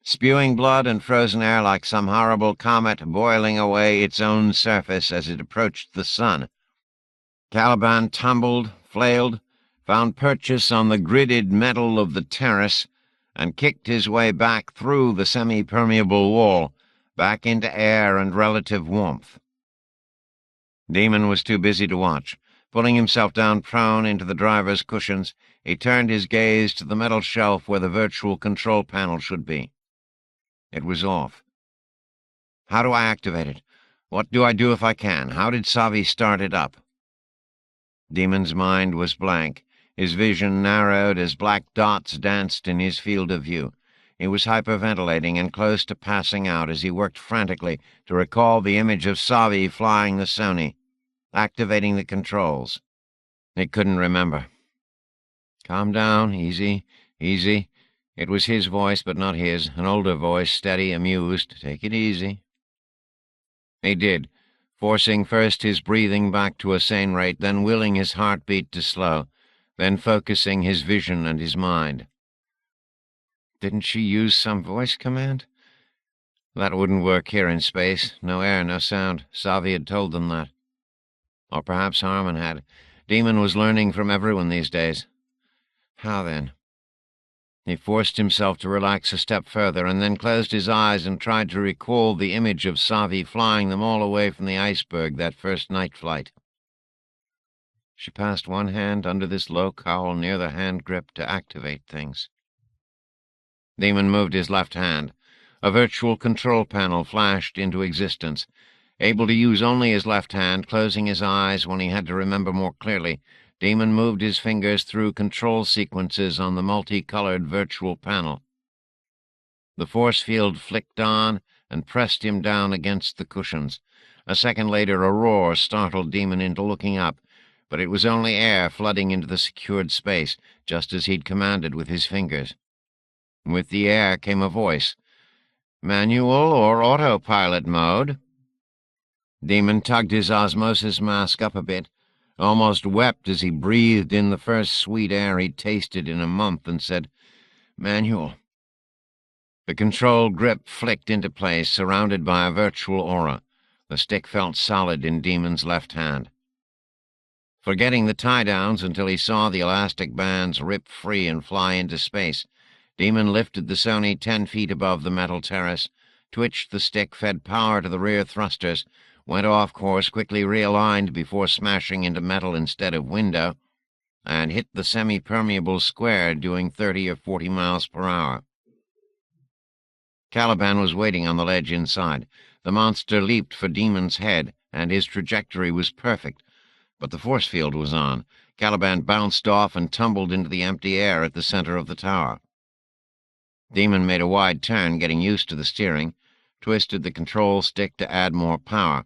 Spewing blood and frozen air like some horrible comet boiling away its own surface as it approached the sun. Caliban tumbled, flailed, found purchase on the gridded metal of the terrace, and kicked his way back through the semi-permeable wall, back into air and relative warmth. Demon was too busy to watch. Pulling himself down prone into the driver's cushions, he turned his gaze to the metal shelf where the virtual control panel should be. It was off. How do I activate it? What do I do if I can? How did Savi start it up? Demon's mind was blank. His vision narrowed as black dots danced in his field of view. He was hyperventilating and close to passing out as he worked frantically to recall the image of Savi flying the Sony, activating the controls. He couldn't remember. Calm down, easy, easy. It was his voice, but not his, an older voice, steady, amused. Take it easy. He did, forcing first his breathing back to a sane rate, then willing his heartbeat to slow, then focusing his vision and his mind. Didn't she use some voice command? That wouldn't work here in space. No air, no sound. Savi had told them that. Or perhaps Harmon had. Demon was learning from everyone these days. How then? He forced himself to relax a step further, and then closed his eyes and tried to recall the image of Savi flying them all away from the iceberg that first night flight. She passed one hand under this low cowl near the hand grip to activate things. Demon moved his left hand. A virtual control panel flashed into existence. Able to use only his left hand, closing his eyes when he had to remember more clearly, Demon moved his fingers through control sequences on the multicolored virtual panel. The force field flicked on and pressed him down against the cushions. A second later, a roar startled Demon into looking up, but it was only air flooding into the secured space, just as he'd commanded with his fingers. With the air came a voice. "Manual or autopilot mode?" Demon tugged his osmosis mask up a bit, almost wept as he breathed in the first sweet air he'd tasted in a month, and said, "Manual." The control grip flicked into place, surrounded by a virtual aura. The stick felt solid in Demon's left hand. Forgetting the tie-downs until he saw the elastic bands rip free and fly into space, Demon lifted the Sony 10 feet above the metal terrace, twitched the stick, fed power to the rear thrusters, went off course, quickly realigned before smashing into metal instead of window, and hit the semi-permeable square doing 30 or 40 miles per hour. Caliban was waiting on the ledge inside. The monster leaped for Demon's head, and his trajectory was perfect, but the force field was on. Caliban bounced off and tumbled into the empty air at the center of the tower. Demon made a wide turn, getting used to the steering, twisted the control stick to add more power.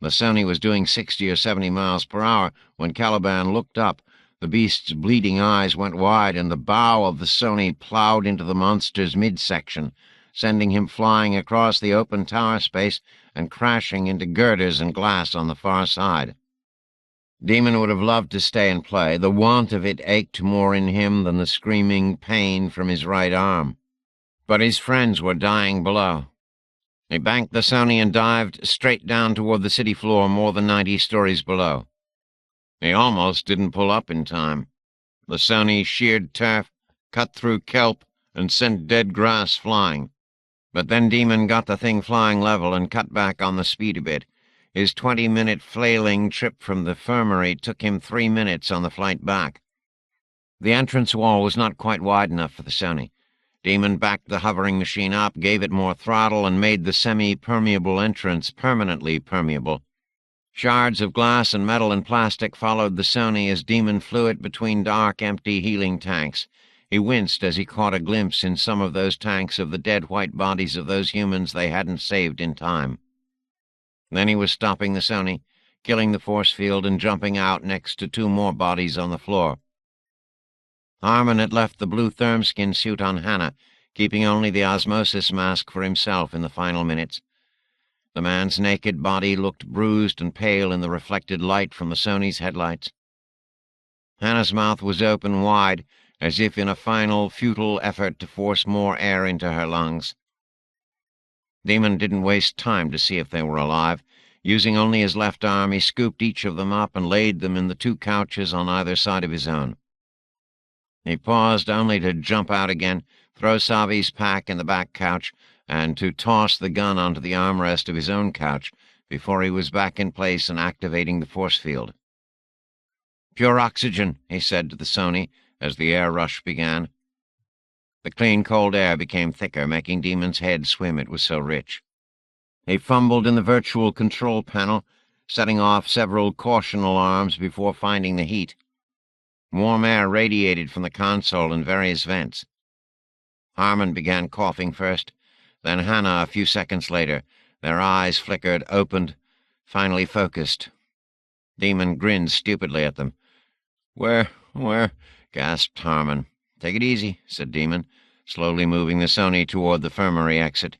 The Sony was doing 60 or 70 miles per hour when Caliban looked up. The beast's bleeding eyes went wide, and the bow of the Sony plowed into the monster's midsection, sending him flying across the open tower space and crashing into girders and glass on the far side. Demon would have loved to stay and play. The want of it ached more in him than the screaming pain from his right arm. But his friends were dying below. He banked the Sony and dived straight down toward the city floor more than 90 stories below. He almost didn't pull up in time. The Sony sheared turf, cut through kelp, and sent dead grass flying. But then Demon got the thing flying level and cut back on the speed a bit. His 20-minute flailing trip from the infirmary took him 3 minutes on the flight back. The entrance wall was not quite wide enough for the Sony. Demon backed the hovering machine up, gave it more throttle, and made the semi-permeable entrance permanently permeable. Shards of glass and metal and plastic followed the Sony as Demon flew it between dark, empty healing tanks. He winced as he caught a glimpse in some of those tanks of the dead white bodies of those humans they hadn't saved in time. Then he was stopping the Sony, killing the force field, and jumping out next to 2 more bodies on the floor. Harmon had left the blue thermskin suit on Hannah, keeping only the osmosis mask for himself in the final minutes. The man's naked body looked bruised and pale in the reflected light from the Sony's headlights. Hannah's mouth was open wide, as if in a final, futile effort to force more air into her lungs. Demon didn't waste time to see if they were alive. Using only his left arm, he scooped each of them up and laid them in the 2 couches on either side of his own. He paused only to jump out again, throw Savi's pack in the back couch, and to toss the gun onto the armrest of his own couch before he was back in place and activating the force field. "Pure oxygen," he said to the Sony as the air rush began. The clean, cold air became thicker, making Demon's head swim, it was so rich. He fumbled in the virtual control panel, setting off several caution alarms before finding the heat. Warm air radiated from the console in various vents. Harmon began coughing first, then Hannah a few seconds later. Their eyes flickered, opened, finally focused. Demon grinned stupidly at them. Where, gasped Harmon. "Take it easy," said Demon, slowly moving the Sony toward the infirmary exit.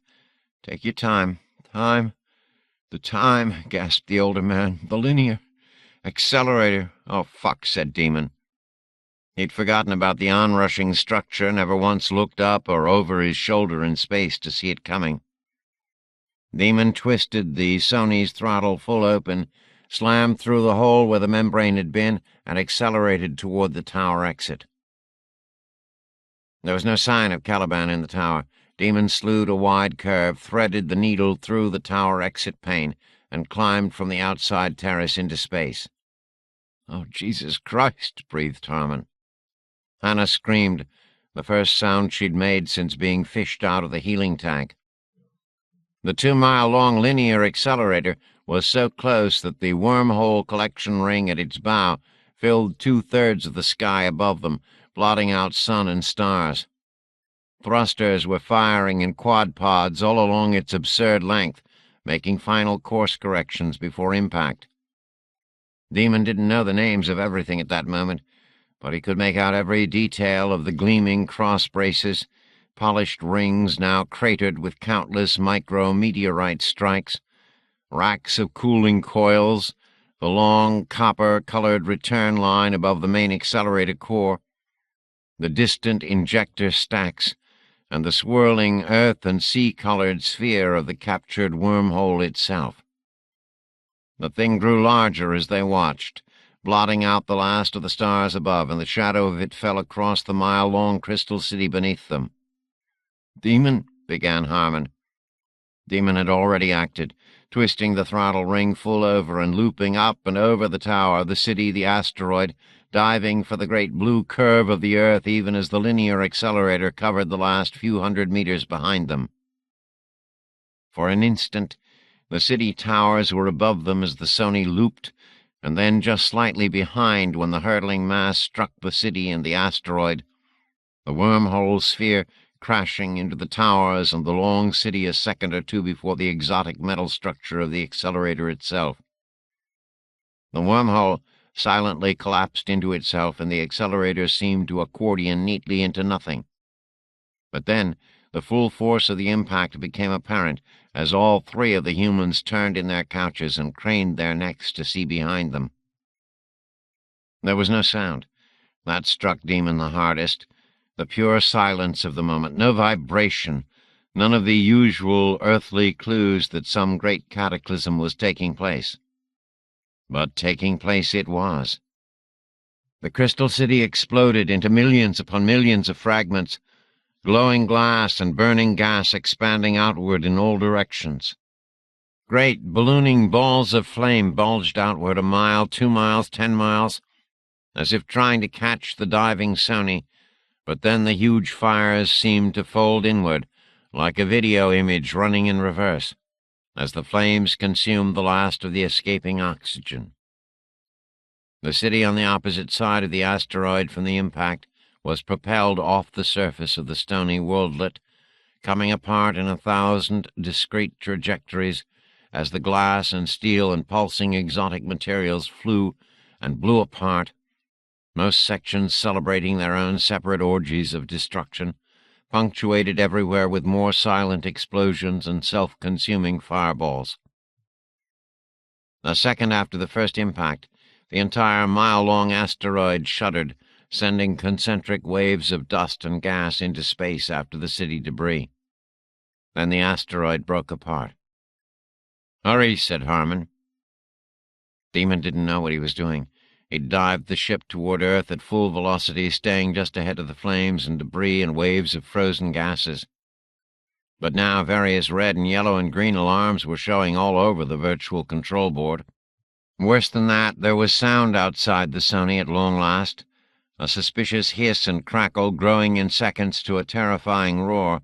"Take your time. The time," gasped the older man. "The linear accelerator." "Oh, fuck," said Demon. He'd forgotten about the onrushing structure, never once looked up or over his shoulder in space to see it coming. Demon twisted the Sony's throttle full open, slammed through the hole where the membrane had been, and accelerated toward the tower exit. There was no sign of Caliban in the tower. Demon slewed a wide curve, threaded the needle through the tower exit pane, and climbed from the outside terrace into space. "Oh, Jesus Christ!" breathed Harmon. Hannah screamed, the first sound she'd made since being fished out of the healing tank. The 2-mile-long linear accelerator was so close that the wormhole collection ring at its bow filled 2/3 of the sky above them, blotting out sun and stars. Thrusters were firing in quadpods all along its absurd length, making final course corrections before impact. Demon didn't know the names of everything at that moment, but he could make out every detail of the gleaming cross braces, polished rings now cratered with countless micro-meteorite strikes, racks of cooling coils, the long copper-colored return line above the main accelerator core, the distant injector stacks, and the swirling earth and sea-colored sphere of the captured wormhole itself. The thing grew larger as they watched, blotting out the last of the stars above, and the shadow of it fell across the mile-long crystal city beneath them. "Demon," began Harmon. Demon had already acted, twisting the throttle ring full over and looping up and over the tower, the city, the asteroid, diving for the great blue curve of the Earth even as the linear accelerator covered the last few hundred meters behind them. For an instant, the city towers were above them as the Sony looped, and then just slightly behind when the hurtling mass struck the city and the asteroid, the wormhole sphere crashing into the towers and the long city a second or two before the exotic metal structure of the accelerator itself. The wormhole silently collapsed into itself, and the accelerator seemed to accordion neatly into nothing. But then the full force of the impact became apparent as all three of the humans turned in their couches and craned their necks to see behind them. There was no sound. That struck Demon the hardest. The pure silence of the moment, no vibration, none of the usual earthly clues that some great cataclysm was taking place. But taking place it was. The crystal city exploded into millions upon millions of fragments, glowing glass and burning gas expanding outward in all directions. Great ballooning balls of flame bulged outward 1 mile, 2 miles, 10 miles, as if trying to catch the diving Sony, but then the huge fires seemed to fold inward, like a video image running in reverse, as the flames consumed the last of the escaping oxygen. The city on the opposite side of the asteroid from the impact was propelled off the surface of the stony worldlet, coming apart in 1,000 discrete trajectories as the glass and steel and pulsing exotic materials flew and blew apart, most sections celebrating their own separate orgies of destruction, punctuated everywhere with more silent explosions and self-consuming fireballs. A second after the first impact, the entire mile-long asteroid shuddered, sending concentric waves of dust and gas into space after the city debris. Then the asteroid broke apart. "Hurry," said Harmon. Demon didn't know what he was doing. He dived the ship toward Earth at full velocity, staying just ahead of the flames and debris and waves of frozen gases. But now various red and yellow and green alarms were showing all over the virtual control board. Worse than that, there was sound outside the Sony at long last, a suspicious hiss and crackle growing in seconds to a terrifying roar.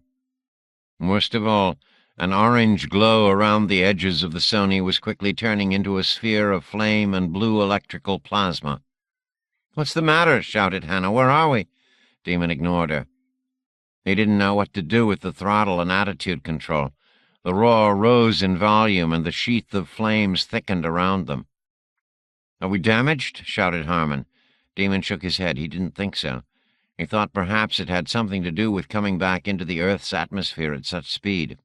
Worst of all, an orange glow around the edges of the Sony was quickly turning into a sphere of flame and blue electrical plasma. "What's the matter?" shouted Hannah. "Where are we?" Demon ignored her. He didn't know what to do with the throttle and attitude control. The roar rose in volume, and the sheath of flames thickened around them. "Are we damaged?" shouted Harmon. Demon shook his head. He didn't think so. He thought perhaps it had something to do with coming back into the Earth's atmosphere at such speed.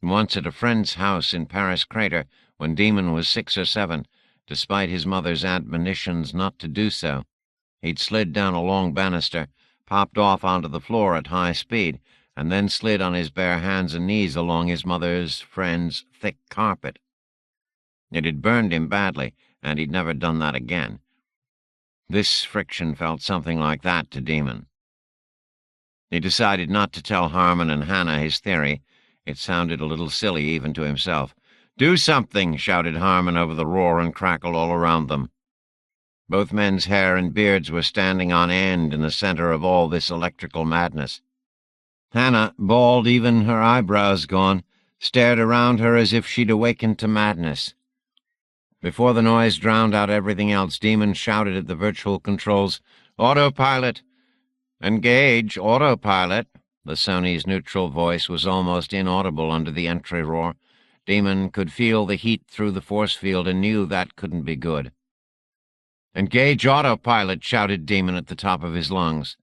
Once at a friend's house in Paris Crater, when Demon was 6 or 7, despite his mother's admonitions not to do so, he'd slid down a long banister, popped off onto the floor at high speed, and then slid on his bare hands and knees along his mother's friend's thick carpet. It had burned him badly, and he'd never done that again. This friction felt something like that to Demon. He decided not to tell Harmon and Hannah his theory. It sounded a little silly even to himself. "Do something!" shouted Harmon over the roar and crackle all around them. Both men's hair and beards were standing on end in the center of all this electrical madness. Hannah, bald, even her eyebrows gone, stared around her as if she'd awakened to madness. Before the noise drowned out everything else, Demon shouted at the virtual controls, "Autopilot! Engage autopilot!" The Sony's neutral voice was almost inaudible under the entry roar. Demon could feel the heat through the force field and knew that couldn't be good. "Engage autopilot!" shouted Demon at the top of his lungs.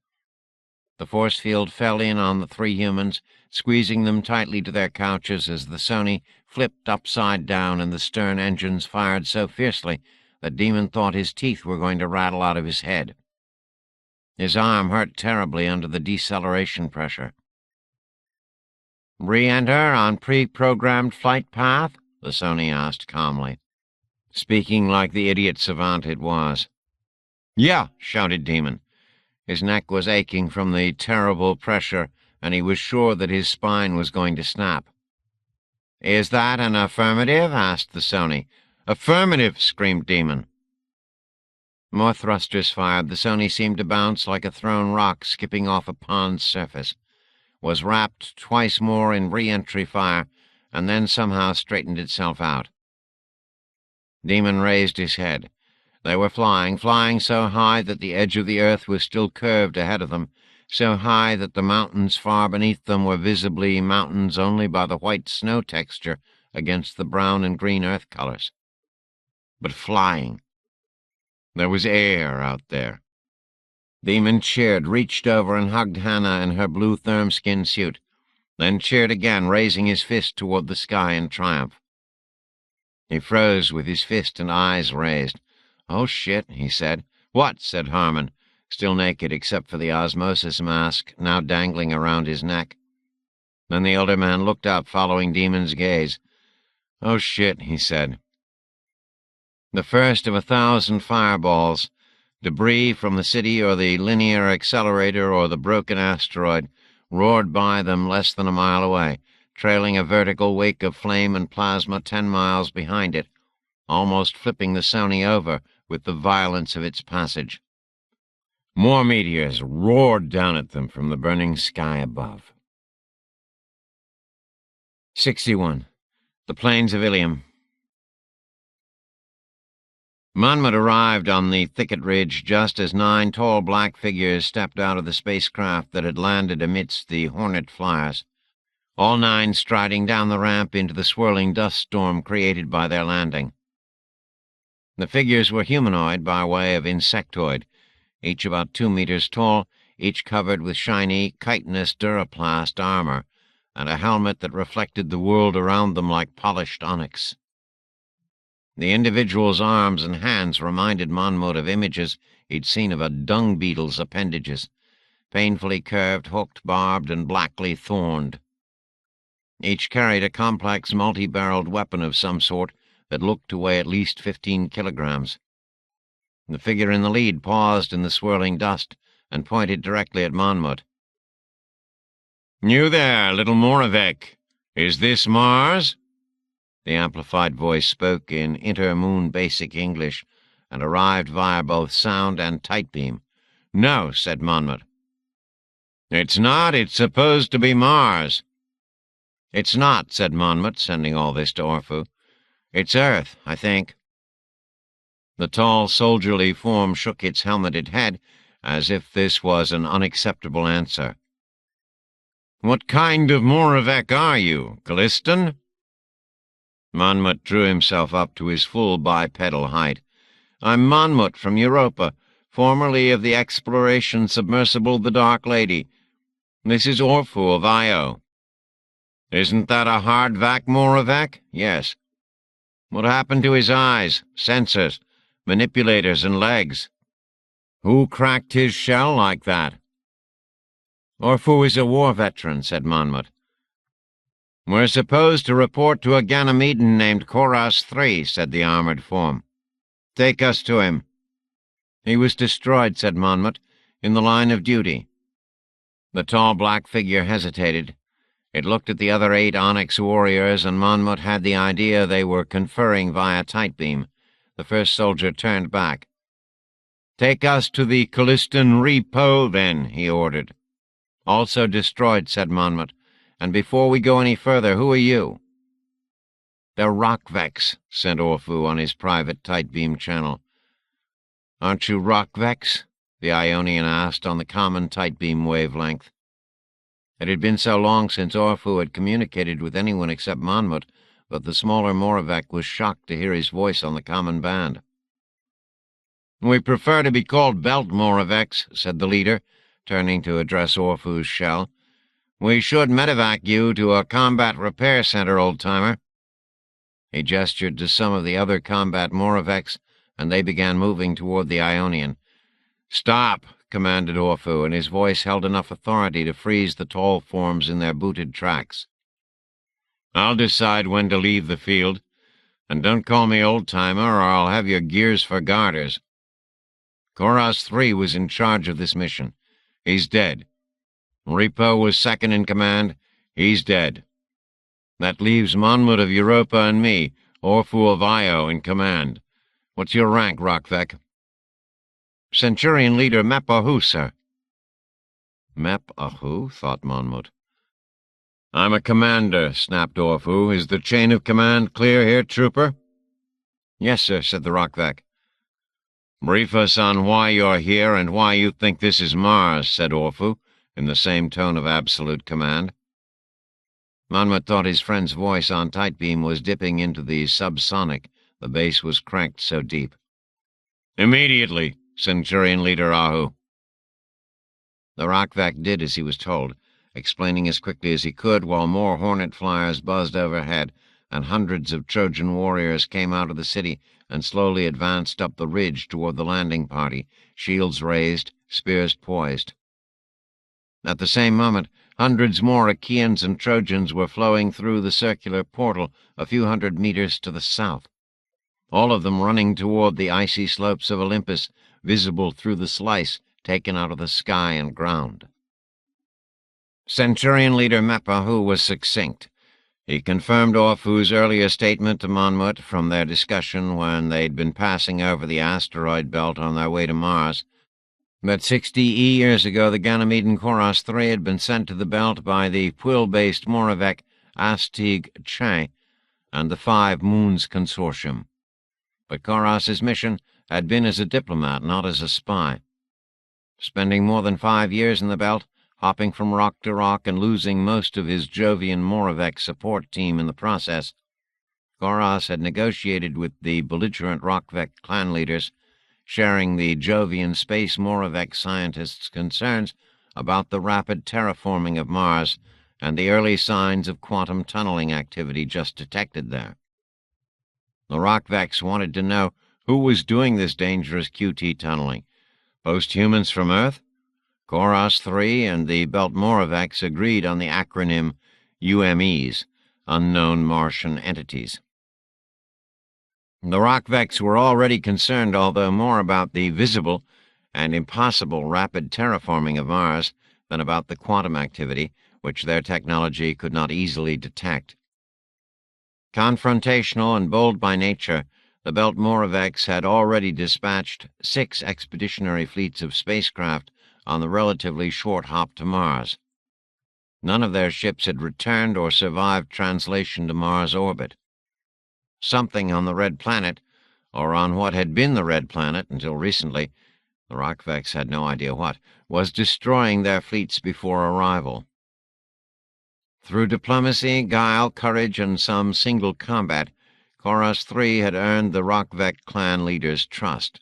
The force field fell in on the three humans, squeezing them tightly to their couches as the Sony flipped upside down and the stern engines fired so fiercely that Demon thought his teeth were going to rattle out of his head. His arm hurt terribly under the deceleration pressure. "Re-enter on pre-programmed flight path?" the Sony asked calmly, speaking like the idiot savant it was. "Yeah," shouted Demon. His neck was aching from the terrible pressure, and he was sure that his spine was going to snap. "Is that an affirmative?" asked the Sony. "Affirmative!" screamed Demon. More thrusters fired. The Sony seemed to bounce like a thrown rock skipping off a pond's surface, was wrapped twice more in re-entry fire, and then somehow straightened itself out. Demon raised his head. They were flying so high that the edge of the earth was still curved ahead of them, so high that the mountains far beneath them were visibly mountains only by the white snow texture against the brown and green earth colors. But flying. There was air out there. Demon cheered, reached over and hugged Hannah in her blue therm-skin suit, then cheered again, raising his fist toward the sky in triumph. He froze with his fist and eyes raised. "Oh, shit," he said. "What?" said Harmon, still naked except for the osmosis mask now dangling around his neck. Then the older man looked up, following Demon's gaze. "Oh, shit," he said. The first of 1,000 fireballs, debris from the city or the linear accelerator or the broken asteroid, roared by them less than a mile away, trailing a vertical wake of flame and plasma 10 miles behind it, almost flipping the Sony over with the violence of its passage. More meteors roared down at them from the burning sky above. 61. The Plains of Ilium. Monmouth arrived on the thicket ridge just as 9 tall black figures stepped out of the spacecraft that had landed amidst the Hornet flyers, all 9 striding down the ramp into the swirling dust storm created by their landing. The figures were humanoid by way of insectoid, each about 2 meters tall, each covered with shiny, chitinous duraplast armor, and a helmet that reflected the world around them like polished onyx. The individual's arms and hands reminded Monmouth of images he'd seen of a dung beetle's appendages, painfully curved, hooked, barbed, and blackly thorned. Each carried a complex, multi-barreled weapon of some sort that looked to weigh at least 15 kilograms. The figure in the lead paused in the swirling dust and pointed directly at Monmouth. "You there, little Moravec. Is this Mars?" The amplified voice spoke in inter-moon basic English and arrived via both sound and tight beam. "No," said Monmouth. "It's not. It's supposed to be Mars." "It's not," said Monmouth, sending all this to Orphu. "It's Earth, I think." The tall, soldierly form shook its helmeted head, as if this was an unacceptable answer. "What kind of Moravec are you, Calliston?" Monmouth drew himself up to his full bipedal height. "I'm Monmouth from Europa, formerly of the exploration submersible The Dark Lady. This is Orphu of Io." "Isn't that a hardvac Moravec?" "Yes." "What happened to his eyes, sensors, manipulators, and legs? Who cracked his shell like that?" Orfu is a war veteran, said Monmouth. We're supposed to report to a Ganymedan named Koras III, said the armored form. Take us to him. He was destroyed, said Monmouth, in the line of duty. The tall black figure hesitated. It looked at the other 8 onyx warriors, and Monmouth had the idea they were conferring via tight beam. The first soldier turned back. Take us to the Callistan Repo, then, he ordered. Also destroyed, said Monmouth. And before we go any further, who are you? They're Rockvex, said Orfu on his private tight beam channel. Aren't you Rockvex? The Ionian asked on the common tight beam wavelength. It had been so long since Orfu had communicated with anyone except Monmouth, but the smaller Moravec was shocked to hear his voice on the common band. We prefer to be called Belt Moravecs, said the leader, turning to address Orfu's shell. We should medevac you to a combat repair center, old-timer. He gestured to some of the other combat Moravecs, and they began moving toward the Ionian. Stop, commanded Orfu, and his voice held enough authority to freeze the tall forms in their booted tracks. I'll decide when to leave the field, and don't call me old-timer or I'll have your gears for garters. Koras III was in charge of this mission. He's dead. Repo was second in command. He's dead. That leaves Monmouth of Europa and me, Orfu of Io, in command. What's your rank, Rockvec? Centurion Leader Mep-Ahu, sir. Mep-Ahu, thought Monmouth. I'm a commander, snapped Orfu. Is the chain of command clear here, trooper? Yes, sir, said the Rockvec. Brief us on why you're here and why you think this is Mars, said Orfu, in the same tone of absolute command. Monmouth thought his friend's voice on tight beam was dipping into the subsonic. The bass was cranked so deep. Immediately, Centurion Leader Ahu. The Rockvac did as he was told, explaining as quickly as he could while more Hornet flyers buzzed overhead and hundreds of Trojan warriors came out of the city and slowly advanced up the ridge toward the landing party, shields raised, spears poised. At the same moment, hundreds more Achaeans and Trojans were flowing through the circular portal a few hundred meters to the south, all of them running toward the icy slopes of Olympus, visible through the slice taken out of the sky and ground. Centurion Leader Mep-Ahu was succinct. He confirmed Orfu's earlier statement to Monmouth from their discussion when they'd been passing over the asteroid belt on their way to Mars, that 60 years ago the Ganymedan Koras III had been sent to the belt by the Puil-based Moravec Astig Che and the 5 Moons Consortium. But Koras's mission had been as a diplomat, not as a spy. Spending more than 5 years in the belt, hopping from rock to rock and losing most of his Jovian Moravec support team in the process, Koras had negotiated with the belligerent Rockvec clan leaders, sharing the Jovian space Moravec scientists' concerns about the rapid terraforming of Mars and the early signs of quantum tunneling activity just detected there. The Rockvecs wanted to know who was doing this dangerous QT tunneling. Post-humans from Earth? Koras III and the Belt Moravecs agreed on the acronym UMEs, Unknown Martian Entities. The Rockvecs were already concerned, although more about the visible and impossible rapid terraforming of Mars than about the quantum activity, which their technology could not easily detect. Confrontational and bold by nature, the Belt Moravecs had already dispatched 6 expeditionary fleets of spacecraft on the relatively short hop to Mars. None of their ships had returned or survived translation to Mars orbit. Something on the Red Planet, or on what had been the Red Planet until recently, the Rockvecs had no idea what, was destroying their fleets before arrival. Through diplomacy, guile, courage, and some single combat, Koras III had earned the Rockvec clan leaders' trust.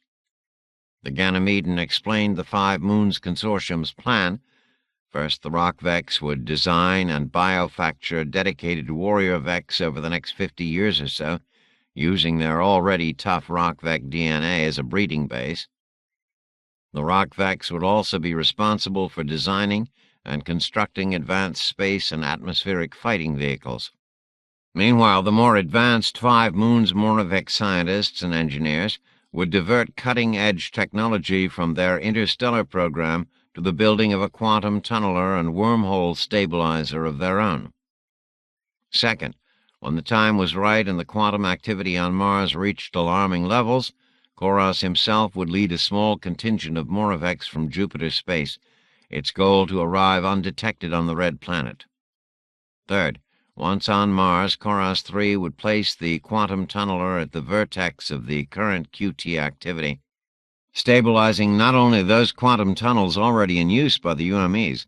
The Ganymedan explained the 5 Moons Consortium's plan. First, the Rockvecs would design and biofacture dedicated warrior Vecs over the next 50 years or so, using their already tough Rockvec DNA as a breeding base. The Rockvecs would also be responsible for designing and constructing advanced space and atmospheric fighting vehicles. Meanwhile, the more advanced 5 Moons Moravec scientists and engineers would divert cutting-edge technology from their interstellar program to the building of a quantum tunneler and wormhole stabilizer of their own. Second, when the time was right and the quantum activity on Mars reached alarming levels, Koros himself would lead a small contingent of Moravecs from Jupiter space, its goal to arrive undetected on the Red Planet. Third, once on Mars, Koros III would place the quantum tunneler at the vertex of the current QT activity, stabilizing not only those quantum tunnels already in use by the UMEs,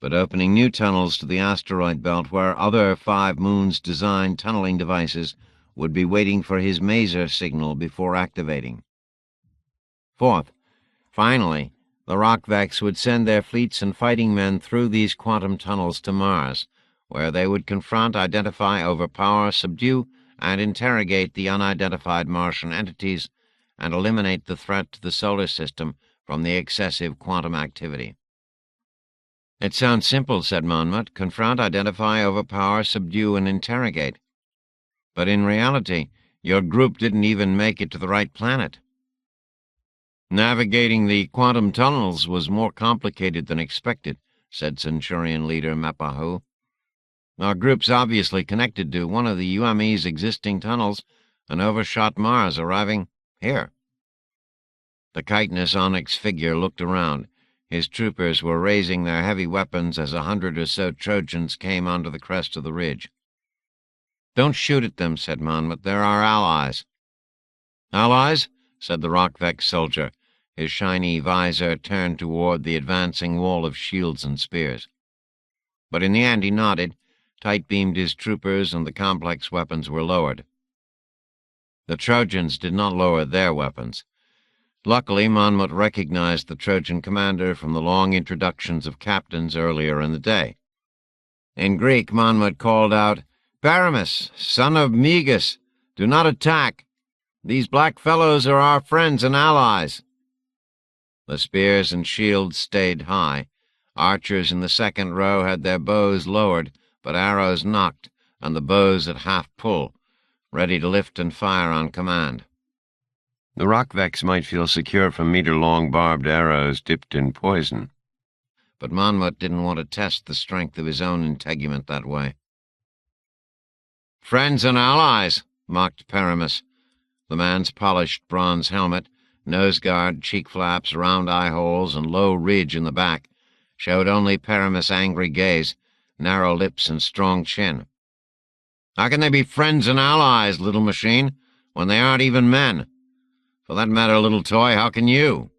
but opening new tunnels to the asteroid belt where other 5 Moons-designed tunneling devices would be waiting for his maser signal before activating. Fourth, finally, the Rockvex would send their fleets and fighting men through these quantum tunnels to Mars, where they would confront, identify, overpower, subdue, and interrogate the unidentified Martian entities and eliminate the threat to the solar system from the excessive quantum activity. "It sounds simple," said Monmouth. "Confront, identify, overpower, subdue, and interrogate. But in reality, your group didn't even make it to the right planet." "Navigating the quantum tunnels was more complicated than expected," said Centurion leader Mepahu. "Our group's obviously connected to one of the UME's existing tunnels and overshot Mars, arriving here." The chitinous onyx figure looked around. His troopers were raising their heavy weapons as 100 or so Trojans came onto the crest of the ridge. "Don't shoot at them," said Monmouth. "They're our allies." "Allies?" said the Rockvex soldier, his shiny visor turned toward the advancing wall of shields and spears. But in the end he nodded, tight-beamed his troopers, and the complex weapons were lowered. The Trojans did not lower their weapons. Luckily, Monmouth recognized the Trojan commander from the long introductions of captains earlier in the day. In Greek, Monmouth called out, "Paramus, son of Megas, do not attack. These black fellows are our friends and allies." The spears and shields stayed high. Archers in the second row had their bows lowered, but arrows nocked, and the bows at half pull, ready to lift and fire on command. The Rockvex might feel secure from meter-long barbed arrows dipped in poison. But Monmouth didn't want to test the strength of his own integument that way. "Friends and allies," mocked Paramus. The man's polished bronze helmet, nose guard, cheek flaps, round eye holes, and low ridge in the back showed only Paramus' angry gaze, narrow lips, and strong chin. "How can they be friends and allies, little machine, when they aren't even men? For that matter, little toy, how can you?"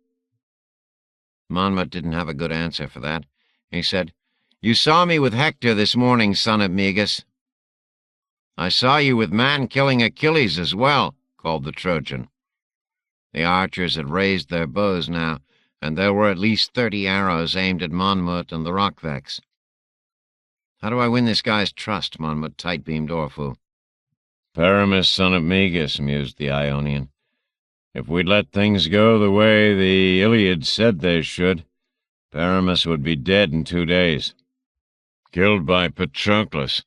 Monmouth didn't have a good answer for that. He said, "You saw me with Hector this morning, son of Megas." "I saw you with man-killing Achilles as well," called the Trojan. The archers had raised their bows now, and there were at least 30 arrows aimed at Monmouth and the Rockvex. "How do I win this guy's trust?" Monmouth tight-beamed Orphu. "Paramus, son of Megas," mused the Ionian. "If we'd let things go the way the Iliad said they should, Paramus would be dead in 2 days. Killed by Patroclus,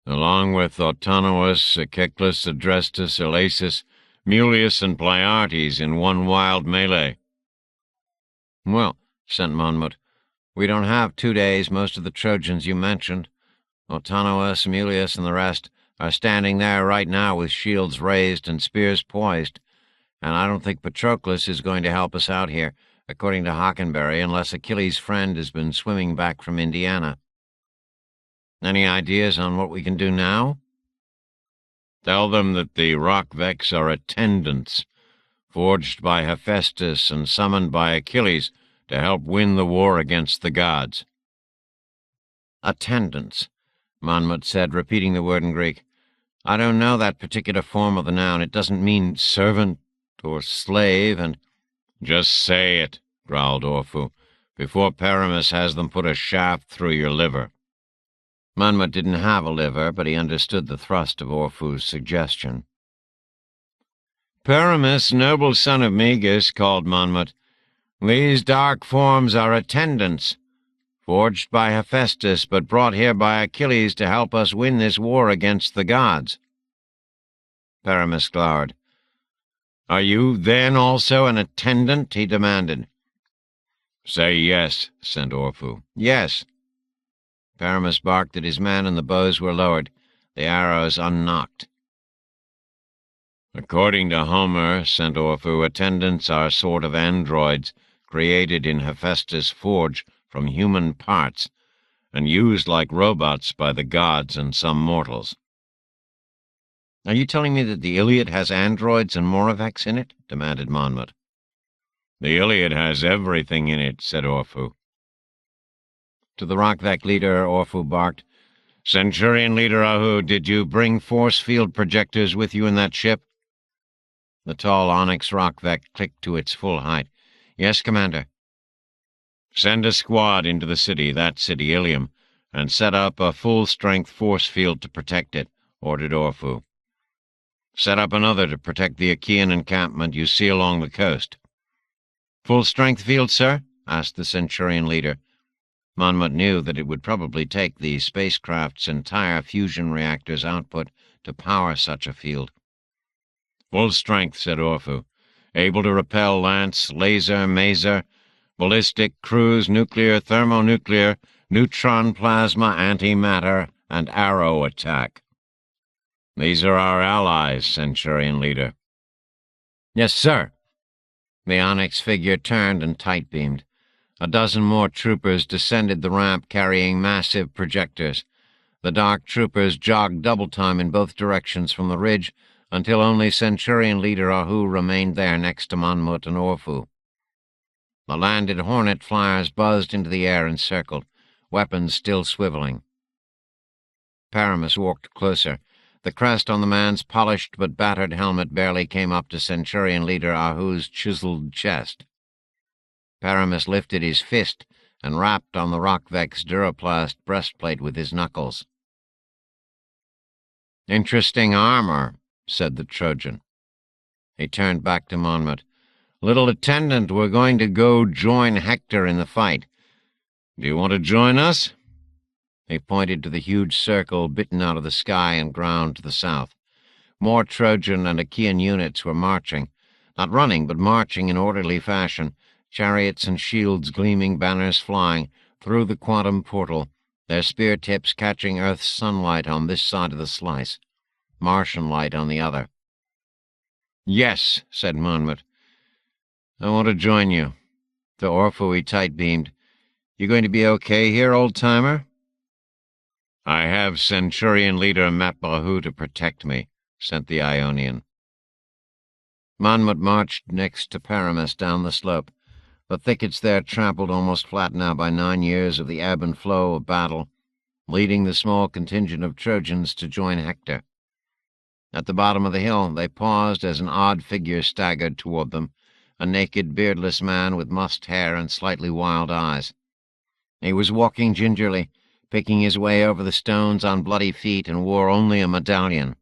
along with Autonomous, Echeclus, Adrestus, Elasus, Mulius, and Pleiartes in one wild melee." "Well," sent Monmouth, "we don't have 2 days. Most of the Trojans you mentioned, Autonomous, Mulius, and the rest, are standing there right now with shields raised and spears poised. And I don't think Patroclus is going to help us out here, according to Hockenberry, unless Achilles' friend has been swimming back from Indiana. Any ideas on what we can do now?" "Tell them that the Rockvex are attendants, forged by Hephaestus and summoned by Achilles to help win the war against the gods." "Attendants," Monmouth said, repeating the word in Greek. "I don't know that particular form of the noun. It doesn't mean servant or slave, and—" "Just say it," growled Orphu, "before Paramus has them put a shaft through your liver." Monmouth didn't have a liver, but he understood the thrust of Orphu's suggestion. "Paramus, noble son of Megas," called Monmouth, "these dark forms are attendants, Forged by Hephaestus, but brought here by Achilles to help us win this war against the gods. Paramus glowered. Are you then also an attendant? He demanded. Say yes, sent Orphu. Yes. Paramus barked at his men, and the bows were lowered, the arrows unnocked. According to Homer, sent Orphu, attendants are sort of androids created in Hephaestus' forge from human parts and used like robots by the gods and some mortals. Are you telling me that the Iliad has androids and Moraveks in it? Demanded Monmouth. The Iliad has everything in it, said Orphu. To the Rockvek leader, Orphu barked, Centurion leader Ahu, did you bring force field projectors with you in that ship? The tall onyx Rockvek clicked to its full height. Yes, Commander. Send a squad into the city, that city, Ilium, and set up a full-strength force field to protect it, ordered Orphu. Set up another to protect the Achaean encampment you see along the coast. Full-strength field, sir? Asked the Centurion leader. Monmouth knew that it would probably take the spacecraft's entire fusion reactor's output to power such a field. Full strength, said Orphu. Able to repel lance, laser, maser, ballistic, cruise, nuclear, thermonuclear, neutron plasma, antimatter, and arrow attack. These are our allies, Centurion leader. Yes, sir. The onyx figure turned and tight-beamed. A dozen more troopers descended the ramp carrying massive projectors. The dark troopers jogged double-time in both directions from the ridge until only Centurion leader Ahu remained there next to Monmouth and Orphu. The landed Hornet flyers buzzed into the air and circled, weapons still swiveling. Paramus walked closer. The crest on the man's polished but battered helmet barely came up to Centurion leader Ahu's chiseled chest. Paramus lifted his fist and rapped on the Rockvek's duraplast breastplate with his knuckles. Interesting armor, said the Trojan. He turned back to Monmouth. Little attendant, we're going to go join Hector in the fight. Do you want to join us? He pointed to the huge circle bitten out of the sky and ground to the south. More Trojan and Achaean units were marching. Not running, but marching in orderly fashion, chariots and shields gleaming, banners flying, through the quantum portal, their spear tips catching Earth's sunlight on this side of the slice, Martian light on the other. Yes, said Monmouth. I want to join you. To Orphu he tight-beamed. You going to be okay here, old-timer? I have Centurion leader Mapbahu to protect me, sent the Ionian. Monmouth marched next to Paramus down the slope. The thickets there trampled almost flat now by 9 years of the ebb and flow of battle, leading the small contingent of Trojans to join Hector. At the bottom of the hill they paused as an odd figure staggered toward them, a naked, beardless man with mussed hair and slightly wild eyes. He was walking gingerly, picking his way over the stones on bloody feet, and wore only a medallion.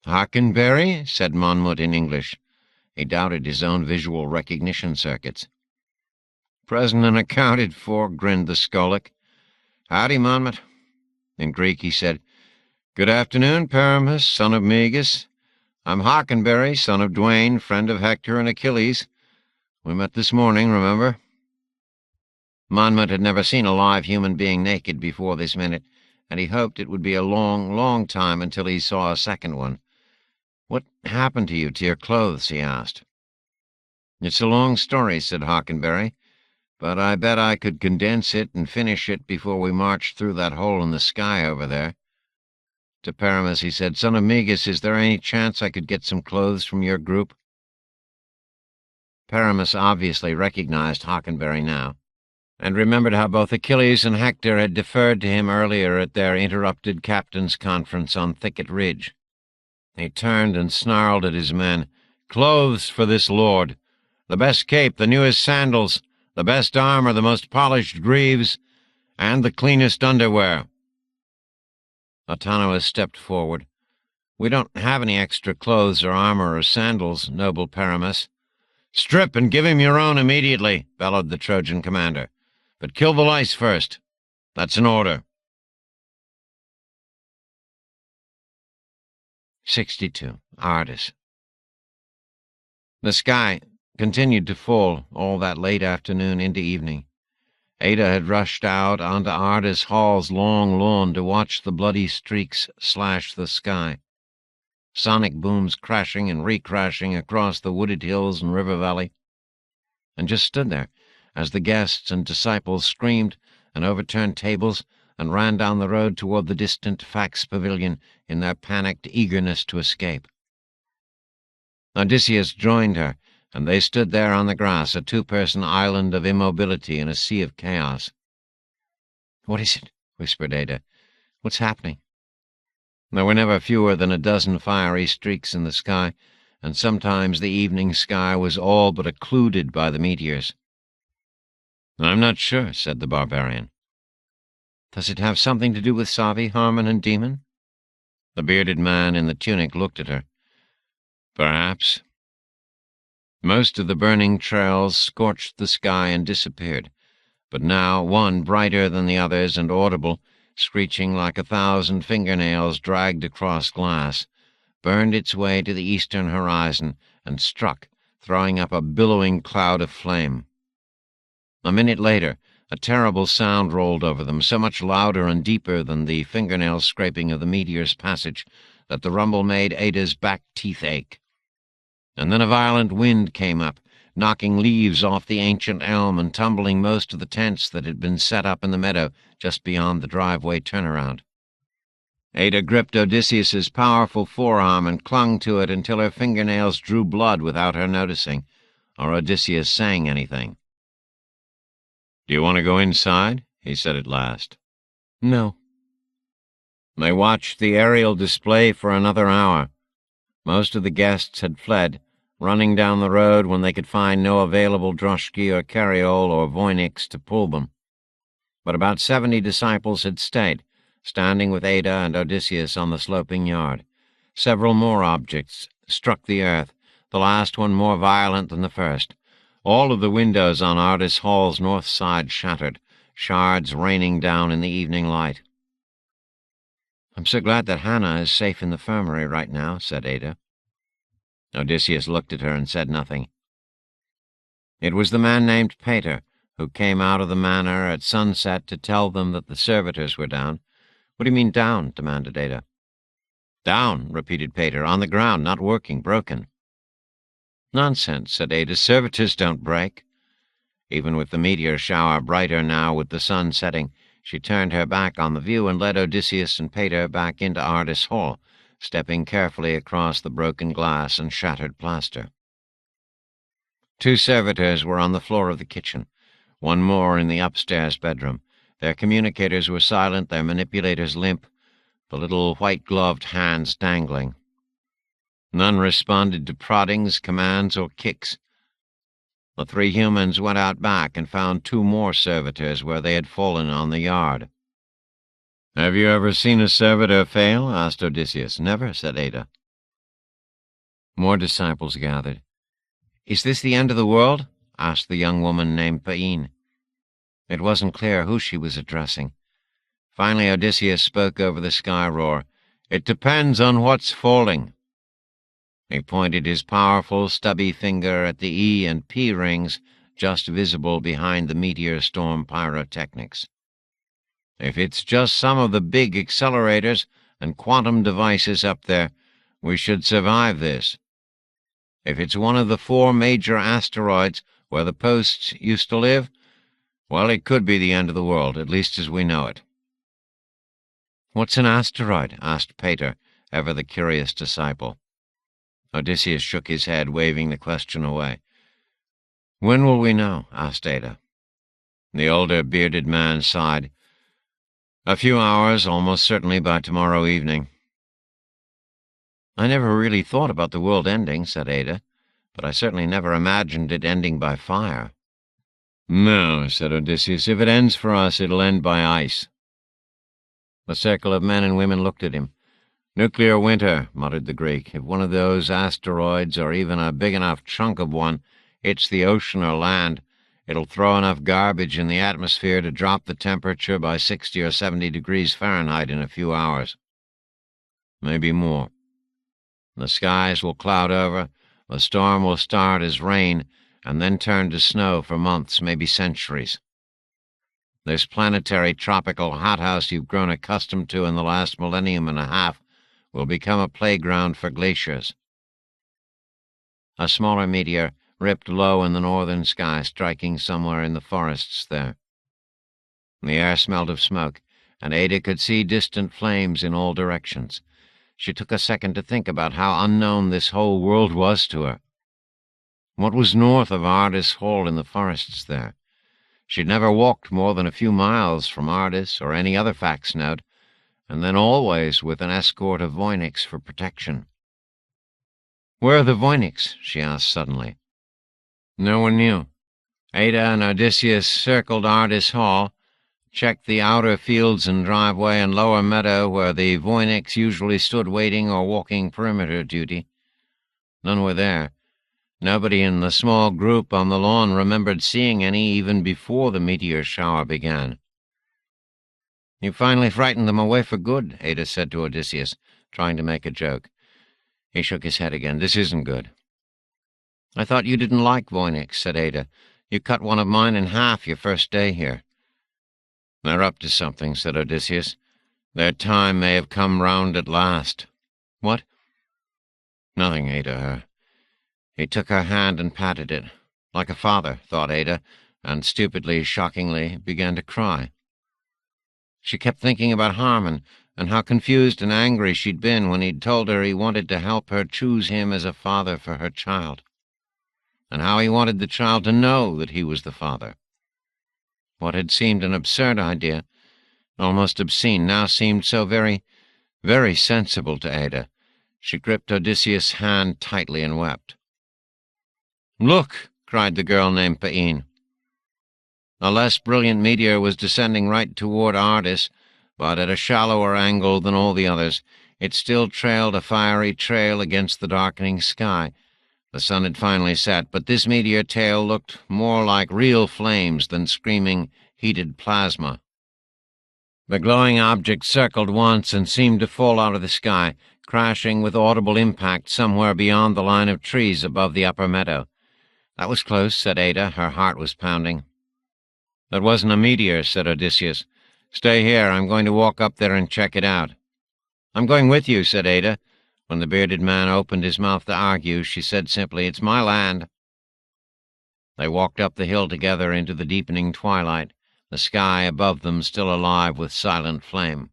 "Hockenberry?" said Monmouth in English. He doubted his own visual recognition circuits. "Present and accounted for," grinned the Skolic. "Howdy, Monmouth." In Greek he said, "Good afternoon, Paramus, son of Megas. I'm Hockenberry, son of Dwayne, friend of Hector and Achilles. We met this morning, remember?" Monmouth had never seen a live human being naked before this minute, and he hoped it would be a long, long time until he saw a second one. "What happened to you, to your clothes?" he asked. "It's a long story," said Hockenberry, "but I bet I could condense it and finish it before we march through that hole in the sky over there." To Paramus he said, "Son of Megas, is there any chance I could get some clothes from your group?" Paramus obviously recognized Hockenberry now, and remembered how both Achilles and Hector had deferred to him earlier at their interrupted captain's conference on Thicket Ridge. He turned and snarled at his men. "Clothes for this lord! The best cape, the newest sandals, the best armor, the most polished greaves, and the cleanest underwear." Autonomous stepped forward. "We don't have any extra clothes or armor or sandals, noble Paramus." "Strip and give him your own immediately," bellowed the Trojan commander. But kill the lice first. That's an order. 62. Ardis. The sky continued to fall all that late afternoon into evening. Ada had rushed out onto Ardis Hall's long lawn to watch the bloody streaks slash the sky. Sonic booms crashing and recrashing across the wooded hills and river valley, and just stood there as the guests and disciples screamed and overturned tables and ran down the road toward the distant Fax Pavilion in their panicked eagerness to escape. Odysseus joined her, and they stood there on the grass, a two-person island of immobility in a sea of chaos. "What is it?" whispered Ada. "What's happening?" There were never fewer than a dozen fiery streaks in the sky, and sometimes the evening sky was all but occluded by the meteors. "I'm not sure," said the barbarian. "Does it have something to do with Savi, Harmon, and Demon?" The bearded man in the tunic looked at her. "Perhaps." Most of the burning trails scorched the sky and disappeared, but now one, brighter than the others and audible, screeching like 1,000 fingernails dragged across glass, burned its way to the eastern horizon and struck, throwing up a billowing cloud of flame. A minute later, a terrible sound rolled over them, so much louder and deeper than the fingernail scraping of the meteor's passage that the rumble made Ada's back teeth ache. And then a violent wind came up, knocking leaves off the ancient elm and tumbling most of the tents that had been set up in the meadow just beyond the driveway turnaround. Ada gripped Odysseus's powerful forearm and clung to it until her fingernails drew blood without her noticing, or Odysseus saying anything. "Do you want to go inside?" he said at last. "No." They watched the aerial display for another hour. Most of the guests had fled, running down the road when they could find no available droshky or carriole or voynix to pull them. But about 70 disciples had stayed, standing with Ada and Odysseus on the sloping yard. Several more objects struck the earth, the last one more violent than the first. All of the windows on Ardis Hall's north side shattered, shards raining down in the evening light. "I'm so glad that Hannah is safe in the infirmary right now," said Ada. Odysseus looked at her and said nothing. It was the man named Pater who came out of the manor at sunset to tell them that the servitors were down. "What do you mean down?" demanded Ada. "Down," repeated Pater, "on the ground, not working, broken." "Nonsense," said Ada. "Servitors don't break." Even with the meteor shower brighter now with the sun setting, she turned her back on the view and led Odysseus and Pater back into Ardis Hall, stepping carefully across the broken glass and shattered plaster. 2 servitors were on the floor of the kitchen, one more in the upstairs bedroom. Their communicators were silent, their manipulators limp, the little white-gloved hands dangling. None responded to proddings, commands, or kicks. The 3 humans went out back and found 2 more servitors where they had fallen on the yard. "Have you ever seen a servitor fail?" asked Odysseus. "Never," said Ada. More disciples gathered. "Is this the end of the world?" asked the young woman named Paine. It wasn't clear who she was addressing. Finally, Odysseus spoke over the sky roar. "It depends on what's falling." He pointed his powerful, stubby finger at the E and P rings just visible behind the meteor storm pyrotechnics. "If it's just some of the big accelerators and quantum devices up there, we should survive this. If it's one of the 4 major asteroids where the posts used to live, well, it could be the end of the world, at least as we know it." "What's an asteroid?" asked Pater, ever the curious disciple. Odysseus shook his head, waving the question away. "When will we know?" asked Ada. The older, bearded man sighed. "A few hours, almost certainly by tomorrow evening." "I never really thought about the world ending," said Ada, "but I certainly never imagined it ending by fire." "No," said Odysseus. "If it ends for us, it'll end by ice." The circle of men and women looked at him. "Nuclear winter," muttered the Greek. "If one of those asteroids, or even a big enough chunk of one, hits the ocean or land, It'll throw enough garbage in the atmosphere to drop the temperature by 60 or 70 degrees Fahrenheit in a few hours. Maybe more. The skies will cloud over, the storm will start as rain, and then turn to snow for months, maybe centuries. This planetary tropical hothouse you've grown accustomed to in the last millennium and a half will become a playground for glaciers. A smaller meteor ripped low in the northern sky, striking somewhere in the forests there. The air smelled of smoke, and Ada could see distant flames in all directions. She took a second to think about how unknown this whole world was to her. What was north of Ardis Hall in the forests there? She'd never walked more than a few miles from Ardis or any other fax note, and then always with an escort of Voyniks for protection. "Where are the Voyniks?" she asked suddenly. No one knew. Ada and Odysseus circled Ardis Hall, checked the outer fields and driveway and lower meadow where the Voyniks usually stood waiting or walking perimeter duty. None were there. Nobody in the small group on the lawn remembered seeing any even before the meteor shower began. "You finally frightened them away for good," Ada said to Odysseus, trying to make a joke. He shook his head again. "This isn't good." "I thought you didn't like Voyniks," said Ada. "You cut one of mine in half your first day here." "They're up to something," said Odysseus. "Their time may have come round at last." "What?" "Nothing, Ada. He took her hand and patted it. Like a father, thought Ada, and stupidly, shockingly, began to cry. She kept thinking about Harmon, and how confused and angry she'd been when he'd told her he wanted to help her choose him as a father for her child, and how he wanted the child to know that he was the father. What had seemed an absurd idea, almost obscene, now seemed so very, very sensible to Ada. She gripped Odysseus' hand tightly and wept. "Look!" cried the girl named Paine. A less brilliant meteor was descending right toward Ardis, but at a shallower angle than all the others. It still trailed a fiery trail against the darkening sky. The sun had finally set, but this meteor tail looked more like real flames than screaming, heated plasma. The glowing object circled once and seemed to fall out of the sky, crashing with audible impact somewhere beyond the line of trees above the upper meadow. "That was close," said Ada. Her heart was pounding. "That wasn't a meteor," said Odysseus. "Stay here. I'm going to walk up there and check it out." "I'm going with you," said Ada. When the bearded man opened his mouth to argue, she said simply, "It's my land." They walked up the hill together into the deepening twilight, the sky above them still alive with silent flame.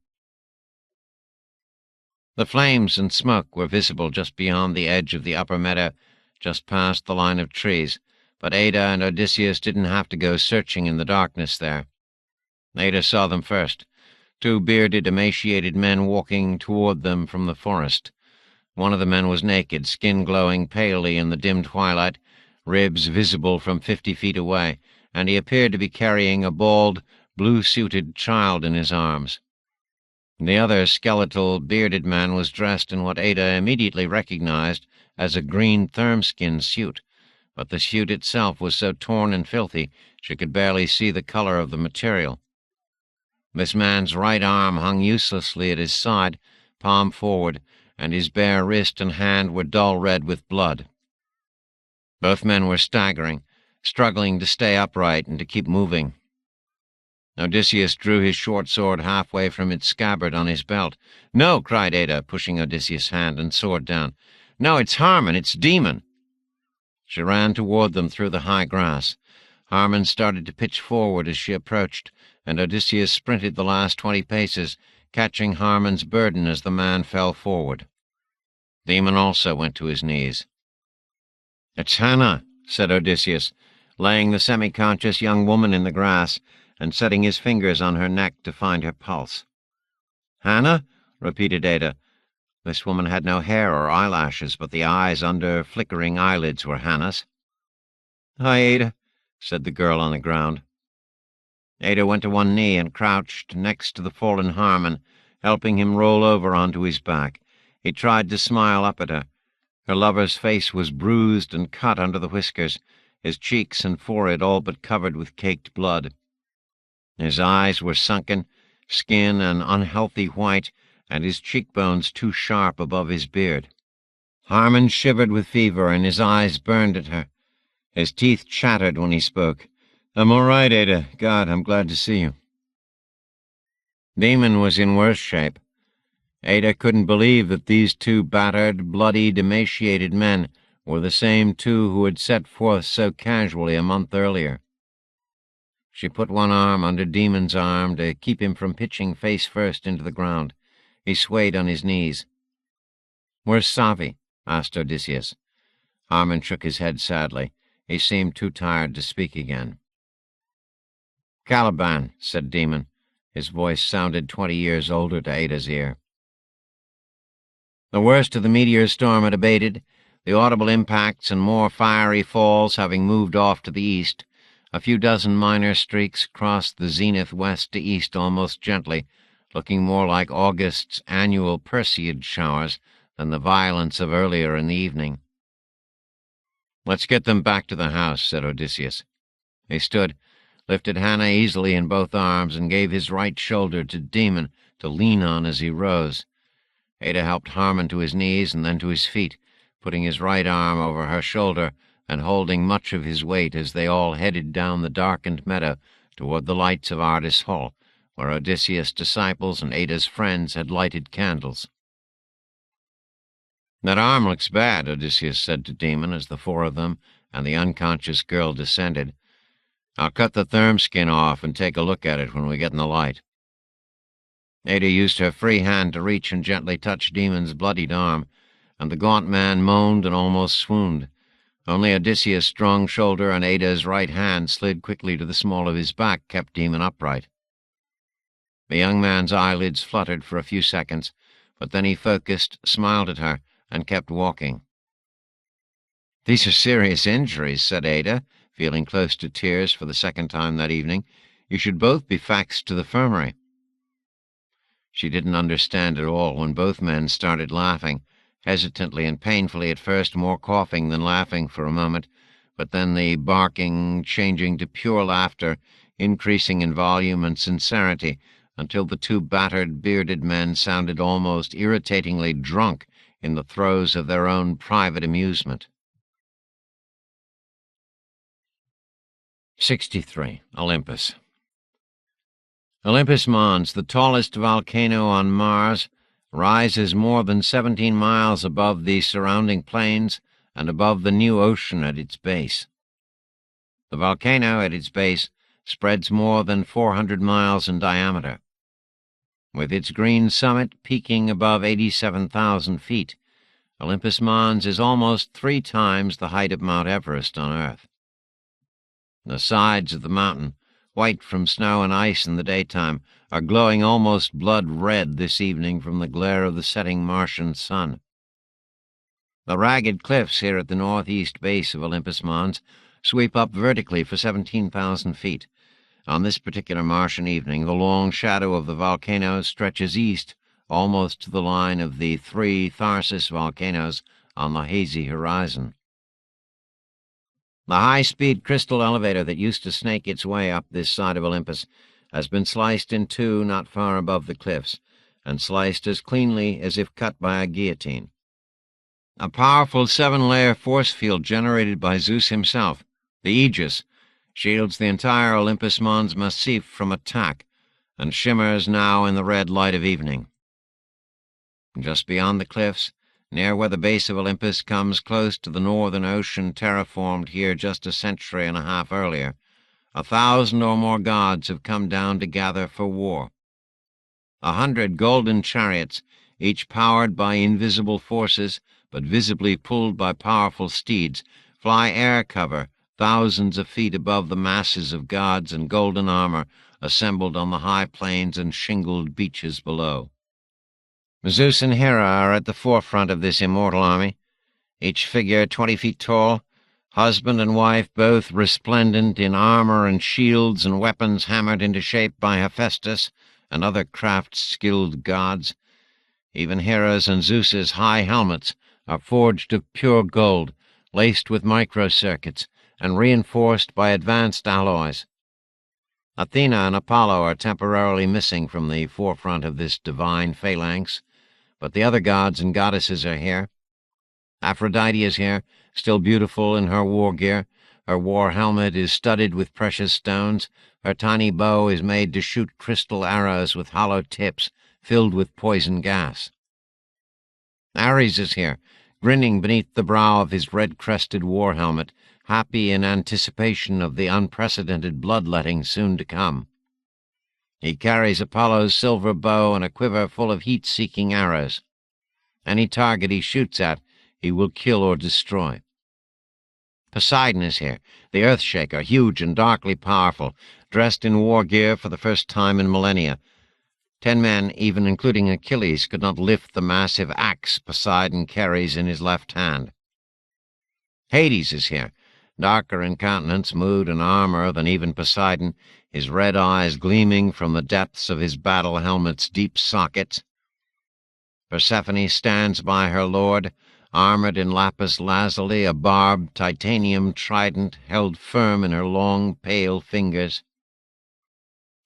The flames and smoke were visible just beyond the edge of the upper meadow, just past the line of trees, but Ada and Odysseus didn't have to go searching in the darkness there. Ada saw them first, two bearded, emaciated men walking toward them from the forest. One of the men was naked, skin glowing palely in the dim twilight, ribs visible from 50 feet away, and he appeared to be carrying a bald, blue-suited child in his arms. The other skeletal, bearded man was dressed in what Ada immediately recognized as a green thermskin suit, but the suit itself was so torn and filthy she could barely see the color of the material. This man's right arm hung uselessly at his side, palm forward, and his bare wrist and hand were dull red with blood. Both men were staggering, struggling to stay upright and to keep moving. Odysseus drew his short sword halfway from its scabbard on his belt. "No!" cried Ada, pushing Odysseus' hand and sword down. "No, it's Harmon, it's Demon!" She ran toward them through the high grass. Harmon started to pitch forward as she approached, and Odysseus sprinted the last 20 paces, catching Harmon's burden as the man fell forward. Demon also went to his knees. "It's Hannah," said Odysseus, laying the semi-conscious young woman in the grass and setting his fingers on her neck to find her pulse. "Hannah?" repeated Ada. This woman had no hair or eyelashes, but the eyes under flickering eyelids were Hannah's. "Hi, Ada," said the girl on the ground. Ada went to one knee and crouched next to the fallen Harmon, helping him roll over onto his back. He tried to smile up at her. Her lover's face was bruised and cut under the whiskers. his cheeks and forehead all but covered with caked blood. His eyes were sunken, skin an unhealthy white, and his cheekbones too sharp above his beard. Harmon shivered with fever, and his eyes burned at her. His teeth chattered when he spoke. "I'm all right, Ada. God, I'm glad to see you." Damon was in worse shape. Ada couldn't believe that these two battered, bloodied, emaciated men were the same two who had set forth so casually a month earlier. She put one arm under Damon's arm to keep him from pitching face first into the ground. He swayed on his knees. "Where's Savi?" asked Odysseus. Harmon shook his head sadly. He seemed too tired to speak again. "Caliban," said Damon. His voice sounded 20 years older to Ada's ear. The worst of the meteor storm had abated, the audible impacts and more fiery falls having moved off to the east. A few dozen minor streaks crossed the zenith west to east almost gently, looking more like August's annual Perseid showers than the violence of earlier in the evening. "Let's get them back to the house," said Odysseus. He stood, lifted Hannah easily in both arms, and gave his right shoulder to Damon to lean on as he rose. Ada helped Harmon to his knees and then to his feet, putting his right arm over her shoulder and holding much of his weight as they all headed down the darkened meadow toward the lights of Ardis Hall, where Odysseus' disciples and Ada's friends had lighted candles. "That arm looks bad," Odysseus said to Damon as the four of them and the unconscious girl descended. "I'll cut the therm skin off and take a look at it when we get in the light." Ada used her free hand to reach and gently touch Damon's bloodied arm, and the gaunt man moaned and almost swooned. Only Odysseus' strong shoulder and Ada's right hand slid quickly to the small of his back kept Damon upright. The young man's eyelids fluttered for a few seconds, but then he focused, smiled at her, and kept walking. "These are serious injuries," said Ada, feeling close to tears for the second time that evening. "You should both be faxed to the infirmary." She didn't understand at all when both men started laughing, hesitantly and painfully at first, more coughing than laughing for a moment, but then the barking changing to pure laughter, increasing in volume and sincerity, until the two battered, bearded men sounded almost irritatingly drunk in the throes of their own private amusement. 63. Olympus. Olympus Mons, the tallest volcano on Mars, rises more than 17 miles above the surrounding plains and above the new ocean at its base. The volcano at its base spreads more than 400 miles in diameter. With its green summit peaking above 87,000 feet, Olympus Mons is almost 3 times the height of Mount Everest on Earth. The sides of the mountain, white from snow and ice in the daytime, are glowing almost blood-red this evening from the glare of the setting Martian sun. The ragged cliffs here at the northeast base of Olympus Mons sweep up vertically for 17,000 feet. On this particular Martian evening, the long shadow of the volcano stretches east, almost to the line of the 3 Tharsis volcanoes on the hazy horizon. The high-speed crystal elevator that used to snake its way up this side of Olympus has been sliced in two not far above the cliffs, and sliced as cleanly as if cut by a guillotine. A powerful 7-layer force field generated by Zeus himself, the Aegis, shields the entire Olympus Mons massif from attack, and shimmers now in the red light of evening. Just beyond the cliffs, near where the base of Olympus comes close to the northern ocean terraformed here just a century and a half earlier, 1,000 or more gods have come down to gather for war. 100 golden chariots, each powered by invisible forces, but visibly pulled by powerful steeds, fly air cover thousands of feet above the masses of gods in golden armor assembled on the high plains and shingled beaches below. Zeus and Hera are at the forefront of this immortal army, each figure 20 feet tall, husband and wife both resplendent in armor and shields and weapons hammered into shape by Hephaestus and other craft-skilled gods. Even Hera's and Zeus's high helmets are forged of pure gold, laced with microcircuits, and reinforced by advanced alloys. Athena and Apollo are temporarily missing from the forefront of this divine phalanx, but the other gods and goddesses are here. Aphrodite is here, still beautiful in her war gear. Her war helmet is studded with precious stones. Her tiny bow is made to shoot crystal arrows with hollow tips filled with poison gas. Ares is here, grinning beneath the brow of his red-crested war helmet, happy in anticipation of the unprecedented bloodletting soon to come. He carries Apollo's silver bow and a quiver full of heat-seeking arrows. Any target he shoots at, he will kill or destroy. Poseidon is here, the Earthshaker, huge and darkly powerful, dressed in war gear for the first time in millennia. 10 men, even including Achilles, could not lift the massive axe Poseidon carries in his left hand. Hades is here, darker in countenance, mood, and armor than even Poseidon, his red eyes gleaming from the depths of his battle helmet's deep sockets. Persephone stands by her lord, armored in lapis lazuli, a barbed titanium trident held firm in her long, pale fingers.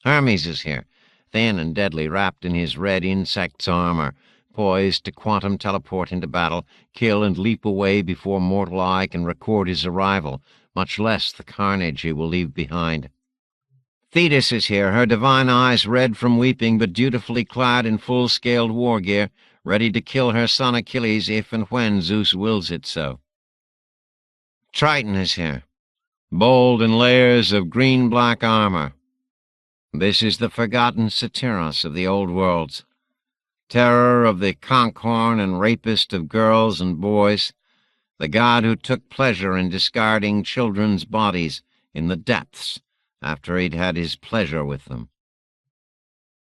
Hermes is here, thin and deadly, wrapped in his red insect's armor, poised to quantum teleport into battle, kill and leap away before mortal eye can record his arrival, much less the carnage he will leave behind. Thetis is here, her divine eyes red from weeping, but dutifully clad in full-scaled war gear, ready to kill her son Achilles if and when Zeus wills it so. Triton is here, bold in layers of green-black armor. This is the forgotten Satyros of the old worlds, terror of the conchorn and rapist of girls and boys, the god who took pleasure in discarding children's bodies in the depths after he'd had his pleasure with them.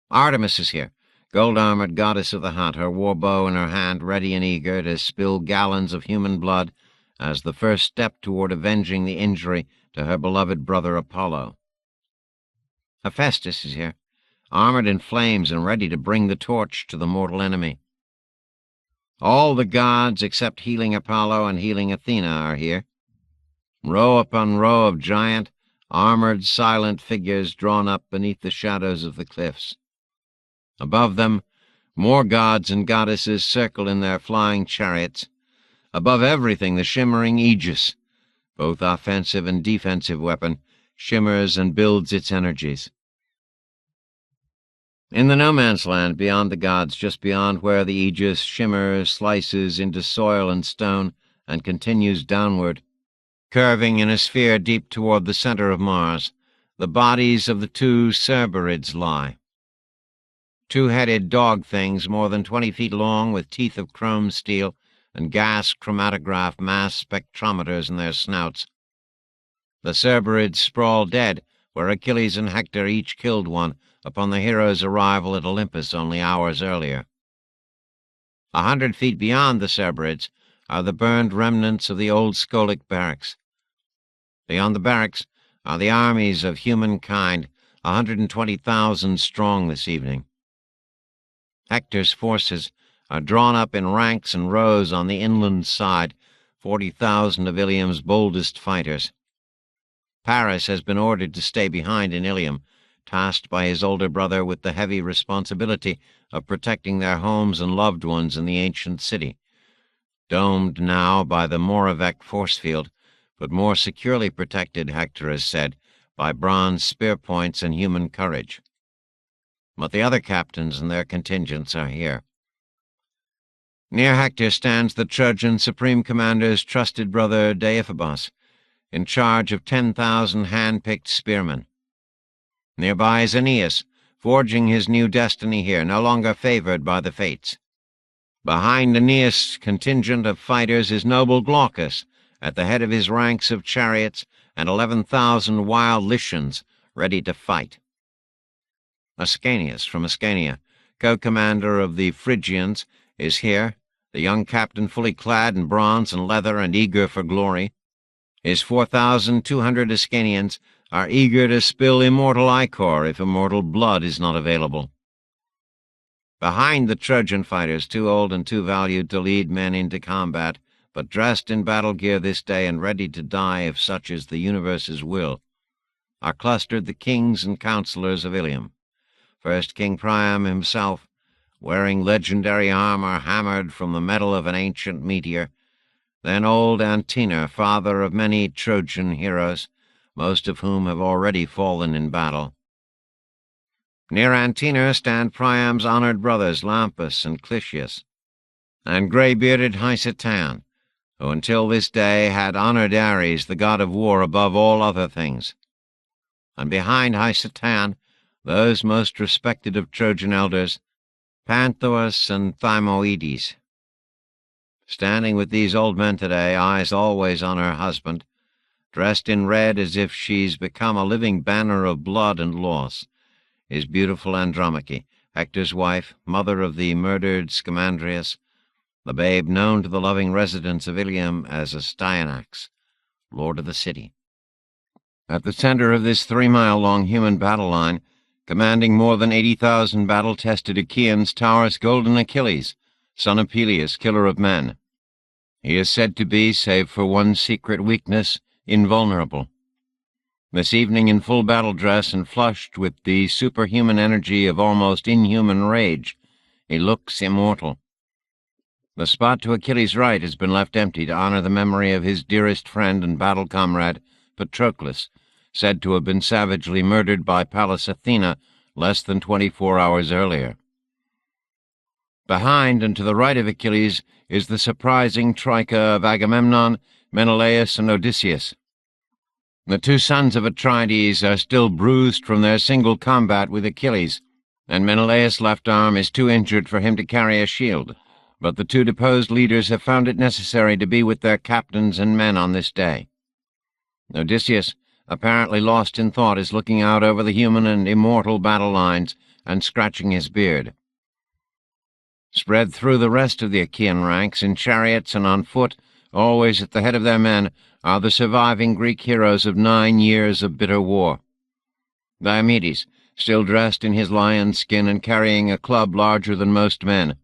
Artemis is here, gold-armored goddess of the hunt, her war bow in her hand, ready and eager to spill gallons of human blood as the first step toward avenging the injury to her beloved brother Apollo. Hephaestus is here, armored in flames and ready to bring the torch to the mortal enemy. All the gods except healing Apollo and healing Athena are here. Row upon row of giant, armored, silent figures drawn up beneath the shadows of the cliffs. Above them, more gods and goddesses circle in their flying chariots. Above everything, the shimmering aegis, both offensive and defensive weapon, shimmers and builds its energies. In the no-man's land beyond the gods, just beyond where the aegis shimmers, slices into soil and stone, and continues downward, curving in a sphere deep toward the center of Mars, the bodies of the 2 Cerberids lie. 2-headed dog things more than 20 feet long with teeth of chrome steel and gas chromatograph mass spectrometers in their snouts. The Cerberids sprawl dead where Achilles and Hector each killed one upon the hero's arrival at Olympus only hours earlier. 100 feet beyond the Cerberids are the burned remnants of the old Scolic barracks. Beyond the barracks are the armies of humankind, 120,000 strong this evening. Hector's forces are drawn up in ranks and rows on the inland side, 40,000 of Ilium's boldest fighters. Paris has been ordered to stay behind in Ilium, tasked by his older brother with the heavy responsibility of protecting their homes and loved ones in the ancient city, domed now by the Moravec force field, but more securely protected, Hector has said, by bronze spear points and human courage. But the other captains and their contingents are here. Near Hector stands the Trojan Supreme Commander's trusted brother Deiphobos, in charge of 10,000 hand-picked spearmen. Nearby is Aeneas, forging his new destiny here, no longer favored by the fates. Behind Aeneas' contingent of fighters is noble Glaucus, at the head of his ranks of chariots, and 11,000 wild Lycians ready to fight. Ascanius from Ascania, co-commander of the Phrygians, is here, the young captain fully clad in bronze and leather and eager for glory. His 4,200 Ascanians are eager to spill immortal ichor if immortal blood is not available. Behind the Trojan fighters, too old and too valued to lead men into combat, but dressed in battle gear this day and ready to die if such is the universe's will, are clustered the kings and counselors of Ilium. First King Priam himself, wearing legendary armor hammered from the metal of an ancient meteor, then old Antenor, father of many Trojan heroes, most of whom have already fallen in battle. Near Antenor stand Priam's honored brothers Lampus and Clitius, and grey-bearded Hysatan, who until this day had honored Ares, the god of war, above all other things. And behind Hysatan, those most respected of Trojan elders, Panthoas and Thymoetes. Standing with these old men today, eyes always on her husband, dressed in red as if she's become a living banner of blood and loss, is beautiful Andromache, Hector's wife, mother of the murdered Scamandrius, the babe known to the loving residents of Ilium as Astyanax, lord of the city. At the center of this 3-mile-long human battle line, commanding more than 80,000 battle-tested Achaeans, towers golden Achilles, son of Peleus, killer of men. He is said to be, save for one secret weakness, invulnerable. This evening, in full battle dress and flushed with the superhuman energy of almost inhuman rage, he looks immortal. The spot to Achilles' right has been left empty to honor the memory of his dearest friend and battle comrade, Patroclus, said to have been savagely murdered by Pallas Athena less than 24 hours earlier. Behind and to the right of Achilles is the surprising troika of Agamemnon, Menelaus, and Odysseus. The two sons of Atrides are still bruised from their single combat with Achilles, and Menelaus' left arm is too injured for him to carry a shield. But the two deposed leaders have found it necessary to be with their captains and men on this day. Odysseus, apparently lost in thought, is looking out over the human and immortal battle lines and scratching his beard. Spread through the rest of the Achaean ranks, in chariots and on foot, always at the head of their men, are the surviving Greek heroes of 9 years of bitter war. Diomedes, still dressed in his lion's skin and carrying a club larger than most men.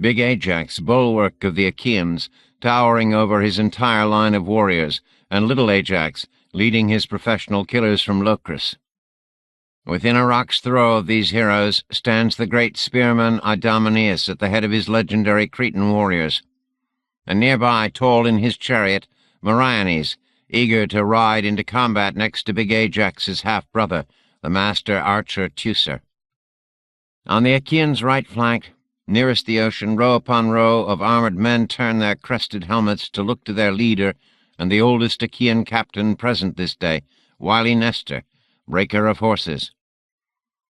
Big Ajax, bulwark of the Achaeans, towering over his entire line of warriors, and little Ajax, leading his professional killers from Locris. Within a rock's throw of these heroes stands the great spearman Idomeneus at the head of his legendary Cretan warriors, and nearby, tall in his chariot, Meriones, eager to ride into combat next to big Ajax's half-brother, the master archer Teucer. On the Achaeans' right flank, nearest the ocean, row upon row of armored men turn their crested helmets to look to their leader and the oldest Achaean captain present this day, wily Nestor, breaker of horses.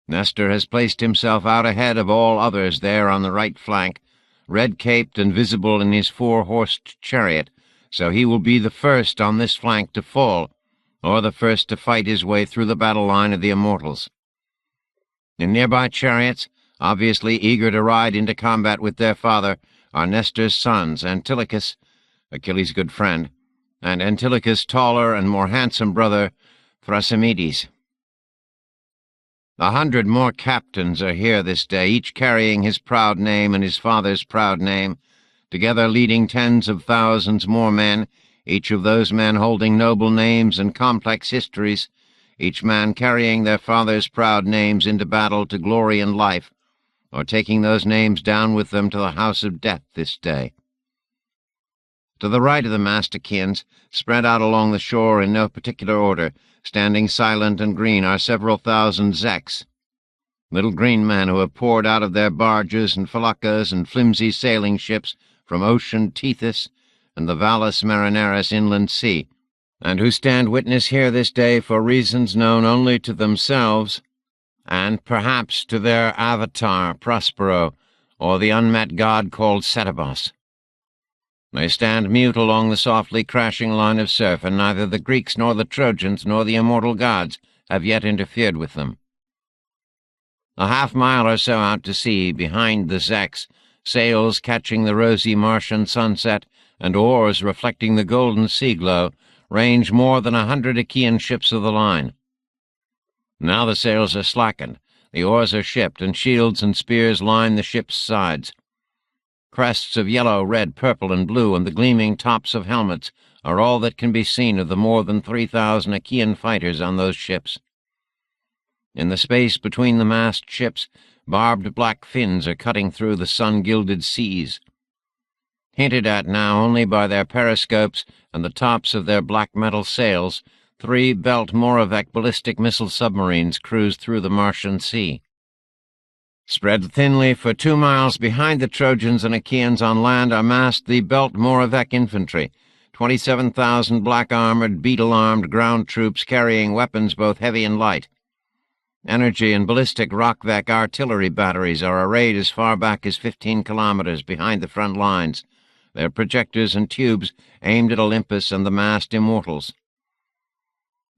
Nestor has placed himself out ahead of all others there on the right flank, red-caped and visible in his 4-horsed chariot, so he will be the first on this flank to fall, or the first to fight his way through the battle line of the immortals. In nearby chariots, obviously eager to ride into combat with their father, are Nestor's sons, Antilochus, Achilles' good friend, and Antilochus' taller and more handsome brother, Thrasymedes. 100 more captains are here this day, each carrying his proud name and his father's proud name, together leading tens of thousands more men, each of those men holding noble names and complex histories, each man carrying their father's proud names into battle to glory and life, or taking those names down with them to the house of death this day. To the right of the massed Achaeans, spread out along the shore in no particular order, standing silent and green, are several thousand Zeks, little green men who have poured out of their barges and feluccas and flimsy sailing ships from ocean Tethys and the Valus Marineris inland sea, and who stand witness here this day for reasons known only to themselves, and perhaps to their avatar, Prospero, or the unmet god called Setebos. They stand mute along the softly crashing line of surf, and neither the Greeks nor the Trojans nor the immortal gods have yet interfered with them. A half-mile or so out to sea, behind the Zeks, sails catching the rosy Martian sunset and oars reflecting the golden sea-glow, range more than 100 Achaean ships of the line. Now the sails are slackened, the oars are shipped, and shields and spears line the ship's sides. crests of yellow, red, purple, and blue, and the gleaming tops of helmets are all that can be seen of the more than 3,000 Achaean fighters on those ships. In the space between the massed ships, barbed black fins are cutting through the sun-gilded seas. Hinted at now only by their periscopes and the tops of their black metal sails, 3 Belt Moravec ballistic missile submarines cruise through the Martian Sea. Spread thinly for 2 miles behind the Trojans and Achaeans on land are massed the Belt Moravec infantry, 27,000 black-armored, beetle-armed ground troops carrying weapons both heavy and light. Energy and ballistic Rockvec artillery batteries are arrayed as far back as 15 kilometers behind the front lines, their projectors and tubes aimed at Olympus and the massed immortals.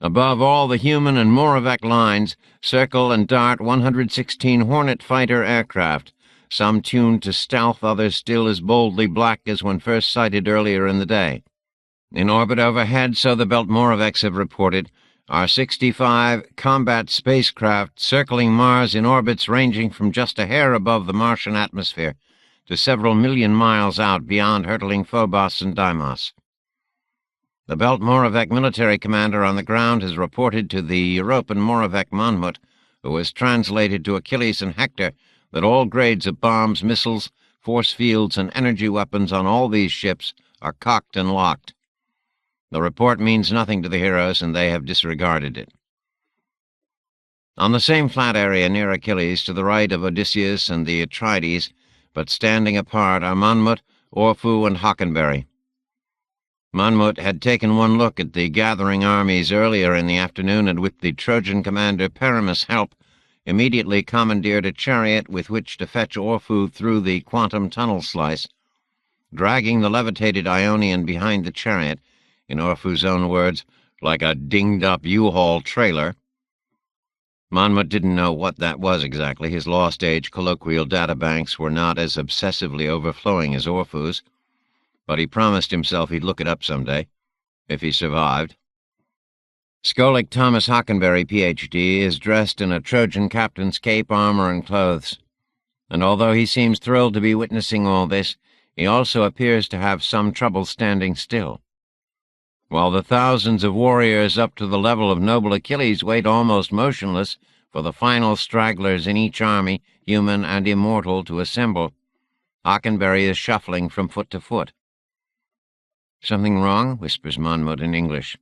Above all the human and Moravec lines circle and dart 116 Hornet fighter aircraft, some tuned to stealth, others still as boldly black as when first sighted earlier in the day. In orbit overhead, so the Belt Moravecs have reported, are 65 combat spacecraft circling Mars in orbits ranging from just a hair above the Martian atmosphere to several million miles out beyond hurtling Phobos and Deimos. The Belt Moravec military commander on the ground has reported to the European Moravec Monmouth, who has translated to Achilles and Hector, that all grades of bombs, missiles, force fields, and energy weapons on all these ships are cocked and locked. The report means nothing to the heroes, and they have disregarded it. On the same flat area near Achilles, to the right of Odysseus and the Atrides, but standing apart, are Monmouth, Orpheus, and Hockenberry. Monmouth had taken one look at the gathering armies earlier in the afternoon, and with the Trojan commander Perimus' help, immediately commandeered a chariot with which to fetch Orpheus through the quantum tunnel slice, dragging the levitated Ionian behind the chariot, in Orpheus' own words, like a dinged-up U-Haul trailer. Monmouth didn't know what that was exactly. His lost-age colloquial databanks were not as obsessively overflowing as Orpheus', but he promised himself he'd look it up someday, if he survived. Scholic Thomas Hockenberry, Ph.D., is dressed in a Trojan captain's cape, armor, and clothes, and although he seems thrilled to be witnessing all this, he also appears to have some trouble standing still. While the thousands of warriors up to the level of noble Achilles wait almost motionless for the final stragglers in each army, human and immortal, to assemble, Hockenberry is shuffling from foot to foot. "Something wrong?" whispers Monmouth in English.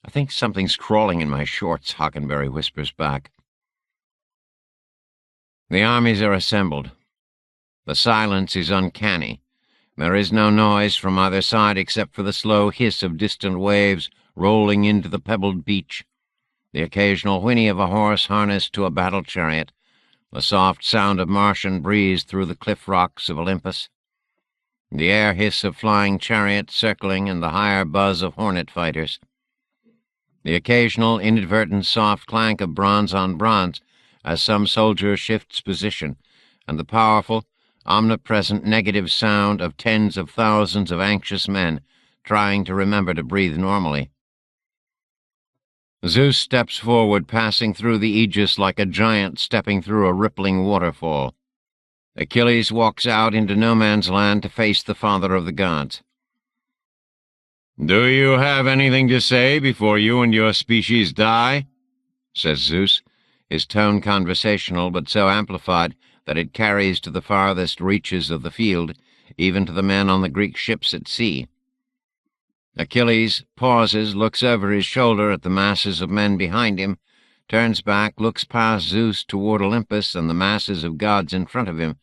"I think something's crawling in my shorts," Hockenberry whispers back. The armies are assembled. The silence is uncanny. There is no noise from either side except for the slow hiss of distant waves rolling into the pebbled beach, the occasional whinny of a horse harnessed to a battle chariot, the soft sound of Martian breeze through the cliff rocks of Olympus, the air hiss of flying chariots circling, and the higher buzz of hornet fighters, the occasional inadvertent soft clank of bronze on bronze as some soldier shifts position, and the powerful, omnipresent negative sound of tens of thousands of anxious men trying to remember to breathe normally. Zeus steps forward, passing through the aegis like a giant stepping through a rippling waterfall. Achilles walks out into no man's land to face the father of the gods. "Do you have anything to say before you and your species die?" says Zeus, his tone conversational but so amplified that it carries to the farthest reaches of the field, even to the men on the Greek ships at sea. Achilles pauses, looks over his shoulder at the masses of men behind him, turns back, looks past Zeus toward Olympus and the masses of gods in front of him,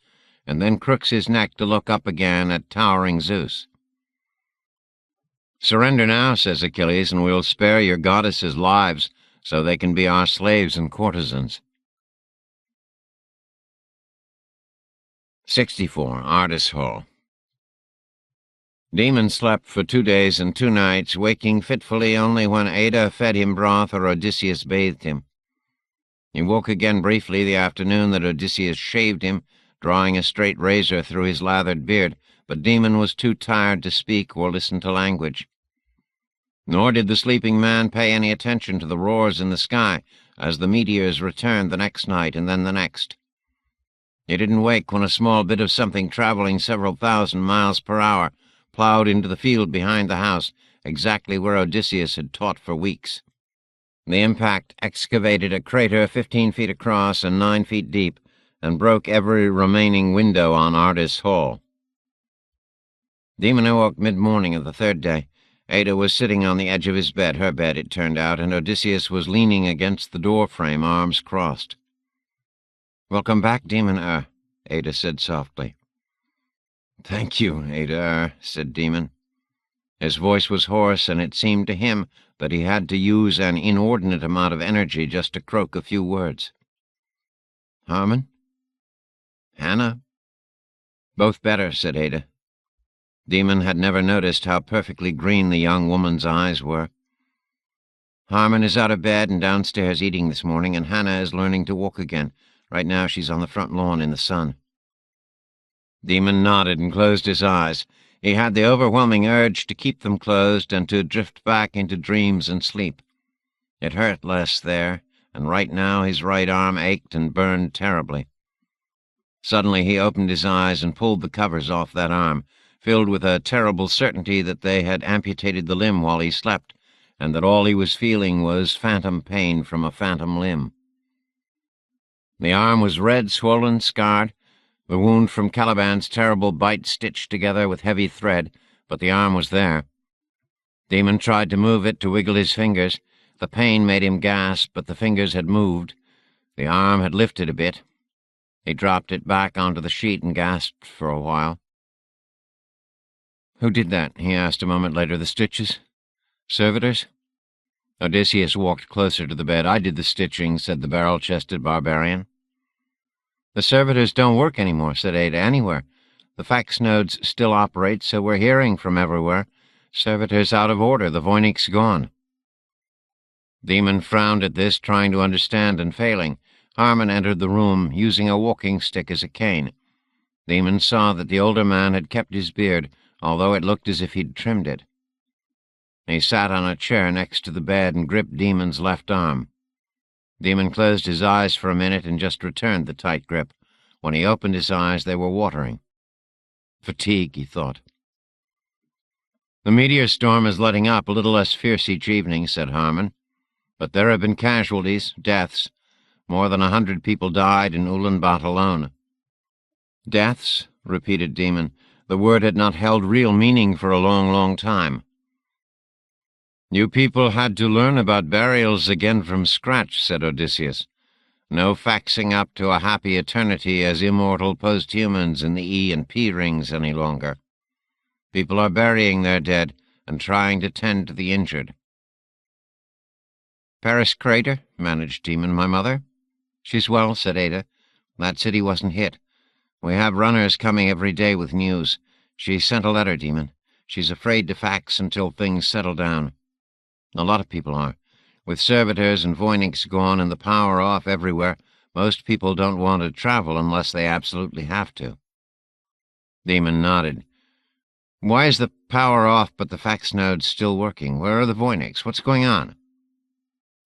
and then crooks his neck to look up again at towering Zeus. "Surrender now," says Achilles, "and we'll spare your goddesses' lives so they can be our slaves and courtesans." 64. Ardis Hall. Demon slept for 2 days and 2 nights, waking fitfully only when Ada fed him broth or Odysseus bathed him. He woke again briefly the afternoon that Odysseus shaved him, drawing a straight razor through his lathered beard, but Demon was too tired to speak or listen to language. Nor did the sleeping man pay any attention to the roars in the sky as the meteors returned the next night and then the next. He didn't wake when a small bit of something traveling several thousand miles per hour plowed into the field behind the house, exactly where Odysseus had taught for weeks. The impact excavated a crater 15 feet across and 9 feet deep, and broke every remaining window on Ardis Hall. Demon awoke mid-morning of the third day. Ada was sitting on the edge of his bed, her bed, it turned out, and Odysseus was leaning against the door frame, arms crossed. "Welcome back, Demon, Ada said softly. "Thank you, Ada, said Demon. His voice was hoarse, and it seemed to him that he had to use an inordinate amount of energy just to croak a few words. "Harmon? Hannah?" "Both better," said Ada. Demon had never noticed how perfectly green the young woman's eyes were. "Harmon is out of bed and downstairs eating this morning, and Hannah is learning to walk again. Right now she's on the front lawn in the sun." Demon nodded and closed his eyes. He had the overwhelming urge to keep them closed and to drift back into dreams and sleep. It hurt less there, and right now his right arm ached and burned terribly. Suddenly he opened his eyes and pulled the covers off that arm, filled with a terrible certainty that they had amputated the limb while he slept, and that all he was feeling was phantom pain from a phantom limb. The arm was red, swollen, scarred, the wound from Caliban's terrible bite stitched together with heavy thread, but the arm was there. Demon tried to move it, to wiggle his fingers. The pain made him gasp, but the fingers had moved. The arm had lifted a bit. He dropped it back onto the sheet and gasped for a while. "Who did that?" he asked a moment later. "The stitches? Servitors?" Odysseus walked closer to the bed. "I did the stitching," said the barrel-chested barbarian. "The servitors don't work anymore," said Ada, "anywhere. The fax nodes still operate, so we're hearing from everywhere. Servitors out of order, the Voynich gone." Demon frowned at this, trying to understand and failing. Harmon entered the room, using a walking stick as a cane. Demon saw that the older man had kept his beard, although it looked as if he'd trimmed it. He sat on a chair next to the bed and gripped Demon's left arm. Demon closed his eyes for a minute and just returned the tight grip. When he opened his eyes, they were watering. Fatigue, he thought. "The meteor storm is letting up, a little less fierce each evening," said Harmon. "But there have been casualties, deaths. More than 100 people died in Ulaanbaatar alone." "Deaths?" repeated Demon. The word had not held real meaning for a long, long time. "You people had to learn about burials again from scratch," said Odysseus. "No faxing up to a happy eternity as immortal posthumans in the E and P rings any longer. People are burying their dead and trying to tend to the injured." "Paris crater," managed Demon. "My mother?" "She's well," said Ada. "That city wasn't hit. We have runners coming every day with news. She sent a letter, Demon. She's afraid to fax until things settle down. A lot of people are. With servitors and Voynichs gone and the power off everywhere, most people don't want to travel unless they absolutely have to." Demon nodded. "Why is the power off but the fax node's still working? Where are the Voynichs? What's going on?"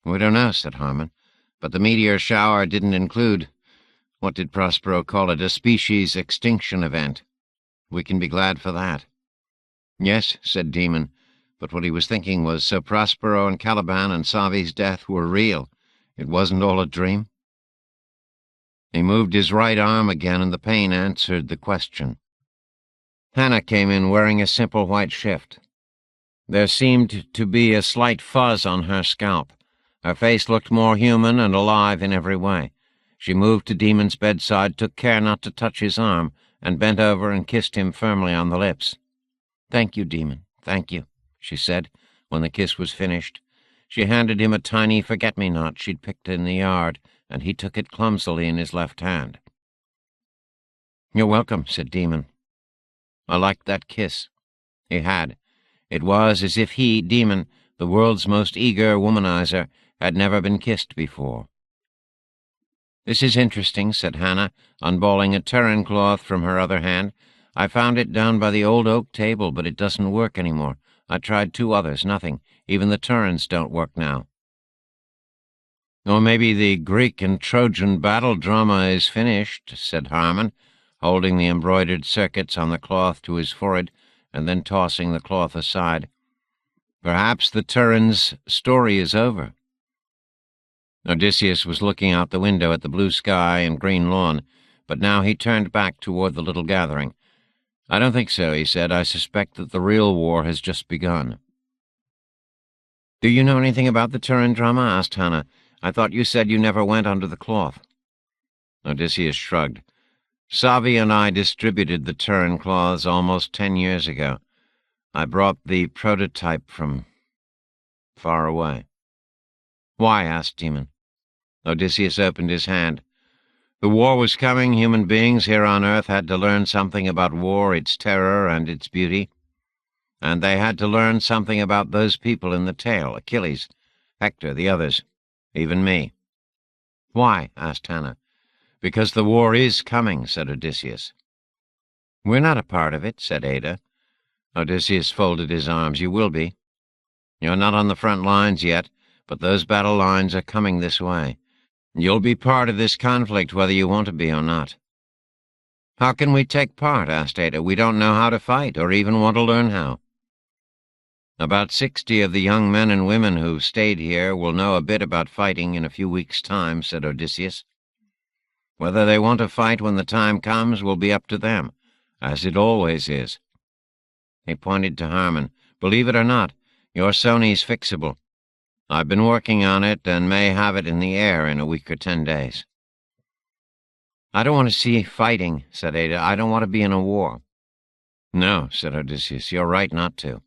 "We don't know," said Harmon. "But the meteor shower didn't include, what did Prospero call it, a species extinction event. We can be glad for that." "Yes," said Demon. But what he was thinking was, so Prospero and Caliban and Savi's death were real. It wasn't all a dream. He moved his right arm again, and the pain answered the question. Hannah came in wearing a simple white shift. There seemed to be a slight fuzz on her scalp. Her face looked more human and alive in every way. She moved to Demon's bedside, took care not to touch his arm, and bent over and kissed him firmly on the lips. "Thank you, Demon, thank you," she said, when the kiss was finished. She handed him a tiny forget-me-not she'd picked in the yard, and he took it clumsily in his left hand. "You're welcome," said Demon. I liked that kiss. He had. It was as if he, Demon, the world's most eager womanizer, had never been kissed before. "This is interesting," said Hannah, unballing a Turin cloth from her other hand. "I found it down by the old oak table, but it doesn't work anymore. I tried 2 others, nothing. Even the Turins don't work now." Or maybe the Greek and Trojan battle drama is finished, said Harmon, holding the embroidered circuits on the cloth to his forehead and then tossing the cloth aside. Perhaps the Turin's story is over. Odysseus was looking out the window at the blue sky and green lawn, but now he turned back toward the little gathering. I don't think so, he said. I suspect that the real war has just begun. Do you know anything about the Turin drama? Asked Hannah. I thought you said you never went under the cloth. Odysseus shrugged. Savi and I distributed the Turin cloths almost 10 years ago. I brought the prototype from far away. Why? Asked Demon. Odysseus opened his hand. The war was coming. Human beings here on Earth had to learn something about war, its terror, and its beauty. And they had to learn something about those people in the tale, Achilles, Hector, the others, even me. Why? Asked Hannah. Because the war is coming, said Odysseus. We're not a part of it, said Ada. Odysseus folded his arms. You will be. You're not on the front lines yet, but those battle lines are coming this way. You'll be part of this conflict whether you want to be or not. How can we take part? Asked Ada. We don't know how to fight, or even want to learn how. About 60 of the young men and women who've stayed here will know a bit about fighting in a few weeks' time, said Odysseus. Whether they want to fight when the time comes will be up to them, as it always is. He pointed to Harmon. Believe it or not, your Sony's fixable. I've been working on it and may have it in the air in a week or 10 days. I don't want to see fighting, said Ada. I don't want to be in a war. No, said Odysseus. You're right not to.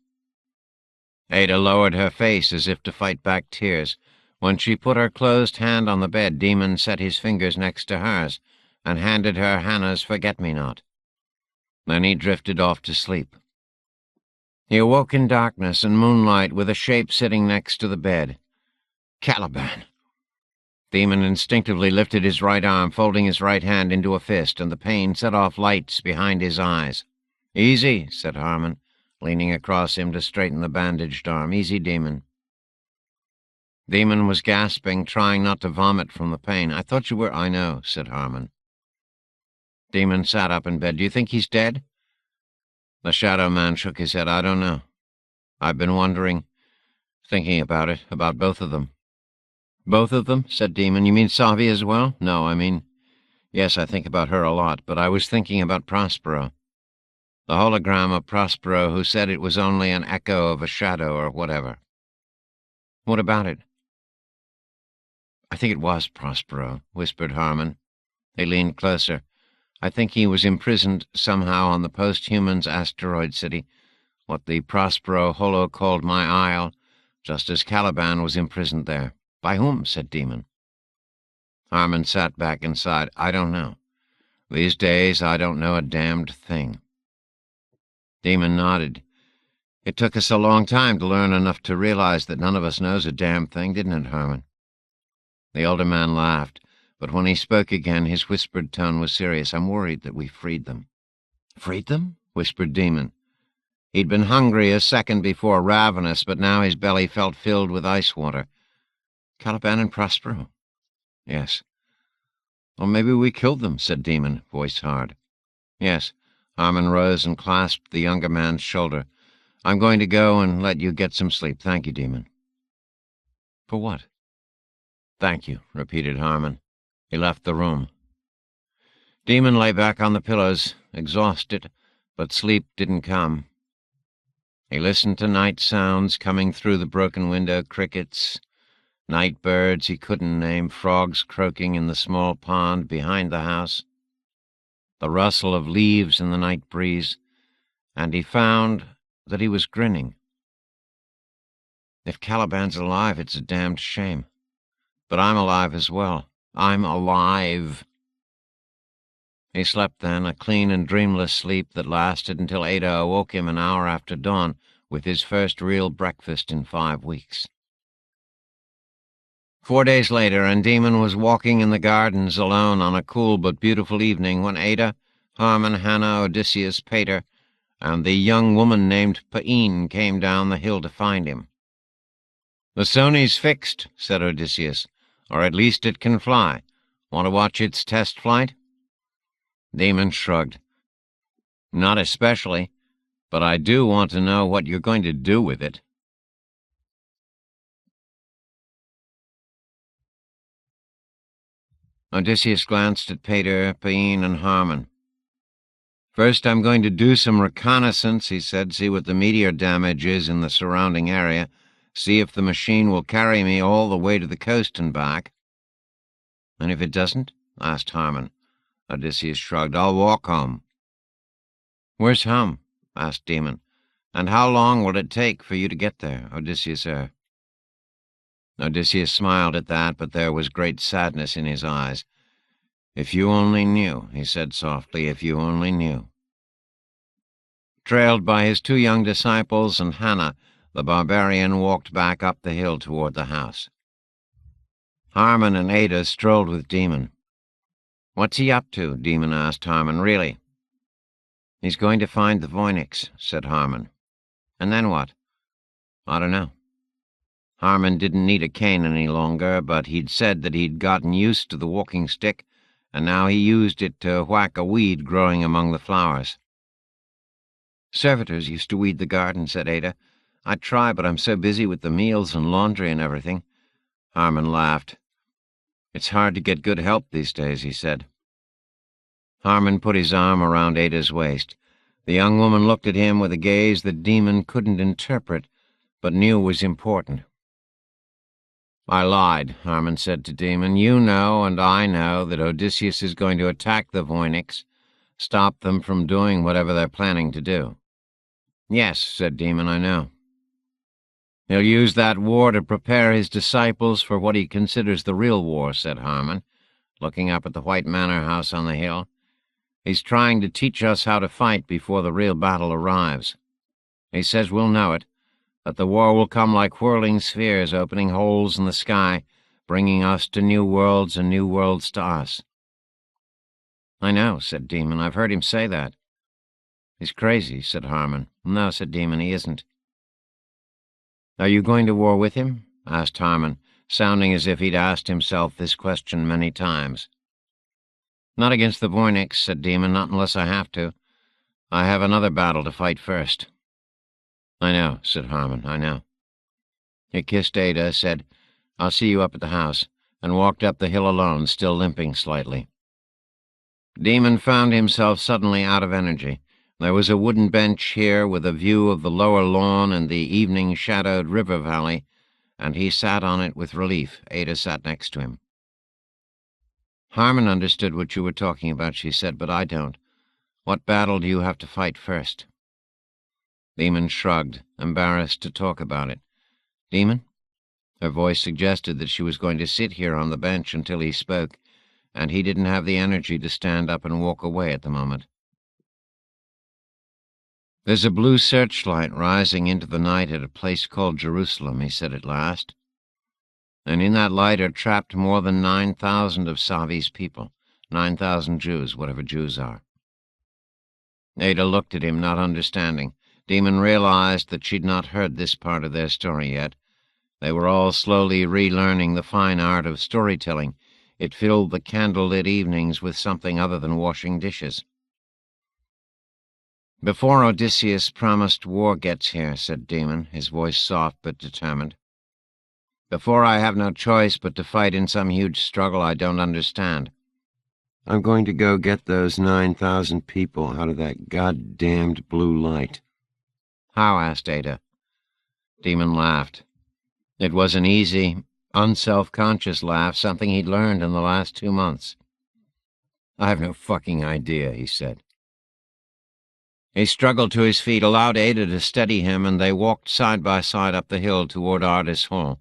Ada lowered her face as if to fight back tears. When she put her closed hand on the bed, Demon set his fingers next to hers and handed her Hannah's forget-me-not. Then he drifted off to sleep. He awoke in darkness and moonlight with a shape sitting next to the bed. Caliban! Demon instinctively lifted his right arm, folding his right hand into a fist, and the pain set off lights behind his eyes. Easy, said Harmon, leaning across him to straighten the bandaged arm. Easy, Demon. Demon was gasping, trying not to vomit from the pain. I thought you were... I know, said Harmon. Demon sat up in bed. Do you think he's dead? The shadow man shook his head. I don't know. I've been wondering, thinking about it, about both of them. Both of them? Said Demon. You mean Savi as well? No, I mean... Yes, I think about her a lot, but I was thinking about Prospero. The hologram of Prospero who said it was only an echo of a shadow or whatever. What about it? I think it was Prospero, whispered Harmon. They leaned closer. I think he was imprisoned somehow on the post-humans asteroid city, what the Prospero Holo called my isle, just as Caliban was imprisoned there. By whom? Said Demon. Harmon sat back and sighed. I don't know. These days I don't know a damned thing. Demon nodded. It took us a long time to learn enough to realize that none of us knows a damn thing, didn't it, Harmon? The older man laughed, but when he spoke again, his whispered tone was serious. I'm worried that we freed them. Freed them? Whispered Demon. He'd been hungry a second before, ravenous, but now his belly felt filled with ice water. Caliban and Prospero? Yes. Well, maybe we killed them, said Demon, voice hard. Yes. Harmon rose and clasped the younger man's shoulder. I'm going to go and let you get some sleep. Thank you, Demon. For what? Thank you, repeated Harmon. He left the room. Demon lay back on the pillows, exhausted, but sleep didn't come. He listened to night sounds coming through the broken window, crickets, night birds he couldn't name, frogs croaking in the small pond behind the house, the rustle of leaves in the night breeze, and he found that he was grinning. If Caliban's alive, it's a damned shame. But I'm alive as well. I'm alive. He slept then, a clean and dreamless sleep that lasted until Ada awoke him an hour after dawn with his first real breakfast in 5 weeks. 4 days later, and Demon was walking in the gardens alone on a cool but beautiful evening when Ada, Harmon, Hannah, Odysseus, Pater, and the young woman named Paine came down the hill to find him. The Sony's fixed, said Odysseus. Or at least it can fly. Want to watch its test flight?" Damon shrugged. "Not especially, but I do want to know what you're going to do with it." Odysseus glanced at Pater, Paean, and Harmon. "First, I'm going to do some reconnaissance," he said, "see what the meteor damage is in the surrounding area, see if the machine will carry me all the way to the coast and back." "And if it doesn't?" asked Harmon. Odysseus shrugged. "I'll walk home." "Where's home?" asked Damon. "And how long will it take for you to get there, Odysseus?" Odysseus smiled at that, but there was great sadness in his eyes. "If you only knew," he said softly, "if you only knew." Trailed by his 2 young disciples and Hannah, the barbarian walked back up the hill toward the house. Harmon and Ada strolled with Damon. "What's he up to?" Damon asked Harmon. "Really?" "He's going to find the Voynix," said Harmon. "And then what?" "I don't know." Harmon didn't need a cane any longer, but he'd said that he'd gotten used to the walking stick, and now he used it to whack a weed growing among the flowers. "Servitors used to weed the garden," said Ada. "I'd try, but I'm so busy with the meals and laundry and everything." Harmon laughed. "It's hard to get good help these days," he said. Harmon put his arm around Ada's waist. The young woman looked at him with a gaze that Damon couldn't interpret, but knew was important. "I lied," Harmon said to Damon. "You know, and I know, that Odysseus is going to attack the Voynix, stop them from doing whatever they're planning to do." "Yes," said Damon, "I know." "He'll use that war to prepare his disciples for what he considers the real war," said Harmon, looking up at the white manor house on the hill. "He's trying to teach us how to fight before the real battle arrives. He says we'll know it, that the war will come like whirling spheres opening holes in the sky, bringing us to new worlds and new worlds to us." "I know," said Damon. "I've heard him say that." "He's crazy," said Harmon. "No," said Damon, "he isn't." "Are you going to war with him?" asked Harmon, sounding as if he'd asked himself this question many times. "Not against the Voynix," said Damon, "not unless I have to. I have another battle to fight first." "I know," said Harmon, "I know." He kissed Ada, said, "I'll see you up at the house," and walked up the hill alone, still limping slightly. Damon found himself suddenly out of energy. There was a wooden bench here with a view of the lower lawn and the evening-shadowed river valley, and he sat on it with relief. Ada sat next to him. "Harmon understood what you were talking about," she said, "but I don't. What battle do you have to fight first?" Damon shrugged, embarrassed to talk about it. "Damon?" Her voice suggested that she was going to sit here on the bench until he spoke, and he didn't have the energy to stand up and walk away at the moment. "There's a blue searchlight rising into the night at a place called Jerusalem," he said at last. "And in that light are trapped more than 9,000 of Savi's people, 9,000 Jews, whatever Jews are." Ada looked at him, not understanding. Damon realized that she'd not heard this part of their story yet. They were all slowly relearning the fine art of storytelling. It filled the candle-lit evenings with something other than washing dishes. "Before Odysseus' promised war gets here," said Damon, his voice soft but determined. "Before I have no choice but to fight in some huge struggle I don't understand. I'm going to go get those 9,000 people out of that goddamned blue light." "How?" asked Ada. Damon laughed. It was an easy, unself-conscious laugh, something he'd learned in the last 2 months. "I have no fucking idea," he said. He struggled to his feet, allowed Ada to steady him, and they walked side by side up the hill toward Ardis Hall.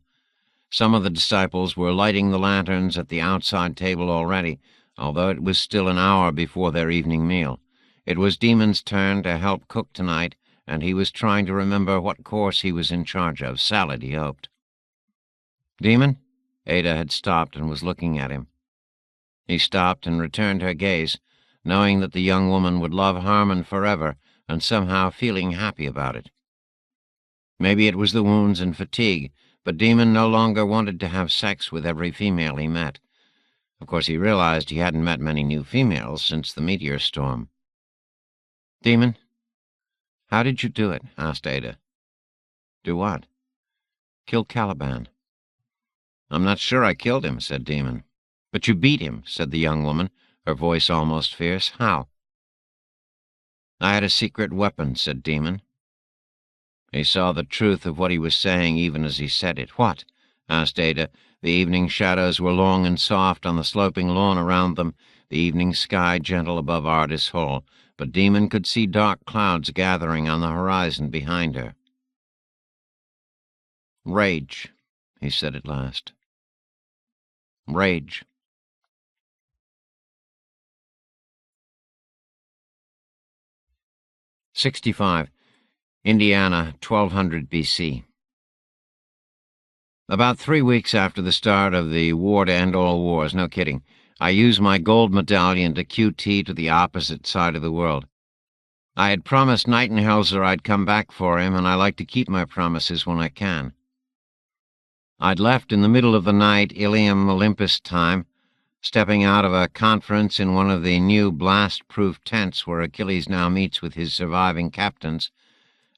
Some of the disciples were lighting the lanterns at the outside table already, although it was still an hour before their evening meal. It was Damon's turn to help cook tonight, and he was trying to remember what course he was in charge of. Salad, he hoped. "Damon?" Ada had stopped and was looking at him. He stopped and returned her gaze, knowing that the young woman would love Harmon forever, and somehow feeling happy about it. Maybe it was the wounds and fatigue, But Demon no longer wanted to have sex with every female he met. Of course, he realized he hadn't met many new females since the meteor storm. "Demon, how did you do it?" asked Ada. "Do what?" "Kill Caliban." "I'm not sure I killed him," said Demon. "But you beat him," said the young woman, her voice almost fierce. "How?" "I had a secret weapon," said Demon. He saw the truth of what he was saying even as he said it. "What?" asked Ada. The evening shadows were long and soft on the sloping lawn around them, the evening sky gentle above Ardis Hall, but Demon could see dark clouds gathering on the horizon behind her. "Rage," he said at last. "Rage." '65. Indiana, 1200 B.C. About 3 weeks after the start of the war to end all wars, no kidding, I used my gold medallion to QT to the opposite side of the world. I had promised Nightenhelser I'd come back for him, and I like to keep my promises when I can. I'd left in the middle of the night, Ilium Olympos time, stepping out of a conference in one of the new blast-proof tents where Achilles now meets with his surviving captains,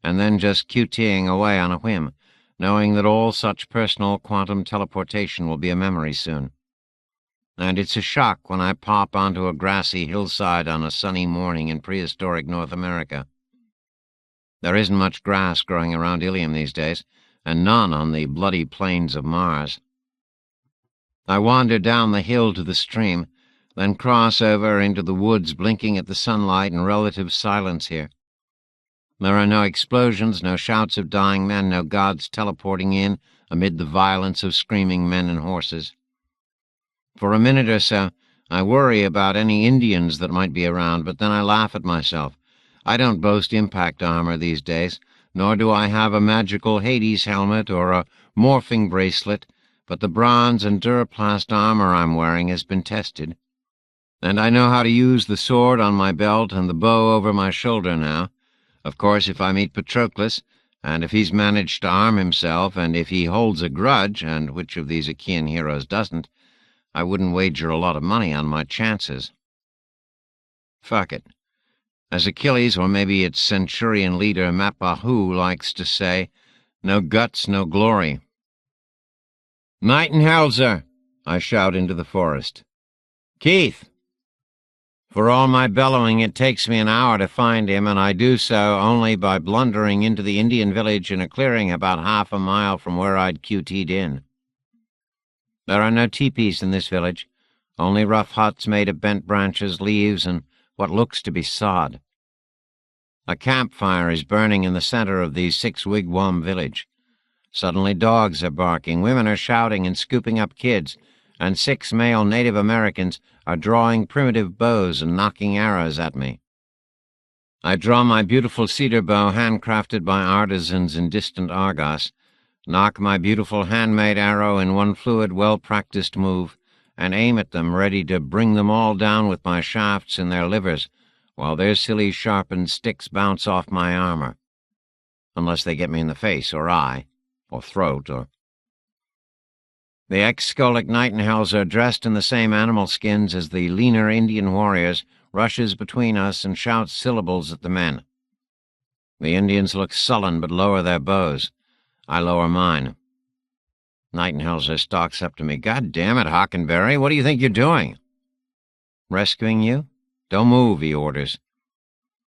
and then just QTing away on a whim, knowing that all such personal quantum teleportation will be a memory soon. And it's a shock when I pop onto a grassy hillside on a sunny morning in prehistoric North America. There isn't much grass growing around Ilium these days, and none on the bloody plains of Mars. I wander down the hill to the stream, then cross over into the woods blinking at the sunlight in relative silence here. There are no explosions, no shouts of dying men, no gods teleporting in amid the violence of screaming men and horses. For a minute or so, I worry about any Indians that might be around, but then I laugh at myself. I don't boast impact armor these days, nor do I have a magical Hades helmet or a morphing bracelet, but the bronze and duraplast armor I'm wearing has been tested. And I know how to use the sword on my belt and the bow over my shoulder now. Of course, if I meet Patroclus, and if he's managed to arm himself, and if he holds a grudge, and which of these Achaean heroes doesn't, I wouldn't wager a lot of money on my chances. Fuck it. As Achilles, or maybe it's centurion leader Mapahu, likes to say, no guts, no glory. "Nightenhelser!" I shout into the forest. "Keith!" For all my bellowing, it takes me an hour to find him, and I do so only by blundering into the Indian village in a clearing about half a mile from where I'd QT'd in. There are no teepees in this village, only rough huts made of bent branches, leaves, and what looks to be sod. A campfire is burning in the center of the 6-wigwam village. Suddenly dogs are barking, women are shouting and scooping up kids, and 6 male Native Americans are drawing primitive bows and knocking arrows at me. I draw my beautiful cedar bow handcrafted by artisans in distant Argos, knock my beautiful handmade arrow in one fluid, well-practiced move, and aim at them, ready to bring them all down with my shafts in their livers, while their silly sharpened sticks bounce off my armor. Unless they get me in the face, or eye, or throat, or... The ex-Skolic Nightenhelser, dressed in the same animal skins as the leaner Indian warriors, rushes between us and shouts syllables at the men. The Indians look sullen but lower their bows. I lower mine. Nightenhelser stalks up to me. "God damn it, Hockenberry, what do you think you're doing?" "Rescuing you? Don't move," he orders.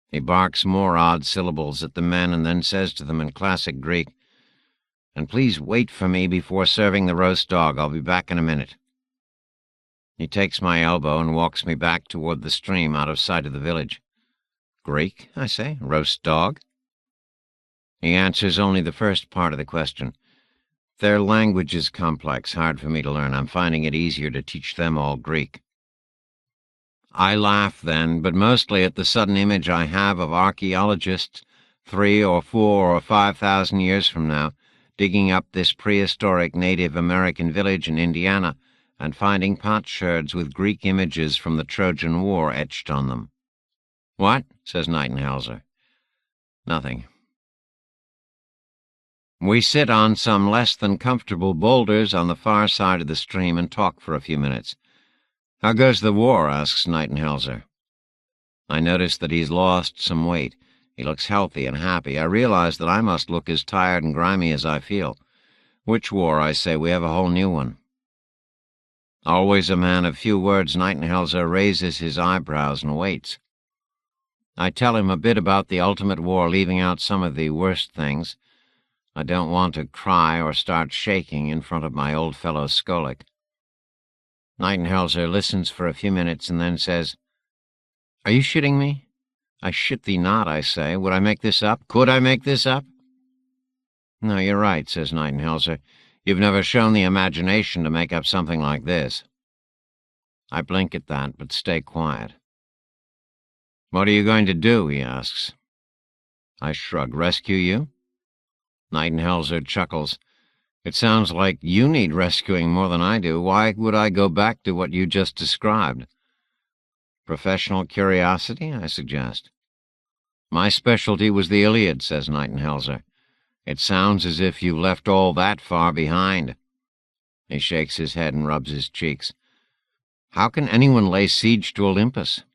He barks more odd syllables at the men and then says to them in classic Greek, "And please wait for me before serving the roast dog. I'll be back in a minute." He takes my elbow and walks me back toward the stream out of sight of the village. "Greek," I say. "Roast dog?" He answers only the first part of the question. Their language is complex, hard for me to learn. I'm finding it easier to teach them all Greek. I laugh then, but mostly at the sudden image I have of archaeologists 3 or 4 or 5,000 years from now digging up this prehistoric Native American village in Indiana and finding potsherds with Greek images from the Trojan War etched on them. "What?" says Nightenhelser. "Nothing." We sit on some less than comfortable boulders on the far side of the stream and talk for a few minutes. "How goes the war?" asks Nightenhelser. I notice that he's lost some weight. He looks healthy and happy. I realize that I must look as tired and grimy as I feel. "Which war?" I say. "We have a whole new one." Always a man of few words, Nightenhelser raises his eyebrows and waits. I tell him a bit about the ultimate war, leaving out some of the worst things. I don't want to cry or start shaking in front of my old fellow Skolik. Nightenhelser listens for a few minutes and then says, "Are you shitting me?" "I shit thee not," I say. "Would I make this up? Could I make this up?" "No, you're right," says Nightenhelser. "You've never shown the imagination to make up something like this." I blink at that, but stay quiet. "What are you going to do?" he asks. I shrug. "Rescue you?" Nightenhelser chuckles. "It sounds like you need rescuing more than I do. Why would I go back to what you just described?" "Professional curiosity," I suggest. "My specialty was the Iliad," says Nightenhelser. "It sounds as if you left all that far behind." He shakes his head and rubs his cheeks. "How can anyone lay siege to Olympus?"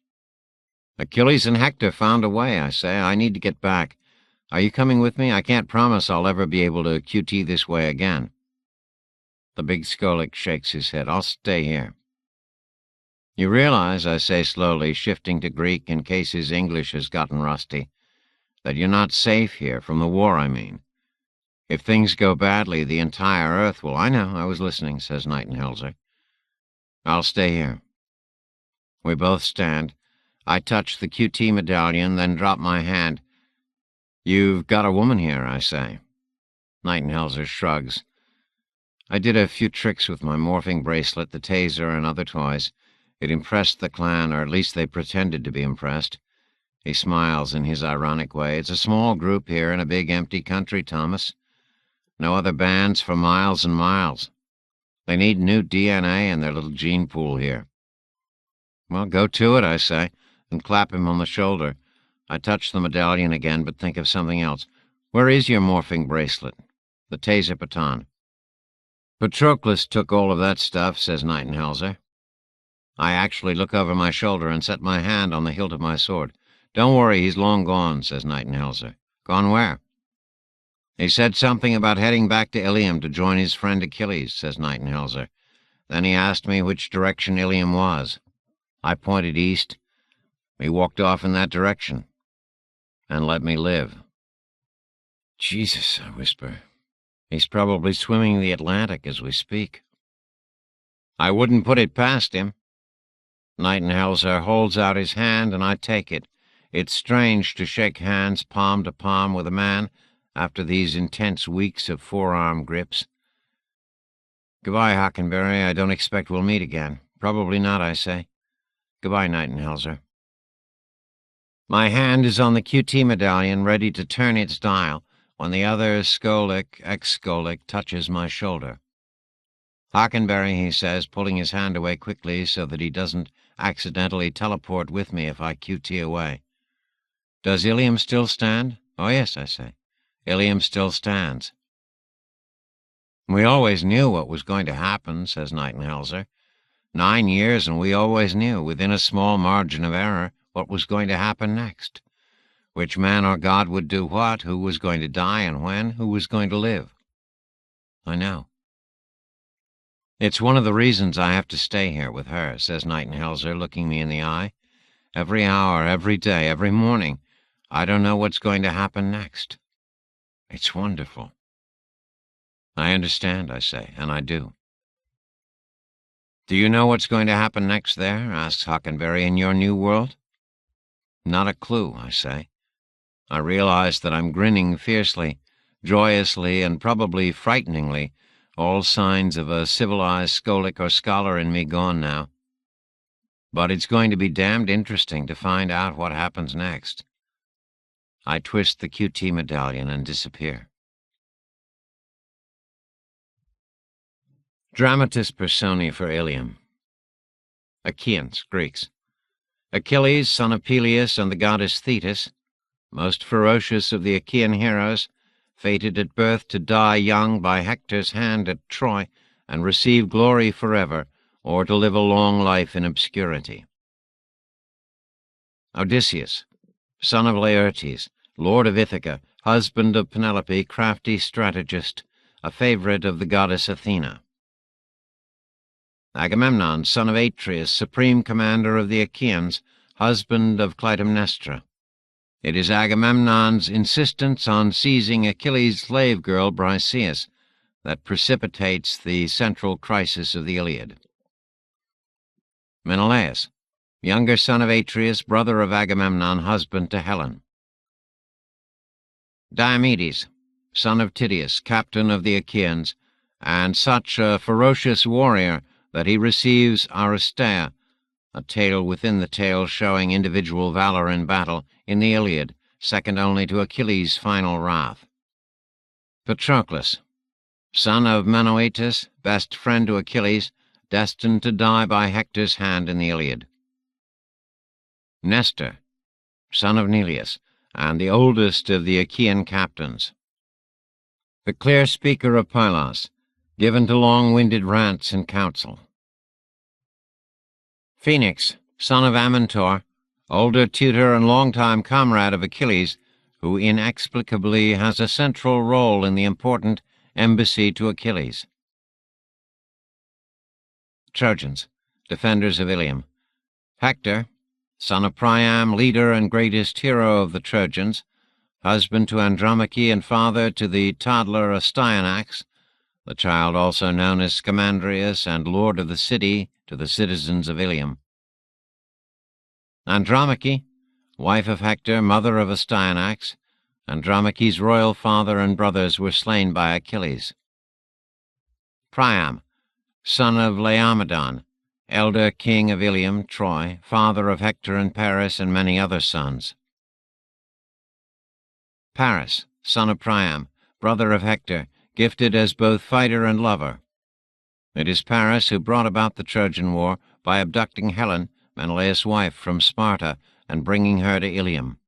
"Achilles and Hector found a way," I say. "I need to get back. Are you coming with me? I can't promise I'll ever be able to QT this way again." The big Skolik shakes his head. "I'll stay here." "You realize," I say slowly, shifting to Greek in case his English has gotten rusty, "that you're not safe here, from the war, I mean. If things go badly, the entire Earth will—" "I know, I was listening," says Nightenhelser. "I'll stay here." We both stand. I touch the QT medallion, then drop my hand. "You've got a woman here," I say. Nightenhelser shrugs. "I did a few tricks with my morphing bracelet, the taser, and other toys. It impressed the clan, or at least they pretended to be impressed." He smiles in his ironic way. "It's a small group here in a big empty country, Thomas. No other bands for miles and miles. They need new DNA in their little gene pool here." "Well, go to it," I say, and clap him on the shoulder. I touch the medallion again, but think of something else. "Where is your morphing bracelet? The taser baton?" "Patroclus took all of that stuff," says Nightenhelser. I actually look over my shoulder and set my hand on the hilt of my sword. "Don't worry, he's long gone," says Nightenhelser. "Gone where?" "He said something about heading back to Ilium to join his friend Achilles," says Nightenhelser. "Then he asked me which direction Ilium was. I pointed east. He walked off in that direction and let me live." "Jesus," I whisper. "He's probably swimming the Atlantic as we speak." "I wouldn't put it past him." Nightenhelser holds out his hand, and I take it. It's strange to shake hands palm to palm with a man after these intense weeks of forearm grips. "Goodbye, Hockenberry. I don't expect we'll meet again." "Probably not," I say. "Goodbye, Nightenhelser." My hand is on the QT medallion, ready to turn its dial, when the other ex-Skolik, touches my shoulder. "Hockenberry," he says, pulling his hand away quickly so that he doesn't accidentally teleport with me if I QT away. "Does Ilium still stand?" "Oh, yes," I say. "Ilium still stands." "We always knew what was going to happen," says Nightenhelser. 9 years, and we always knew, within a small margin of error, what was going to happen next. Which man or god would do what, who was going to die and when, who was going to live. "I know." "It's one of the reasons I have to stay here with her," says Nightenhelser, looking me in the eye. "Every hour, every day, every morning, I don't know what's going to happen next. It's wonderful." "I understand," I say, and I do. "Do you know what's going to happen next there?" asks Hockenberry, "in your new world?" "Not a clue," I say. I realize that I'm grinning fiercely, joyously, and probably frighteningly, all signs of a civilized Skolik or scholar in me gone now. But it's going to be damned interesting to find out what happens next. I twist the QT medallion and disappear. Dramatis Personae for Ilium. Achaeans, Greeks. Achilles, son of Peleus, and the goddess Thetis, most ferocious of the Achaean heroes, fated at birth to die young by Hector's hand at Troy and receive glory forever, or to live a long life in obscurity. Odysseus, son of Laertes, lord of Ithaca, husband of Penelope, crafty strategist, a favorite of the goddess Athena. Agamemnon, son of Atreus, supreme commander of the Achaeans, husband of Clytemnestra. It is Agamemnon's insistence on seizing Achilles' slave girl Briseis that precipitates the central crisis of the Iliad. Menelaus, younger son of Atreus, brother of Agamemnon, husband to Helen. Diomedes, son of Tydeus, captain of the Achaeans, and such a ferocious warrior that he receives Aristeia, a tale within the tale showing individual valor in battle, in the Iliad, second only to Achilles' final wrath. Patroclus, son of Menoetus, best friend to Achilles, destined to die by Hector's hand in the Iliad. Nestor, son of Neleus, and the oldest of the Achaean captains. The clear speaker of Pylos, given to long-winded rants in council. Phoenix, son of Amintor, older tutor and longtime comrade of Achilles, who inexplicably has a central role in the important embassy to Achilles. Trojans, defenders of Ilium. Hector, son of Priam, leader and greatest hero of the Trojans, husband to Andromache and father to the toddler Astyanax, the child also known as Scamandrius and lord of the city to the citizens of Ilium. Andromache, wife of Hector, mother of Astyanax, Andromache's royal father and brothers were slain by Achilles. Priam, son of Laomedon, elder king of Ilium, Troy, father of Hector and Paris and many other sons. Paris, son of Priam, brother of Hector, gifted as both fighter and lover. It is Paris who brought about the Trojan War by abducting Helen, Menelaus' wife, from Sparta and bringing her to Ilium.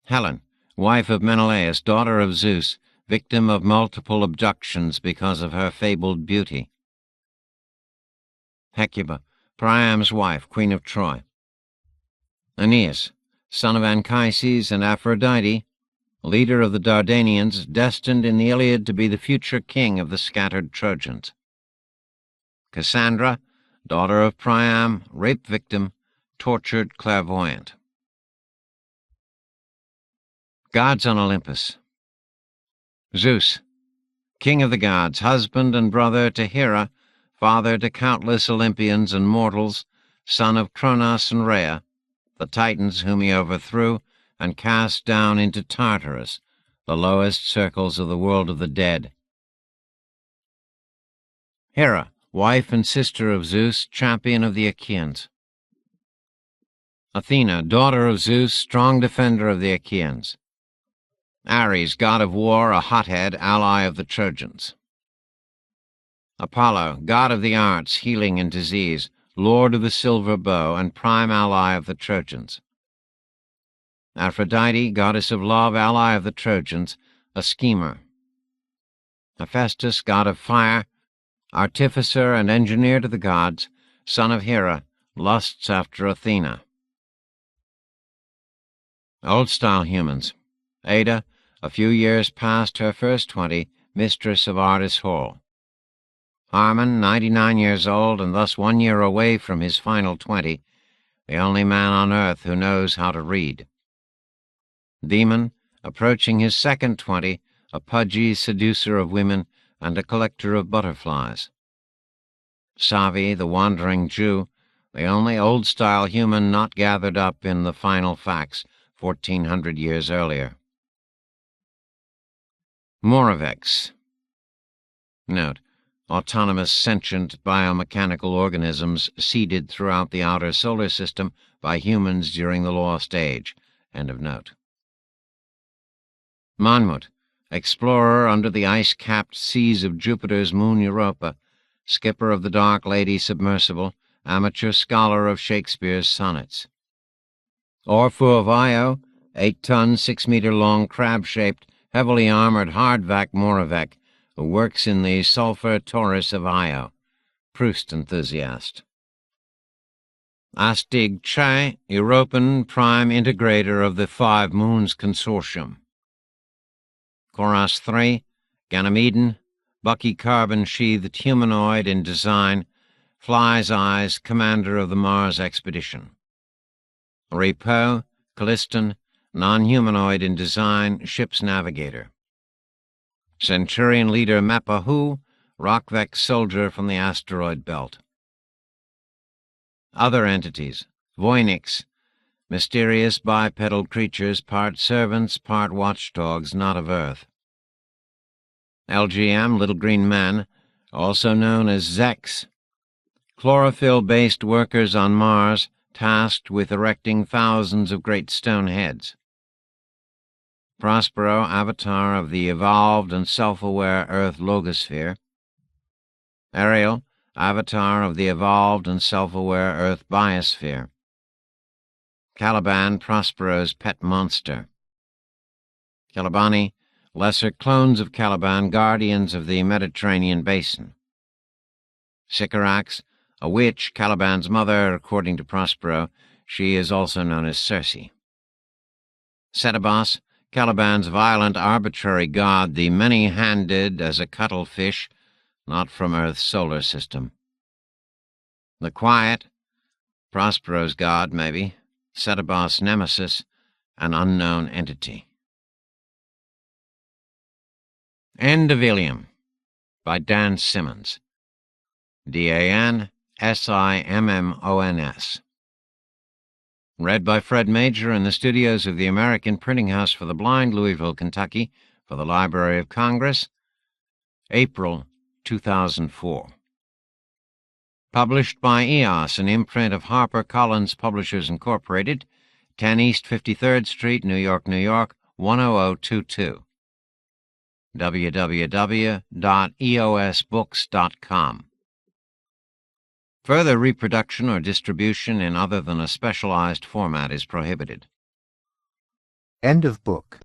Helen, wife of Menelaus, daughter of Zeus, victim of multiple abductions because of her fabled beauty. Hecuba, Priam's wife, queen of Troy. Aeneas, son of Anchises and Aphrodite, leader of the Dardanians, destined in the Iliad to be the future king of the scattered Trojans. Cassandra, daughter of Priam, rape victim, tortured clairvoyant. Gods on Olympus. Zeus, king of the gods, husband and brother to Hera, father to countless Olympians and mortals, son of Cronos and Rhea, the Titans whom he overthrew and cast down into Tartarus, the lowest circles of the world of the dead. Hera, wife and sister of Zeus, champion of the Achaeans. Athena, daughter of Zeus, strong defender of the Achaeans. Ares, god of war, a hothead, ally of the Trojans. Apollo, god of the arts, healing and disease, lord of the silver bow, and prime ally of the Trojans. Aphrodite, goddess of love, ally of the Trojans, a schemer. Hephaestus, god of fire, artificer and engineer to the gods, son of Hera, lusts after Athena. Old-style humans. Ada, a few years past her first 20, mistress of Ardis Hall. Harmon, 99 years old and thus 1 year away from his final 20, the only man on earth who knows how to read. Demon, approaching his second 20, a pudgy seducer of women and a collector of butterflies. Savi, the wandering Jew, the only old-style human not gathered up in the final facts 1,400 years earlier. Moravex. Note: autonomous sentient biomechanical organisms seeded throughout the outer solar system by humans during the Lost Age. End of note. Monmouth, explorer under the ice-capped seas of Jupiter's moon Europa, skipper of the Dark Lady submersible, amateur scholar of Shakespeare's sonnets. Orfu of Io, 8-ton, 6-meter-long, crab-shaped, heavily armored hardvac Moravec who works in the Sulfur Taurus of Io, Proust enthusiast. Astig Che, European Prime Integrator of the Five Moons Consortium. Koras 3, Ganymeden, Bucky carbon-sheathed humanoid in design, Fly's Eyes, Commander of the Mars Expedition. Repo, Calliston, non-humanoid in design, Ship's Navigator. Centurion Leader Mapahu, Rockvec Soldier from the Asteroid Belt. Other entities: Voynix, mysterious bipedal creatures, part servants, part watchdogs, not of Earth. LGM, Little Green Men, also known as Zex, chlorophyll-based workers on Mars, tasked with erecting thousands of great stone heads. Prospero, avatar of the evolved and self-aware Earth logosphere. Ariel, avatar of the evolved and self-aware Earth biosphere. Caliban, Prospero's pet monster. Calibani, lesser clones of Caliban, guardians of the Mediterranean Basin. Sycorax, a witch, Caliban's mother, according to Prospero. She is also known as Circe. Setebos, Caliban's violent arbitrary god, the many-handed as a cuttlefish, not from Earth's solar system. The Quiet, Prospero's god, maybe. Setebos' nemesis, an unknown entity. End of Ilium by Dan Simmons. DAN-SIMMONS. Read by Fred Major in the studios of the American Printing House for the Blind, Louisville, Kentucky, for the Library of Congress, April 2004. Published by EOS, an imprint of HarperCollins Publishers, Incorporated, 10 East 53rd Street, New York, New York, 10022. www.eosbooks.com. Further reproduction or distribution in other than a specialized format is prohibited. End of book.